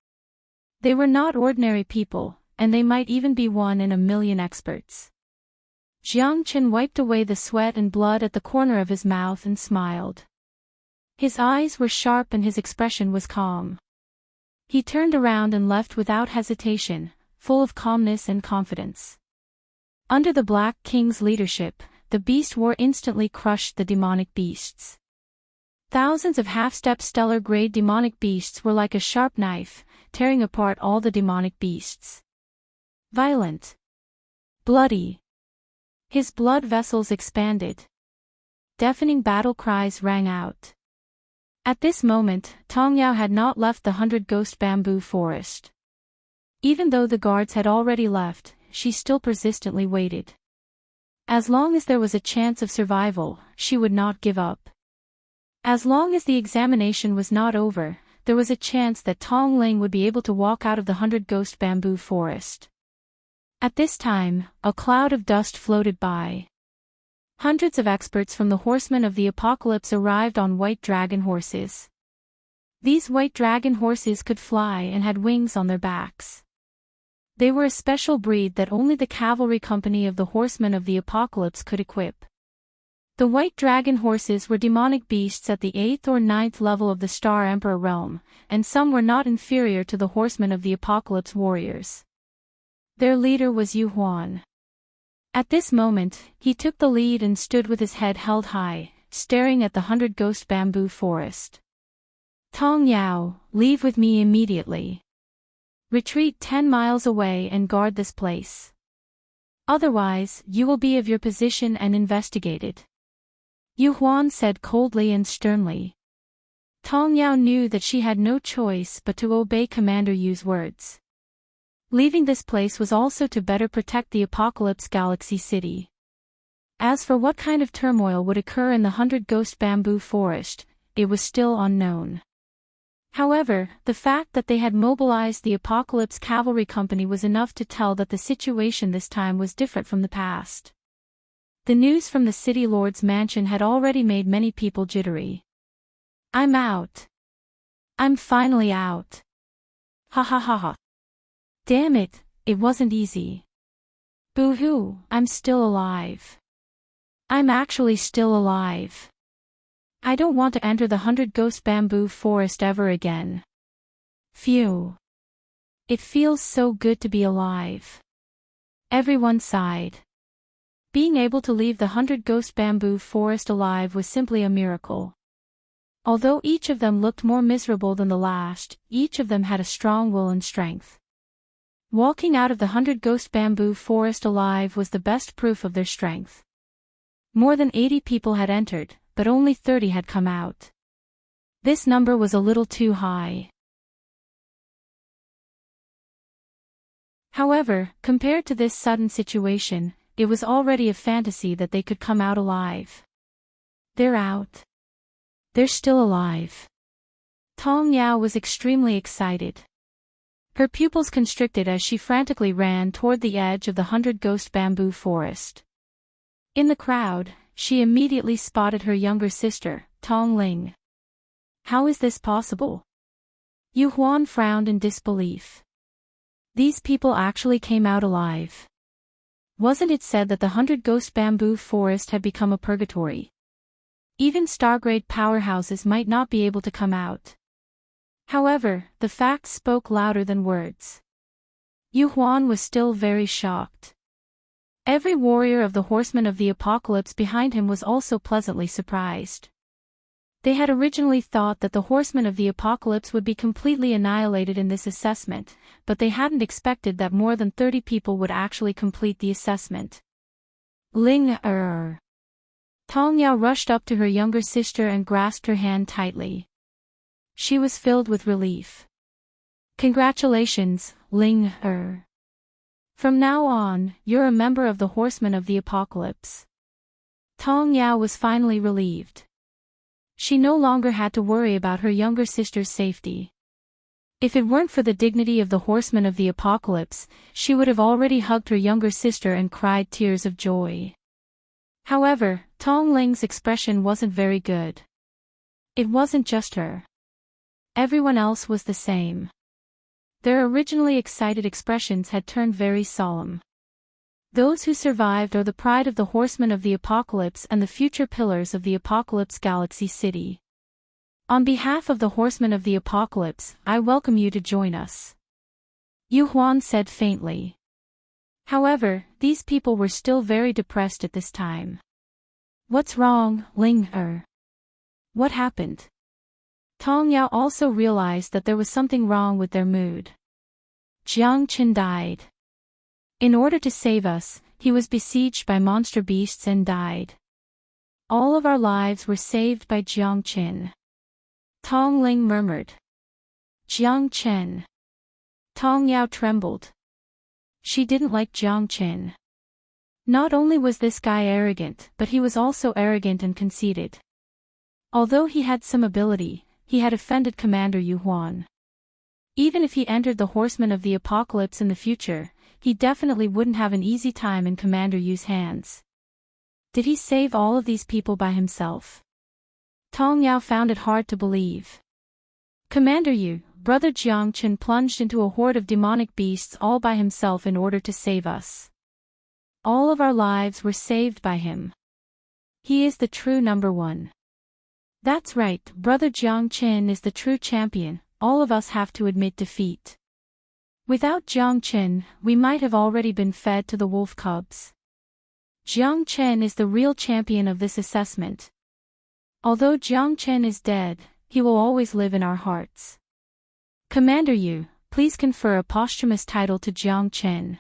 They were not ordinary people, and they might even be 1 in a million experts. Jiang Chen wiped away the sweat and blood at the corner of his mouth and smiled. His eyes were sharp and his expression was calm. He turned around and left without hesitation, full of calmness and confidence. Under the Black King's leadership, the beast war instantly crushed the demonic beasts. Thousands of half-step stellar-grade demonic beasts were like a sharp knife, tearing apart all the demonic beasts. Violent. Bloody. His blood vessels expanded. Deafening battle cries rang out. At this moment, Tong Yao had not left the 100-ghost bamboo forest. Even though the guards had already left, she still persistently waited. As long as there was a chance of survival, she would not give up. As long as the examination was not over, there was a chance that Tong Ling would be able to walk out of the 100-ghost bamboo forest. At this time, a cloud of dust floated by. Hundreds of experts from the horsemen of the apocalypse arrived on white dragon horses. These white dragon horses could fly and had wings on their backs. They were a special breed that only the cavalry company of the horsemen of the apocalypse could equip. The white dragon horses were demonic beasts at the 8th or 9th level of the Star Emperor realm, and some were not inferior to the horsemen of the Apocalypse warriors. Their leader was Yu Huan. At this moment, he took the lead and stood with his head held high, staring at the 100-ghost bamboo forest. Tong Yao, leave with me immediately. Retreat 10 miles away and guard this place. Otherwise, you will be of your position and investigated. Yu Huan said coldly and sternly. Tong Yao knew that she had no choice but to obey Commander Yu's words. Leaving this place was also to better protect the Apocalypse Galaxy City. As for what kind of turmoil would occur in the 100-ghost bamboo forest, it was still unknown. However, the fact that they had mobilized the Apocalypse Cavalry Company was enough to tell that the situation this time was different from the past. The news from the City Lord's mansion had already made many people jittery. I'm out. I'm finally out. Ha ha ha ha. Damn it, it wasn't easy. Boo-hoo, I'm still alive. I'm actually still alive. I don't want to enter the 100-ghost bamboo forest ever again. Phew. It feels so good to be alive. Everyone sighed. Being able to leave the 100-ghost bamboo forest alive was simply a miracle. Although each of them looked more miserable than the last, each of them had a strong will and strength. Walking out of the 100-ghost bamboo forest alive was the best proof of their strength. More than 80 people had entered, but only 30 had come out. This number was a little too high. However, compared to this sudden situation, it was already a fantasy that they could come out alive. They're out. They're still alive. Tong Yao was extremely excited. Her pupils constricted as she frantically ran toward the edge of the 100-ghost bamboo forest. In the crowd, she immediately spotted her younger sister, Tong Ling. How is this possible? Yu Huan frowned in disbelief. These people actually came out alive. Wasn't it said that the 100-ghost bamboo forest had become a purgatory? Even star-grade powerhouses might not be able to come out. However, the facts spoke louder than words. Yu Huan was still very shocked. Every warrior of the Horsemen of the Apocalypse behind him was also pleasantly surprised. They had originally thought that the Horsemen of the Apocalypse would be completely annihilated in this assessment, but they hadn't expected that more than 30 people would actually complete the assessment. Ling Tong Yao rushed up to her younger sister and grasped her hand tightly. She was filled with relief. Congratulations, Ling From now on, you're a member of the Horsemen of the Apocalypse. Tong Yao was finally relieved. She no longer had to worry about her younger sister's safety. If it weren't for the dignity of the Horsemen of the Apocalypse, she would have already hugged her younger sister and cried tears of joy. However, Tong Ling's expression wasn't very good. It wasn't just her. Everyone else was the same. Their originally excited expressions had turned very solemn. Those who survived are the pride of the Horsemen of the Apocalypse and the future pillars of the Apocalypse Galaxy City. On behalf of the Horsemen of the Apocalypse, I welcome you to join us. Yu Huan said faintly. However, these people were still very depressed at this time. What's wrong, Ling What happened? Tong Yao also realized that there was something wrong with their mood. Jiang Qin died. In order to save us, he was besieged by monster beasts and died. All of our lives were saved by Jiang Qin. Tong Ling murmured. Jiang Qin. Tong Yao trembled. She didn't like Jiang Qin. Not only was this guy arrogant, but he was also arrogant and conceited. Although he had some ability, he had offended Commander Yu Huan. Even if he entered the Horsemen of the Apocalypse in the future, he definitely wouldn't have an easy time in Commander Yu's hands. Did he save all of these people by himself? Tong Yao found it hard to believe. Commander Yu, Brother Jiang Qin plunged into a horde of demonic beasts all by himself in order to save us. All of our lives were saved by him. He is the true number one. That's right, Brother Jiang Qin is the true champion. All of us have to admit defeat. Without Jiang Qin, we might have already been fed to the wolf cubs. Jiang Qin is the real champion of this assessment. Although Jiang Qin is dead, he will always live in our hearts. Commander Yu, please confer a posthumous title to Jiang Qin.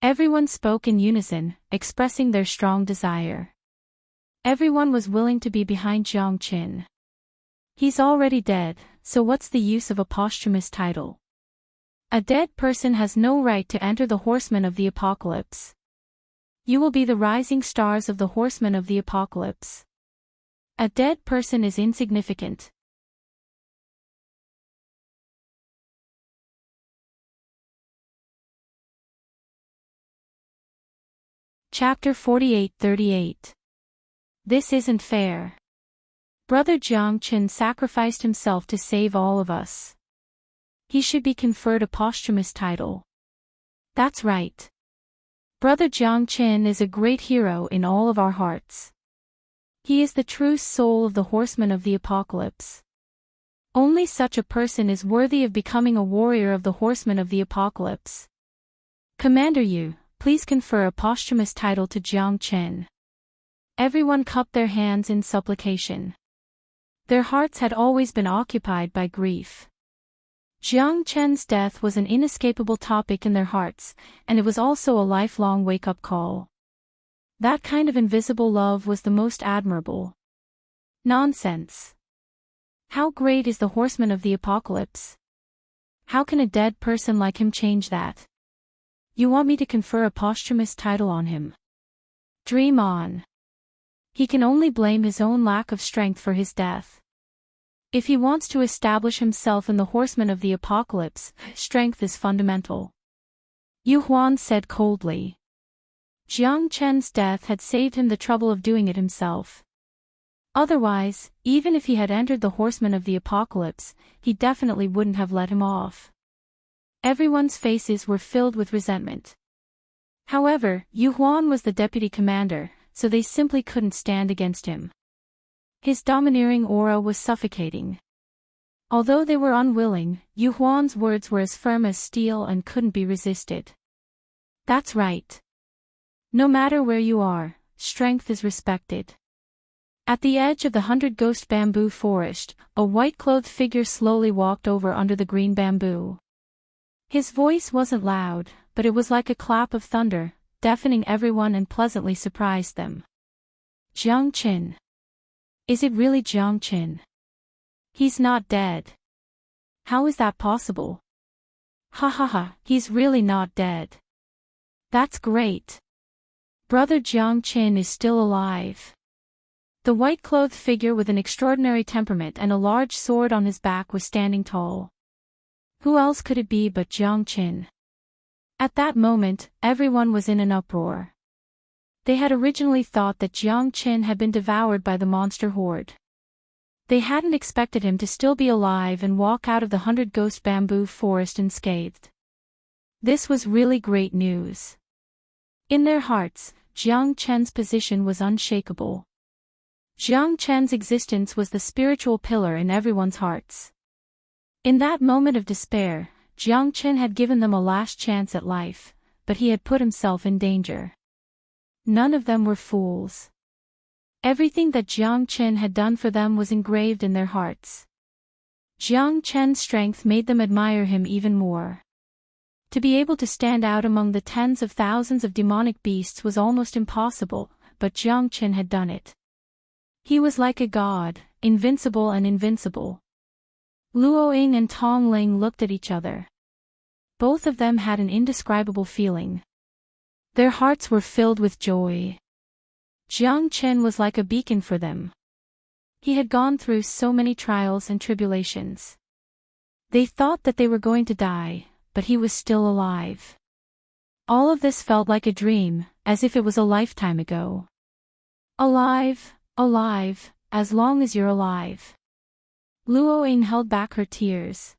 Everyone spoke in unison, expressing their strong desire. Everyone was willing to be behind Jiang Qin. He's already dead, so what's the use of a posthumous title? A dead person has no right to enter the horsemen of the apocalypse. You will be the rising stars of the horsemen of the apocalypse. A dead person is insignificant. Chapter 48-38. This isn't fair. Brother Jiang Qin sacrificed himself to save all of us. He should be conferred a posthumous title. That's right. Brother Jiang Qin is a great hero in all of our hearts. He is the true soul of the horsemen of the apocalypse. Only such a person is worthy of becoming a warrior of the horsemen of the apocalypse. Commander Yu, please confer a posthumous title to Jiang Qin. Everyone cupped their hands in supplication. Their hearts had always been occupied by grief. Jiang Qin's death was an inescapable topic in their hearts, and it was also a lifelong wake-up call. That kind of invisible love was the most admirable. Nonsense. How great is the horseman of the apocalypse? How can a dead person like him change that? You want me to confer a posthumous title on him? Dream on. He can only blame his own lack of strength for his death. If he wants to establish himself in the horsemen of the apocalypse, strength is fundamental. Yu Huan said coldly. Jiang Qin's death had saved him the trouble of doing it himself. Otherwise, even if he had entered the horsemen of the apocalypse, he definitely wouldn't have let him off. Everyone's faces were filled with resentment. However, Yu Huan was the deputy commander, so they simply couldn't stand against him. His domineering aura was suffocating. Although they were unwilling, Yu Huan's words were as firm as steel and couldn't be resisted. That's right. No matter where you are, strength is respected. At the edge of the 100-ghost bamboo forest, a white-clothed figure slowly walked over under the green bamboo. His voice wasn't loud, but it was like a clap of thunder, deafening everyone and pleasantly surprised them. Jiang Qin. Is it really Jiang Qin? He's not dead. How is that possible? Ha ha ha, he's really not dead. That's great. Brother Jiang Qin is still alive. The white-clothed figure with an extraordinary temperament and a large sword on his back was standing tall. Who else could it be but Jiang Qin? At that moment, everyone was in an uproar. They had originally thought that Jiang Qin had been devoured by the monster horde. They hadn't expected him to still be alive and walk out of the 100-ghost bamboo forest unscathed. This was really great news. In their hearts, Jiang Qin's position was unshakable. Jiang Qin's existence was the spiritual pillar in everyone's hearts. In that moment of despair, Jiang Qin had given them a last chance at life, but he had put himself in danger. None of them were fools. Everything that Jiang Qin had done for them was engraved in their hearts. Jiang Qin's strength made them admire him even more. To be able to stand out among the tens of thousands of demonic beasts was almost impossible, but Jiang Qin had done it. He was like a god, invincible and invincible. Luo Ying and Tong Ling looked at each other. Both of them had an indescribable feeling. Their hearts were filled with joy. Jiang Qin was like a beacon for them. He had gone through so many trials and tribulations. They thought that they were going to die, but he was still alive. All of this felt like a dream, as if it was a lifetime ago. Alive, alive, as long as you're alive. Luo Ying held back her tears.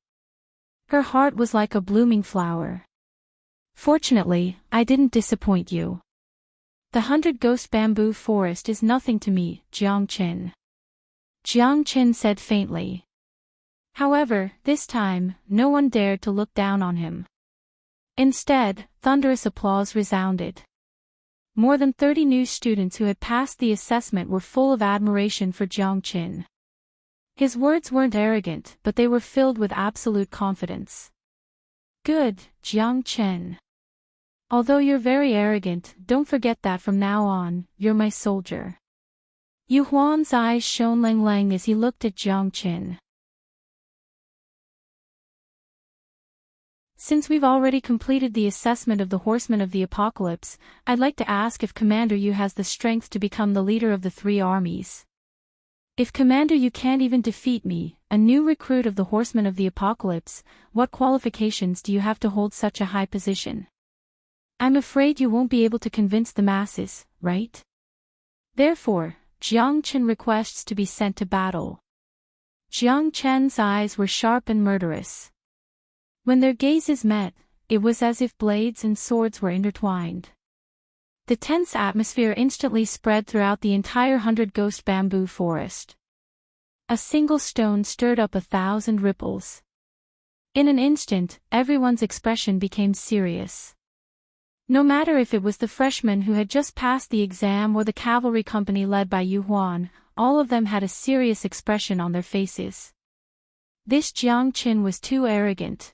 Her heart was like a blooming flower. Fortunately, I didn't disappoint you. The 100-ghost bamboo forest is nothing to me, Jiang Qin. Jiang Qin said faintly. However, this time, no one dared to look down on him. Instead, thunderous applause resounded. More than 30 new students who had passed the assessment were full of admiration for Jiang Qin. His words weren't arrogant, but they were filled with absolute confidence. Good, Jiang Qin. Although you're very arrogant, don't forget that from now on, you're my soldier. Yu Huan's eyes shone lang as he looked at Jiang Qin. Since we've already completed the assessment of the Horsemen of the Apocalypse, I'd like to ask if Commander Yu has the strength to become the leader of the 3 armies. If Commander Yu can't even defeat me, a new recruit of the Horsemen of the Apocalypse, what qualifications do you have to hold such a high position? I'm afraid you won't be able to convince the masses, right? Therefore, Jiang Qin requests to be sent to battle. Jiang Qin's eyes were sharp and murderous. When their gazes met, it was as if blades and swords were intertwined. The tense atmosphere instantly spread throughout the entire 100-ghost bamboo forest. A single stone stirred up 1,000 ripples. In an instant, everyone's expression became serious. No matter if it was the freshmen who had just passed the exam or the cavalry company led by Yu Huan, all of them had a serious expression on their faces. This Jiang Qin was too arrogant.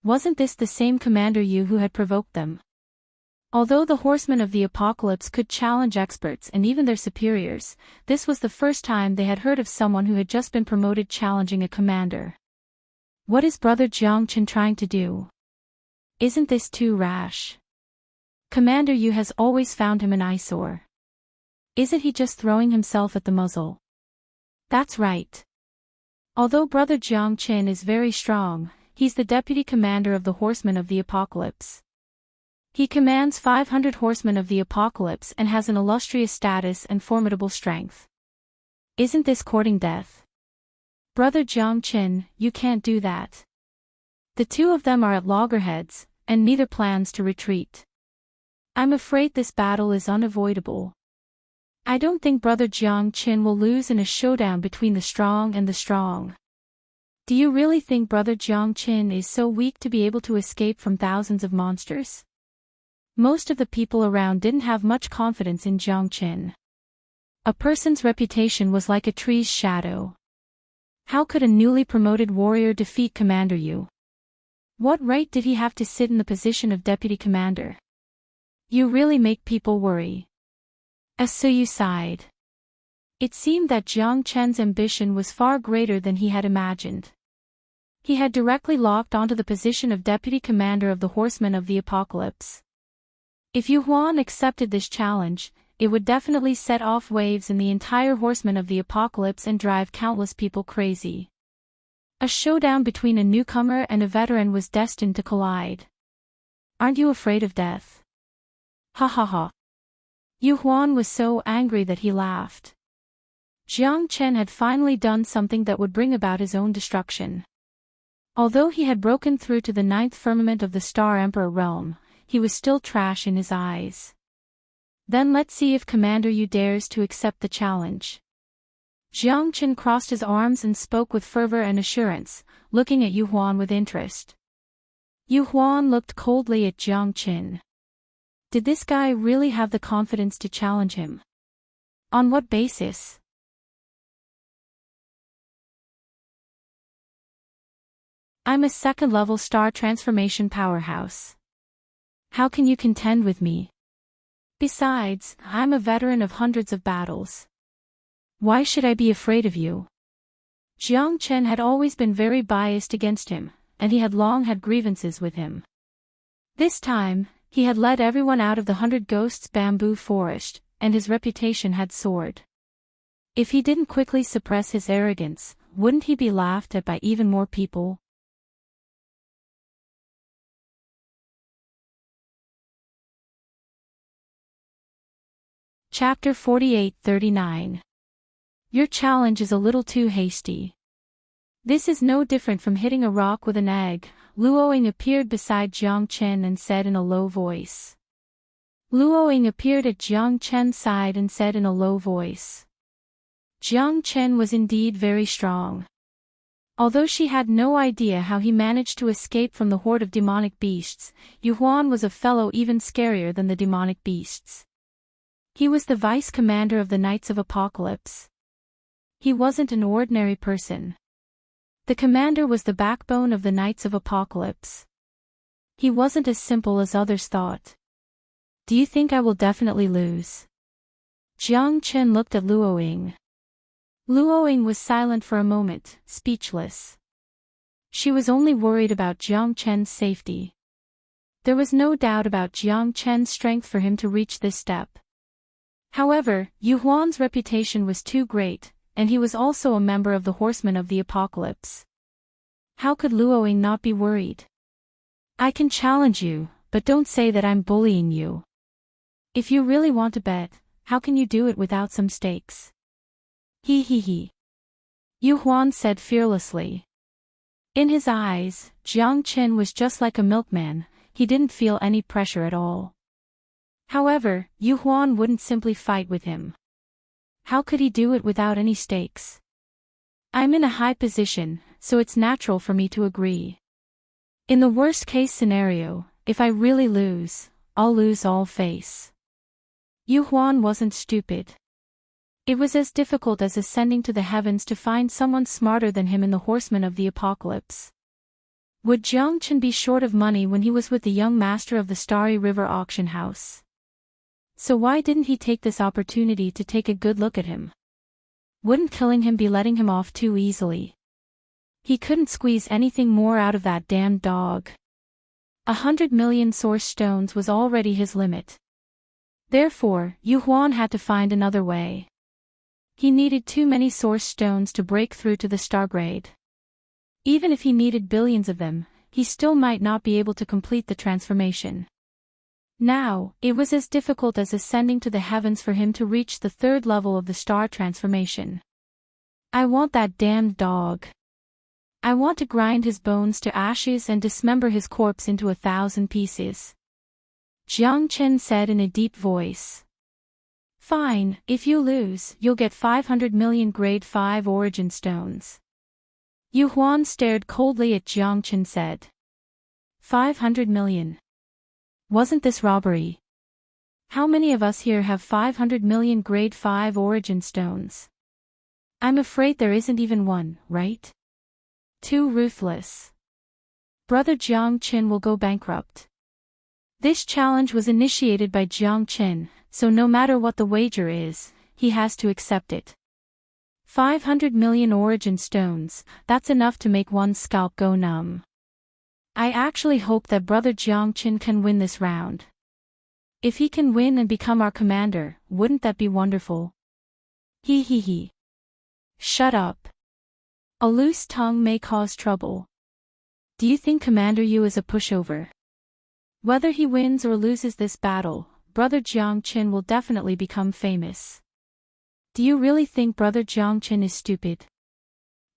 Wasn't this the same Commander Yu who had provoked them? Although the Horsemen of the Apocalypse could challenge experts and even their superiors, this was the first time they had heard of someone who had just been promoted challenging a commander. What is Brother Jiang Qin trying to do? Isn't this too rash? Commander Yu has always found him an eyesore. Isn't he just throwing himself at the muzzle? That's right. Although Brother Jiang Qin is very strong, he's the deputy commander of the Horsemen of the Apocalypse. He commands 500 Horsemen of the Apocalypse and has an illustrious status and formidable strength. Isn't this courting death? Brother Jiang Qin, you can't do that. The 2 of them are at loggerheads, and neither plans to retreat. I'm afraid this battle is unavoidable. I don't think Brother Jiang Qin will lose in a showdown between the strong and the strong. Do you really think Brother Jiang Qin is so weak to be able to escape from thousands of monsters? Most of the people around didn't have much confidence in Jiang Qin. A person's reputation was like a tree's shadow. How could a newly promoted warrior defeat Commander Yu? What right did he have to sit in the position of deputy commander? You really make people worry. Asuyu sighed. It seemed that Jiang Qin's ambition was far greater than he had imagined. He had directly locked onto the position of deputy commander of the Horsemen of the Apocalypse. If Yu Huan accepted this challenge, it would definitely set off waves in the entire Horsemen of the Apocalypse and drive countless people crazy. A showdown between a newcomer and a veteran was destined to collide. Aren't you afraid of death? Ha ha ha. Yu Huan was so angry that he laughed. Jiang Qin had finally done something that would bring about his own destruction. Although he had broken through to the 9th firmament of the Star Emperor realm, he was still trash in his eyes. Then let's see if Commander Yu dares to accept the challenge. Jiang Qin crossed his arms and spoke with fervor and assurance, looking at Yu Huan with interest. Yu Huan looked coldly at Jiang Qin. Did this guy really have the confidence to challenge him? On what basis? I'm a 2nd-level star transformation powerhouse. How can you contend with me? Besides, I'm a veteran of hundreds of battles. Why should I be afraid of you? Jiang Qin had always been very biased against him, and he had long had grievances with him. This time, he had led everyone out of the 100 Ghosts bamboo forest, and his reputation had soared. If he didn't quickly suppress his arrogance, wouldn't he be laughed at by even more people? Chapter 48-39. Your challenge is a little too hasty. This is no different from hitting a rock with an egg. Luoying appeared beside Jiang Qin and said in a low voice. Luoying appeared at Jiang Chen's side and said in a low voice. Jiang Chen was indeed very strong. Although she had no idea how he managed to escape from the horde of demonic beasts, Yu Huan was a fellow even scarier than the demonic beasts. He was the vice commander of the Knights of Apocalypse. He wasn't an ordinary person. The commander was the backbone of the Knights of Apocalypse. He wasn't as simple as others thought. Do you think I will definitely lose? Jiang Chen looked at Luoying. Luoying was silent for a moment, speechless. She was only worried about Jiang Chen's safety. There was no doubt about Jiang Chen's strength for him to reach this step. However, Yu Huan's reputation was too great, and he was also a member of the Horsemen of the Apocalypse. How could Luoying not be worried? I can challenge you, but don't say that I'm bullying you. If you really want to bet, how can you do it without some stakes? He. Yu Huan said fearlessly. In his eyes, Jiang Chen was just like a milkman, he didn't feel any pressure at all. However, Yu Huan wouldn't simply fight with him. How could he do it without any stakes? I'm in a high position, so it's natural for me to agree. In the worst-case scenario, if I really lose, I'll lose all face. Yu Huan wasn't stupid. It was as difficult as ascending to the heavens to find someone smarter than him in the Horsemen of the Apocalypse. Would Jiang Chen be short of money when he was with the young master of the Starry River auction house? So why didn't he take this opportunity to take a good look at him? Wouldn't killing him be letting him off too easily? He couldn't squeeze anything more out of that damned dog. 100 million source stones was already his limit. Therefore, Yu Huan had to find another way. He needed too many source stones to break through to the Stargrade. Even if he needed billions of them, he still might not be able to complete the transformation. Now, it was as difficult as ascending to the heavens for him to reach the third level of the star transformation. I want that damned dog. I want to grind his bones to ashes and dismember his corpse into 1,000 pieces. Jiang Chen said in a deep voice. Fine, if you lose, you'll get 500 million grade 5 origin stones. Yu Huan stared coldly at Jiang Chen said. 500 million. Wasn't this robbery? How many of us here have 500 million grade 5 origin stones? I'm afraid there isn't even one, right? Too ruthless. Brother Jiang Chen will go bankrupt. This challenge was initiated by Jiang Chen, so no matter what the wager is, he has to accept it. 500 million origin stones, that's enough to make one's scalp go numb. I actually hope that Brother Jiang Chen can win this round. If he can win and become our commander, wouldn't that be wonderful? He. Shut up. A loose tongue may cause trouble. Do you think Commander Yu is a pushover? Whether he wins or loses this battle, Brother Jiang Chen will definitely become famous. Do you really think Brother Jiang Chen is stupid?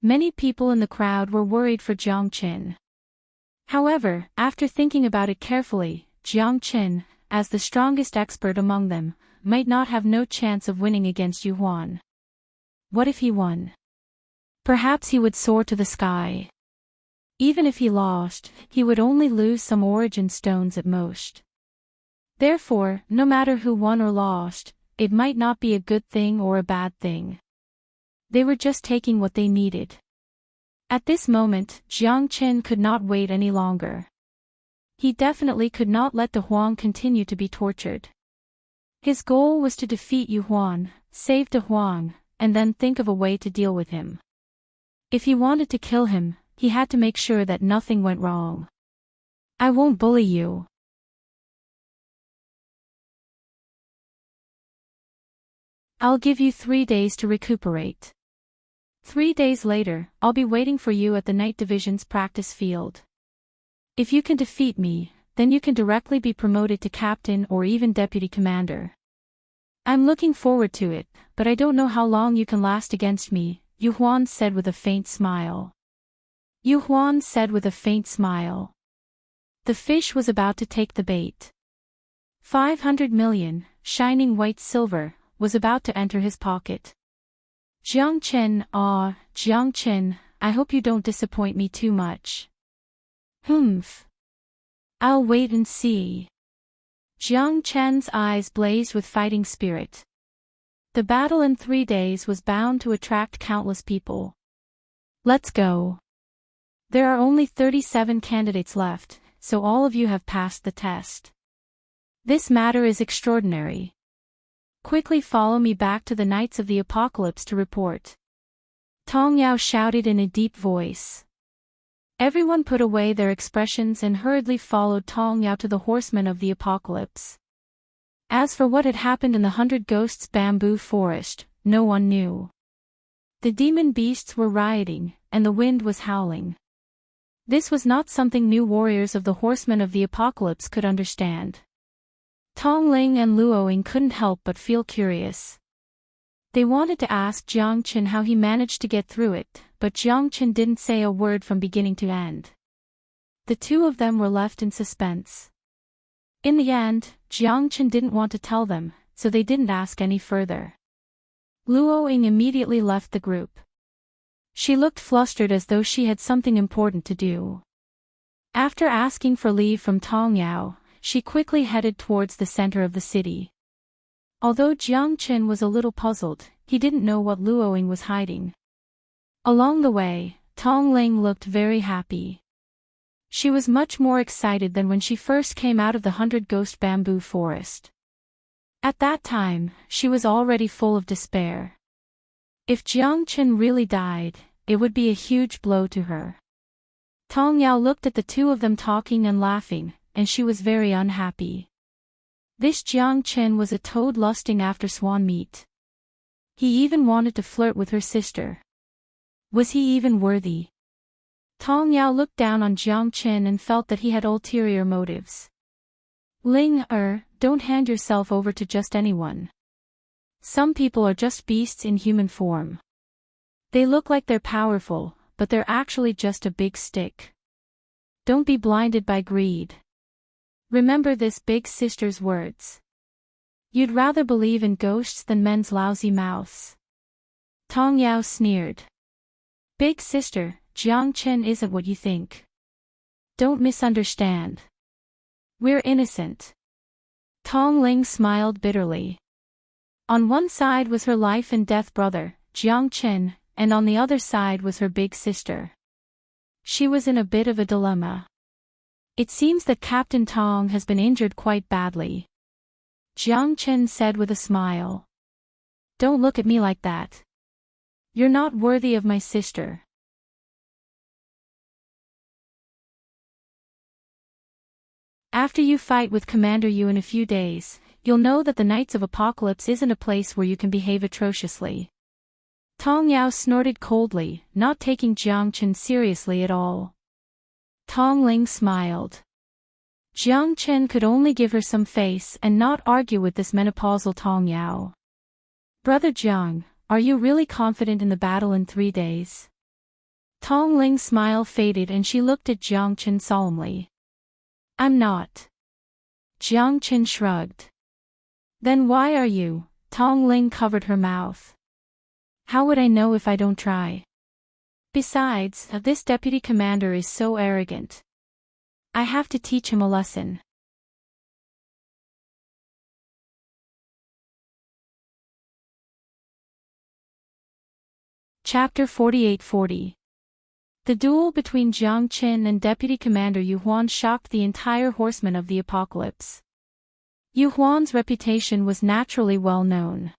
Many people in the crowd were worried for Jiang Chen. However, after thinking about it carefully, Jiang Chen, as the strongest expert among them, might not have no chance of winning against Yu Huan. What if he won? Perhaps he would soar to the sky. Even if he lost, he would only lose some origin stones at most. Therefore, no matter who won or lost, it might not be a good thing or a bad thing. They were just taking what they needed. At this moment, Jiang Chen could not wait any longer. He definitely could not let De Huang continue to be tortured. His goal was to defeat Yu Huan, save De Huang, and then think of a way to deal with him. If he wanted to kill him, he had to make sure that nothing went wrong. I won't bully you. I'll give you 3 days to recuperate. 3 days later, I'll be waiting for you at the Night Division's practice field. If you can defeat me, then you can directly be promoted to captain or even deputy commander. I'm looking forward to it, but I don't know how long you can last against me, Yu Huan said with a faint smile. Yu Huan said with a faint smile. The fish was about to take the bait. 500 million, shining white silver, was about to enter his pocket. Jiang Chen, I hope you don't disappoint me too much. Humph. I'll wait and see. Jiang Chen's eyes blazed with fighting spirit. The battle in 3 days was bound to attract countless people. Let's go. There are only 37 candidates left, so all of you have passed the test. This matter is extraordinary. Quickly follow me back to the Knights of the Apocalypse to report. Tong Yao shouted in a deep voice. Everyone put away their expressions and hurriedly followed Tong Yao to the Horsemen of the Apocalypse. As for what had happened in the 100 Ghosts bamboo forest, no one knew. The demon beasts were rioting, and the wind was howling. This was not something new warriors of the Horsemen of the Apocalypse could understand. Tong Ling and Luoying couldn't help but feel curious. They wanted to ask Jiang Chen how he managed to get through it, but Jiang Chen didn't say a word from beginning to end. The two of them were left in suspense. In the end, Jiang Chen didn't want to tell them, so they didn't ask any further. Luoying immediately left the group. She looked flustered as though she had something important to do. After asking for leave from Tong Yao, she quickly headed towards the center of the city. Although Jiang Chen was a little puzzled, he didn't know what Luoying was hiding. Along the way, Tong Ling looked very happy. She was much more excited than when she first came out of the 100 Ghost bamboo forest. At that time, she was already full of despair. If Jiang Chen really died, it would be a huge blow to her. Tong Yao looked at the two of them talking and laughing, and she was very unhappy. This Jiang Chen was a toad lusting after swan meat. He even wanted to flirt with her sister. Was he even worthy? Tong Yao looked down on Jiang Chen and felt that he had ulterior motives. Ling, don't hand yourself over to just anyone. Some people are just beasts in human form. They look like they're powerful, but they're actually just a big stick. Don't be blinded by greed. Remember this big sister's words. You'd rather believe in ghosts than men's lousy mouths. Tong Yao sneered. Big sister, Jiang Chen isn't what you think. Don't misunderstand. We're innocent. Tong Ling smiled bitterly. On one side was her life and death brother, Jiang Chen, and on the other side was her big sister. She was in a bit of a dilemma. It seems that Captain Tong has been injured quite badly. Jiang Chen said with a smile. Don't look at me like that. You're not worthy of my sister. After you fight with Commander Yu in a few days, you'll know that the Knights of Apocalypse isn't a place where you can behave atrociously. Tong Yao snorted coldly, not taking Jiang Chen seriously at all. Tong Ling smiled. Jiang Chen could only give her some face and not argue with this menopausal Tong Yao. Brother Jiang, are you really confident in the battle in 3 days? Tong Ling's smile faded and she looked at Jiang Chen solemnly. I'm not. Jiang Chen shrugged. Then why are you? Tong Ling covered her mouth. How would I know if I don't try? Besides, this deputy commander is so arrogant. I have to teach him a lesson. Chapter 48-40. The duel between Jiang Chen and Deputy Commander Yu Huan shocked the entire Horsemen of the Apocalypse. Yu Huan's reputation was naturally well known.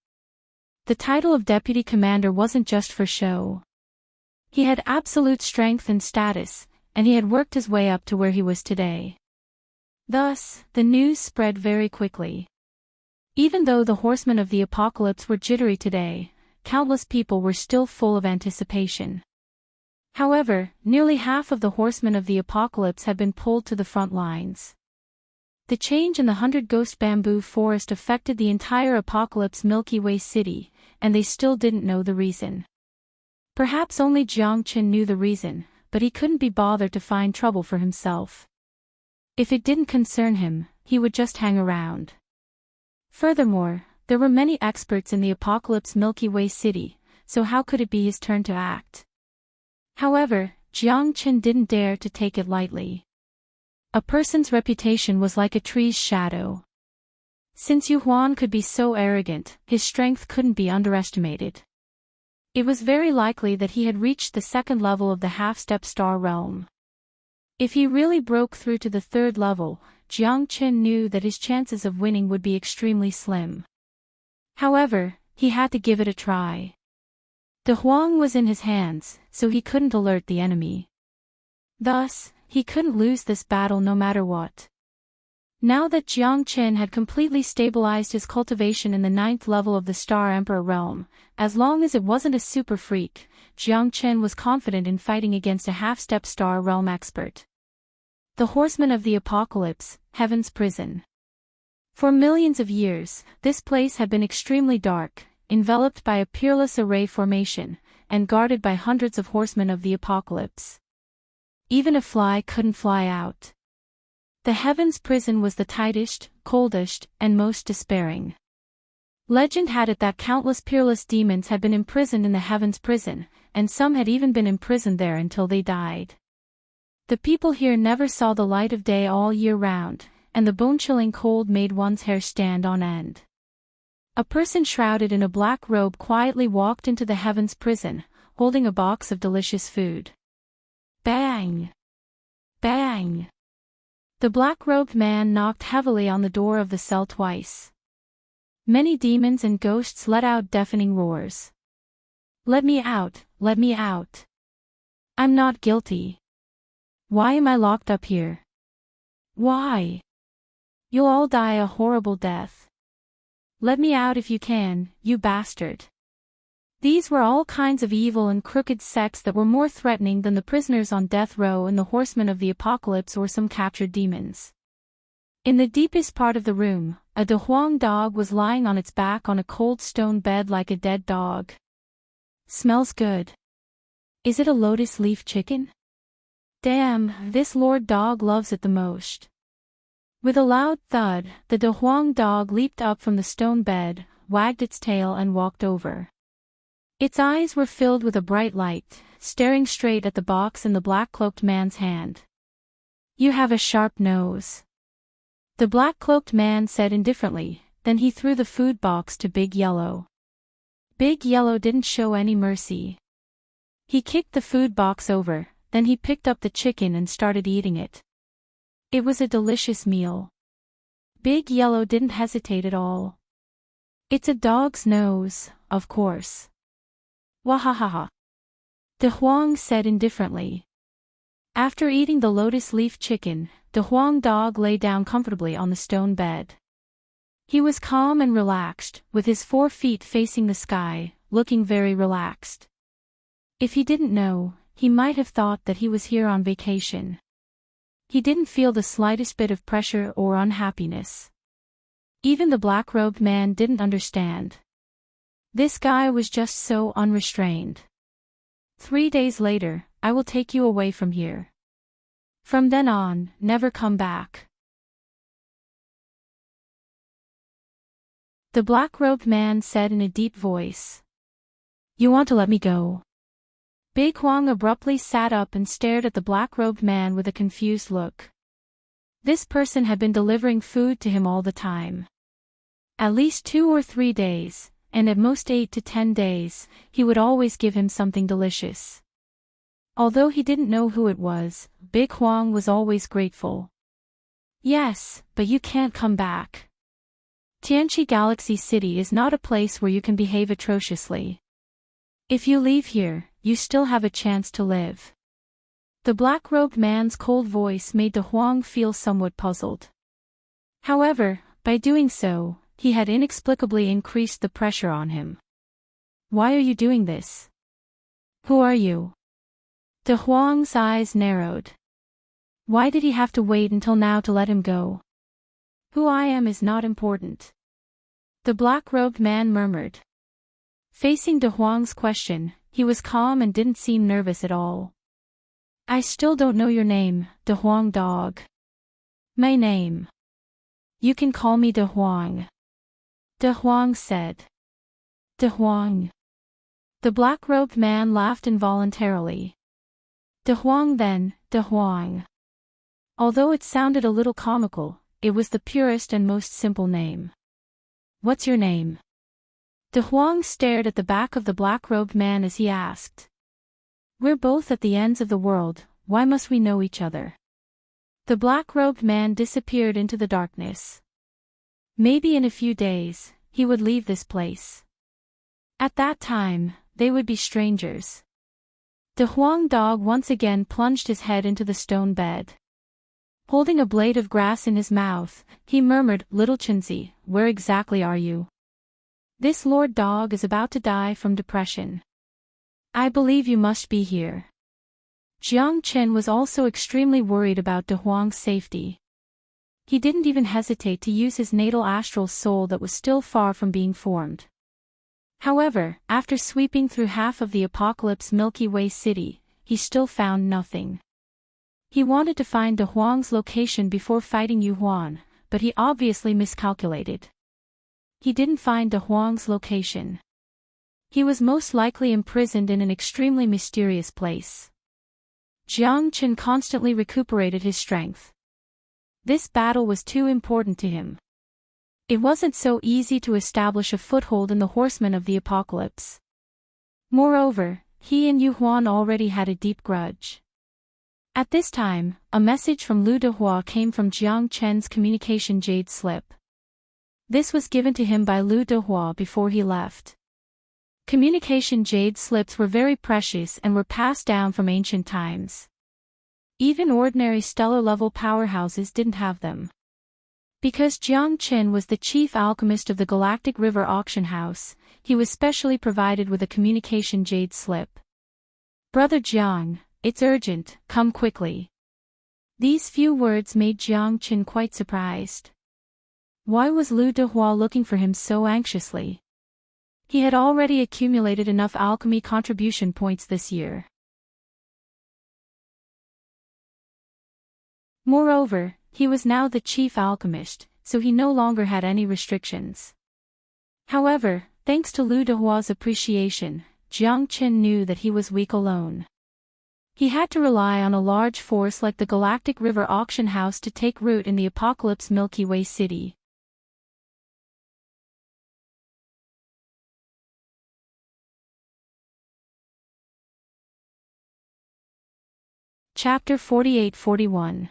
The title of Deputy Commander wasn't just for show. He had absolute strength and status, and he had worked his way up to where he was today. Thus, the news spread very quickly. Even though the Horsemen of the Apocalypse were jittery today, countless people were still full of anticipation. However, nearly half of the Horsemen of the Apocalypse had been pulled to the front lines. The change in the 100 Ghost bamboo forest affected the entire Apocalypse Milky Way city, and they still didn't know the reason. Perhaps only Jiang Chen knew the reason, but he couldn't be bothered to find trouble for himself. If it didn't concern him, he would just hang around. Furthermore, there were many experts in the Apocalypse Milky Way city, so how could it be his turn to act? However, Jiang Qin didn't dare to take it lightly. A person's reputation was like a tree's shadow. Since Yu Huan could be so arrogant, his strength couldn't be underestimated. It was very likely that he had reached the second level of the half-step star realm. If he really broke through to the third level, Jiang Qin knew that his chances of winning would be extremely slim. However, he had to give it a try. The Huang was in his hands, so he couldn't alert the enemy. Thus, he couldn't lose this battle no matter what. Now that Jiang Qin had completely stabilized his cultivation in the 9th level of the Star Emperor realm, as long as it wasn't a super freak, Jiang Qin was confident in fighting against a half-step star realm expert. The Horsemen of the Apocalypse, Heaven's Prison. For millions of years, this place had been extremely dark, enveloped by a peerless array formation, and guarded by hundreds of horsemen of the apocalypse. Even a fly couldn't fly out. The Heaven's Prison was the tightest, coldest, and most despairing. Legend had it that countless peerless demons had been imprisoned in the Heaven's Prison, and some had even been imprisoned there until they died. The people here never saw the light of day all year round, and the bone-chilling cold made one's hair stand on end. A person shrouded in a black robe quietly walked into the Heaven's Prison, holding a box of delicious food. Bang! Bang! The black-robed man knocked heavily on the door of the cell twice. Many demons and ghosts let out deafening roars. "Let me out, let me out. I'm not guilty. Why am I locked up here? Why? You'll all die a horrible death. Let me out if you can, you bastard." These were all kinds of evil and crooked sects that were more threatening than the prisoners on death row and the horsemen of the apocalypse or some captured demons. In the deepest part of the room, a De Huang dog was lying on its back on a cold stone bed like a dead dog. "Smells good. Is it a lotus leaf chicken? Damn, this lord dog loves it the most." With a loud thud, the De Huang dog leaped up from the stone bed, wagged its tail and walked over. Its eyes were filled with a bright light, staring straight at the box in the black-cloaked man's hand. "You have a sharp nose," the black-cloaked man said indifferently, then he threw the food box to Big Yellow. Big Yellow didn't show any mercy. He kicked the food box over, then he picked up the chicken and started eating it. It was a delicious meal. Big Yellow didn't hesitate at all. "It's a dog's nose, of course." "Wahahaha," De Huang said indifferently. After eating the lotus leaf chicken, De Huang dog lay down comfortably on the stone bed. He was calm and relaxed, with his 4 feet facing the sky, looking very relaxed. If he didn't know, he might have thought that he was here on vacation. He didn't feel the slightest bit of pressure or unhappiness. Even the black-robed man didn't understand. This guy was just so unrestrained. 3 days later, I will take you away from here. From then on, never come back. The black-robed man said in a deep voice. "You want to let me go?" Big Huang abruptly sat up and stared at the black-robed man with a confused look. This person had been delivering food to him all the time. At least 2 or 3 days, and at most 8 to 10 days, he would always give him something delicious. Although he didn't know who it was, Big Huang was always grateful. "Yes, but you can't come back. Tianqi Galaxy City is not a place where you can behave atrociously. If you leave here, you still have a chance to live." The black-robed man's cold voice made De Huang feel somewhat puzzled. However, by doing so, he had inexplicably increased the pressure on him. "Why are you doing this? Who are you?" De Huang's eyes narrowed. Why did he have to wait until now to let him go? "Who I am is not important," the black-robed man murmured. Facing De Huang's question, he was calm and didn't seem nervous at all. "I still don't know your name, De Huang dog." "My name. You can call me De Huang." De Huang said. De Huang. The black-robed man laughed involuntarily. De Huang then, De Huang. Although it sounded a little comical, it was the purest and most simple name. What's your name? De Huang stared at the back of the black-robed man as he asked. We're both at the ends of the world, why must we know each other? The black-robed man disappeared into the darkness. Maybe in a few days, he would leave this place. At that time, they would be strangers. The Huang dog once again plunged his head into the stone bed. Holding a blade of grass in his mouth, he murmured, Little Chinzi, where exactly are you? This Lord Dog is about to die from depression. I believe you must be here. Jiang Chen was also extremely worried about De Huang's safety. He didn't even hesitate to use his natal astral soul that was still far from being formed. However, after sweeping through half of the Apocalypse Milky Way city, he still found nothing. He wanted to find De Huang's location before fighting Yu Huan, but he obviously miscalculated. He didn't find De Huang's location. He was most likely imprisoned in an extremely mysterious place. Jiang Chen constantly recuperated his strength. This battle was too important to him. It wasn't so easy to establish a foothold in the Horsemen of the Apocalypse. Moreover, he and Yu Huan already had a deep grudge. At this time, a message from Lu Dehua came from Jiang Chen's communication jade slip. This was given to him by Lu Dehua before he left. Communication jade slips were very precious and were passed down from ancient times. Even ordinary stellar-level powerhouses didn't have them. Because Jiang Chen was the chief alchemist of the Galactic River Auction House, he was specially provided with a communication jade slip. Brother Jiang, it's urgent, come quickly. These few words made Jiang Chen quite surprised. Why was Lu Dehua looking for him so anxiously? He had already accumulated enough alchemy contribution points this year. Moreover, he was now the chief alchemist, so he no longer had any restrictions. However, thanks to Lu Dehua's appreciation, Jiang Chen knew that he was weak alone. He had to rely on a large force like the Galactic River Auction House to take root in the Apocalypse Milky Way city. Chapter 48-41.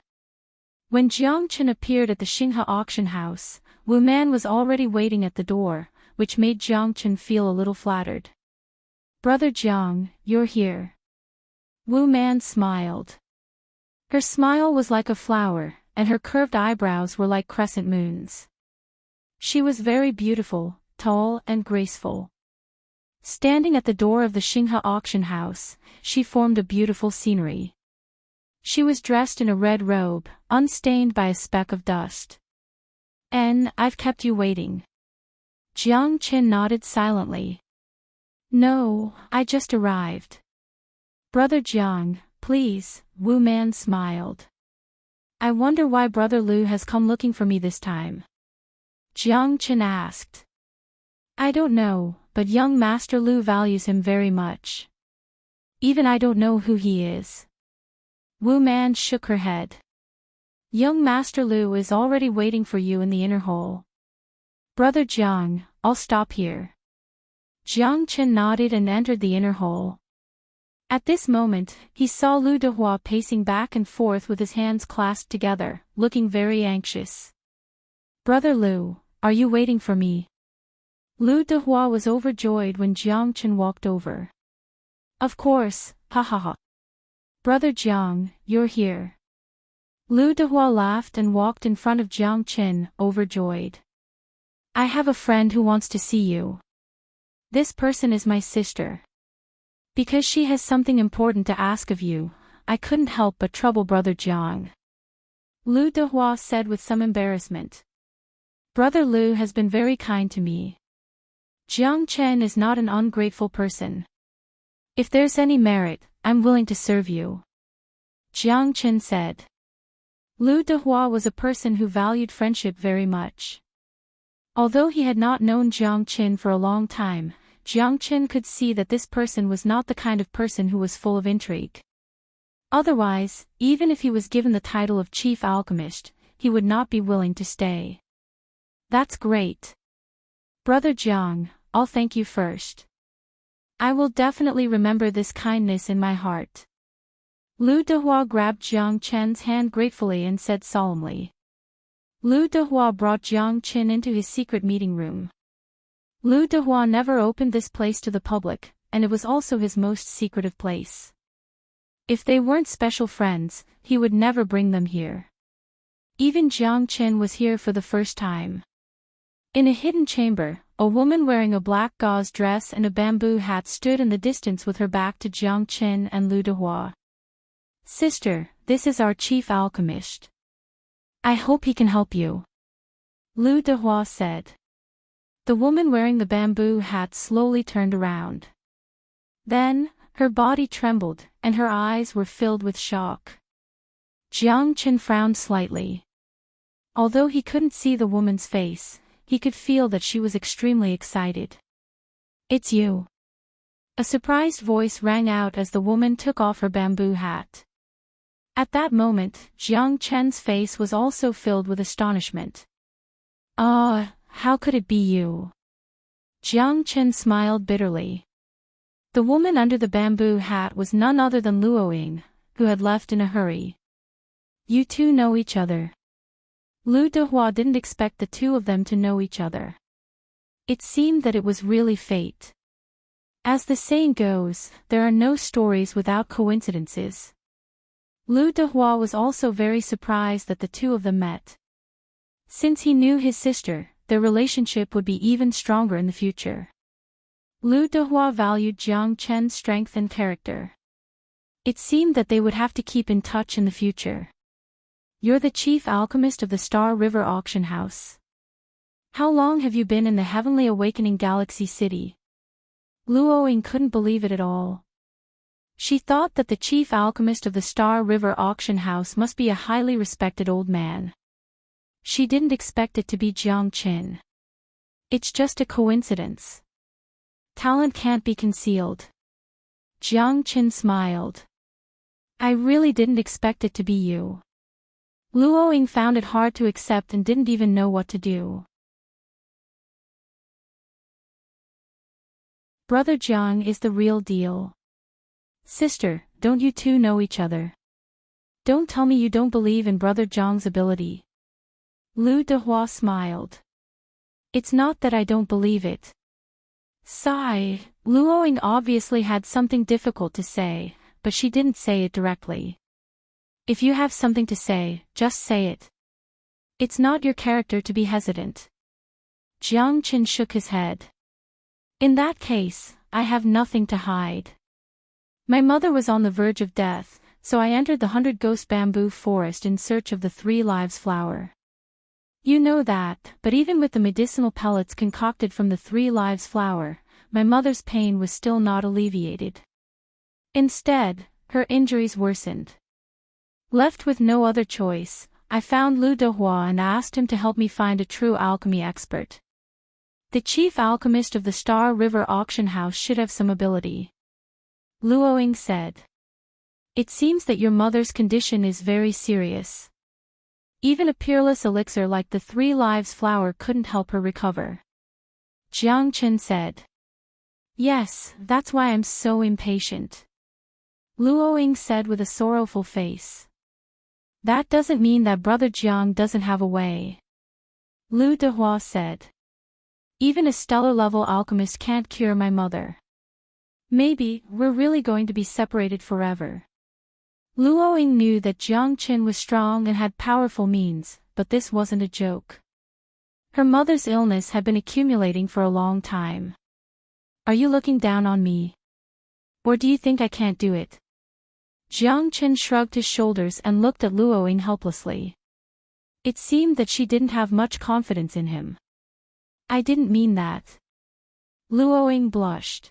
When Jiang Chen appeared at the Xinghe auction house, Wu Man was already waiting at the door, which made Jiang Chen feel a little flattered. Brother Jiang, you're here. Wu Man smiled. Her smile was like a flower, and her curved eyebrows were like crescent moons. She was very beautiful, tall and graceful. Standing at the door of the Xinghe auction house, she formed a beautiful scenery. She was dressed in a red robe, unstained by a speck of dust. I've kept you waiting. Jiang Chen nodded silently. No, I just arrived. Brother Jiang, please, Wu Man smiled. I wonder why Brother Lu has come looking for me this time. Jiang Chen asked. I don't know, but young Master Lu values him very much. Even I don't know who he is. Wu Man shook her head. Young Master Lu is already waiting for you in the inner hall. Brother Jiang, I'll stop here. Jiang Chen nodded and entered the inner hall. At this moment, he saw Lu Dehua pacing back and forth with his hands clasped together, looking very anxious. Brother Lu, are you waiting for me? Lu Dehua was overjoyed when Jiang Chen walked over. Of course, ha ha ha. Brother Jiang, you're here. Lu Dehua laughed and walked in front of Jiang Chen, overjoyed. I have a friend who wants to see you. This person is my sister. Because she has something important to ask of you, I couldn't help but trouble Brother Jiang. Lu Dehua said with some embarrassment. Brother Lu has been very kind to me. Jiang Chen is not an ungrateful person. If there's any merit, I'm willing to serve you. Jiang Chen said. Lu Dehua was a person who valued friendship very much. Although he had not known Jiang Qin for a long time, Jiang Qin could see that this person was not the kind of person who was full of intrigue. Otherwise, even if he was given the title of chief alchemist, he would not be willing to stay. That's great. Brother Jiang, I'll thank you first. I will definitely remember this kindness in my heart. Lu Dehua grabbed Jiang Chen's hand gratefully and said solemnly. Lu Dehua brought Jiang Qin into his secret meeting room. Lu Dehua never opened this place to the public, and it was also his most secretive place. If they weren't special friends, he would never bring them here. Even Jiang Qin was here for the first time. In a hidden chamber, a woman wearing a black gauze dress and a bamboo hat stood in the distance with her back to Jiang Qin and Lu Dehua. Sister, this is our chief alchemist. I hope he can help you. Lu Dehua said. The woman wearing the bamboo hat slowly turned around. Then, her body trembled, and her eyes were filled with shock. Jiang Qin frowned slightly. Although he couldn't see the woman's face, he could feel that she was extremely excited. It's you. A surprised voice rang out as the woman took off her bamboo hat. At that moment, Jiang Chen's face was also filled with astonishment. How could it be you? Jiang Chen smiled bitterly. The woman under the bamboo hat was none other than Luoying, who had left in a hurry. You two know each other. Lu Dehua didn't expect the two of them to know each other. It seemed that it was really fate. As the saying goes, there are no stories without coincidences. Lu Dehua was also very surprised that the two of them met. Since he knew his sister, their relationship would be even stronger in the future. Lu Dehua valued Jiang Chen's strength and character. It seemed that they would have to keep in touch in the future. You're the chief alchemist of the Star River Auction House. How long have you been in the Heavenly Awakening Galaxy City? Luoying couldn't believe it at all. She thought that the chief alchemist of the Star River Auction House must be a highly respected old man. She didn't expect it to be Jiang Qin. It's just a coincidence. Talent can't be concealed. Jiang Qin smiled. I really didn't expect it to be you. Luoying found it hard to accept and didn't even know what to do. Brother Jiang is the real deal. Sister, don't you two know each other? Don't tell me you don't believe in Brother Jiang's ability. Lu Dehua smiled. It's not that I don't believe it. Sigh. Luoying obviously had something difficult to say, but she didn't say it directly. If you have something to say, just say it. It's not your character to be hesitant. Jiang Qin shook his head. In that case, I have nothing to hide. My mother was on the verge of death, so I entered the 100-ghost bamboo forest in search of the 3 lives flower. You know that, but even with the medicinal pellets concocted from the 3 lives flower, my mother's pain was still not alleviated. Instead, her injuries worsened. Left with no other choice, I found Lu Dehua and asked him to help me find a true alchemy expert. The chief alchemist of the Star River Auction House should have some ability. Luoying said. It seems that your mother's condition is very serious. Even a peerless elixir like the 3 lives flower couldn't help her recover. Jiang Qin said. Yes, that's why I'm so impatient. Luoying said with a sorrowful face. That doesn't mean that Brother Jiang doesn't have a way. Lu Dehua said. Even a stellar-level alchemist can't cure my mother. Maybe, we're really going to be separated forever. Luoying knew that Jiang Qin was strong and had powerful means, but this wasn't a joke. Her mother's illness had been accumulating for a long time. Are you looking down on me? Or do you think I can't do it? Jiang Qin shrugged his shoulders and looked at Luoying helplessly. It seemed that she didn't have much confidence in him. I didn't mean that. Luoying blushed.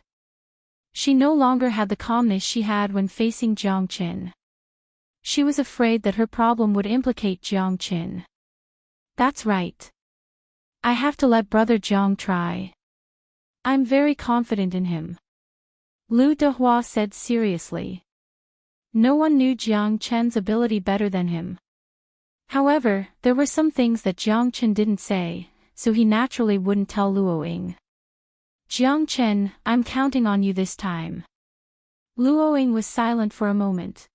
She no longer had the calmness she had when facing Jiang Qin. She was afraid that her problem would implicate Jiang Qin. That's right. I have to let Brother Jiang try. I'm very confident in him. Lu Dehua said seriously. No one knew Jiang Chen's ability better than him. However, there were some things that Jiang Chen didn't say, so he naturally wouldn't tell Luo Ying. Jiang Chen, I'm counting on you this time. Luo Ying was silent for a moment.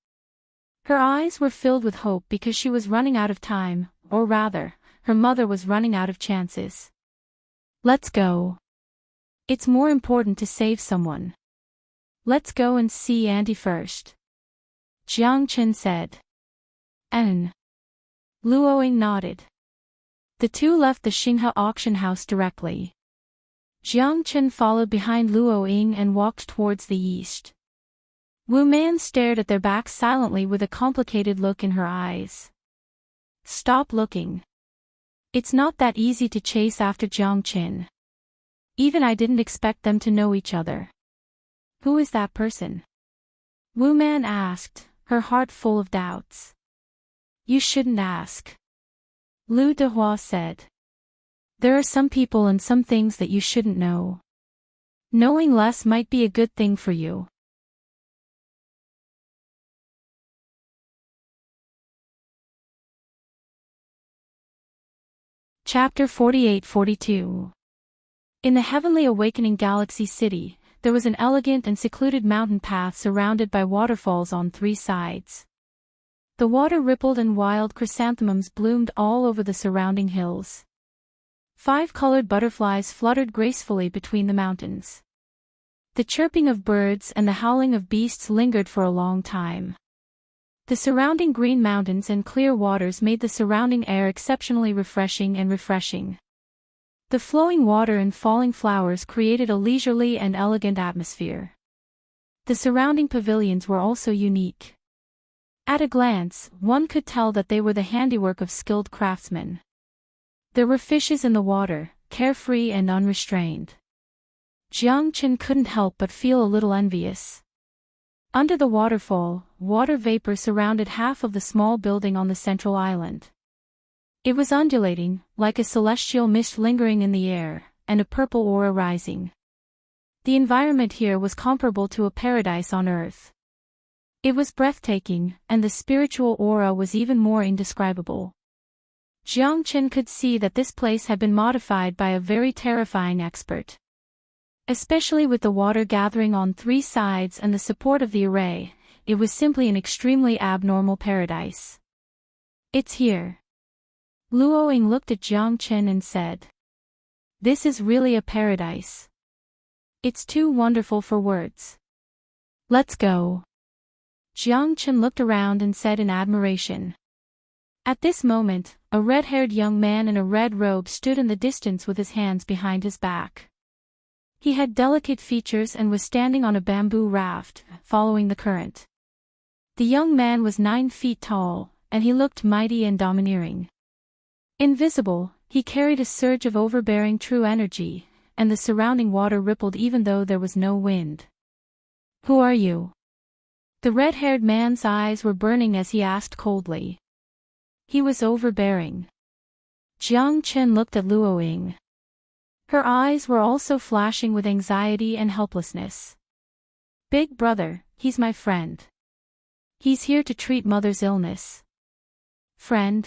Her eyes were filled with hope because she was running out of time, or rather, her mother was running out of chances. Let's go. It's more important to save someone. Let's go and see Auntie first. Jiang Chen said. N. Luo Ying nodded. The two left the Xinghe auction house directly. Jiang Chen followed behind Luo Ying and walked towards the east. Wu Man stared at their backs silently with a complicated look in her eyes. Stop looking. It's not that easy to chase after Jiang Chen. Even I didn't expect them to know each other. Who is that person? Wu Man asked, her heart full of doubts. You shouldn't ask. Lu Dehua said. There are some people and some things that you shouldn't know. Knowing less might be a good thing for you. Chapter 48-42. In the heavenly awakening galaxy city, there was an elegant and secluded mountain path surrounded by waterfalls on three sides. The water rippled and wild chrysanthemums bloomed all over the surrounding hills. 5 colored butterflies fluttered gracefully between the mountains. The chirping of birds and the howling of beasts lingered for a long time. The surrounding green mountains and clear waters made the surrounding air exceptionally refreshing. The flowing water and falling flowers created a leisurely and elegant atmosphere. The surrounding pavilions were also unique. At a glance, one could tell that they were the handiwork of skilled craftsmen. There were fishes in the water, carefree and unrestrained. Jiang Chen couldn't help but feel a little envious. Under the waterfall, water vapor surrounded half of the small building on the central island. It was undulating, like a celestial mist lingering in the air, and a purple aura rising. The environment here was comparable to a paradise on earth. It was breathtaking, and the spiritual aura was even more indescribable. Jiang Chen could see that this place had been modified by a very terrifying expert. Especially with the water gathering on three sides and the support of the array, it was simply an extremely abnormal paradise. It's here. Luo Ying looked at Jiang Chen and said. This is really a paradise. It's too wonderful for words. Let's go. Jiang Chen looked around and said in admiration. At this moment, a red-haired young man in a red robe stood in the distance with his hands behind his back. He had delicate features and was standing on a bamboo raft, following the current. The young man was 9 feet tall, and he looked mighty and domineering. Invisible, he carried a surge of overbearing true energy, and the surrounding water rippled even though there was no wind. Who are you? The red-haired man's eyes were burning as he asked coldly. He was overbearing. Jiang Chen looked at Luo Ying. Her eyes were also flashing with anxiety and helplessness. Big brother, he's my friend. He's here to treat mother's illness. Friend?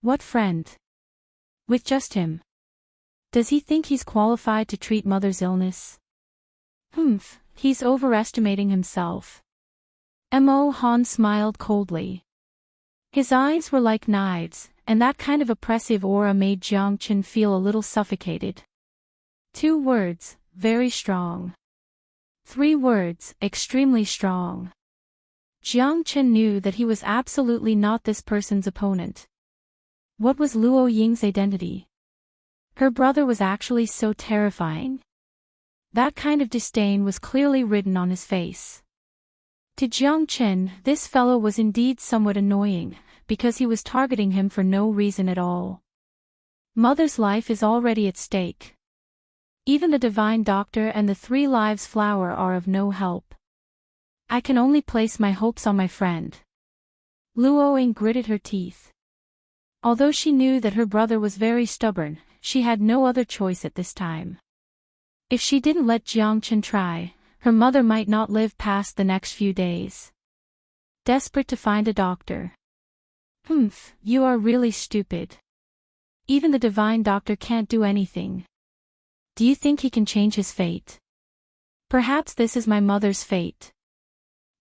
What friend? With just him. Does he think he's qualified to treat mother's illness? Humph, he's overestimating himself. Mo Han smiled coldly. His eyes were like knives, and that kind of oppressive aura made Jiang Chen feel a little suffocated. 2 words, very strong. 3 words, extremely strong. Jiang Chen knew that he was absolutely not this person's opponent. What was Luo Ying's identity? Her brother was actually so terrifying. That kind of disdain was clearly written on his face. To Jiang Chen, this fellow was indeed somewhat annoying, because he was targeting him for no reason at all. Mother's life is already at stake. Even the divine doctor and the 3 lives flower are of no help. I can only place my hopes on my friend. Luo Ying gritted her teeth. Although she knew that her brother was very stubborn, she had no other choice at this time. If she didn't let Jiang Chen try, her mother might not live past the next few days. Desperate to find a doctor. Humph, you are really stupid. Even the divine doctor can't do anything. Do you think he can change his fate? Perhaps this is my mother's fate.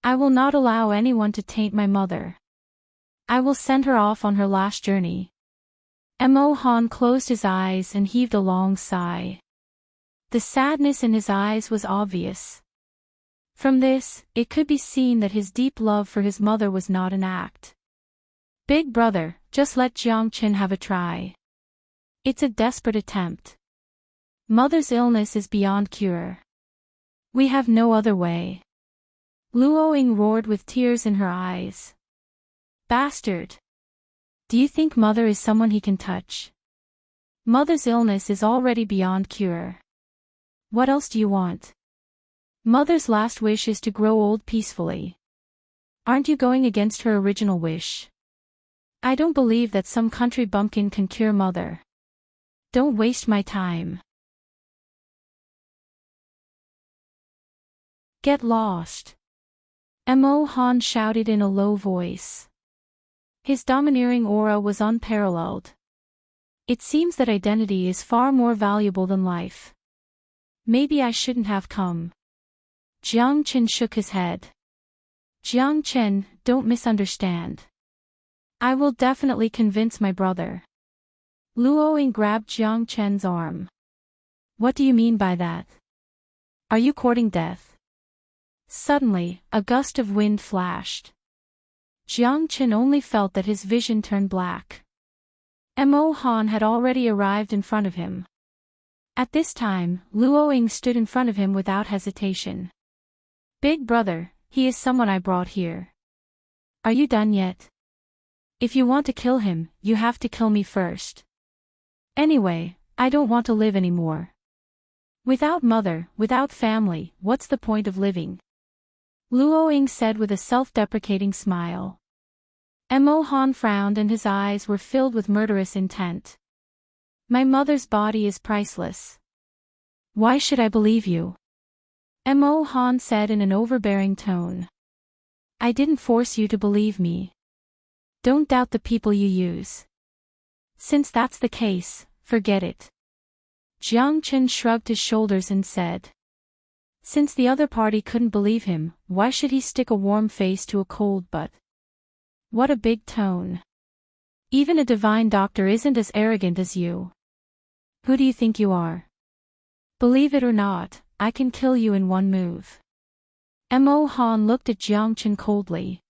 I will not allow anyone to taint my mother. I will send her off on her last journey. Mo Han closed his eyes and heaved a long sigh. The sadness in his eyes was obvious. From this, it could be seen that his deep love for his mother was not an act. Big brother, just let Jiang Chen have a try. It's a desperate attempt. Mother's illness is beyond cure. We have no other way. Luo Ying roared with tears in her eyes. Bastard! Do you think mother is someone he can touch? Mother's illness is already beyond cure. What else do you want? Mother's last wish is to grow old peacefully. Aren't you going against her original wish? I don't believe that some country bumpkin can cure mother. Don't waste my time. Get lost. Mo Han shouted in a low voice. His domineering aura was unparalleled. It seems that identity is far more valuable than life. Maybe I shouldn't have come. Jiang Chen shook his head. Jiang Chen, don't misunderstand. I will definitely convince my brother. Luo Ying grabbed Jiang Chen's arm. What do you mean by that? Are you courting death? Suddenly, a gust of wind flashed. Jiang Chen only felt that his vision turned black. Mo Han had already arrived in front of him. At this time, Luo Ying stood in front of him without hesitation. Big brother, he is someone I brought here. Are you done yet? If you want to kill him, you have to kill me first. Anyway, I don't want to live anymore. Without mother, without family, what's the point of living? Luo Ying said with a self-deprecating smile. Mo Han frowned and his eyes were filled with murderous intent. My mother's body is priceless. Why should I believe you? Mo Han said in an overbearing tone. I didn't force you to believe me. Don't doubt the people you use. Since that's the case, forget it. Jiang Chen shrugged his shoulders and said. Since the other party couldn't believe him, why should he stick a warm face to a cold butt? What a big tone. Even a divine doctor isn't as arrogant as you. Who do you think you are? Believe it or not, I can kill you in one move. Mo Han looked at Jiang Chen coldly.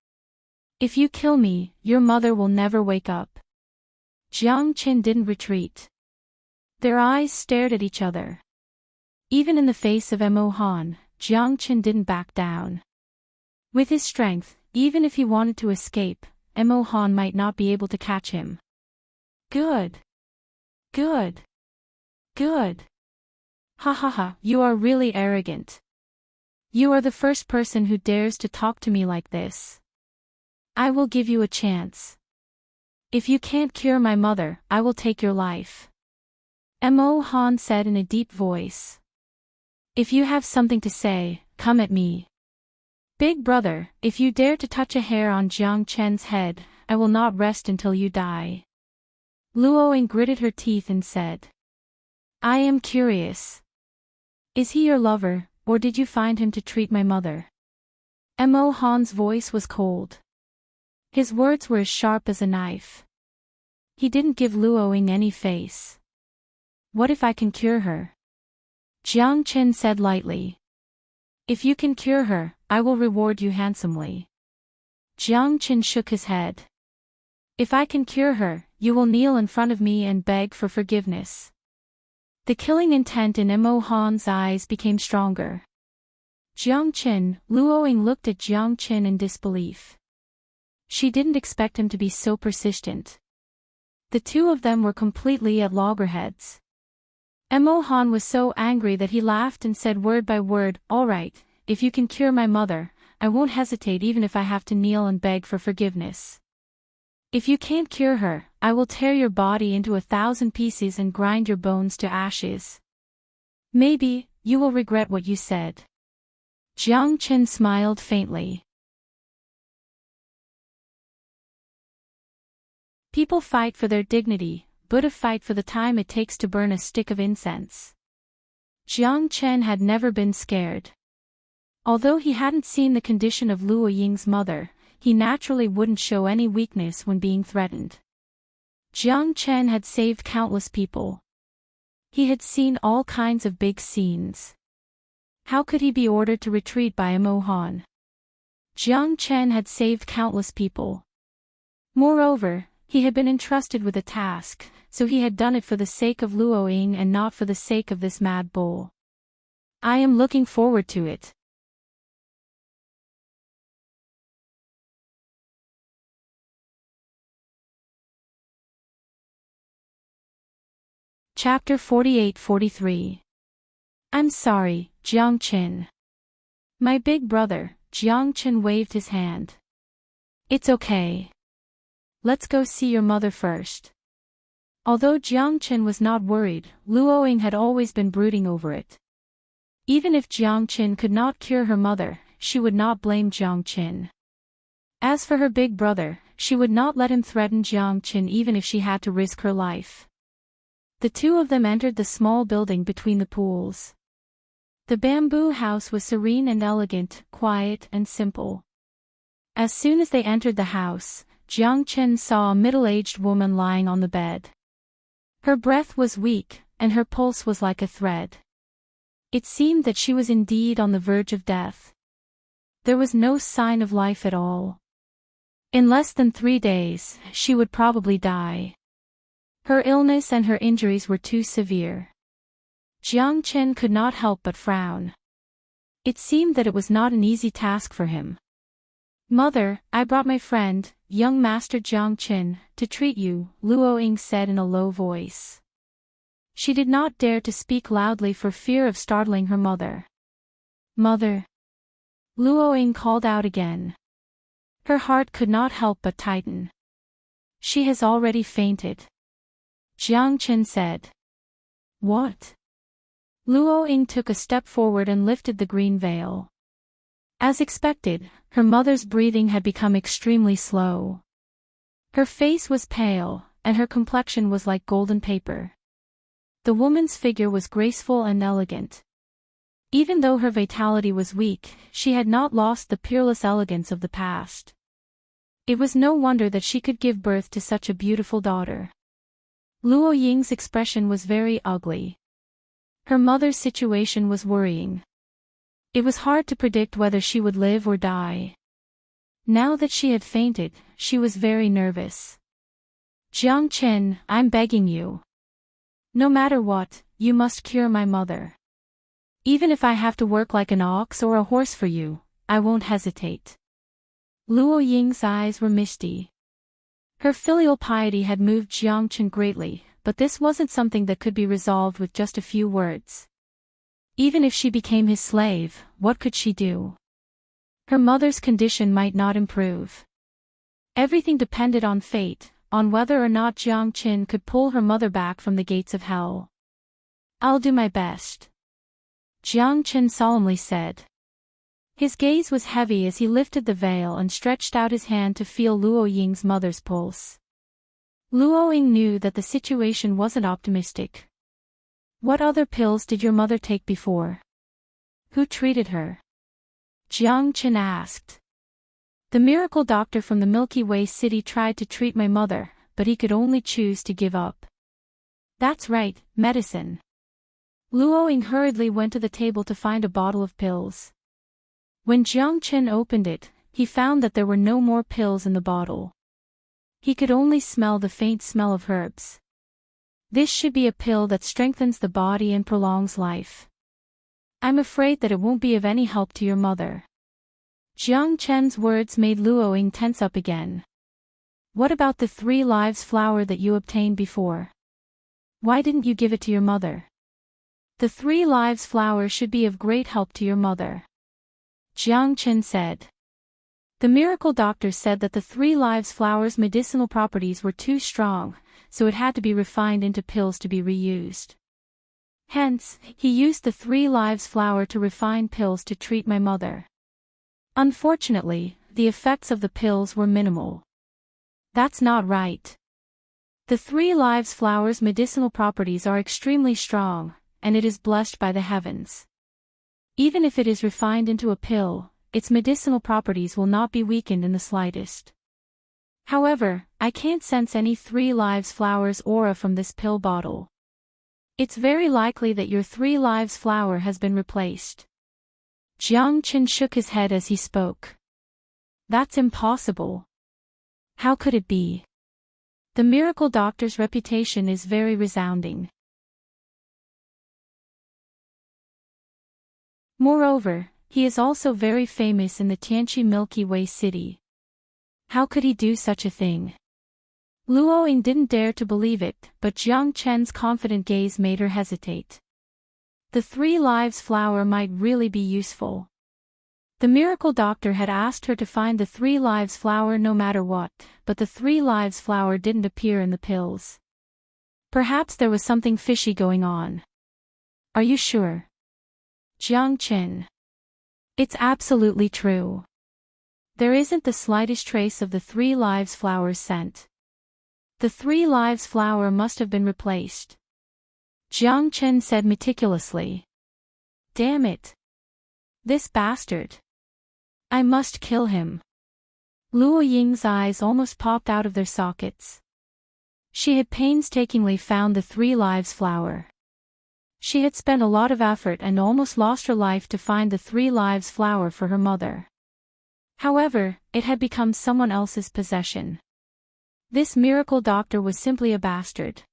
If you kill me, your mother will never wake up. Jiang Chen didn't retreat. Their eyes stared at each other. Even in the face of Mo Han, Jiang Chen didn't back down. With his strength, even if he wanted to escape, Mo Han might not be able to catch him. Good. Good. Good. Ha ha ha, you are really arrogant. You are the first person who dares to talk to me like this. I will give you a chance. If you can't cure my mother, I will take your life. Mo Han said in a deep voice. If you have something to say, come at me. Big brother, if you dare to touch a hair on Jiang Chen's head, I will not rest until you die. Luo Ying gritted her teeth and said. I am curious. Is he your lover, or did you find him to treat my mother? Mo Han's voice was cold. His words were as sharp as a knife. He didn't give Luo Ying any face. What if I can cure her? Jiang Chen said lightly. If you can cure her, I will reward you handsomely. Jiang Chen shook his head. If I can cure her, you will kneel in front of me and beg for forgiveness. The killing intent in Mo Han's eyes became stronger. Jiang Chen, Luo Ying looked at Jiang Chen in disbelief. She didn't expect him to be so persistent. The two of them were completely at loggerheads. Mo Han was so angry that he laughed and said word by word, all right, if you can cure my mother, I won't hesitate even if I have to kneel and beg for forgiveness. If you can't cure her, I will tear your body into 1,000 pieces and grind your bones to ashes. Maybe, you will regret what you said. Jiang Chen smiled faintly. People fight for their dignity, Buddha fight for the time it takes to burn a stick of incense. Jiang Chen had never been scared. Although he hadn't seen the condition of Luo Ying's mother, he naturally wouldn't show any weakness when being threatened. Jiang Chen had saved countless people. He had seen all kinds of big scenes. How could he be ordered to retreat by a Mohan? Jiang Chen had saved countless people. Moreover, he had been entrusted with a task, so he had done it for the sake of Luo Ying and not for the sake of this mad bull. I am looking forward to it. Chapter 48-43. I'm sorry, Jiang Chen. My big brother, Jiang Chen waved his hand. It's okay. Let's go see your mother first. Although Jiang Chen was not worried, Luo Ying had always been brooding over it. Even if Jiang Chen could not cure her mother, she would not blame Jiang Chen. As for her big brother, she would not let him threaten Jiang Chen even if she had to risk her life. The two of them entered the small building between the pools. The bamboo house was serene and elegant, quiet and simple. As soon as they entered the house, Jiang Chen saw a middle-aged woman lying on the bed. Her breath was weak, and her pulse was like a thread. It seemed that she was indeed on the verge of death. There was no sign of life at all. In less than 3 days, she would probably die. Her illness and her injuries were too severe. Jiang Chen could not help but frown. It seemed that it was not an easy task for him. Mother, I brought my friend, young Master Jiang Chen, to treat you, Luo Ying said in a low voice. She did not dare to speak loudly for fear of startling her mother. Mother. Luo Ying called out again. Her heart could not help but tighten. She has already fainted. Jiang Chen said. What? Luo Ying took a step forward and lifted the green veil. As expected, her mother's breathing had become extremely slow. Her face was pale, and her complexion was like golden paper. The woman's figure was graceful and elegant. Even though her vitality was weak, she had not lost the peerless elegance of the past. It was no wonder that she could give birth to such a beautiful daughter. Luo Ying's expression was very ugly. Her mother's situation was worrying. It was hard to predict whether she would live or die. Now that she had fainted, she was very nervous. Jiang Chen, I'm begging you. No matter what, you must cure my mother. Even if I have to work like an ox or a horse for you, I won't hesitate. Luo Ying's eyes were misty. Her filial piety had moved Jiang Chen greatly, but this wasn't something that could be resolved with just a few words. Even if she became his slave, what could she do? Her mother's condition might not improve. Everything depended on fate, on whether or not Jiang Chen could pull her mother back from the gates of hell. I'll do my best. Jiang Chen solemnly said. His gaze was heavy as he lifted the veil and stretched out his hand to feel Luo Ying's mother's pulse. Luo Ying knew that the situation wasn't optimistic. What other pills did your mother take before? Who treated her? Jiang Chen asked. The miracle doctor from the Milky Way city tried to treat my mother, but he could only choose to give up. That's right, medicine. Luo Ying hurriedly went to the table to find a bottle of pills. When Jiang Chen opened it, he found that there were no more pills in the bottle. He could only smell the faint smell of herbs. This should be a pill that strengthens the body and prolongs life. I'm afraid that it won't be of any help to your mother. Jiang Chen's words made Luo Ying tense up again. What about the 3 lives flower that you obtained before? Why didn't you give it to your mother? The 3 lives flower should be of great help to your mother. Jiang Chen said. The miracle doctor said that the 3 Lives flower's medicinal properties were too strong, so it had to be refined into pills to be reused. Hence, he used the 3 Lives flower to refine pills to treat my mother. Unfortunately, the effects of the pills were minimal. That's not right. The 3 Lives flower's medicinal properties are extremely strong, and it is blessed by the heavens. Even if it is refined into a pill, its medicinal properties will not be weakened in the slightest. However, I can't sense any 3 Lives flower's aura from this pill bottle. It's very likely that your 3 Lives flower has been replaced. Jiang Qin shook his head as he spoke. That's impossible. How could it be? The miracle doctor's reputation is very resounding. Moreover, he is also very famous in the Tianqi Milky Way city. How could he do such a thing? Luo Ying didn't dare to believe it, but Jiang Chen's confident gaze made her hesitate. The 3 Lives flower might really be useful. The miracle doctor had asked her to find the 3 Lives flower no matter what, but the 3 Lives flower didn't appear in the pills. Perhaps there was something fishy going on. Are you sure? Jiang Qin. It's absolutely true. There isn't the slightest trace of the 3 Lives flower's scent. The 3 Lives flower must have been replaced. Jiang Qin said meticulously. Damn it. This bastard. I must kill him. Luo Ying's eyes almost popped out of their sockets. She had painstakingly found the 3 Lives flower. She had spent a lot of effort and almost lost her life to find the 3 Lives flower for her mother. However, it had become someone else's possession. This miracle doctor was simply a bastard.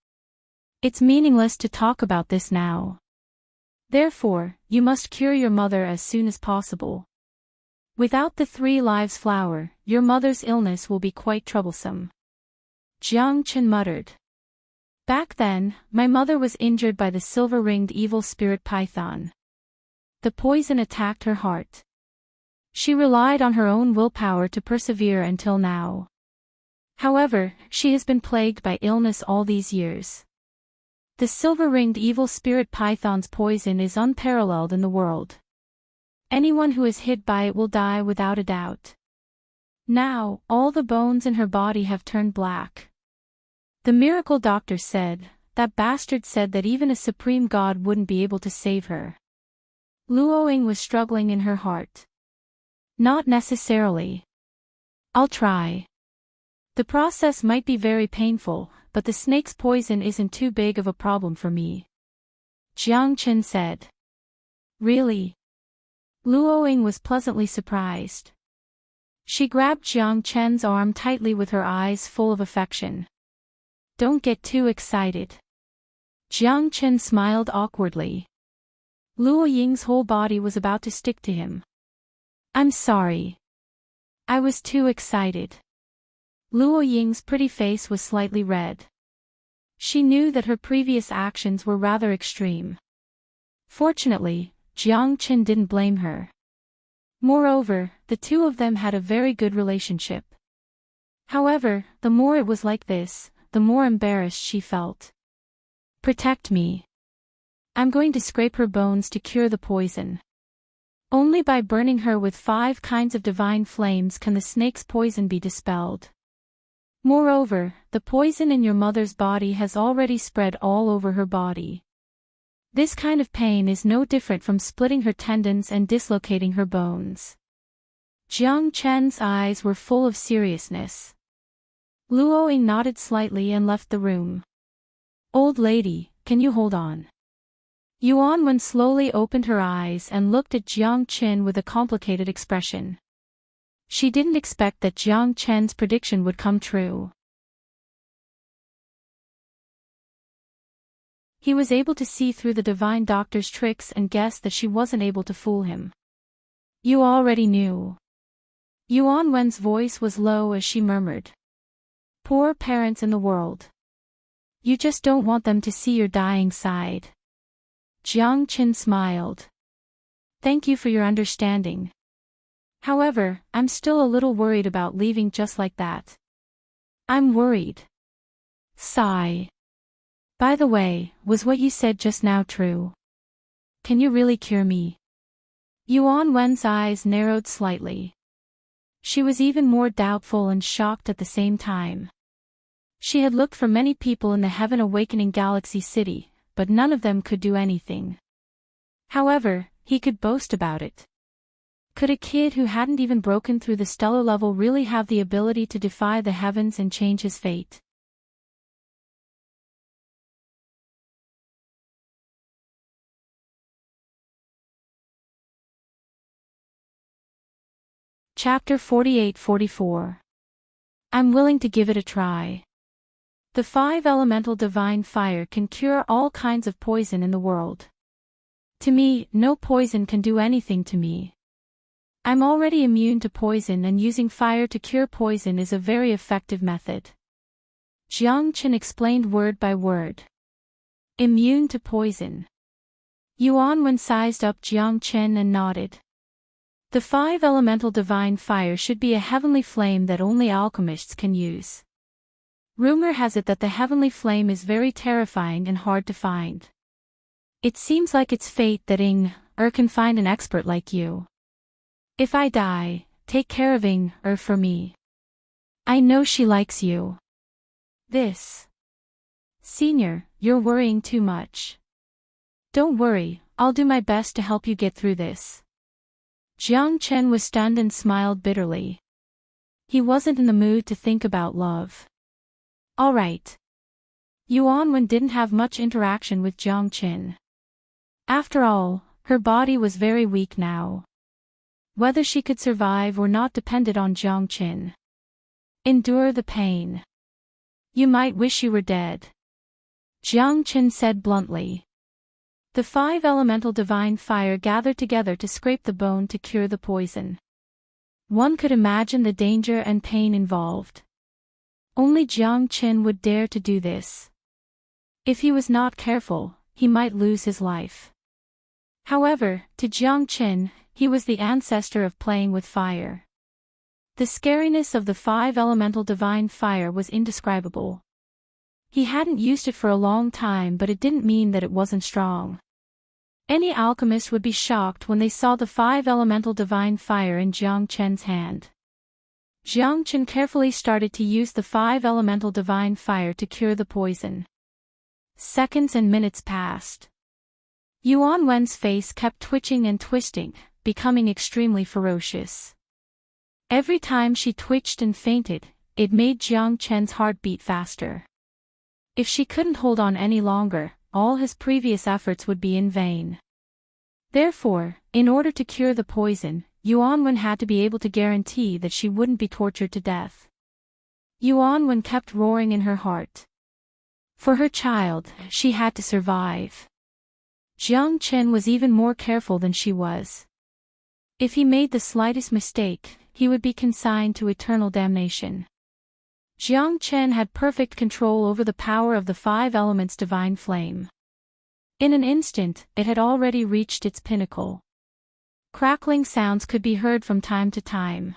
It's meaningless to talk about this now. Therefore, you must cure your mother as soon as possible. Without the 3 Lives flower, your mother's illness will be quite troublesome. Jiang Qin muttered. Back then, my mother was injured by the silver-ringed evil spirit python. The poison attacked her heart. She relied on her own willpower to persevere until now. However, she has been plagued by illness all these years. The silver-ringed evil spirit python's poison is unparalleled in the world. Anyone who is hit by it will die without a doubt. Now, all the bones in her body have turned black. The miracle doctor said, that bastard said that even a supreme god wouldn't be able to save her. Luo Ying was struggling in her heart. Not necessarily. I'll try. The process might be very painful, but the snake's poison isn't too big of a problem for me. Jiang Qin said. Really? Luo Ying was pleasantly surprised. She grabbed Jiang Chen's arm tightly with her eyes full of affection. Don't get too excited. Jiang Chen smiled awkwardly. Luo Ying's whole body was about to stick to him. I'm sorry. I was too excited. Luo Ying's pretty face was slightly red. She knew that her previous actions were rather extreme. Fortunately, Jiang Chen didn't blame her. Moreover, the two of them had a very good relationship. However, the more it was like this, the more embarrassed she felt. Protect me. I'm going to scrape her bones to cure the poison. Only by burning her with 5 kinds of divine flames can the snake's poison be dispelled. Moreover, the poison in your mother's body has already spread all over her body. This kind of pain is no different from splitting her tendons and dislocating her bones. Jiang Chen's eyes were full of seriousness. Luo Ying nodded slightly and left the room. Old lady, can you hold on? Yuan Wen slowly opened her eyes and looked at Jiang Qin with a complicated expression. She didn't expect that Jiang Chen's prediction would come true. He was able to see through the divine doctor's tricks and guessed that she wasn't able to fool him. You already knew. Yuan Wen's voice was low as she murmured. Poor parents in the world. You just don't want them to see your dying side. Jiang Qin smiled. Thank you for your understanding. However, I'm still a little worried about leaving just like that. I'm worried. Sigh. By the way, was what you said just now true? Can you really cure me? Yuan Wen's eyes narrowed slightly. She was even more doubtful and shocked at the same time. She had looked for many people in the Heaven Awakening Galaxy City, but none of them could do anything. However, he could boast about it. Could a kid who hadn't even broken through the stellar level really have the ability to defy the heavens and change his fate? Chapter 48-44. I'm willing to give it a try. The 5-elemental divine fire can cure all kinds of poison in the world. To me, no poison can do anything to me. I'm already immune to poison, and using fire to cure poison is a very effective method. Jiang Chen explained word by word. Immune to poison. Yuan Wen sized up Jiang Chen and nodded. The 5-elemental divine fire should be a heavenly flame that only alchemists can use. Rumor has it that the heavenly flame is very terrifying and hard to find. It seems like it's fate that can find an expert like you. If I die, take care of for me. I know she likes you. This. Senior, you're worrying too much. Don't worry, I'll do my best to help you get through this. Jiang Chen was stunned and smiled bitterly. He wasn't in the mood to think about love. All right. Yuan Wen didn't have much interaction with Jiang Chen. After all, her body was very weak now. Whether she could survive or not depended on Jiang Chen. Endure the pain. You might wish you were dead. Jiang Chen said bluntly. The 5-elemental divine fire gathered together to scrape the bone to cure the poison. One could imagine the danger and pain involved. Only Jiang Chen would dare to do this. If he was not careful, he might lose his life. However, to Jiang Chen, he was the ancestor of playing with fire. The scariness of the 5-elemental divine fire was indescribable. He hadn't used it for a long time, but it didn't mean that it wasn't strong. Any alchemist would be shocked when they saw the 5-elemental divine fire in Jiang Chen's hand. Jiang Chen carefully started to use the 5-elemental divine fire to cure the poison. Seconds and minutes passed. Yuan Wen's face kept twitching and twisting, becoming extremely ferocious. Every time she twitched and fainted, it made Jiang Chen's heart beat faster. If she couldn't hold on any longer, all his previous efforts would be in vain. Therefore, in order to cure the poison, Yuan Wen had to be able to guarantee that she wouldn't be tortured to death. Yuan Wen kept roaring in her heart. For her child, she had to survive. Jiang Chen was even more careful than she was. If he made the slightest mistake, he would be consigned to eternal damnation. Jiang Chen had perfect control over the power of the 5 elements divine flame. In an instant, it had already reached its pinnacle. Crackling sounds could be heard from time to time.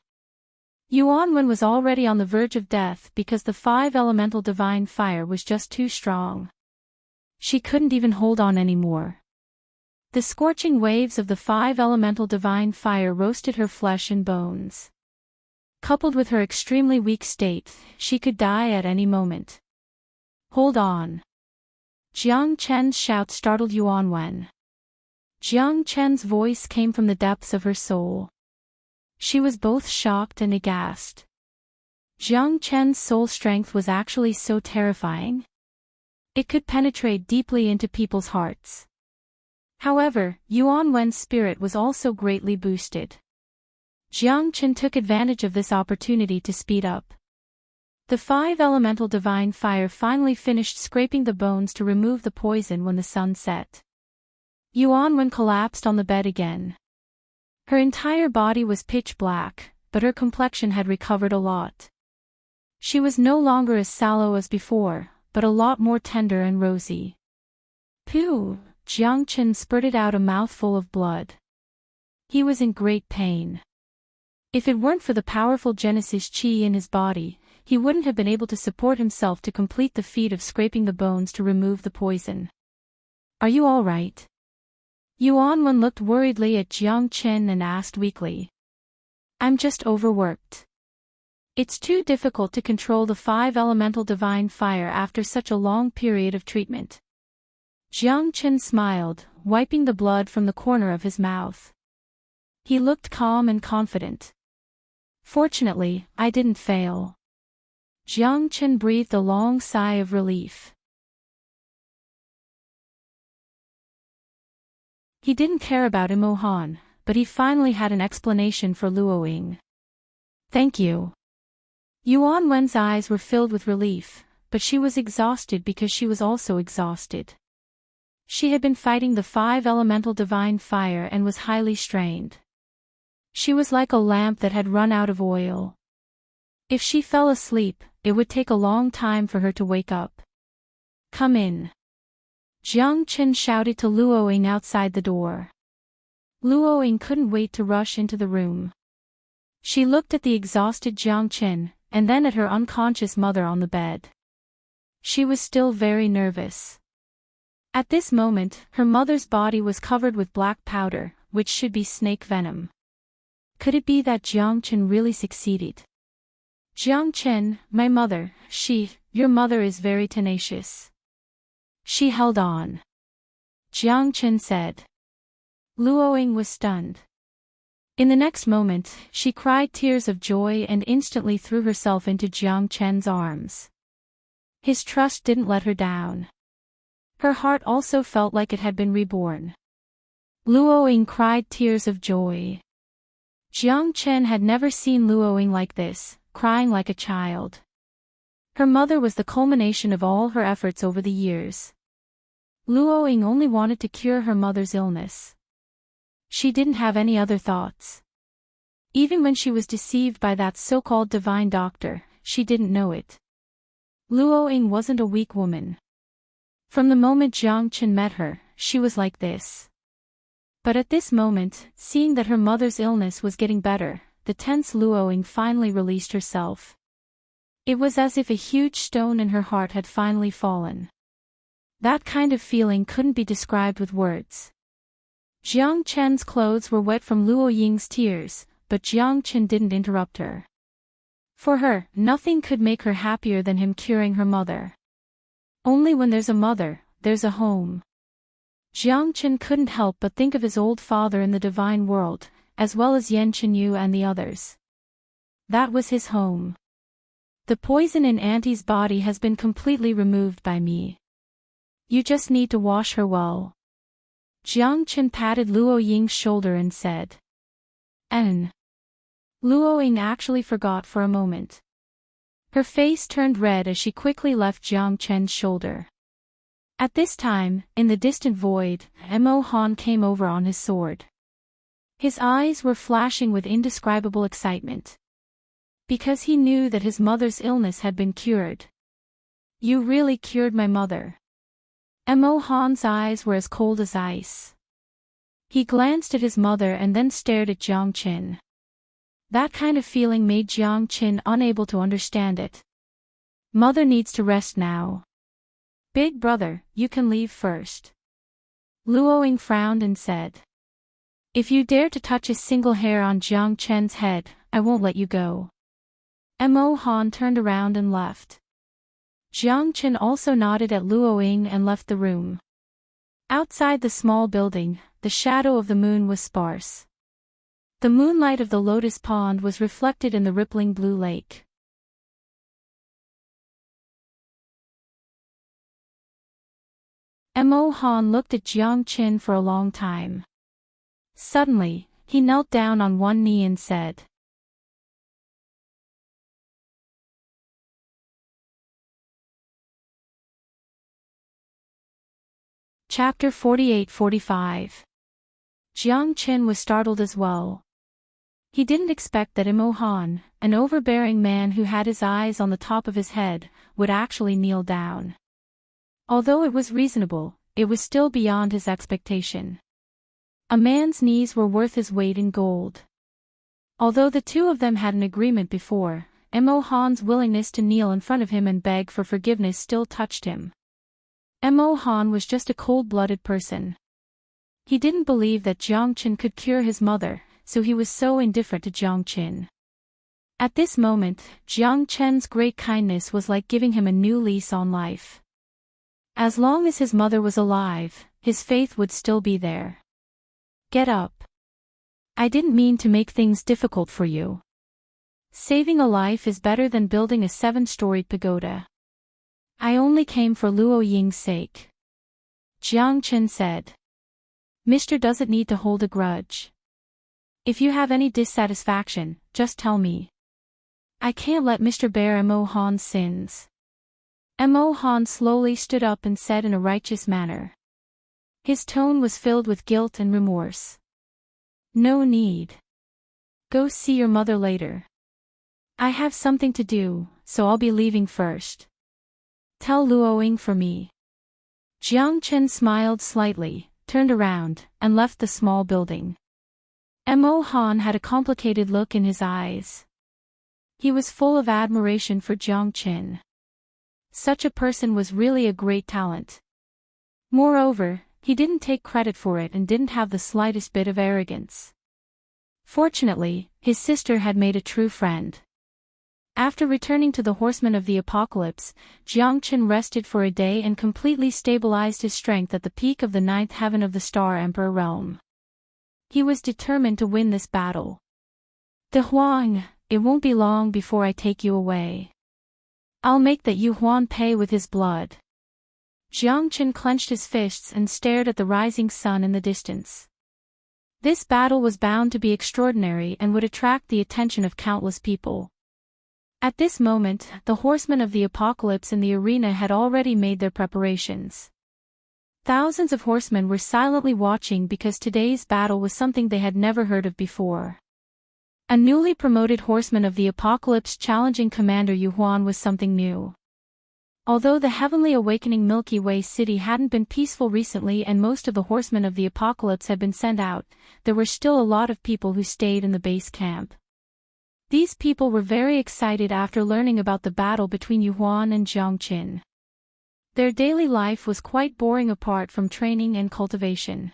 Yuan Wen was already on the verge of death because the 5 elemental divine fire was just too strong. She couldn't even hold on anymore. The scorching waves of the 5 elemental divine fire roasted her flesh and bones. Coupled with her extremely weak state, she could die at any moment. Hold on. Jiang Chen's shout startled Yuan Wen. Jiang Chen's voice came from the depths of her soul. She was both shocked and aghast. Jiang Chen's soul strength was actually so terrifying. It could penetrate deeply into people's hearts. However, Yuan Wen's spirit was also greatly boosted. Jiang Chen took advantage of this opportunity to speed up. The 5 elemental divine fire finally finished scraping the bones to remove the poison when the sun set. Yuan Wen collapsed on the bed again. Her entire body was pitch black, but her complexion had recovered a lot. She was no longer as sallow as before, but a lot more tender and rosy. Phew! Jiang Chen spurted out a mouthful of blood. He was in great pain. If it weren't for the powerful Genesis chi in his body, he wouldn't have been able to support himself to complete the feat of scraping the bones to remove the poison. Are you all right? Yuanwen looked worriedly at Jiang Chen and asked weakly. I'm just overworked. It's too difficult to control the 5 elemental divine fire after such a long period of treatment. Jiang Chen smiled, wiping the blood from the corner of his mouth. He looked calm and confident. Fortunately, I didn't fail. Jiang Chen breathed a long sigh of relief. He didn't care about Imo Han, but he finally had an explanation for Luoying. Thank you. Yuan Wen's eyes were filled with relief, but she was exhausted because she was also exhausted. She had been fighting the 5 elemental divine fire and was highly strained. She was like a lamp that had run out of oil. If she fell asleep, it would take a long time for her to wake up. Come in. Jiang Chen shouted to Luoying outside the door. Luoying couldn't wait to rush into the room. She looked at the exhausted Jiang Chen, and then at her unconscious mother on the bed. She was still very nervous. At this moment, her mother's body was covered with black powder, which should be snake venom. Could it be that Jiang Chen really succeeded? Jiang Chen, my mother, your mother is very tenacious. She held on. Jiang Chen said. Luoying was stunned. In the next moment, she cried tears of joy and instantly threw herself into Jiang Chen's arms. His trust didn't let her down. Her heart also felt like it had been reborn. Luoying cried tears of joy. Jiang Chen had never seen Luoying like this, crying like a child. Her mother was the culmination of all her efforts over the years. Luoying only wanted to cure her mother's illness. She didn't have any other thoughts. Even when she was deceived by that so-called divine doctor, she didn't know it. Luoying wasn't a weak woman. From the moment Jiang Chen met her, she was like this. But at this moment, seeing that her mother's illness was getting better, the tense Luoying finally released herself. It was as if a huge stone in her heart had finally fallen. That kind of feeling couldn't be described with words. Jiang Chen's clothes were wet from Luoying's tears, but Jiang Chen didn't interrupt her. For her, nothing could make her happier than him curing her mother. Only when there's a mother, there's a home. Jiang Chen couldn't help but think of his old father in the divine world, as well as Yan Chenyu and the others. That was his home. The poison in Auntie's body has been completely removed by me. You just need to wash her well. Jiang Chen patted Luoying's shoulder and said. Luoying actually forgot for a moment. Her face turned red as she quickly left Jiang Chen's shoulder. At this time, in the distant void, Mo Han came over on his sword. His eyes were flashing with indescribable excitement. Because he knew that his mother's illness had been cured. You really cured my mother. Mo Han's eyes were as cold as ice. He glanced at his mother and then stared at Jiang Chen. That kind of feeling made Jiang Chen unable to understand it. Mother needs to rest now. Big brother, you can leave first. Luoying frowned and said. If you dare to touch a single hair on Jiang Chen's head, I won't let you go. Mo Han turned around and left. Jiang Chen also nodded at Luoying and left the room. Outside the small building, the shadow of the moon was sparse. The moonlight of the lotus pond was reflected in the rippling blue lake. Mo Han looked at Jiang Chen for a long time. Suddenly, he knelt down on one knee and said. Chapter 48-45. Jiang Chen was startled as well. He didn't expect that Mo Han, an overbearing man who had his eyes on the top of his head, would actually kneel down. Although it was reasonable, it was still beyond his expectation. A man's knees were worth his weight in gold. Although the two of them had an agreement before, Mo Han's willingness to kneel in front of him and beg for forgiveness still touched him. Mo Han was just a cold-blooded person. He didn't believe that Jiang Qin could cure his mother, so he was so indifferent to Jiang Qin. At this moment, Jiang Qin's great kindness was like giving him a new lease on life. As long as his mother was alive, his faith would still be there. Get up. I didn't mean to make things difficult for you. Saving a life is better than building a 7-storied pagoda. I only came for Luo Ying's sake. Jiang Qin said. Mr. doesn't need to hold a grudge. If you have any dissatisfaction, just tell me. I can't let Mr. bear Mo Han's sins. Mo Han slowly stood up and said in a righteous manner. His tone was filled with guilt and remorse. No need. Go see your mother later. I have something to do, so I'll be leaving first. Tell Luo Ying for me. Jiang Qin smiled slightly, turned around, and left the small building. Mo Han had a complicated look in his eyes. He was full of admiration for Jiang Qin. Such a person was really a great talent. Moreover, he didn't take credit for it and didn't have the slightest bit of arrogance. Fortunately, his sister had made a true friend. After returning to the Horsemen of the Apocalypse, Jiang Qin rested for a day and completely stabilized his strength at the peak of the 9th heaven of the Star Emperor realm. He was determined to win this battle. De Huang, it won't be long before I take you away. I'll make that Yu Huan pay with his blood. Jiang Qin clenched his fists and stared at the rising sun in the distance. This battle was bound to be extraordinary and would attract the attention of countless people. At this moment, the Horsemen of the Apocalypse in the arena had already made their preparations. Thousands of horsemen were silently watching because today's battle was something they had never heard of before. A newly promoted Horseman of the Apocalypse challenging Commander Yu Huan was something new. Although the heavenly awakening Milky Way city hadn't been peaceful recently and most of the Horsemen of the Apocalypse had been sent out, there were still a lot of people who stayed in the base camp. These people were very excited after learning about the battle between Yu Huan and Jiang Qin. Their daily life was quite boring apart from training and cultivation.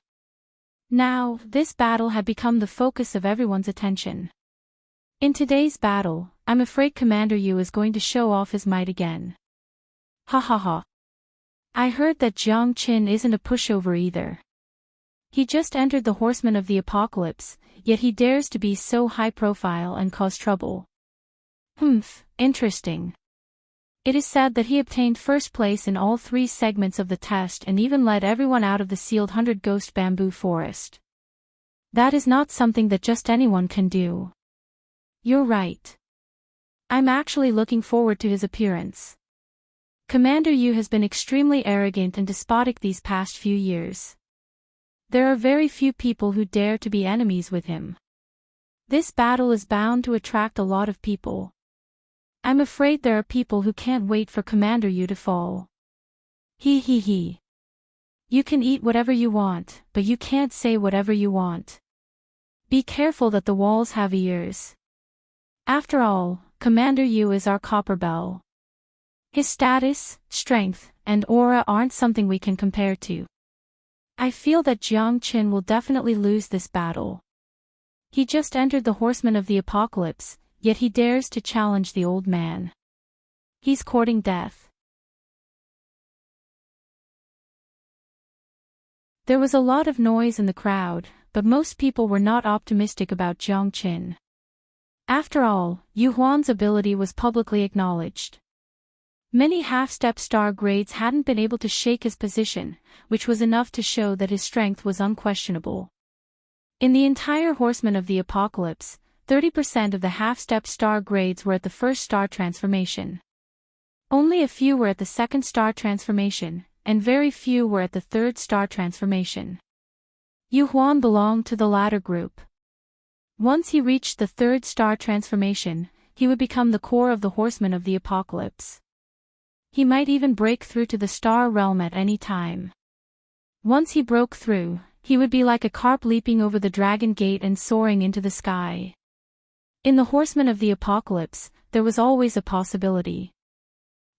Now, this battle had become the focus of everyone's attention. In today's battle, I'm afraid Commander Yu is going to show off his might again. Ha ha ha. I heard that Jiang Qin isn't a pushover either. He just entered the Horsemen of the Apocalypse, yet he dares to be so high profile and cause trouble. Interesting. It is said that he obtained first place in all 3 segments of the test and even led everyone out of the sealed 100 Ghost Bamboo Forest. That is not something that just anyone can do. You're right. I'm actually looking forward to his appearance. Commander Yu has been extremely arrogant and despotic these past few years. There are very few people who dare to be enemies with him. This battle is bound to attract a lot of people. I'm afraid there are people who can't wait for Commander Yu to fall. He. You can eat whatever you want, but you can't say whatever you want. Be careful that the walls have ears. After all, Commander Yu is our copper bell. His status, strength, and aura aren't something we can compare to. I feel that Jiang Qin will definitely lose this battle. He just entered the Horsemen of the Apocalypse, yet he dares to challenge the old man. He's courting death. There was a lot of noise in the crowd, but most people were not optimistic about Jiang Qin. After all, Yu Huan's ability was publicly acknowledged. Many half-step star grades hadn't been able to shake his position, which was enough to show that his strength was unquestionable. In the entire Horsemen of the Apocalypse, 30% of the half-step star grades were at the first star transformation. Only a few were at the second star transformation, and very few were at the third star transformation. Yu Huan belonged to the latter group. Once he reached the third star transformation, he would become the core of the Horsemen of the Apocalypse. He might even break through to the star realm at any time. Once he broke through, he would be like a carp leaping over the dragon gate and soaring into the sky. In the horsemen of the apocalypse, there was always a possibility.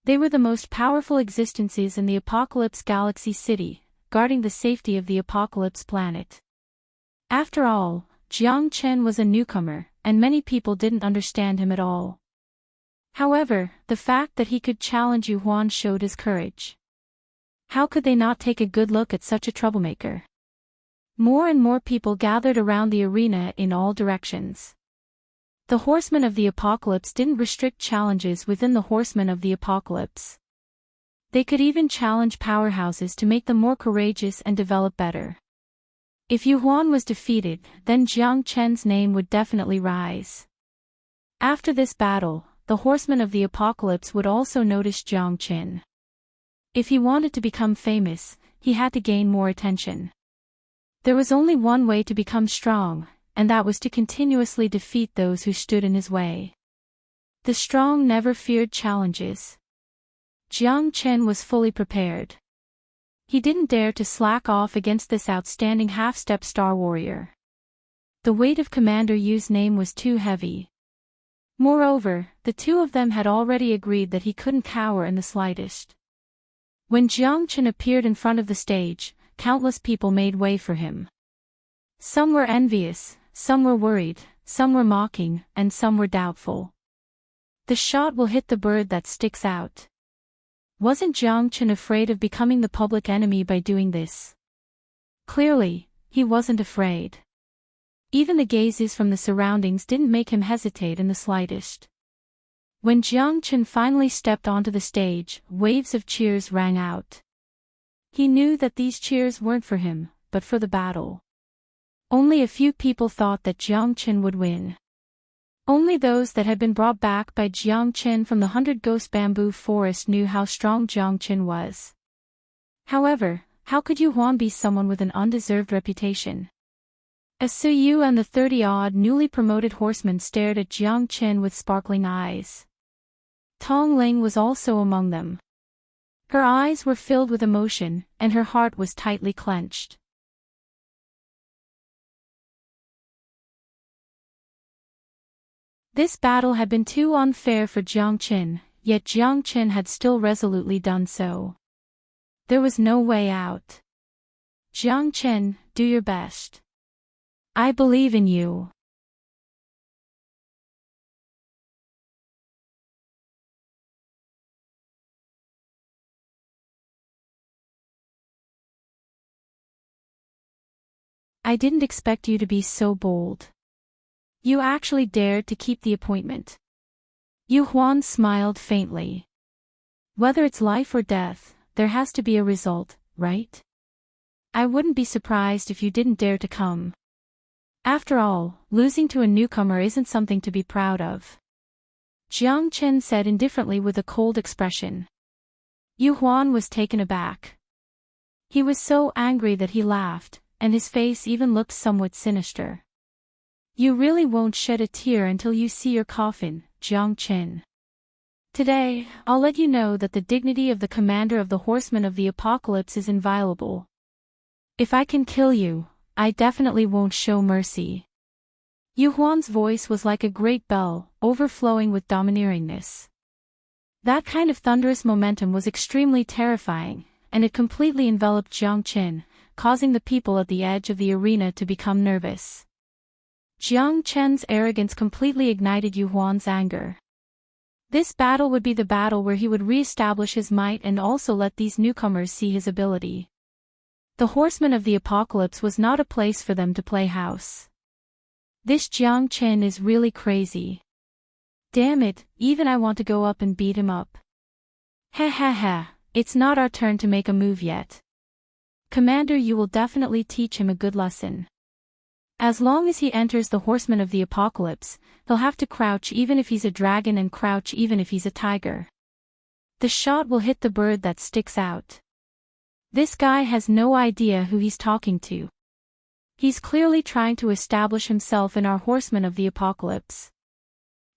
They were the most powerful existences in the Apocalypse Galaxy City, guarding the safety of the Apocalypse planet. After all, Jiang Chen was a newcomer, and many people didn't understand him at all. However, the fact that he could challenge Yu Huan showed his courage. How could they not take a good look at such a troublemaker? More and more people gathered around the arena in all directions. The Horsemen of the Apocalypse didn't restrict challenges within the Horsemen of the Apocalypse. They could even challenge powerhouses to make them more courageous and develop better. If Yu Huan was defeated, then Jiang Chen's name would definitely rise. After this battle, the Horsemen of the Apocalypse would also notice Jiang Chen. If he wanted to become famous, he had to gain more attention. There was only one way to become strong, and that was to continuously defeat those who stood in his way. The strong never feared challenges. Jiang Chen was fully prepared. He didn't dare to slack off against this outstanding half-step star warrior. The weight of Commander Yu's name was too heavy. Moreover, the two of them had already agreed that he couldn't cower in the slightest. When Jiang Chen appeared in front of the stage, countless people made way for him. Some were envious, some were worried, some were mocking, and some were doubtful. The shot will hit the bird that sticks out. Wasn't Jiang Chen afraid of becoming the public enemy by doing this? Clearly, he wasn't afraid. Even the gazes from the surroundings didn't make him hesitate in the slightest. When Jiang Chen finally stepped onto the stage, waves of cheers rang out. He knew that these cheers weren't for him, but for the battle. Only a few people thought that Jiang Chen would win. Only those that had been brought back by Jiang Chen from the 100 Ghost Bamboo Forest knew how strong Jiang Chen was. However, how could Yu Huan be someone with an undeserved reputation? As Su Yu and the 30-odd newly promoted horsemen stared at Jiang Chen with sparkling eyes. Tong Ling was also among them. Her eyes were filled with emotion, and her heart was tightly clenched. This battle had been too unfair for Jiang Chen, yet Jiang Chen had still resolutely done so. There was no way out. Jiang Chen, do your best. I believe in you. I didn't expect you to be so bold. You actually dared to keep the appointment. Yu Huan smiled faintly. Whether it's life or death, there has to be a result, right? I wouldn't be surprised if you didn't dare to come. After all, losing to a newcomer isn't something to be proud of. Jiang Chen said indifferently with a cold expression. Yu Huan was taken aback. He was so angry that he laughed, and his face even looked somewhat sinister. You really won't shed a tear until you see your coffin, Jiang Chen. Today, I'll let you know that the dignity of the commander of the Horsemen of the Apocalypse is inviolable. If I can kill you, I definitely won't show mercy. Yu Huan's voice was like a great bell, overflowing with domineeringness. That kind of thunderous momentum was extremely terrifying, and it completely enveloped Jiang Chen, causing the people at the edge of the arena to become nervous. Jiang Chen's arrogance completely ignited Yu Huan's anger. This battle would be the battle where he would re-establish his might and also let these newcomers see his ability. The Horsemen of the Apocalypse was not a place for them to play house. This Jiang Chen is really crazy. Damn it, even I want to go up and beat him up. Ha ha ha, it's not our turn to make a move yet. Commander, you will definitely teach him a good lesson. As long as he enters the Horsemen of the Apocalypse, he'll have to crouch even if he's a dragon and crouch even if he's a tiger. The shot will hit the bird that sticks out. This guy has no idea who he's talking to. He's clearly trying to establish himself in our Horsemen of the Apocalypse.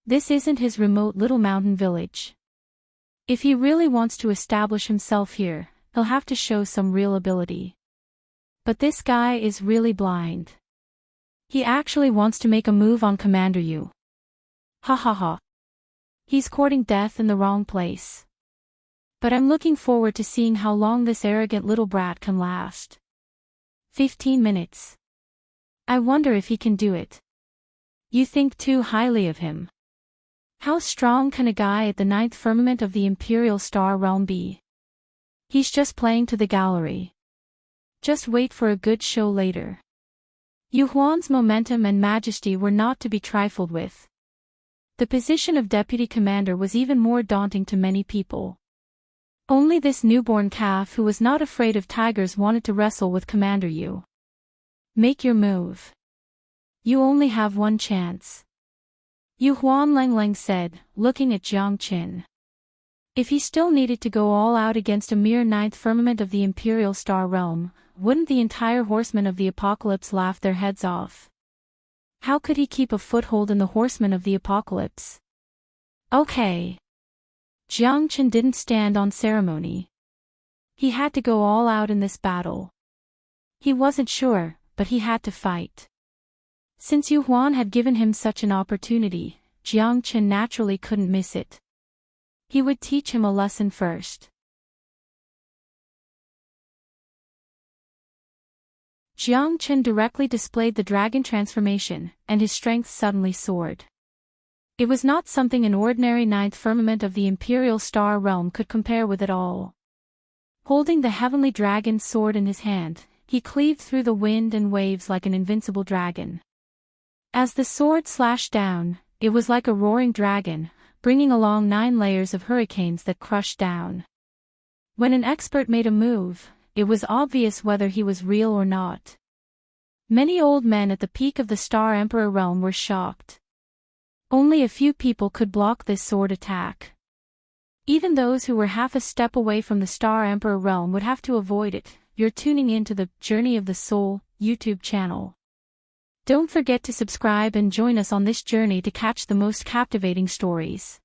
This isn't his remote little mountain village. If he really wants to establish himself here, he'll have to show some real ability. But this guy is really blind. He actually wants to make a move on Commander Yu. Ha ha ha. He's courting death in the wrong place. But I'm looking forward to seeing how long this arrogant little brat can last. 15 minutes. I wonder if he can do it. You think too highly of him. How strong can a guy at the ninth firmament of the imperial star realm be? He's just playing to the gallery. Just wait for a good show later. Yu Huan's momentum and majesty were not to be trifled with. The position of deputy commander was even more daunting to many people. Only this newborn calf who was not afraid of tigers wanted to wrestle with Commander Yu. Make your move. You only have one chance. Yu Huan Leng said, looking at Jiang Qin. If he still needed to go all out against a mere ninth firmament of the imperial star realm, wouldn't the entire horsemen of the apocalypse laugh their heads off? How could he keep a foothold in the horsemen of the apocalypse? Okay. Jiang Qin didn't stand on ceremony. He had to go all out in this battle. He wasn't sure, but he had to fight. Since Yu Huan had given him such an opportunity, Jiang Qin naturally couldn't miss it. He would teach him a lesson first. Jiang Qin directly displayed the dragon transformation, and his strength suddenly soared. It was not something an ordinary ninth firmament of the imperial star realm could compare with at all. Holding the heavenly dragon's sword in his hand, he cleaved through the wind and waves like an invincible dragon. As the sword slashed down, it was like a roaring dragon, bringing along 9 layers of hurricanes that crushed down. When an expert made a move, it was obvious whether he was real or not. Many old men at the peak of the Star Emperor realm were shocked. Only a few people could block this sword attack. Even those who were half a step away from the Star Emperor realm would have to avoid it. You're tuning in to the Journey of the Soul YouTube channel. Don't forget to subscribe and join us on this journey to catch the most captivating stories.